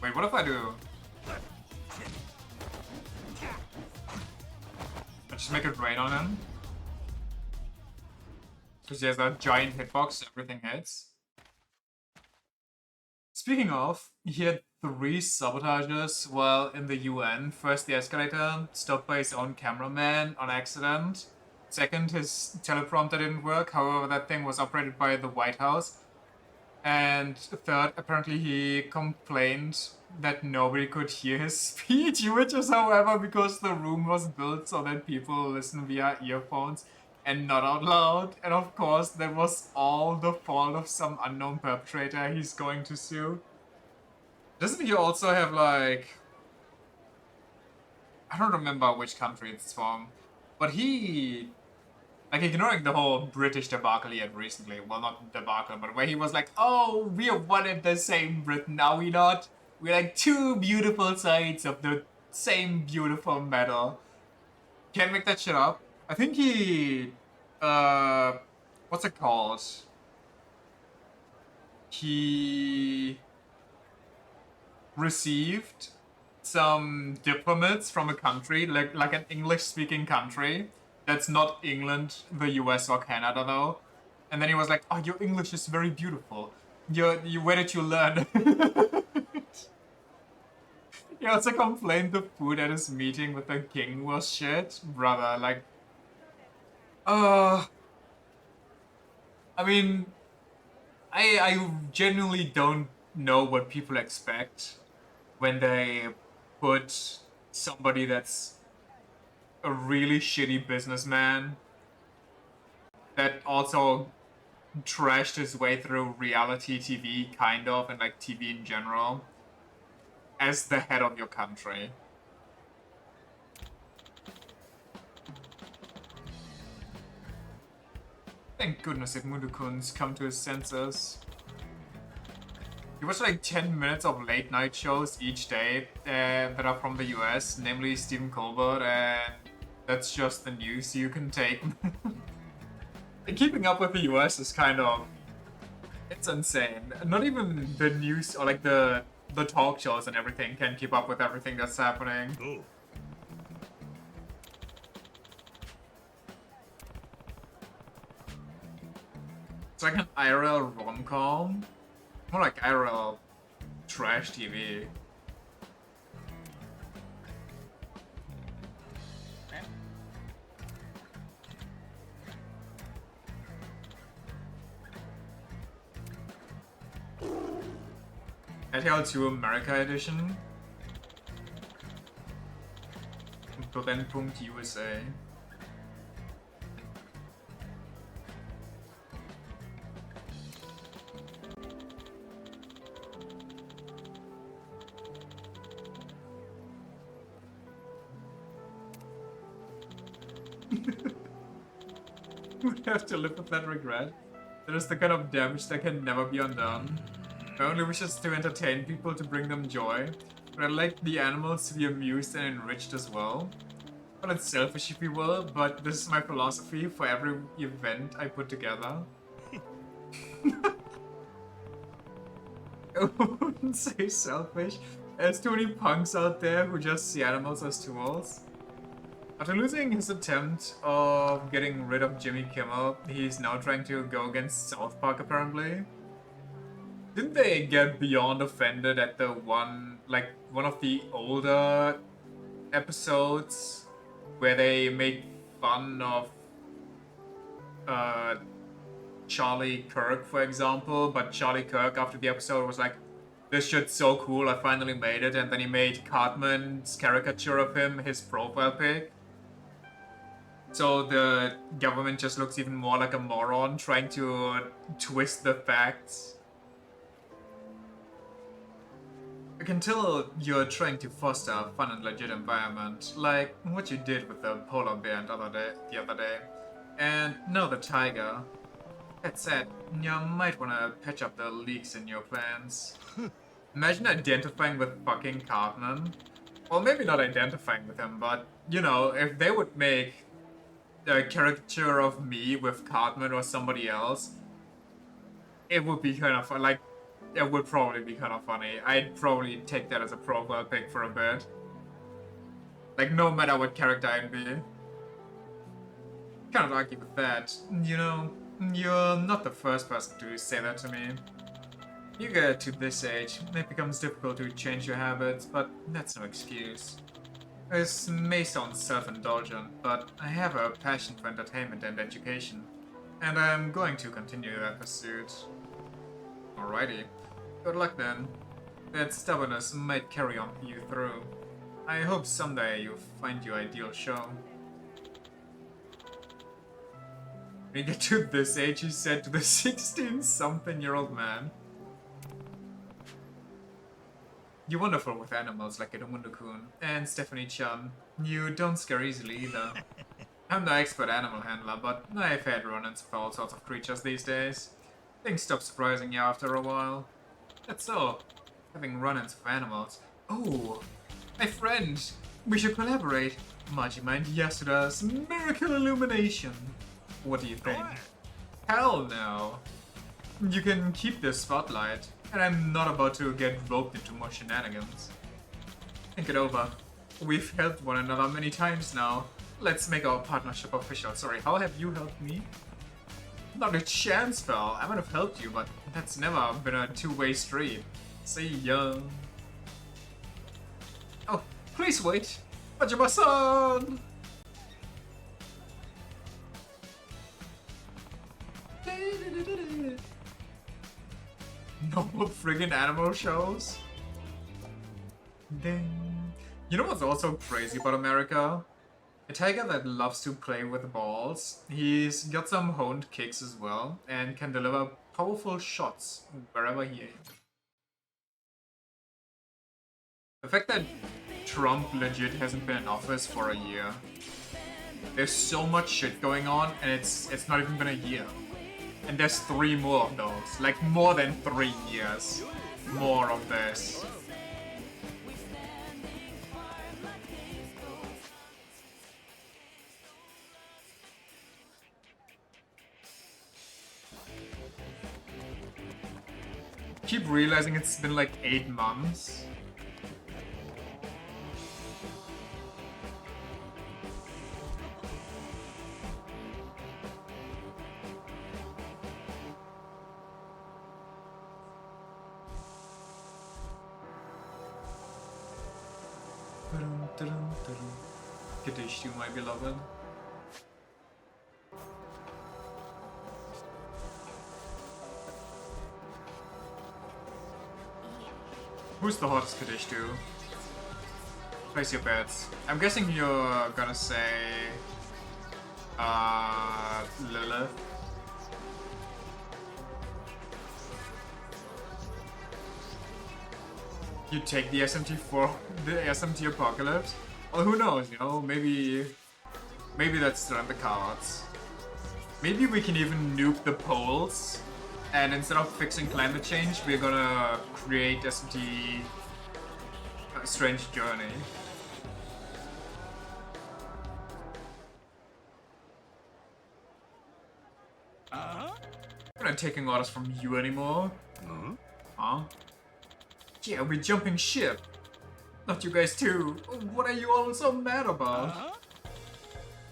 Wait, what if I do? I just make it rain on him? Because he has that giant hitbox, everything hits. Speaking of, he had 3 sabotages while in the UN. First, the escalator, stopped by his own cameraman on accident. Second, his teleprompter didn't work, however that thing was operated by the White House. And third, apparently he complained that nobody could hear his speech, which is, however, because the room was built so that people listen via earphones and not out loud. And of course, that was all the fault of some unknown perpetrator he's going to sue. Doesn't he also have, like... I don't remember which country it's from, but he... Like, ignoring the whole British debacle he had recently. Well, not debacle, but where he was like, oh, we are one and the same Britain, are we not? We're like 2 beautiful sides of the same beautiful metal. Can't make that shit up. I think he... what's it called? He... received some diplomats from a country, like an English-speaking country. That's not England, the US, or Canada, though. And then he was like, oh, your English is very beautiful. Where did you learn? He also complained the food at his meeting with the king was shit. Brother, like... I mean... I genuinely don't know what people expect when they put somebody that's a really shitty businessman that also trashed his way through reality TV, kind of, and like TV in general, as the head of your country. Thank goodness Edmundo-kun's come to his senses. He watched like 10 minutes of late night shows each day that are from the US, namely Stephen Colbert, and that's just the news you can take. Keeping up with the US is kind of... it's insane. Not even the news or like the talk shows and everything can keep up with everything that's happening. Oh. It's like an IRL rom-com. More like IRL trash TV. RTL 2 America Edition. Brennpunkt USA. We have to live with that regret. That is the kind of damage that can never be undone. My only wish is to entertain people, to bring them joy. But I'd like the animals to be amused and enriched as well. Well, it's selfish if you will, but this is my philosophy for every event I put together. I wouldn't say selfish. There's too many punks out there who just see animals as tools. After losing his attempt of getting rid of Jimmy Kimmel, he's now trying to go against South Park apparently. Didn't they get beyond offended at the one of the older episodes where they made fun of Charlie Kirk, for example, but Charlie Kirk after the episode was like, this shit's so cool, I finally made it, and then he made Cartman's caricature of him his profile pic. So the government just looks even more like a moron trying to twist the facts. I can tell you're trying to foster a fun and legit environment, like what you did with the polar bear the other day. And now the tiger. That said, you might want to patch up the leaks in your plans. Imagine identifying with fucking Cartman. Well, maybe not identifying with him, but, you know, if they would make a caricature of me with Cartman or somebody else, it would be kind of fun. Like, it would probably be kind of funny. I'd probably take that as a profile pic for a bit. Like, no matter what character I'd be. Can't argue with that. You know, you're not the first person to say that to me. You get to this age, it becomes difficult to change your habits, but that's no excuse. This may sound self-indulgent, but I have a passion for entertainment and education, and I'm going to continue that pursuit. Alrighty. Good luck then. That stubbornness might carry on you through. I hope someday you find your ideal show. When you get to this age, he said to the 16-something-year-old man. You're wonderful with animals like Edmundo-kun and Stephanie-chan. You don't scare easily either. I'm no expert animal handler, but I've had run-ins with all sorts of creatures these days. Things stop surprising you after a while. That's all. Having run-ins with animals. Oh, my friend! We should collaborate. Majima and Yasuda's Miracle Illumination. What do you think? Hell no. You can keep this spotlight, and I'm not about to get roped into more shenanigans. Think it over. We've helped one another many times now. Let's make our partnership official. Sorry, how have you helped me? Not a chance, pal. I might have helped you, but that's never been a two-way street. See ya. Oh, please wait. Majima-san! No friggin' animal shows? Ding. You know what's also crazy about America? A tiger that loves to play with balls. He's got some honed kicks as well, and can deliver powerful shots wherever he aims. The fact that Trump legit hasn't been in office for a year. There's so much shit going on, and it's not even been a year. And there's 3 more of those. Like, more than 3 years. More of this. Keep realizing it's been like 8 months. Kadish, you my beloved. Who's the hottest Kadish to? Place your bets. I'm guessing you're gonna say... Lilith. You take the SMT for the SMT Apocalypse? Well, who knows, you know, maybe Maybe that's still in the cards. Maybe we can even nuke the poles, and instead of fixing climate change, we're gonna create SMT a strange journey. We're not taking orders from you anymore. Huh? Yeah, we're jumping ship. Not you guys too. What are you all so mad about?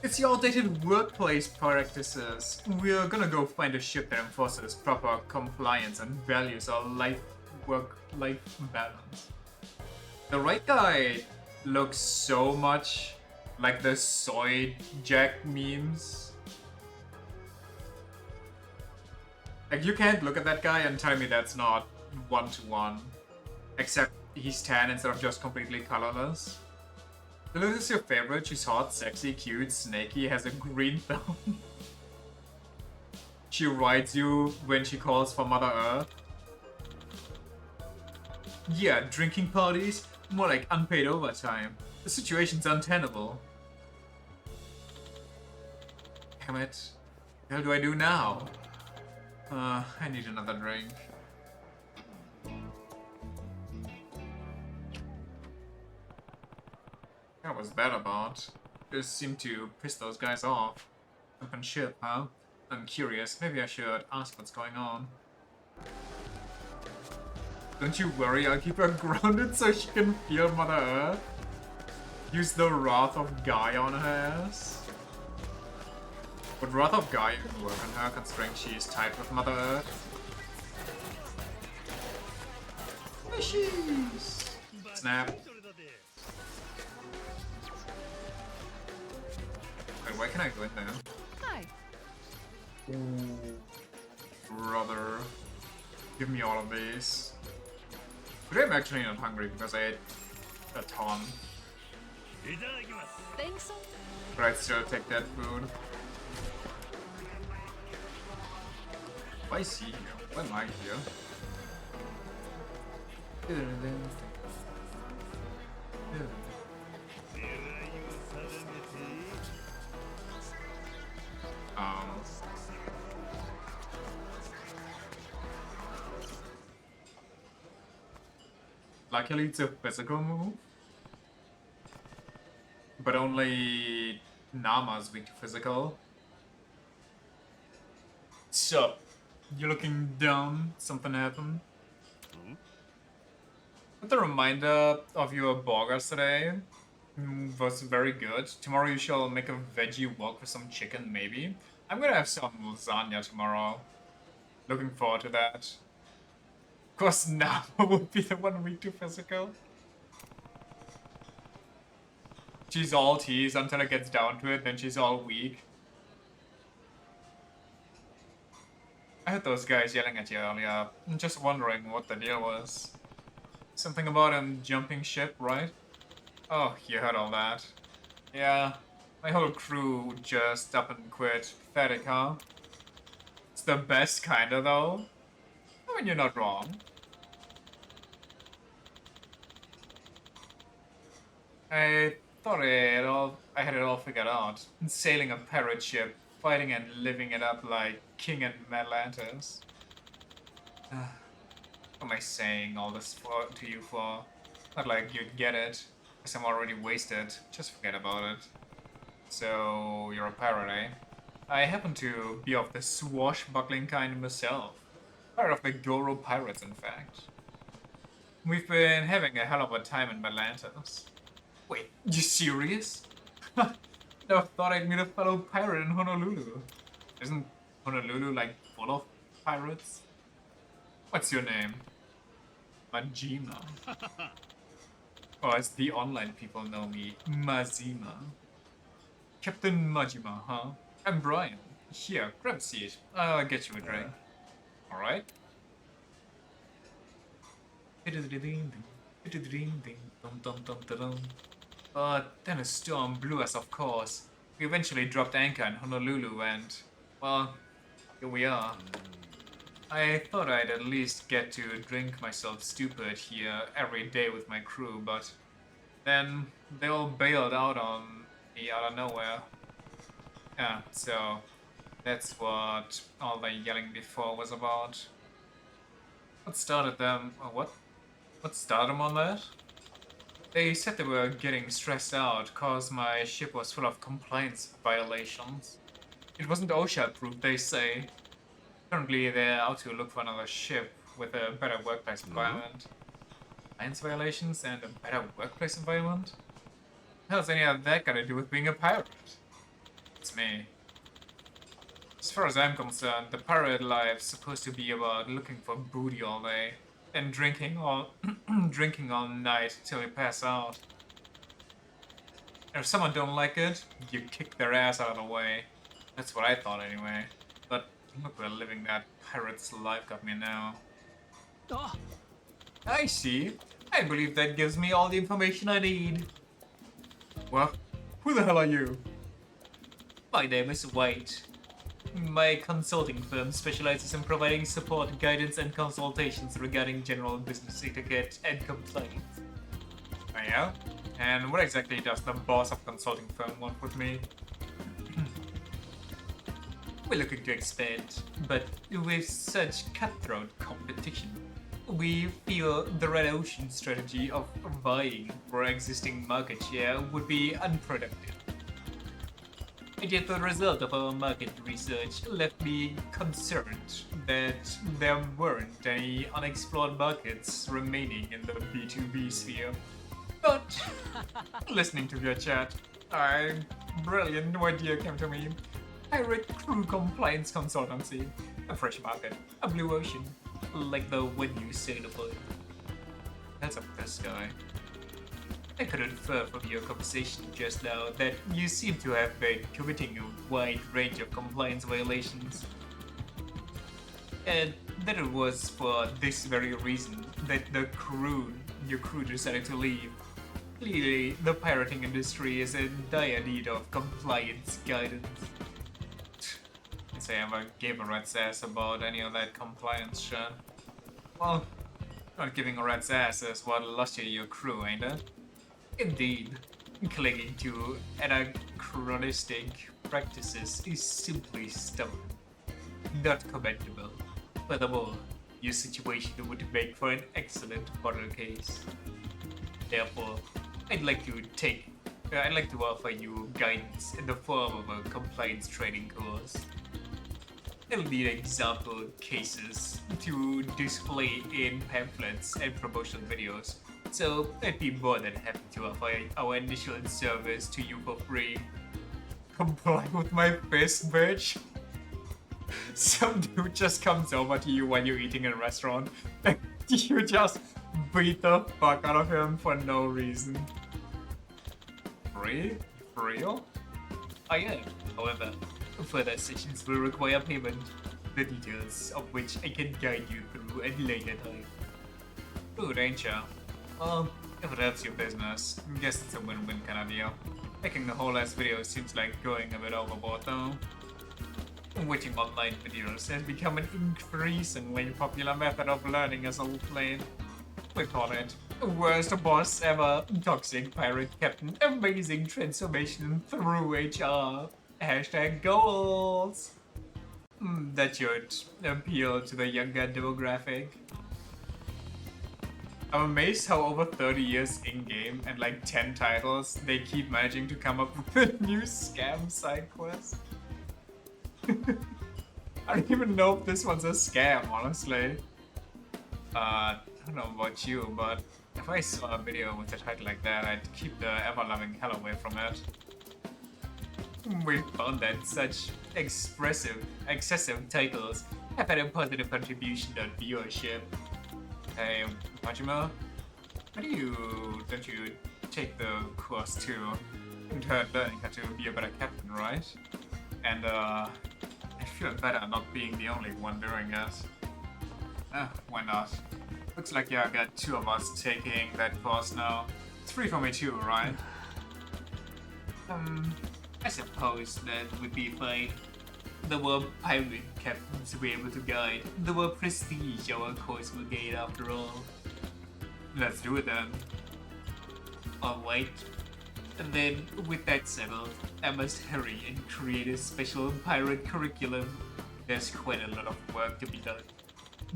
It's your outdated workplace practices. We're gonna go find a ship that enforces proper compliance and values our work-life balance. The right guy looks so much like the Soy Jack memes. Like, you can't look at that guy and tell me that's not one-to-one. Except he's tan instead of just completely colorless. Lilith is your favorite. She's hot, sexy, cute, snaky, has a green thumb. She rides you when she calls for Mother Earth. Yeah, drinking parties? More like unpaid overtime. The situation's untenable. Damn it. What the hell do I do now? I need another drink. What was that about? Just seemed to piss those guys off. Open ship, huh? I'm curious. Maybe I should ask what's going on. Don't you worry, I'll keep her grounded so she can feel Mother Earth. Use the Wrath of Gaia on her ass. Would Wrath of Gaia even work on her, considering she is tied with Mother Earth? Fishies! Snap. Wait, why can I go in there? Hi. Ooh. Brother. Give me all of these. Today I'm actually not hungry because I ate a ton. Think so? But I'd still take that food. Why is he here? Why am I here? Luckily it's a physical move, but only Nama's weak to physical. Sup? You're looking dumb? Something happened? But the reminder of your burgers today was very good. Tomorrow you shall make a veggie wok with some chicken, maybe. I'm gonna have some lasagna tomorrow. Looking forward to that. Of course, Nama would be the one weak to physical. She's all tease until it gets down to it, then she's all weak. I heard those guys yelling at you earlier. I'm just wondering what the deal was. Something about him jumping ship, right? Oh, you heard all that. Yeah, my whole crew just up and quit. Pathetic, huh? It's the best kinda, though. I mean, you're not wrong. I thought I had it all figured out. Sailing a pirate ship, fighting and living it up like King in Atlantis. What am I saying all this to you for? Not like you'd get it, because I'm already wasted. Just forget about it. So, you're a pirate, eh? I happen to be of the swashbuckling kind myself. Part of the Goro pirates, in fact. We've been having a hell of a time in Atlantis. Wait, you serious? Never thought I'd meet a fellow pirate in Honolulu. Isn't Honolulu, like, full of pirates? What's your name? Majima. Or as the online people know me, Mazima. Captain Majima, huh? I'm Brian. Here, grab a seat. I'll get you a drink. Alright? But then a storm blew us, of course. We eventually dropped anchor in Honolulu and, well, here we are. I thought I'd at least get to drink myself stupid here every day with my crew, but then they all bailed out on me out of nowhere. Yeah, so that's what all the yelling before was about. What started them? What started them on that? They said they were getting stressed out cause my ship was full of compliance violations. It wasn't OSHA approved, they say. Currently, they're out to look for another ship with a better workplace environment. Compliance violations and a better workplace environment? How's any of that got to do with being a pirate? It's me. As far as I'm concerned, the pirate life's supposed to be about looking for booty all day and drinking all drinking all night till you pass out. If someone don't like it, you kick their ass out of the way. That's what I thought anyway. But look where living that pirate's life got me now. Oh, I see. I believe that gives me all the information I need. Well, who the hell are you? My name is White. My consulting firm specializes in providing support, guidance, and consultations regarding general business etiquette and compliance. Oh yeah? And what exactly does the boss of consulting firm want with me? We're looking to expand, but with such cutthroat competition, we feel the Red Ocean strategy of vying for existing market share would be unproductive. And yet the result of our market research left me concerned that there weren't any unexplored markets remaining in the B2B sphere. But, listening to your chat, a brilliant new idea came to me. Pirate crew compliance consultancy. A fresh market. A blue ocean. Like the one you sailed upon. That's up this guy. I could infer from your conversation just now that you seem to have been committing a wide range of compliance violations. And that it was for this very reason that your crew decided to leave. Clearly, the pirating industry is in dire need of compliance guidance. Can't say I ever gave a rat's ass about any of that compliance shit. Well, not giving a rat's ass is what lost you your crew, ain't it? Indeed, clinging to anachronistic practices is simply stubborn, not commendable. Furthermore, your situation would make for an excellent model case. Therefore, I'd like to offer you guidance in the form of a compliance training course. It'll need example cases to display in pamphlets and promotional videos, so I'd be more than happy to offer our initial service to you for free. Comply with my fist, bitch. Some dude just comes over to you while you're eating in a restaurant, and you just beat the fuck out of him for no reason. Free? For real? I am, however. Further sessions will require payment, the details of which I can guide you through at a later time. Good, ain't ya? Well, if it helps your business, I guess it's a win-win kind of deal. Making the whole ass video seems like going a bit overboard though. Watching online videos has become an increasingly popular method of learning as a flame. We call it worst boss ever, toxic pirate captain, amazing transformation through HR. Hashtag goals. That should appeal to the younger demographic. I'm amazed how over 30 years in-game and like 10 titles, they keep managing to come up with a new scam side quest. I don't even know if this one's a scam, honestly. I don't know about you, but if I saw a video with a title like that, I'd keep the ever-loving hell away from it. We found that such excessive titles have had a positive contribution to viewership. Hey, Majima, don't you take the course too? Learning how to be a better captain, right? And I feel better not being the only one doing it. Why not? Looks like I got two of us taking that course now. It's free for me too, right? I suppose that would be fine. The more pirate captains we're able to guide, the more prestige our course will gain after all. Let's do it then. Alright. And then, with that settled, I must hurry and create a special pirate curriculum. There's quite a lot of work to be done.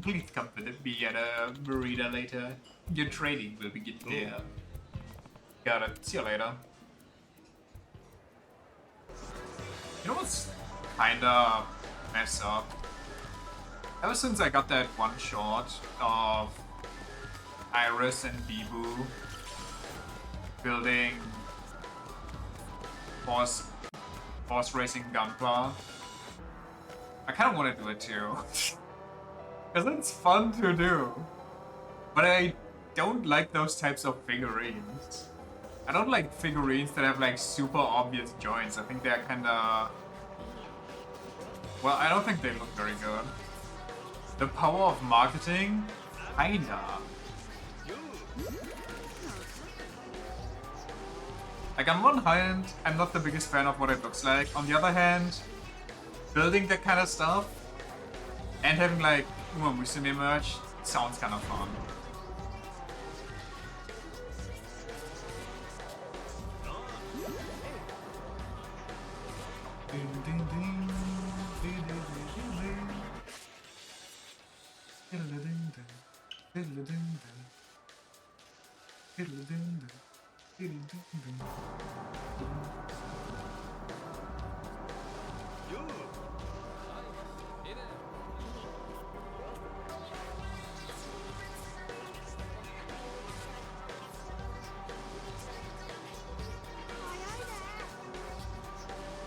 Please come visit me at a marina later. Your training will begin there. Got it. See you later. You know what's kinda messed up? Ever since I got that one shot of Iris and Bibu building horse racing Gunpla, I kinda wanna do it too. Because it's fun to do. But I don't like those types of figurines. I don't like figurines that have like super obvious joints. I think they're kinda... Well, I don't think they look very good. The power of marketing? Kinda. Like, on one hand, I'm not the biggest fan of what it looks like. On the other hand, building that kind of stuff and having like Musume merch sounds kind of fun.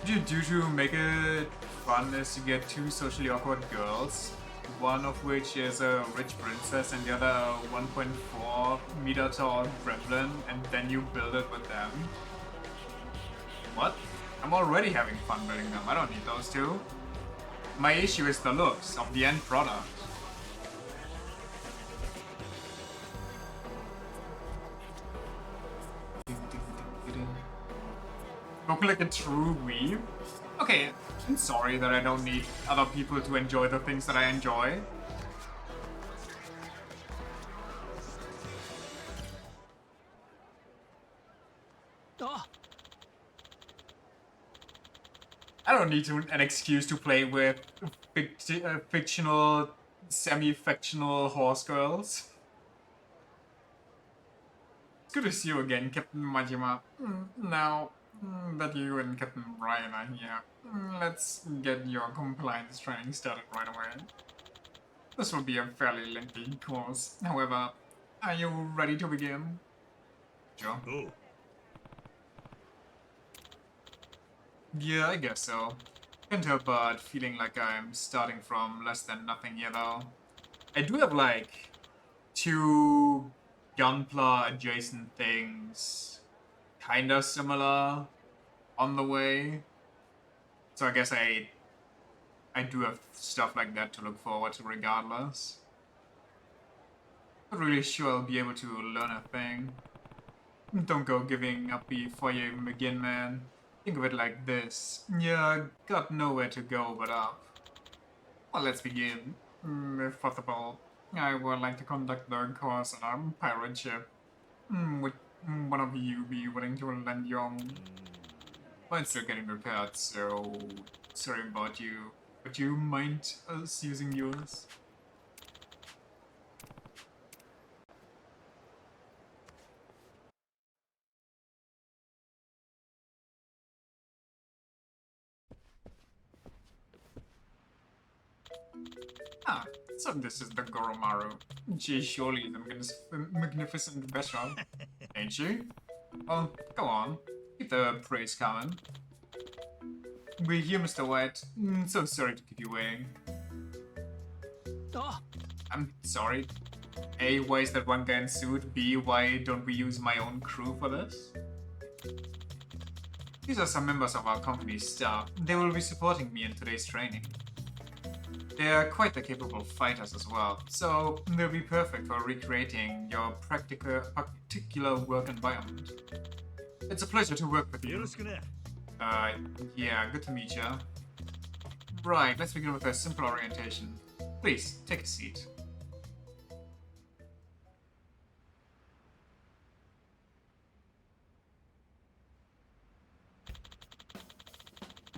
What you do to make it fun is you get two socially awkward girls, one of which is a rich princess and the other a 1.4 meter tall gremlin, and then you build it with them. What? I'm already having fun building them, I don't need those two. My issue is the looks of the end product. Looking like a true weeb? Okay, I'm sorry that I don't need other people to enjoy the things that I enjoy. I don't need an excuse to play with fictional, semi-fictional horse girls. It's good to see you again, Captain Majima. Now that you and Captain Brian are here, let's get your compliance training started right away. This will be a fairly lengthy course. However, are you ready to begin? Sure. Oh. Yeah, I guess so. Can't help but feeling like I'm starting from less than nothing here though. I do have like 2 Gunpla adjacent things kinda similar on the way. So I guess I do have stuff like that to look forward to regardless. Not really sure I'll be able to learn a thing. Don't go giving up before you even begin, man. Think of it like this. Yeah, got nowhere to go but up. Well, let's begin. If possible, I would like to conduct the course on a pirate ship. Would one of you be willing to lend your... Mine's still getting repaired, so... Sorry about you. Would you mind us using yours? Ah, so this is the Goromaru. She surely is a magnificent vessel, ain't she? Oh, go on. Keep the praise coming. We're here, Mr. White. So sorry to keep you waiting. I'm sorry. A, why is that one guy in suit? B, why don't we use my own crew for this? These are some members of our company's staff. They will be supporting me in today's training. They are quite the capable fighters as well, so they'll be perfect for recreating your particular work environment. It's a pleasure to work with you. Yeah, good to meet you. Right, let's begin with a simple orientation. Please, take a seat.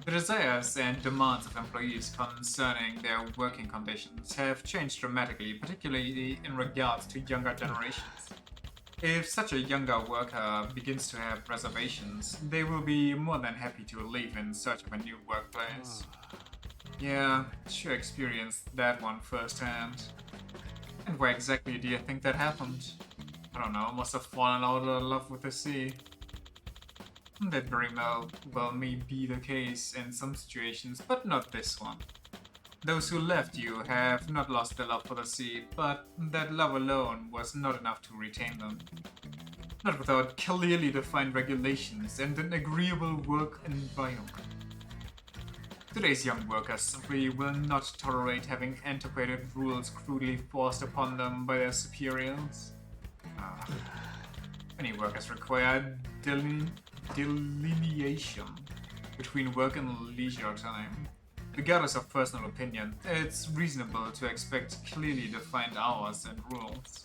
The desires and demands of employees concerning their working conditions have changed dramatically, particularly in regards to younger generations. If such a younger worker begins to have reservations, they will be more than happy to leave in search of a new workplace. Yeah, sure experienced that one firsthand. And where exactly do you think that happened? I don't know, must have fallen out of love with the sea. That very well may be the case in some situations, but not this one. Those who left you have not lost their love for the sea, but that love alone was not enough to retain them. Not without clearly defined regulations and an agreeable work environment. Today's young workers simply will not tolerate having antiquated rules crudely forced upon them by their superiors. Many workers require delineation between work and leisure time. Regardless of personal opinion, it's reasonable to expect clearly defined hours and rules.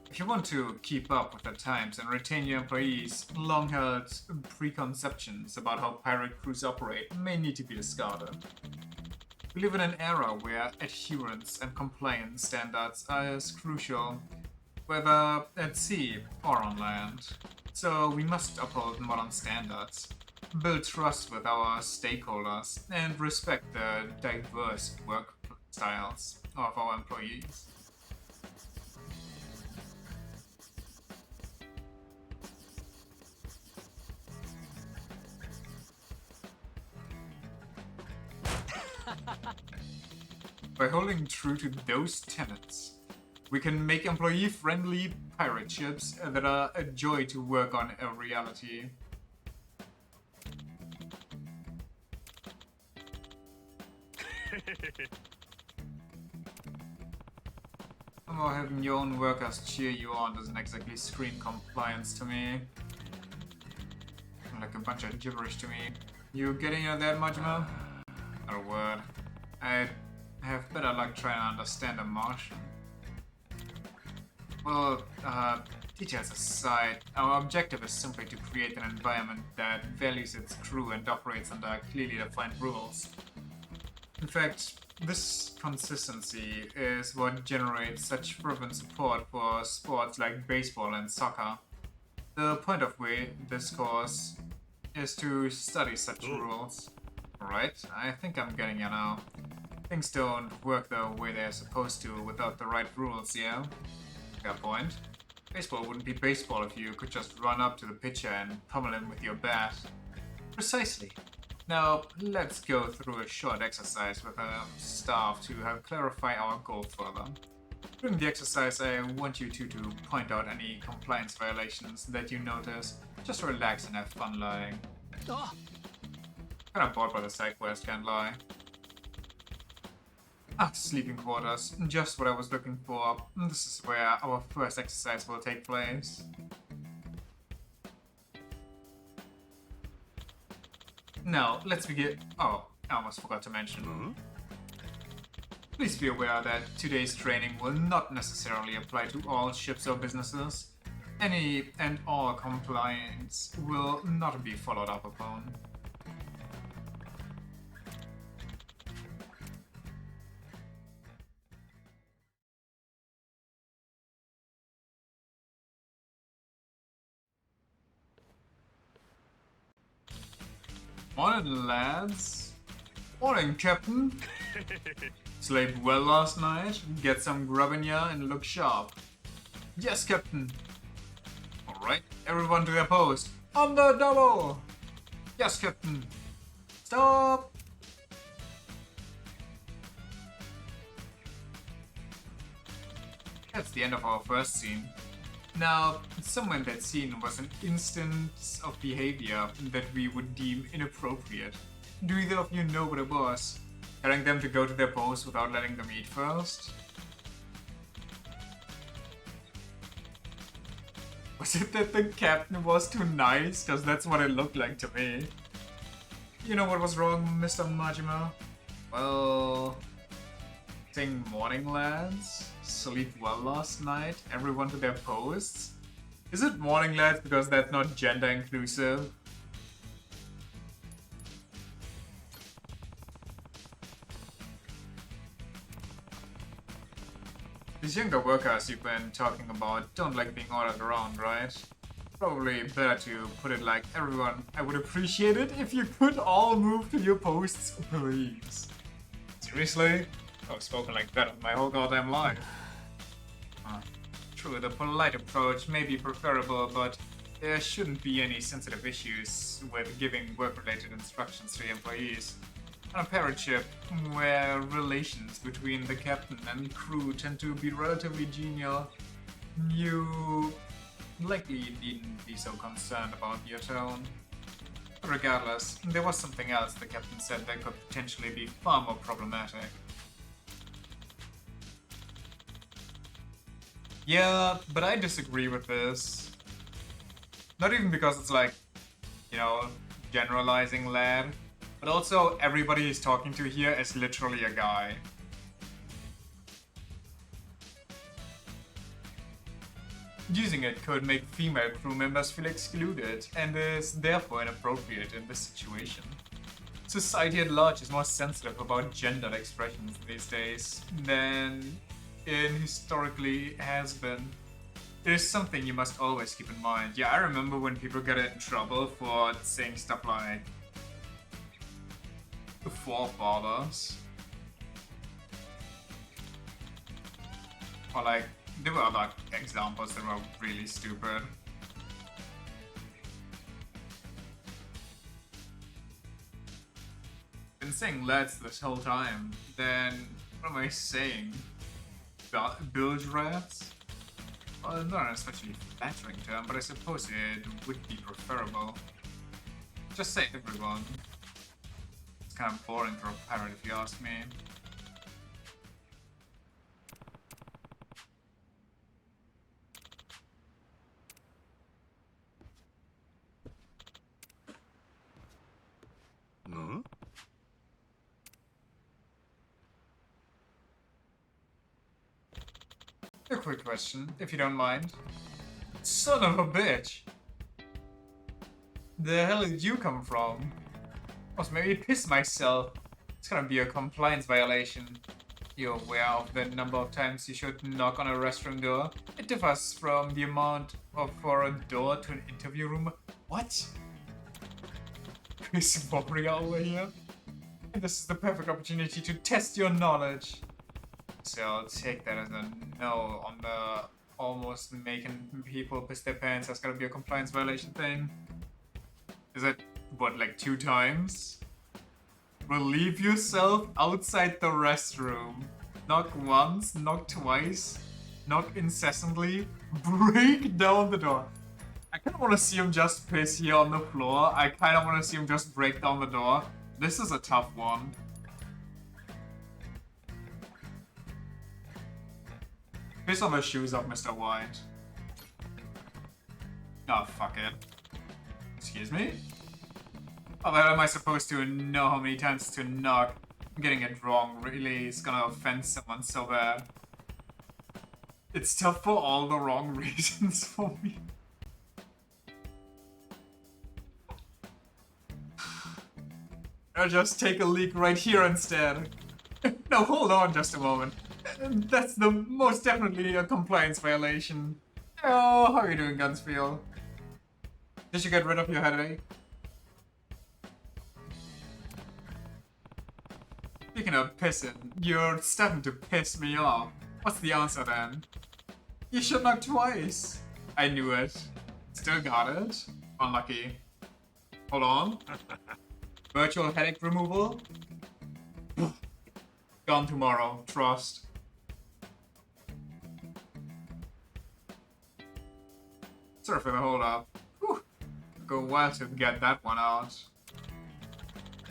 If you want to keep up with the times and retain your employees, long-held preconceptions about how pirate crews operate may need to be discarded. We live in an era where adherence and compliance standards are as crucial, whether at sea or on land. So we must uphold modern standards, build trust with our stakeholders, and respect the diverse work styles of our employees. By holding true to those tenets, we can make employee-friendly pirate ships that are a joy to work on a reality. Somehow having your own workers cheer you on doesn't exactly scream compliance to me. Like a bunch of gibberish to me. You getting at that, Majima? Not a word. I have better luck trying to understand a Martian. Well, details aside, our objective is simply to create an environment that values its crew and operates under clearly defined rules. In fact, this consistency is what generates such fervent support for sports like baseball and soccer. The point of this course is to study such rules. Right, I think I'm getting you now. Things don't work the way they're supposed to without the right rules, yeah? Fair point. Baseball wouldn't be baseball if you could just run up to the pitcher and pummel him with your bat. Precisely. Now, let's go through a short exercise with our staff to help clarify our goal further. During the exercise, I want you two to point out any compliance violations that you notice. Just relax and have fun lying. Kinda bored by the side quest, can't lie. Sleeping quarters. Just what I was looking for. This is where our first exercise will take place. Now, let's begin. Oh, I almost forgot to mention. Please be aware that today's training will not necessarily apply to all ships or businesses. Any and all compliance will not be followed up upon. Morning, lads. Morning, Captain. Slept well last night? Get some grub in ya and look sharp. Yes, Captain. Alright, everyone to their post. On the double! Yes, Captain. Stop! That's the end of our first scene. Now, somewhere in that scene was an instance of behavior that we would deem inappropriate. Do either of you know what it was? Telling them to go to their post without letting them eat first? Was it that the captain was too nice? Cause that's what it looked like to me. You know what was wrong, Mr. Majima? Well... Saying morning, lads? Sleep well last night? Everyone to their posts? Is it morning, lads, because that's not gender inclusive? These younger workers you've been talking about don't like being ordered around, right? Probably better to put it like, everyone, I would appreciate it if you could all move to your posts, please. Seriously? I've spoken like that my whole goddamn life. True, the polite approach may be preferable, but there shouldn't be any sensitive issues with giving work-related instructions to employees. On a parent ship, where relations between the captain and crew tend to be relatively genial, you likely needn't be so concerned about your tone. Regardless, there was something else the captain said that could potentially be far more problematic. Yeah, but I disagree with this. Not even because it's like, you know, generalizing lad, but also everybody he's talking to here is literally a guy. Using it could make female crew members feel excluded, and is therefore inappropriate in this situation. Society at large is more sensitive about gendered expressions these days than it historically has been. It is something you must always keep in mind. Yeah, I remember when people got in trouble for saying stuff like the forefathers. Or like, there were other examples that were really stupid. Been saying lads this whole time, then what am I saying? Bilge rats? Well, not an especially flattering term, but I suppose it would be preferable. Just say everyone. It's kind of boring for a pirate if you ask me. No? A quick question, if you don't mind. Son of a bitch! The hell did you come from? Must maybe piss myself. It's gonna be a compliance violation. You're aware of the number of times you should knock on a restaurant door? It differs from the amount of for a door to an interview room. What? Piss warrior over here? This is the perfect opportunity to test your knowledge. So I'll take that as a no on the almost making people piss their pants. That's gonna be a compliance violation thing. Is it, what, like 2 times? Relieve yourself outside the restroom. Knock once, knock twice, knock incessantly, break down the door. I kinda wanna see him just piss here on the floor. I kinda wanna see him just break down the door. This is a tough one. Piss on the shoes of Mr. White. Oh, fuck it. Excuse me? How the hell am I supposed to know how many times to knock? I'm getting it wrong really is gonna offend someone so bad. It's tough for all the wrong reasons for me. I'll just take a leak right here instead. No, hold on just a moment. That's the most definitely a compliance violation. Oh, how are you doing, Gunsfield? Did you get rid of your headache? Speaking of pissing, you're starting to piss me off. What's the answer then? You should knock twice. I knew it. Still got it. Unlucky. Hold on. Virtual headache removal? Gone tomorrow. Trust. Sorry for the hold up. Whew. Go well to get that one out.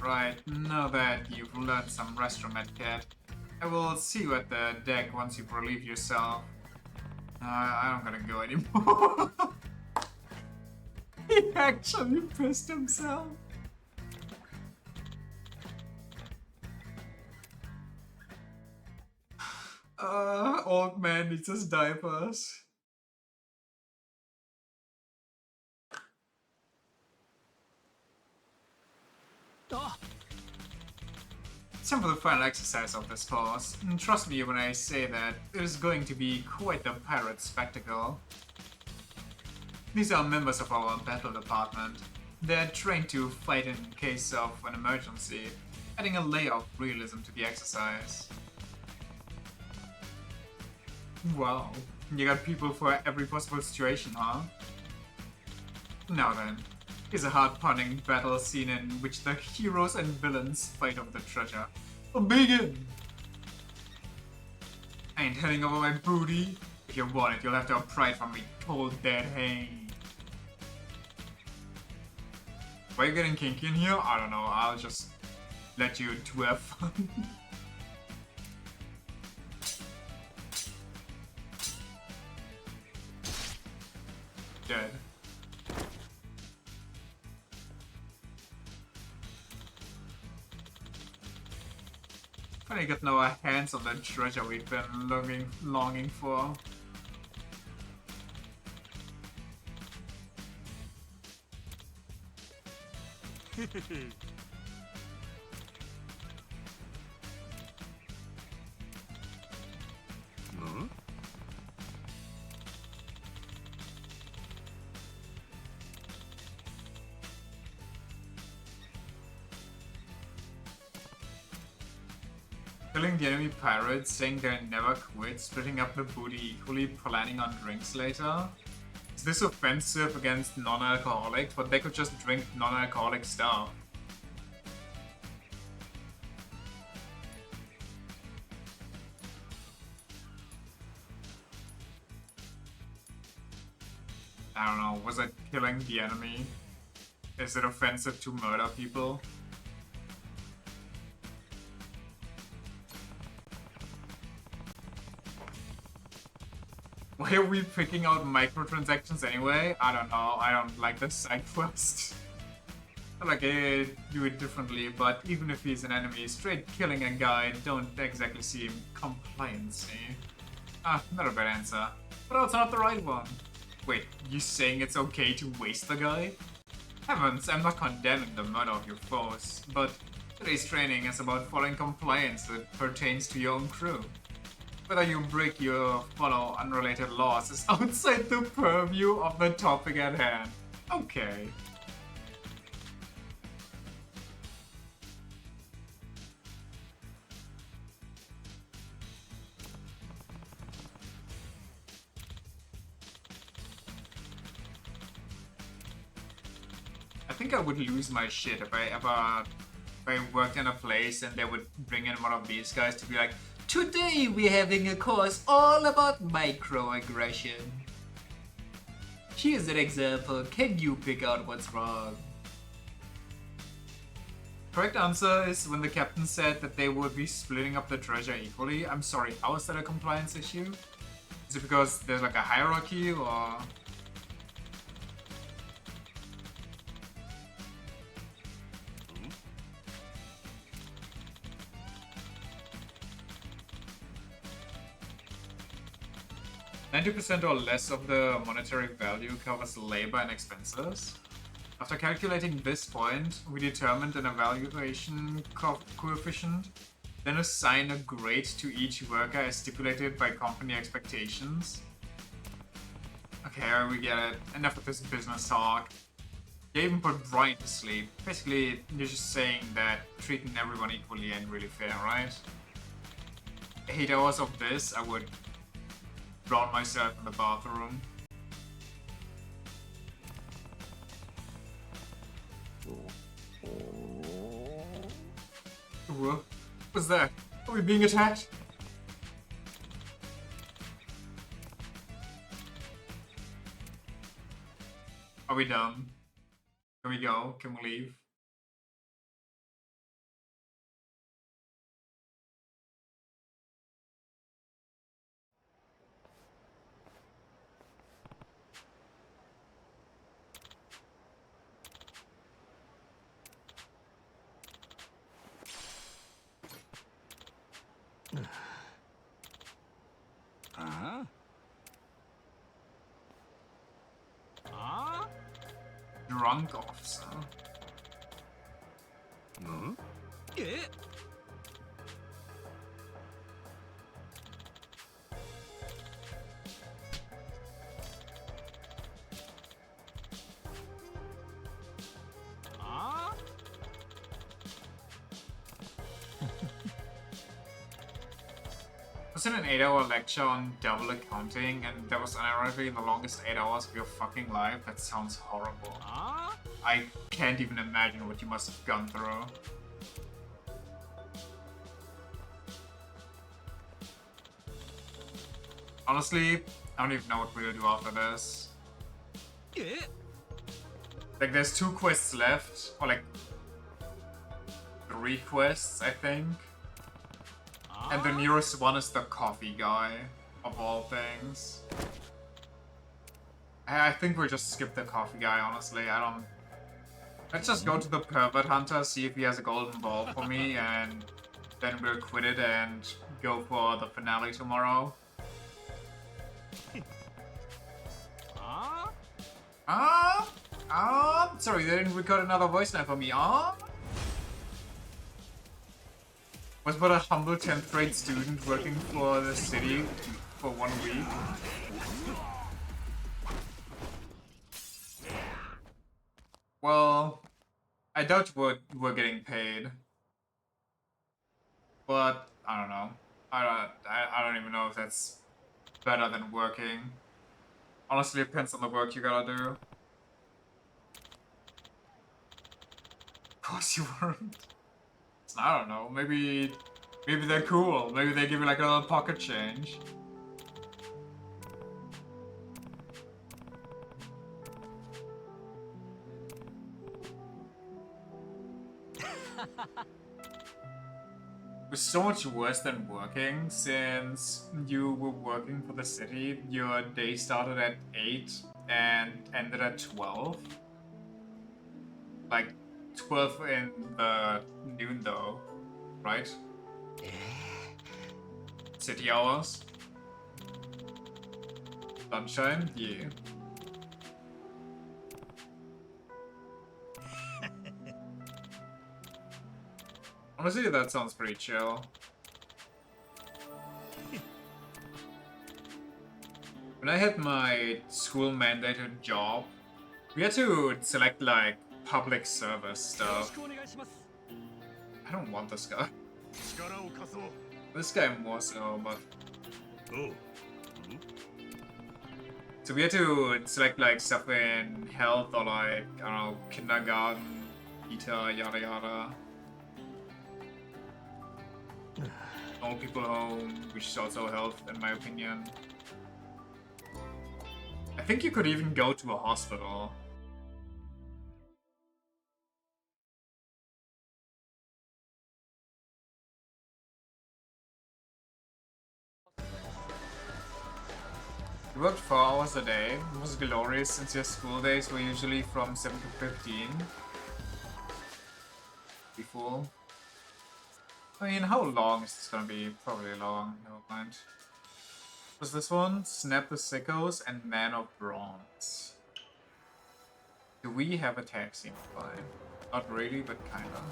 Right, now that you've learned some restroom etiquette, I will see you at the deck once you've relieved yourself. I'm gonna go anymore. He actually pissed himself. Old man needs his diapers. time for the final exercise of this course, and trust me when I say that it is going to be quite the pirate spectacle. These are members of our battle department. They're trained to fight in case of an emergency, adding a layer of realism to the exercise. Wow, you got people for every possible situation, huh? Now then, here's a hard-punning battle scene in which the heroes and villains fight over the treasure. Begin! I ain't handing over my booty. If you want it, you'll have to have pride from me, cold dead hang. Why are you getting kinky in here? I don't know, I'll just let you do have fun. Dead. Finally got our hands on the treasure we've been longing for. Hmm? Killing the enemy pirates, saying they never quit, splitting up the booty equally, planning on drinks later? Is this offensive against non-alcoholics? But they could just drink non-alcoholic stuff. I don't know, was it killing the enemy? Is it offensive to murder people? Why are we picking out microtransactions anyway? I don't know, I don't like this side quest. Like, I do it differently, but even if he's an enemy, straight killing a guy don't exactly seem compliancy. Ah, not a bad answer. But also not the right one. Wait, you saying it's okay to waste the guy? Heavens, I'm not condemning the murder of your foes, but today's training is about following compliance that pertains to your own crew. Whether you break or follow unrelated laws is outside the purview of the topic at hand. Okay. I think I would lose my shit if I worked in a place and they would bring in one of these guys to be like, today we're having a course all about microaggression. Here's an example. Can you pick out what's wrong? Correct answer is when the captain said that they would be splitting up the treasure equally. I'm sorry, how is that a compliance issue? Is it because there's like a hierarchy or... 90% or less of the monetary value covers labor and expenses. After calculating this point, we determined an evaluation coefficient, then assign a grade to each worker as stipulated by company expectations. Okay, we get it. Enough of this business talk. You even put Brian to sleep. Basically, you're just saying that treating everyone equally ain't really fair, right? 8 hours of this, I would drown myself in the bathroom. What was that? Are we being attacked? Are we done? Can we go? Can we leave? Huh? Drunk officer. Hmm? was in an 8-hour lecture on double accounting, and that was ironically the longest 8 hours of your fucking life. That sounds horrible. I can't even imagine what you must have gone through. Honestly, I don't even know what we'll do after this. Like, there's 2 quests left, or like 3 quests, I think. And the nearest one is the coffee guy, of all things. I think we'll just skip the coffee guy, honestly. Let's just go to the pervert hunter, see if he has a golden ball for me, and then we'll quit it and go for the finale tomorrow. Sorry, they didn't record another voice line for me. Was but a humble 10th grade student working for the city for 1 week. Well, I doubt we're getting paid. But I don't know. I don't even know if that's better than working. Honestly, it depends on the work you gotta do. Of course you weren't. I don't know. Maybe they're cool. Maybe they give you like a little pocket change. It was so much worse than working, since you were working for the city. Your day started at 8 and ended at 12. Like 12 in the noon though, right? City hours. Sunshine? Yeah. Honestly, that sounds pretty chill. When I had my school mandated job, we had to select like public service stuff. I don't want this guy. This guy more so, but... So we had to select like stuff in health or like, I don't know, kindergarten, ETA, yada yada. Old people home, which is also health in my opinion. I think you could even go to a hospital. You worked 4 hours a day. It was glorious since your school days were usually from 7 to 15. Be full. I mean, how long is this gonna be? Probably long, never mind. Was this one? Snap the Sickos and Man of Bronze. Do we have a tag scene to find? Not really, but kinda.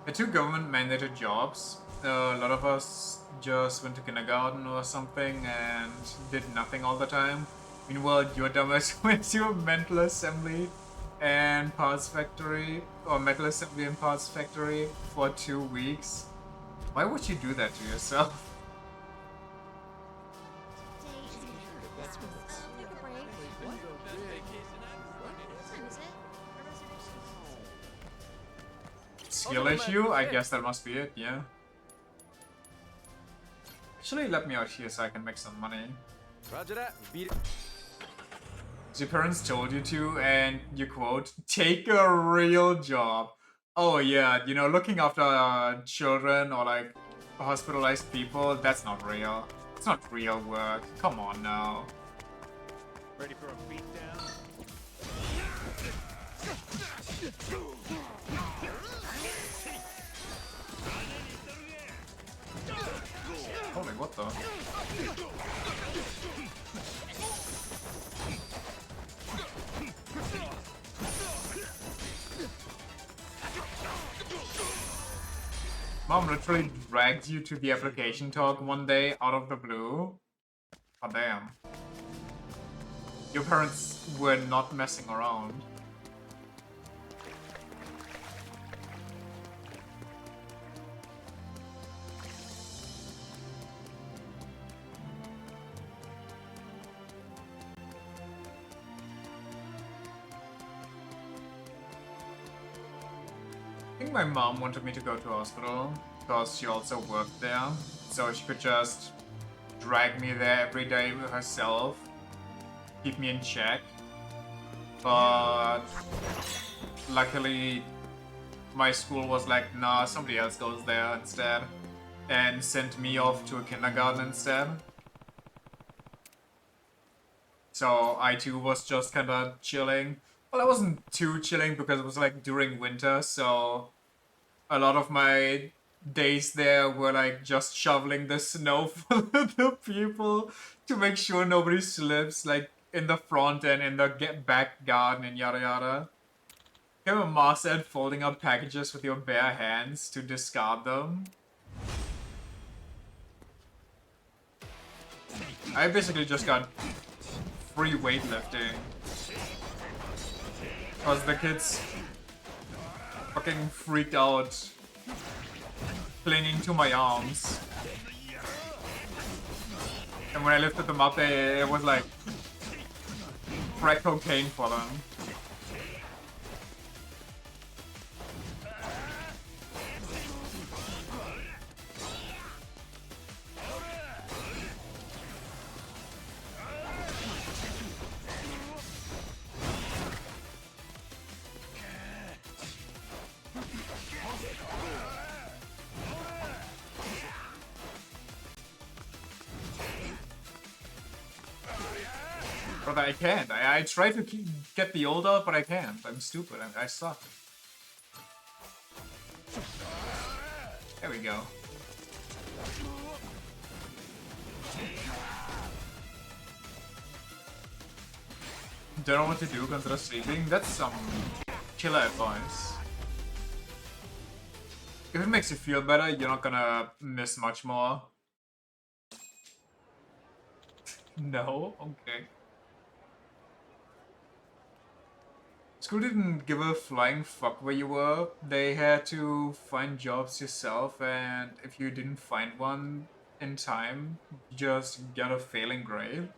The 2 government-mandated jobs. A lot of us just went to kindergarten or something and did nothing all the time. Meanwhile, your dumbass went to a mental assembly and parts factory, or metal assembly and parts factory for 2 weeks. Why would you do that to yourself? Skill issue? I guess that must be it, yeah. Actually, let me out here so I can make some money. Roger that. Beat it. So your parents told you to, and you quote, take a real job. Oh yeah, you know, looking after children or like hospitalized people, that's not real. It's not real work. Come on now. Ready for a beatdown? Holy, what the? Mom literally dragged you to the application talk one day out of the blue. Oh damn. Your parents were not messing around. I think my mom wanted me to go to hospital because she also worked there, so she could just drag me there every day with herself, keep me in check. But luckily my school was like, nah, somebody else goes there instead, and sent me off to a kindergarten instead. So I too was just kinda chilling. Well, I wasn't too chilling because it was like during winter, so a lot of my days there were like just shoveling the snow for the people to make sure nobody slips, like in the front and in the back garden and yada yada. Have a master at folding up packages with your bare hands to discard them. I basically just got free weightlifting. Because the kids fucking freaked out clinging to my arms. And when I lifted them up, it was like crack cocaine for them. But I can't. I try to get the old out, but I can't. I'm stupid. I suck. There we go. Don't know what to do, consider sleeping. That's some killer advice. If it makes you feel better, you're not gonna miss much more. No? Okay. School didn't give a flying fuck where you were. They had to find jobs yourself, and if you didn't find one in time, you just get a failing grade.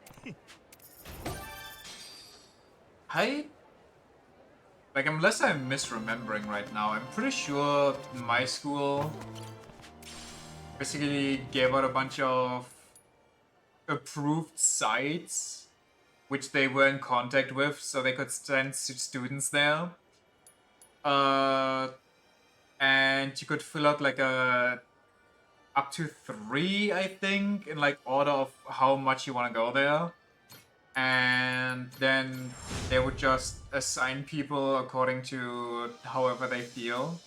Like, unless I'm misremembering right now, I'm pretty sure my school basically gave out a bunch of approved sites which they were in contact with, so they could send students there. And you could fill out like up to 3, I think, in like order of how much you want to go there. And then they would just assign people according to however they feel.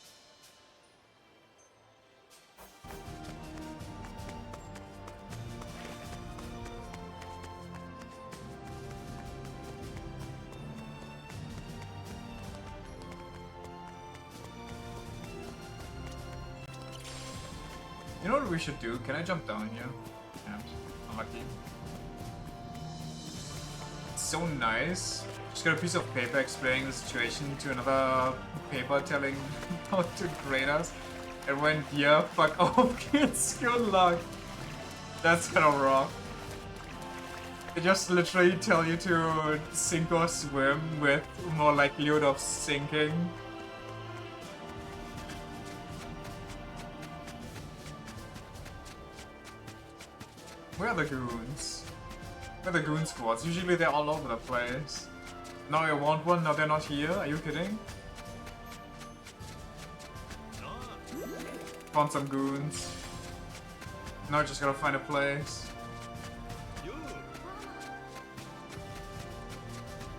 You know what we should do? Can I jump down here? Yeah, unlucky. It's so nice. Just got a piece of paper explaining the situation to another paper telling how to grade us. And went, yeah, fuck off kids, good luck. That's kind of raw. They just literally tell you to sink or swim with more likelihood of sinking. Where are the goons? Where are the goon squads? Usually they're all over the place. Now I want one, now they're not here? Are you kidding? Found some goons. Now I just gotta find a place.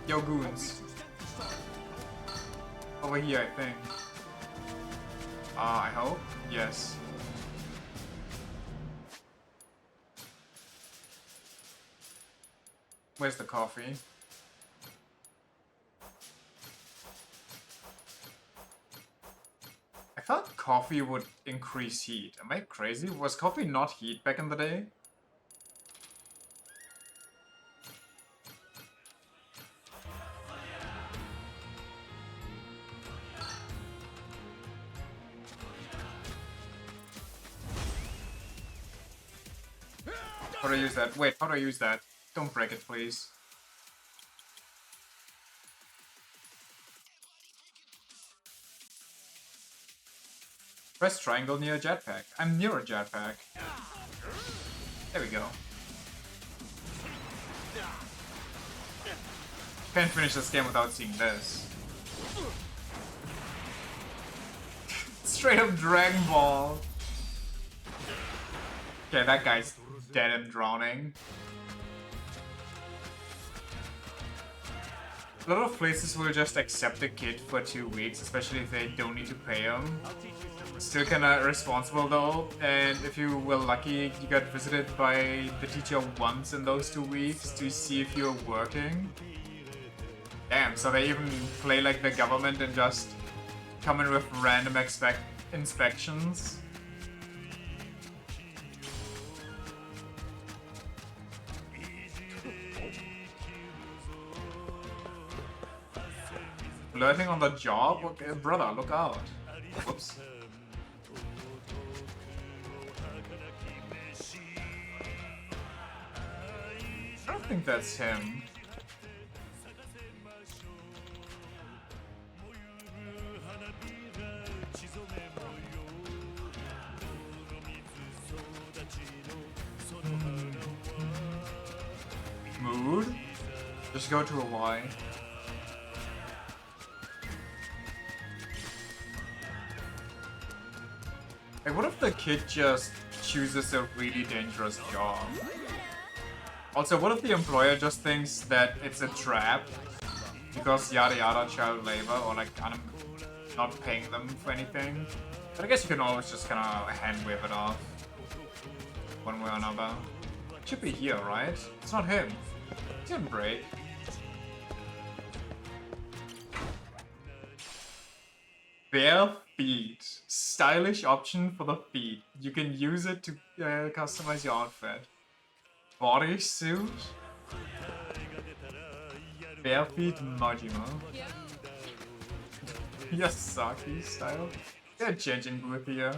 Yo, goons. Over here, I think. I hope? Yes. Where's the coffee? I thought coffee would increase heat. Am I crazy? Was coffee not heat back in the day? How do I use that? Wait, how do I use that? Don't break it, please. Press triangle near a jetpack. I'm near a jetpack. There we go. Can't finish this game without seeing this. Straight up Dragon Ball. Okay, that guy's dead and drowning. A lot of places will just accept a kid for 2 weeks, especially if they don't need to pay him. Still kinda irresponsible though, and if you were lucky, you got visited by the teacher once in those 2 weeks to see if you're working. Damn, so they even play like the government and just come in with random inspections. Learning on the job? Okay, brother, look out. Whoops. I don't think that's him. Mood? Just go to a Y. Like, what if the kid just chooses a really dangerous job? Also, what if the employer just thinks that it's a trap because yada yada child labor, or like I'm not paying them for anything? But I guess you can always just kind of hand wave it off one way or another. It should be here, right? It's not him. He didn't break. Bare feet. Stylish option for the feet. You can use it to customize your outfit. Bodysuit. Bare feet Majima. Yasaki style. They're changing booth here.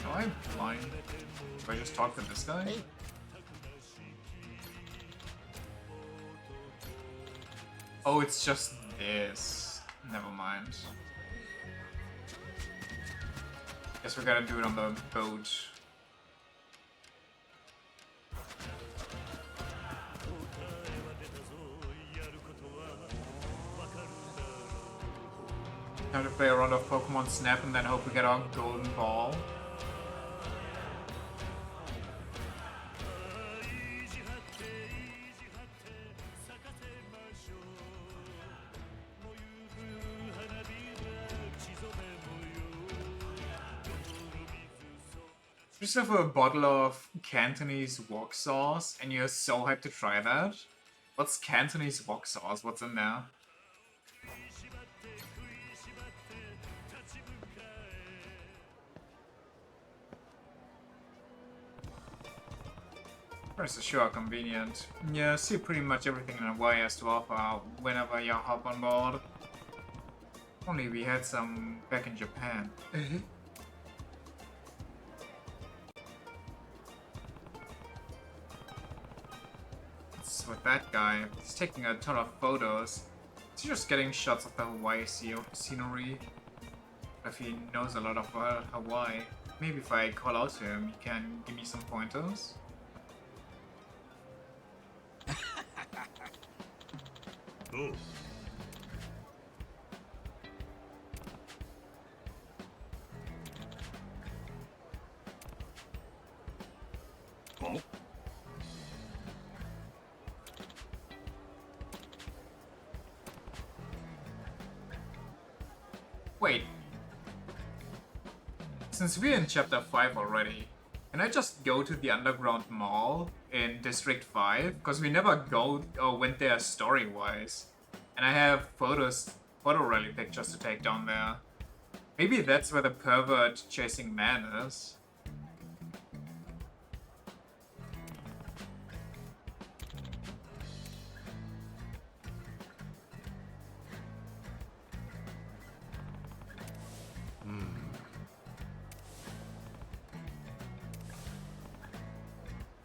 No, I'm fine. Do I just talk to this guy? Oh, it's just this. Never mind. Guess we gotta do it on the boat. Time to play a round of Pokemon Snap and then hope we get our golden ball. Just have a bottle of Cantonese wok sauce and you're so hyped to try that? What's Cantonese wok sauce? What's in there? Rest assured, convenient. Yeah, see pretty much everything in Hawaii has to offer whenever you hop on board. Only we had some back in Japan. What's with that guy? He's taking a ton of photos. He's just getting shots of the Hawaii scenery. If he knows a lot of Hawaii, maybe if I call out to him, he can give me some pointers. Oh. Oh. Wait. Since we're in chapter 5 already, can I just go to the underground mall in District 5? Because we never go or went there story-wise. And I have photo rally pictures to take down there. Maybe that's where the pervert chasing man is.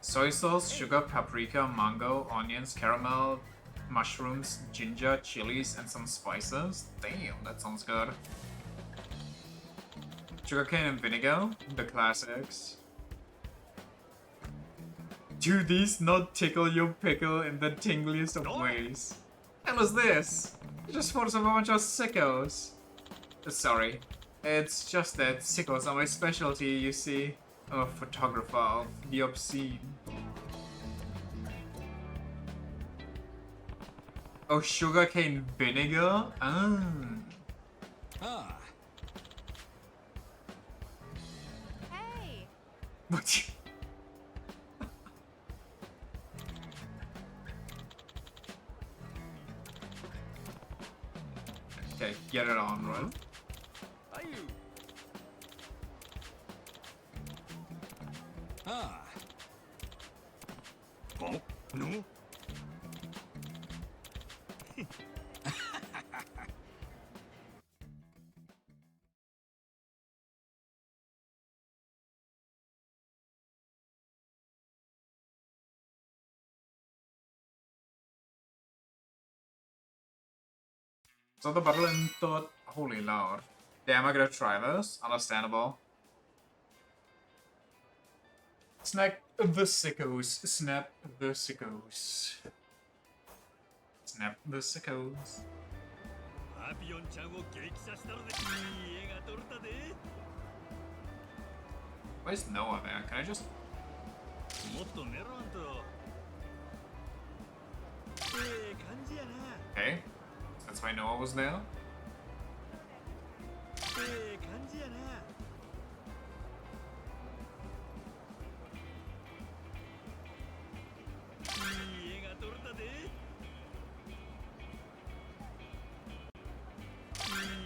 Soy sauce, sugar, paprika, mango, onions, caramel, mushrooms, ginger, chilies, and some spices. Damn, that sounds good. Sugarcane and vinegar, the classics. Do these not tickle your pickle in the tingliest of ways? Hell is this? Just photos of a bunch of sickos. Sorry. It's just that sickos are my specialty, you see. I'm a photographer of the obscene. Oh, sugarcane vinegar? Ah. Hey! What? Okay, get it on, right? Ah. Oh, no? So the battle in thought, holy lord. Damn, I gotta try this. Understandable. Snack the sickos. Snap the sickos. Snap the sickos. パピヨンちゃんを激写したのでいい絵が撮れたで Where's Noah there? Can I just... もっと狙わんとええ感じやな Okay. That's why Noah was there. ええ感じやな いい絵が撮れたでい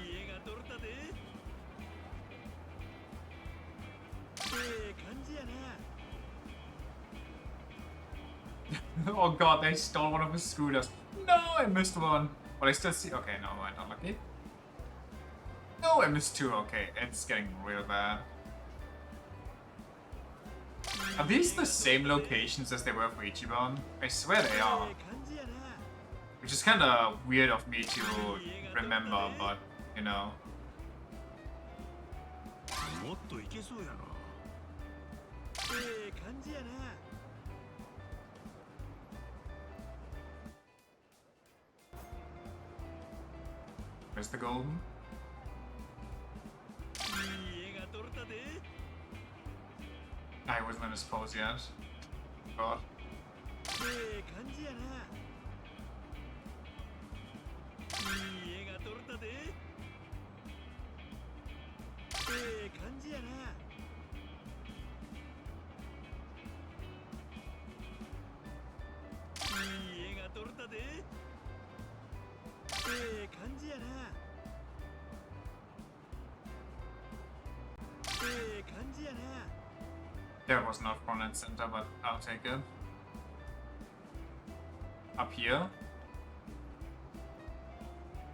い絵が撮れたでええ感じやな Oh god, they stole one of his scooters. No, I missed one. But I still see... Okay, no, I'm unlucky. No, I missed two. Okay, it's getting real bad. Are these the same locations as they were for Ichiban? I swear they are. Which is kinda weird of me to remember, but, you know. もっといけそうやなええ感じやな Where's the golden? いい絵が撮れたで I wasn't in his pose yet. God. ええ感じやないい絵が撮れたでええ感じやな いい絵が撮れたでええ感じやなええ感じやな There was not front and center, but I'll take it. Up here.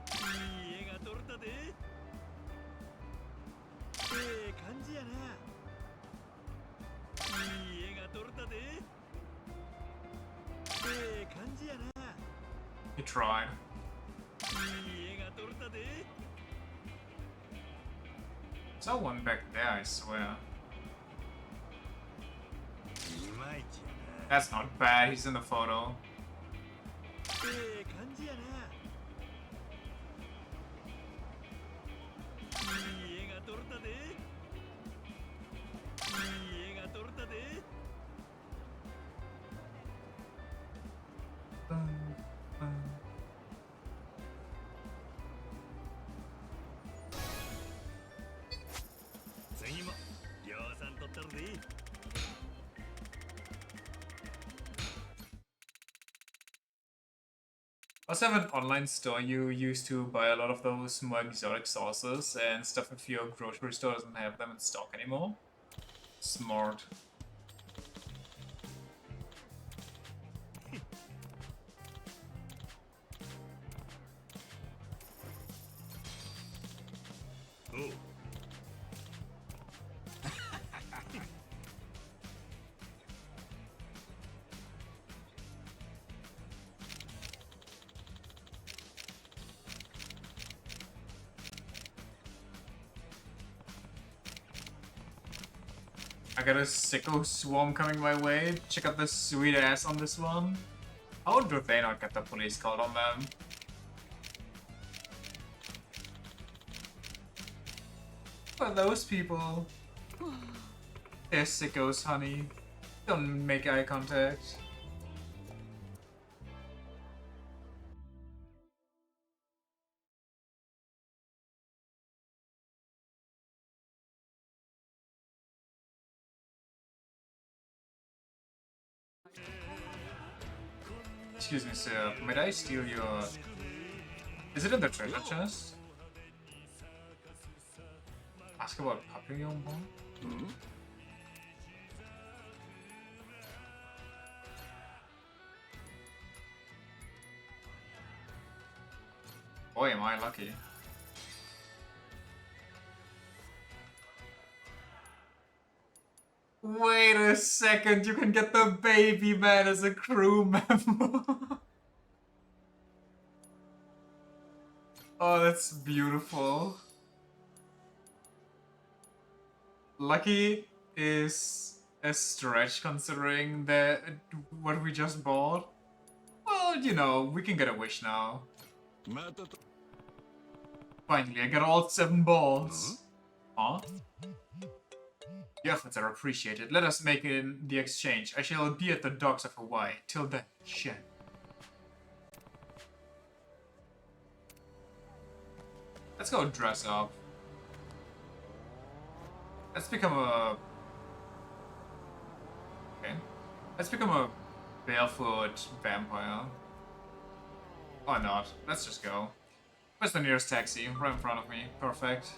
いい絵が撮れたでええ感じやないい絵が撮れたでええ感じやな He tried. いい絵が撮れたで Saw one back there, I swear. いまいちや That's not bad, he's in the photo. なええ感じやないい絵が撮れたでいい絵が撮れたで 次も量産取ったるで Also have an online store. You used to buy a lot of those more exotic sauces and stuff if your grocery store doesn't have them in stock anymore. Smart. Oh. I got a sicko swarm coming my way. Check out the sweet ass on this one. How do they not get the police called on them? For those people. They're sickos, honey. Don't make eye contact. Excuse me, sir. Might I steal your... Is it in the treasure chest? Ask about Papillon Bomb? Boy, am I lucky. Wait a second, you can get the baby man as a crew member. Oh, that's beautiful. Lucky is a stretch considering that what we just bought. Well, you know, we can get a wish now. Finally, I got all 7 balls. Huh? Your efforts are appreciated. Let us make the exchange. I shall be at the docks of Hawaii. Till then, Shen. Let's go dress up. Let's become a... Okay. Let's become a barefoot vampire. Why not? Let's just go. Where's the nearest taxi? Right in front of me. Perfect.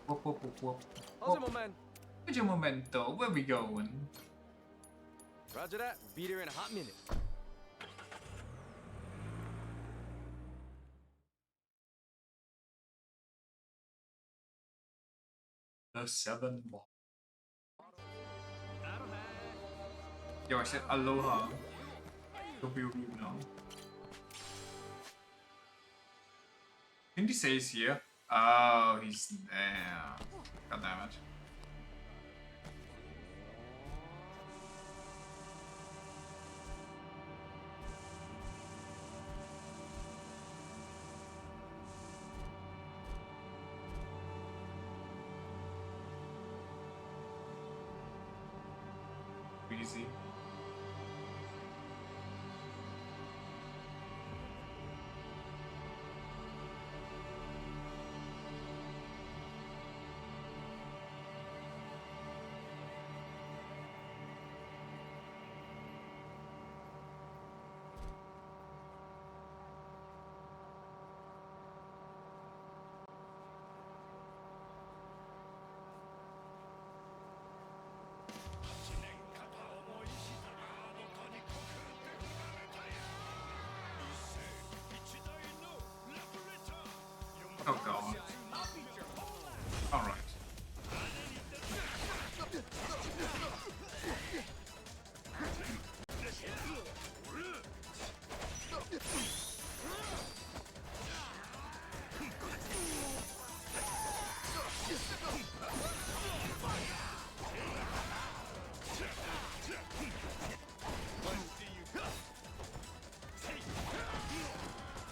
Whoop, whoop, whoop, whoop. How's it, my man? Where's your momento? Where we going? Roger that. Be there in a hot minute. The 7 ball. Yo, I said aloha. Don't be rude now. Didn't he say he's here? Oh, he's there. God damn it. Easy. Oh god. Alright.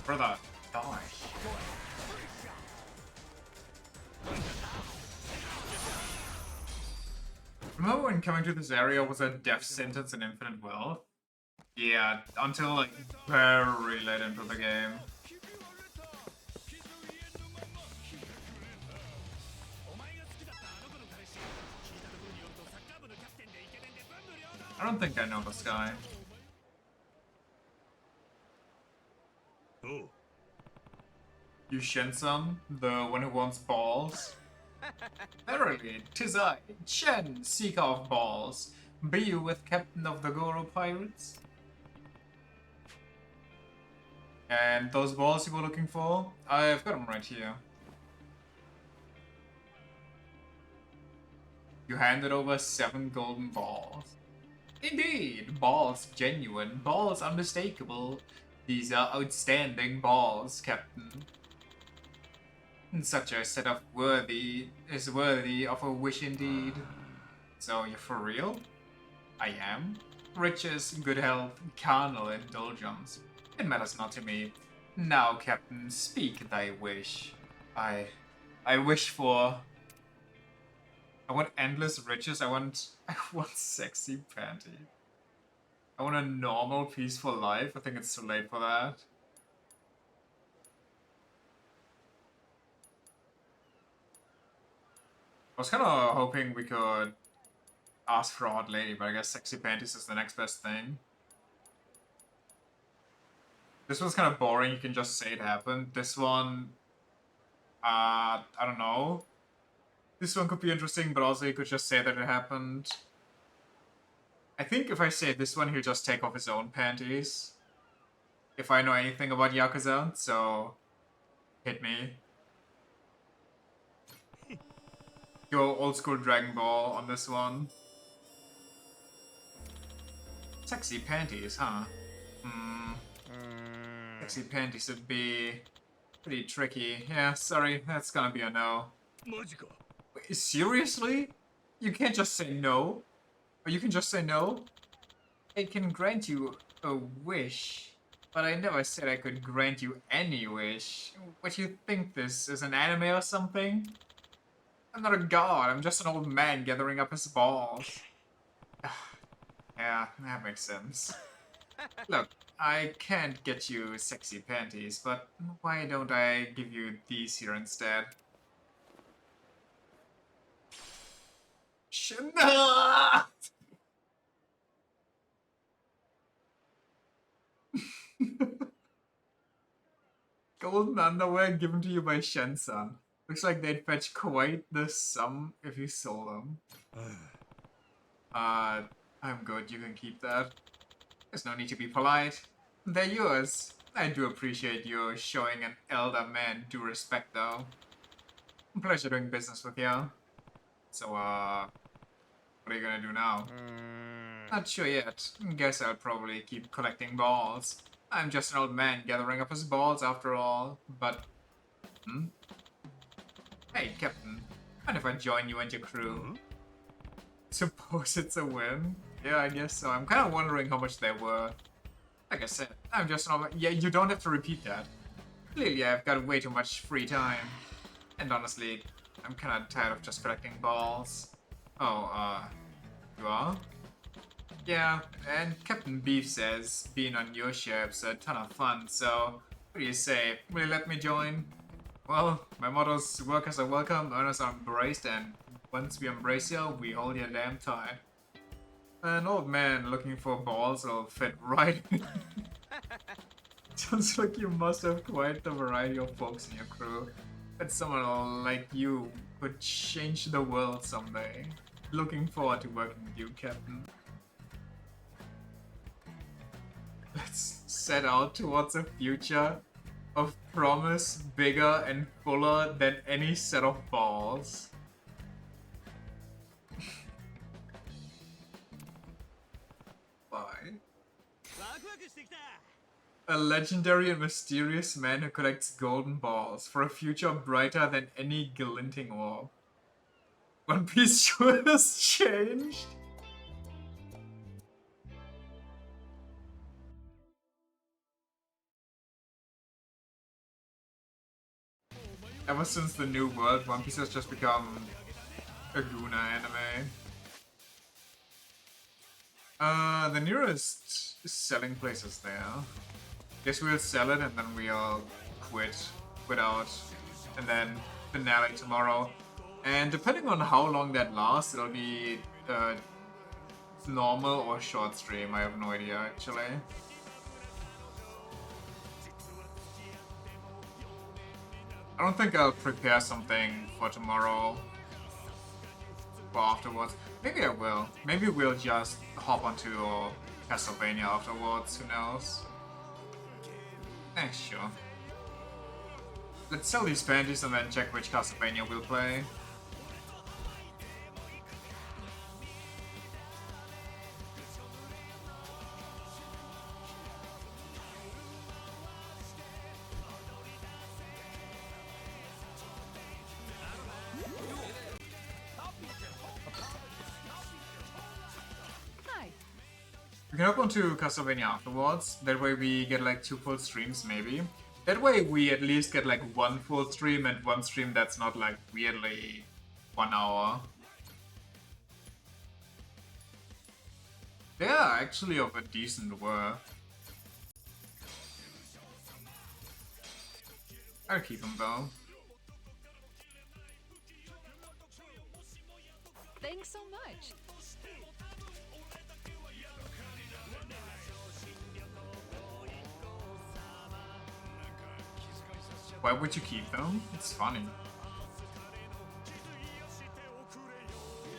Brother, die. Remember when coming to this area was a death sentence in Infinite Wealth? Yeah, until like very late into the game. I don't think I know this guy. Oh. You Shen-san, the one who wants balls? Verily, 'tis I, Shen, seeker of balls. Be you with Captain of the Goro Pirates? And those balls you were looking for? I've got them right here. You handed over 7 golden balls. Indeed, balls genuine, balls unmistakable. These are outstanding balls, Captain. And such a setup is worthy of a wish indeed. So you're for real? I am. Riches, good health, carnal indulgence. It matters not to me. Now, Captain, speak thy wish. I wish for... I want endless riches. I want sexy panty. I want a normal, peaceful life. I think it's too late for that. I was kind of hoping we could ask for a hot lady, but I guess sexy panties is the next best thing. This one's kind of boring. You can just say it happened. This one, I don't know. This one could be interesting, but also you could just say that it happened. I think if I say this one, he'll just take off his own panties. If I know anything about Yakuza, so hit me. Go old school Dragon Ball on this one. Sexy panties, huh? Sexy panties would be pretty tricky. Yeah, sorry, that's gonna be a no. Wait, seriously? You can't just say no? Or you can just say no? I can grant you a wish, but I never said I could grant you any wish. What do you think this is, an anime or something? I'm not a god, I'm just an old man gathering up his balls. Yeah, that makes sense. Look, I can't get you sexy panties, but why don't I give you these here instead? Golden underwear given to you by Shen-san. Looks like they'd fetch quite the sum if you sold them. I'm good, you can keep that. There's no need to be polite. They're yours. I do appreciate you showing an elder man due respect, though. Pleasure doing business with you. So, what are you gonna do now? Not sure yet. Guess I'll probably keep collecting balls. I'm just an old man gathering up his balls after all, but... Hey, Captain. Mind if I join you and your crew? Suppose it's a win? Yeah, I guess so. I'm kind of wondering how much they were. Like I said, I'm just an old man. Yeah, you don't have to repeat that. Clearly, I've got way too much free time. And honestly, I'm kind of tired of just collecting balls. Oh, you are? Yeah, and Captain Beef says being on your ship's a ton of fun, so what do you say? Will you let me join? Well, my motto's workers are welcome, earners are embraced, and once we embrace you, we hold you damn tight. An old man looking for balls will fit right in. Sounds like you must have quite a variety of folks in your crew. But someone like you could change the world someday. Looking forward to working with you, Captain. Let's set out towards a future of promise bigger and fuller than any set of balls. Bye. A legendary and mysterious man who collects golden balls for a future brighter than any glinting orb. One Piece sure has changed. Ever since the New World, One Piece has just become a Guna anime. The nearest selling place is there. Guess we'll sell it and then we'll quit out, and then finale tomorrow. And depending on how long that lasts, it'll be normal or short stream. I have no idea actually. I don't think I'll prepare something for tomorrow or afterwards. Maybe I will. Maybe we'll just hop onto Castlevania afterwards, who knows? Sure. Let's sell these panties and then check which Castlevania we'll play. We can hop onto Castlevania afterwards. That way we get like 2 full streams maybe. That way we at least get like 1 full stream and 1 stream that's not like weirdly 1 hour. They are actually of a decent worth. I'll keep them though. Thanks so much. Why would you keep them? It's funny.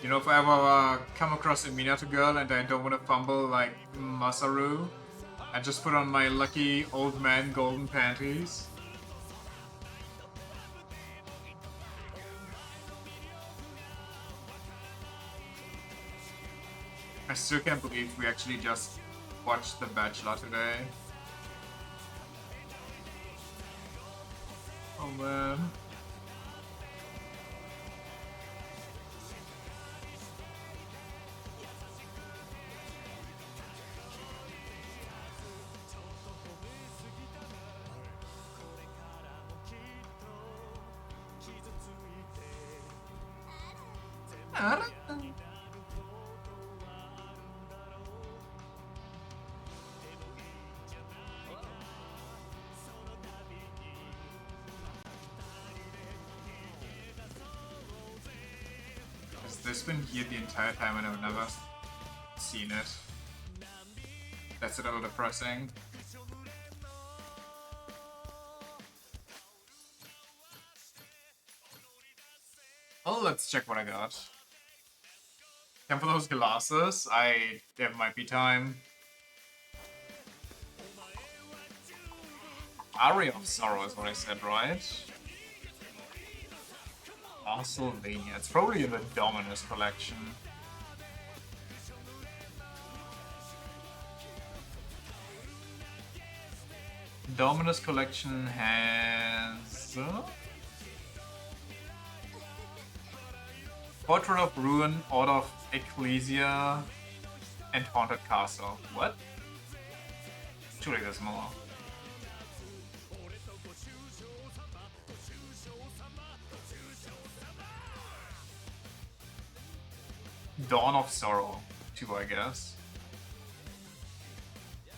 You know, if I ever come across a Minato girl and I don't want to fumble like Masaru, I just put on my lucky old man golden panties. I still can't believe we actually just watched The Bachelor today. Oh man. Has this been here the entire time and I've never seen it? That's a little depressing. Oh, let's check what I got. And for those glasses, there might be time. Aria of Sorrow is what I said, right? Castlevania. It's probably in the Dominus collection. Dominus collection has... Portrait of Ruin, Order of Ecclesia, and Haunted Castle. What? Surely there's more. Dawn of Sorrow, too, I guess.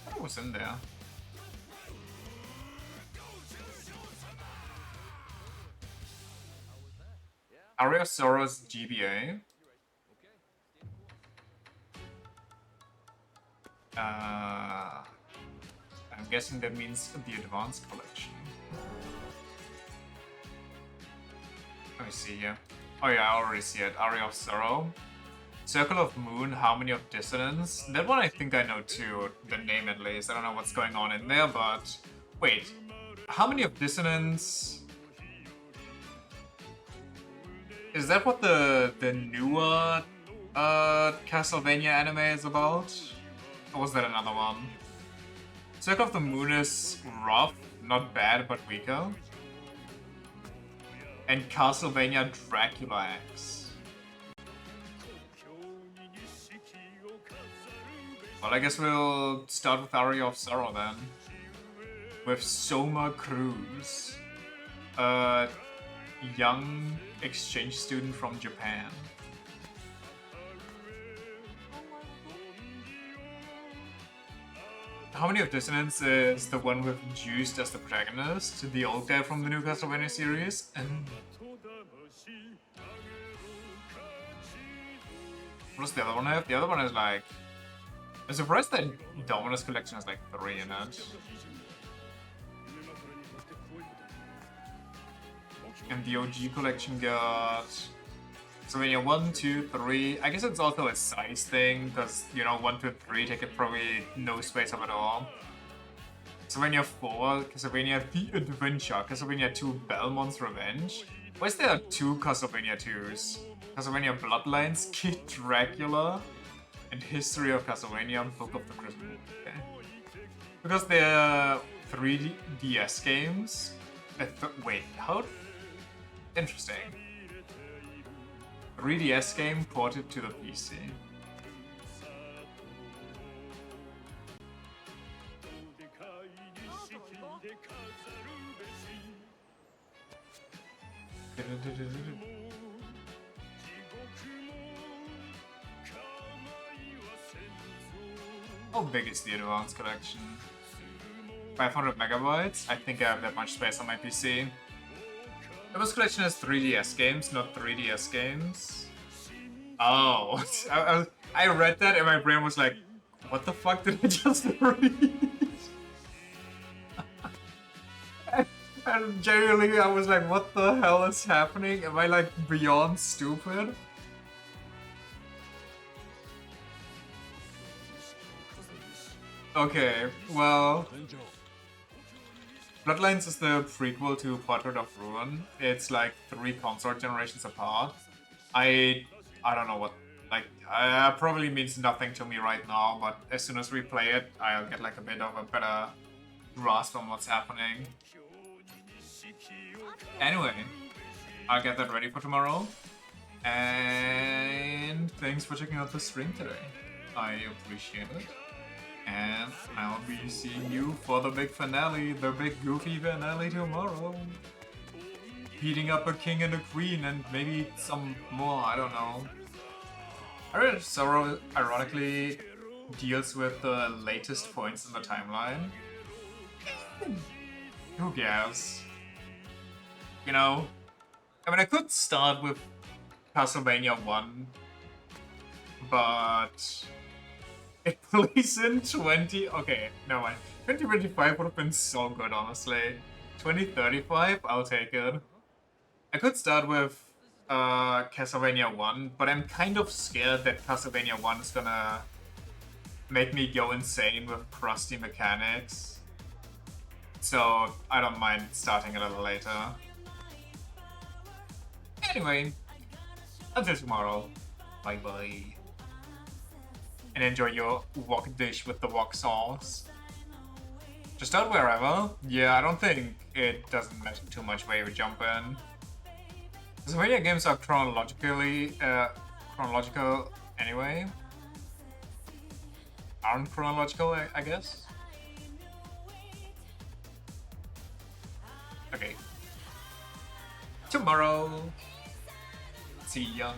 What was in there? Aria of Sorrow's GBA. I'm guessing that means the Advanced Collection. Let me see here. Oh yeah, I already see it. Aria of Sorrow. Circle of Moon, Harmony of Dissonance. That one I think I know too, the name at least. I don't know what's going on in there, but... Wait. Harmony of Dissonance... Is that what the newer Castlevania anime is about? Or was that another one? Circle of the Moon is rough, not bad, but weaker. And Castlevania Dracula X. Well, I guess we'll start with Aria of Sorrow then. With Soma Cruz. A young exchange student from Japan. Harmony of Dissonance is the one with Juiced as the protagonist, the old guy from the new Castlevania series. And what does the other one have? The other one is like... I'm surprised that Dominus Collection has like 3 in it. And the OG collection got... So when you're 1, 2, 3... I guess it's also a size thing, because, you know, 1, 2, 3 take it probably no space up at all. So when you're 4, Castlevania The Adventure, Castlevania 2 Belmont's Revenge. Why is there 2 Castlevania 2s? Castlevania Bloodlines, Kid Dracula, and History of Castlevania, Book of the Crystal. Okay. Because they're 3DS games. Wait, how? Interesting. 3DS game ported to the PC. How big is the Advanced Collection? 500 megabytes? I think I have that much space on my PC. Advanced Collection has 3DS games, not 3DS games. Oh, I read that and my brain was like, what the fuck did I just read? And genuinely I was like, what the hell is happening? Am I like beyond stupid? Okay, well... Bloodlines is the prequel to Portrait of Ruin. It's like 3 consort generations apart. I don't know what... Like, probably means nothing to me right now, but as soon as we play it, I'll get like a bit of a better grasp on what's happening. Anyway, I'll get that ready for tomorrow. And thanks for checking out the stream today. I appreciate it. And I'll be seeing you for the big finale, the big goofy finale tomorrow. Beating up a king and a queen and maybe some more, I don't know. I read Sorrow ironically deals with the latest points in the timeline. Who cares? You know? I mean, I could start with Castlevania 1, but it plays in 20... Okay, no one. 2025 would have been so good, honestly. 2035, I'll take it. I could start with Castlevania 1, but I'm kind of scared that Castlevania 1 is gonna make me go insane with crusty mechanics. So I don't mind starting a little later. Anyway, until tomorrow, bye bye. And enjoy your wok dish with the wok sauce. Just start wherever. Yeah, I don't think it doesn't matter too much where you jump in. Castlevania games are chronological anyway. Aren't chronological, I guess. Okay. Tomorrow. See ya.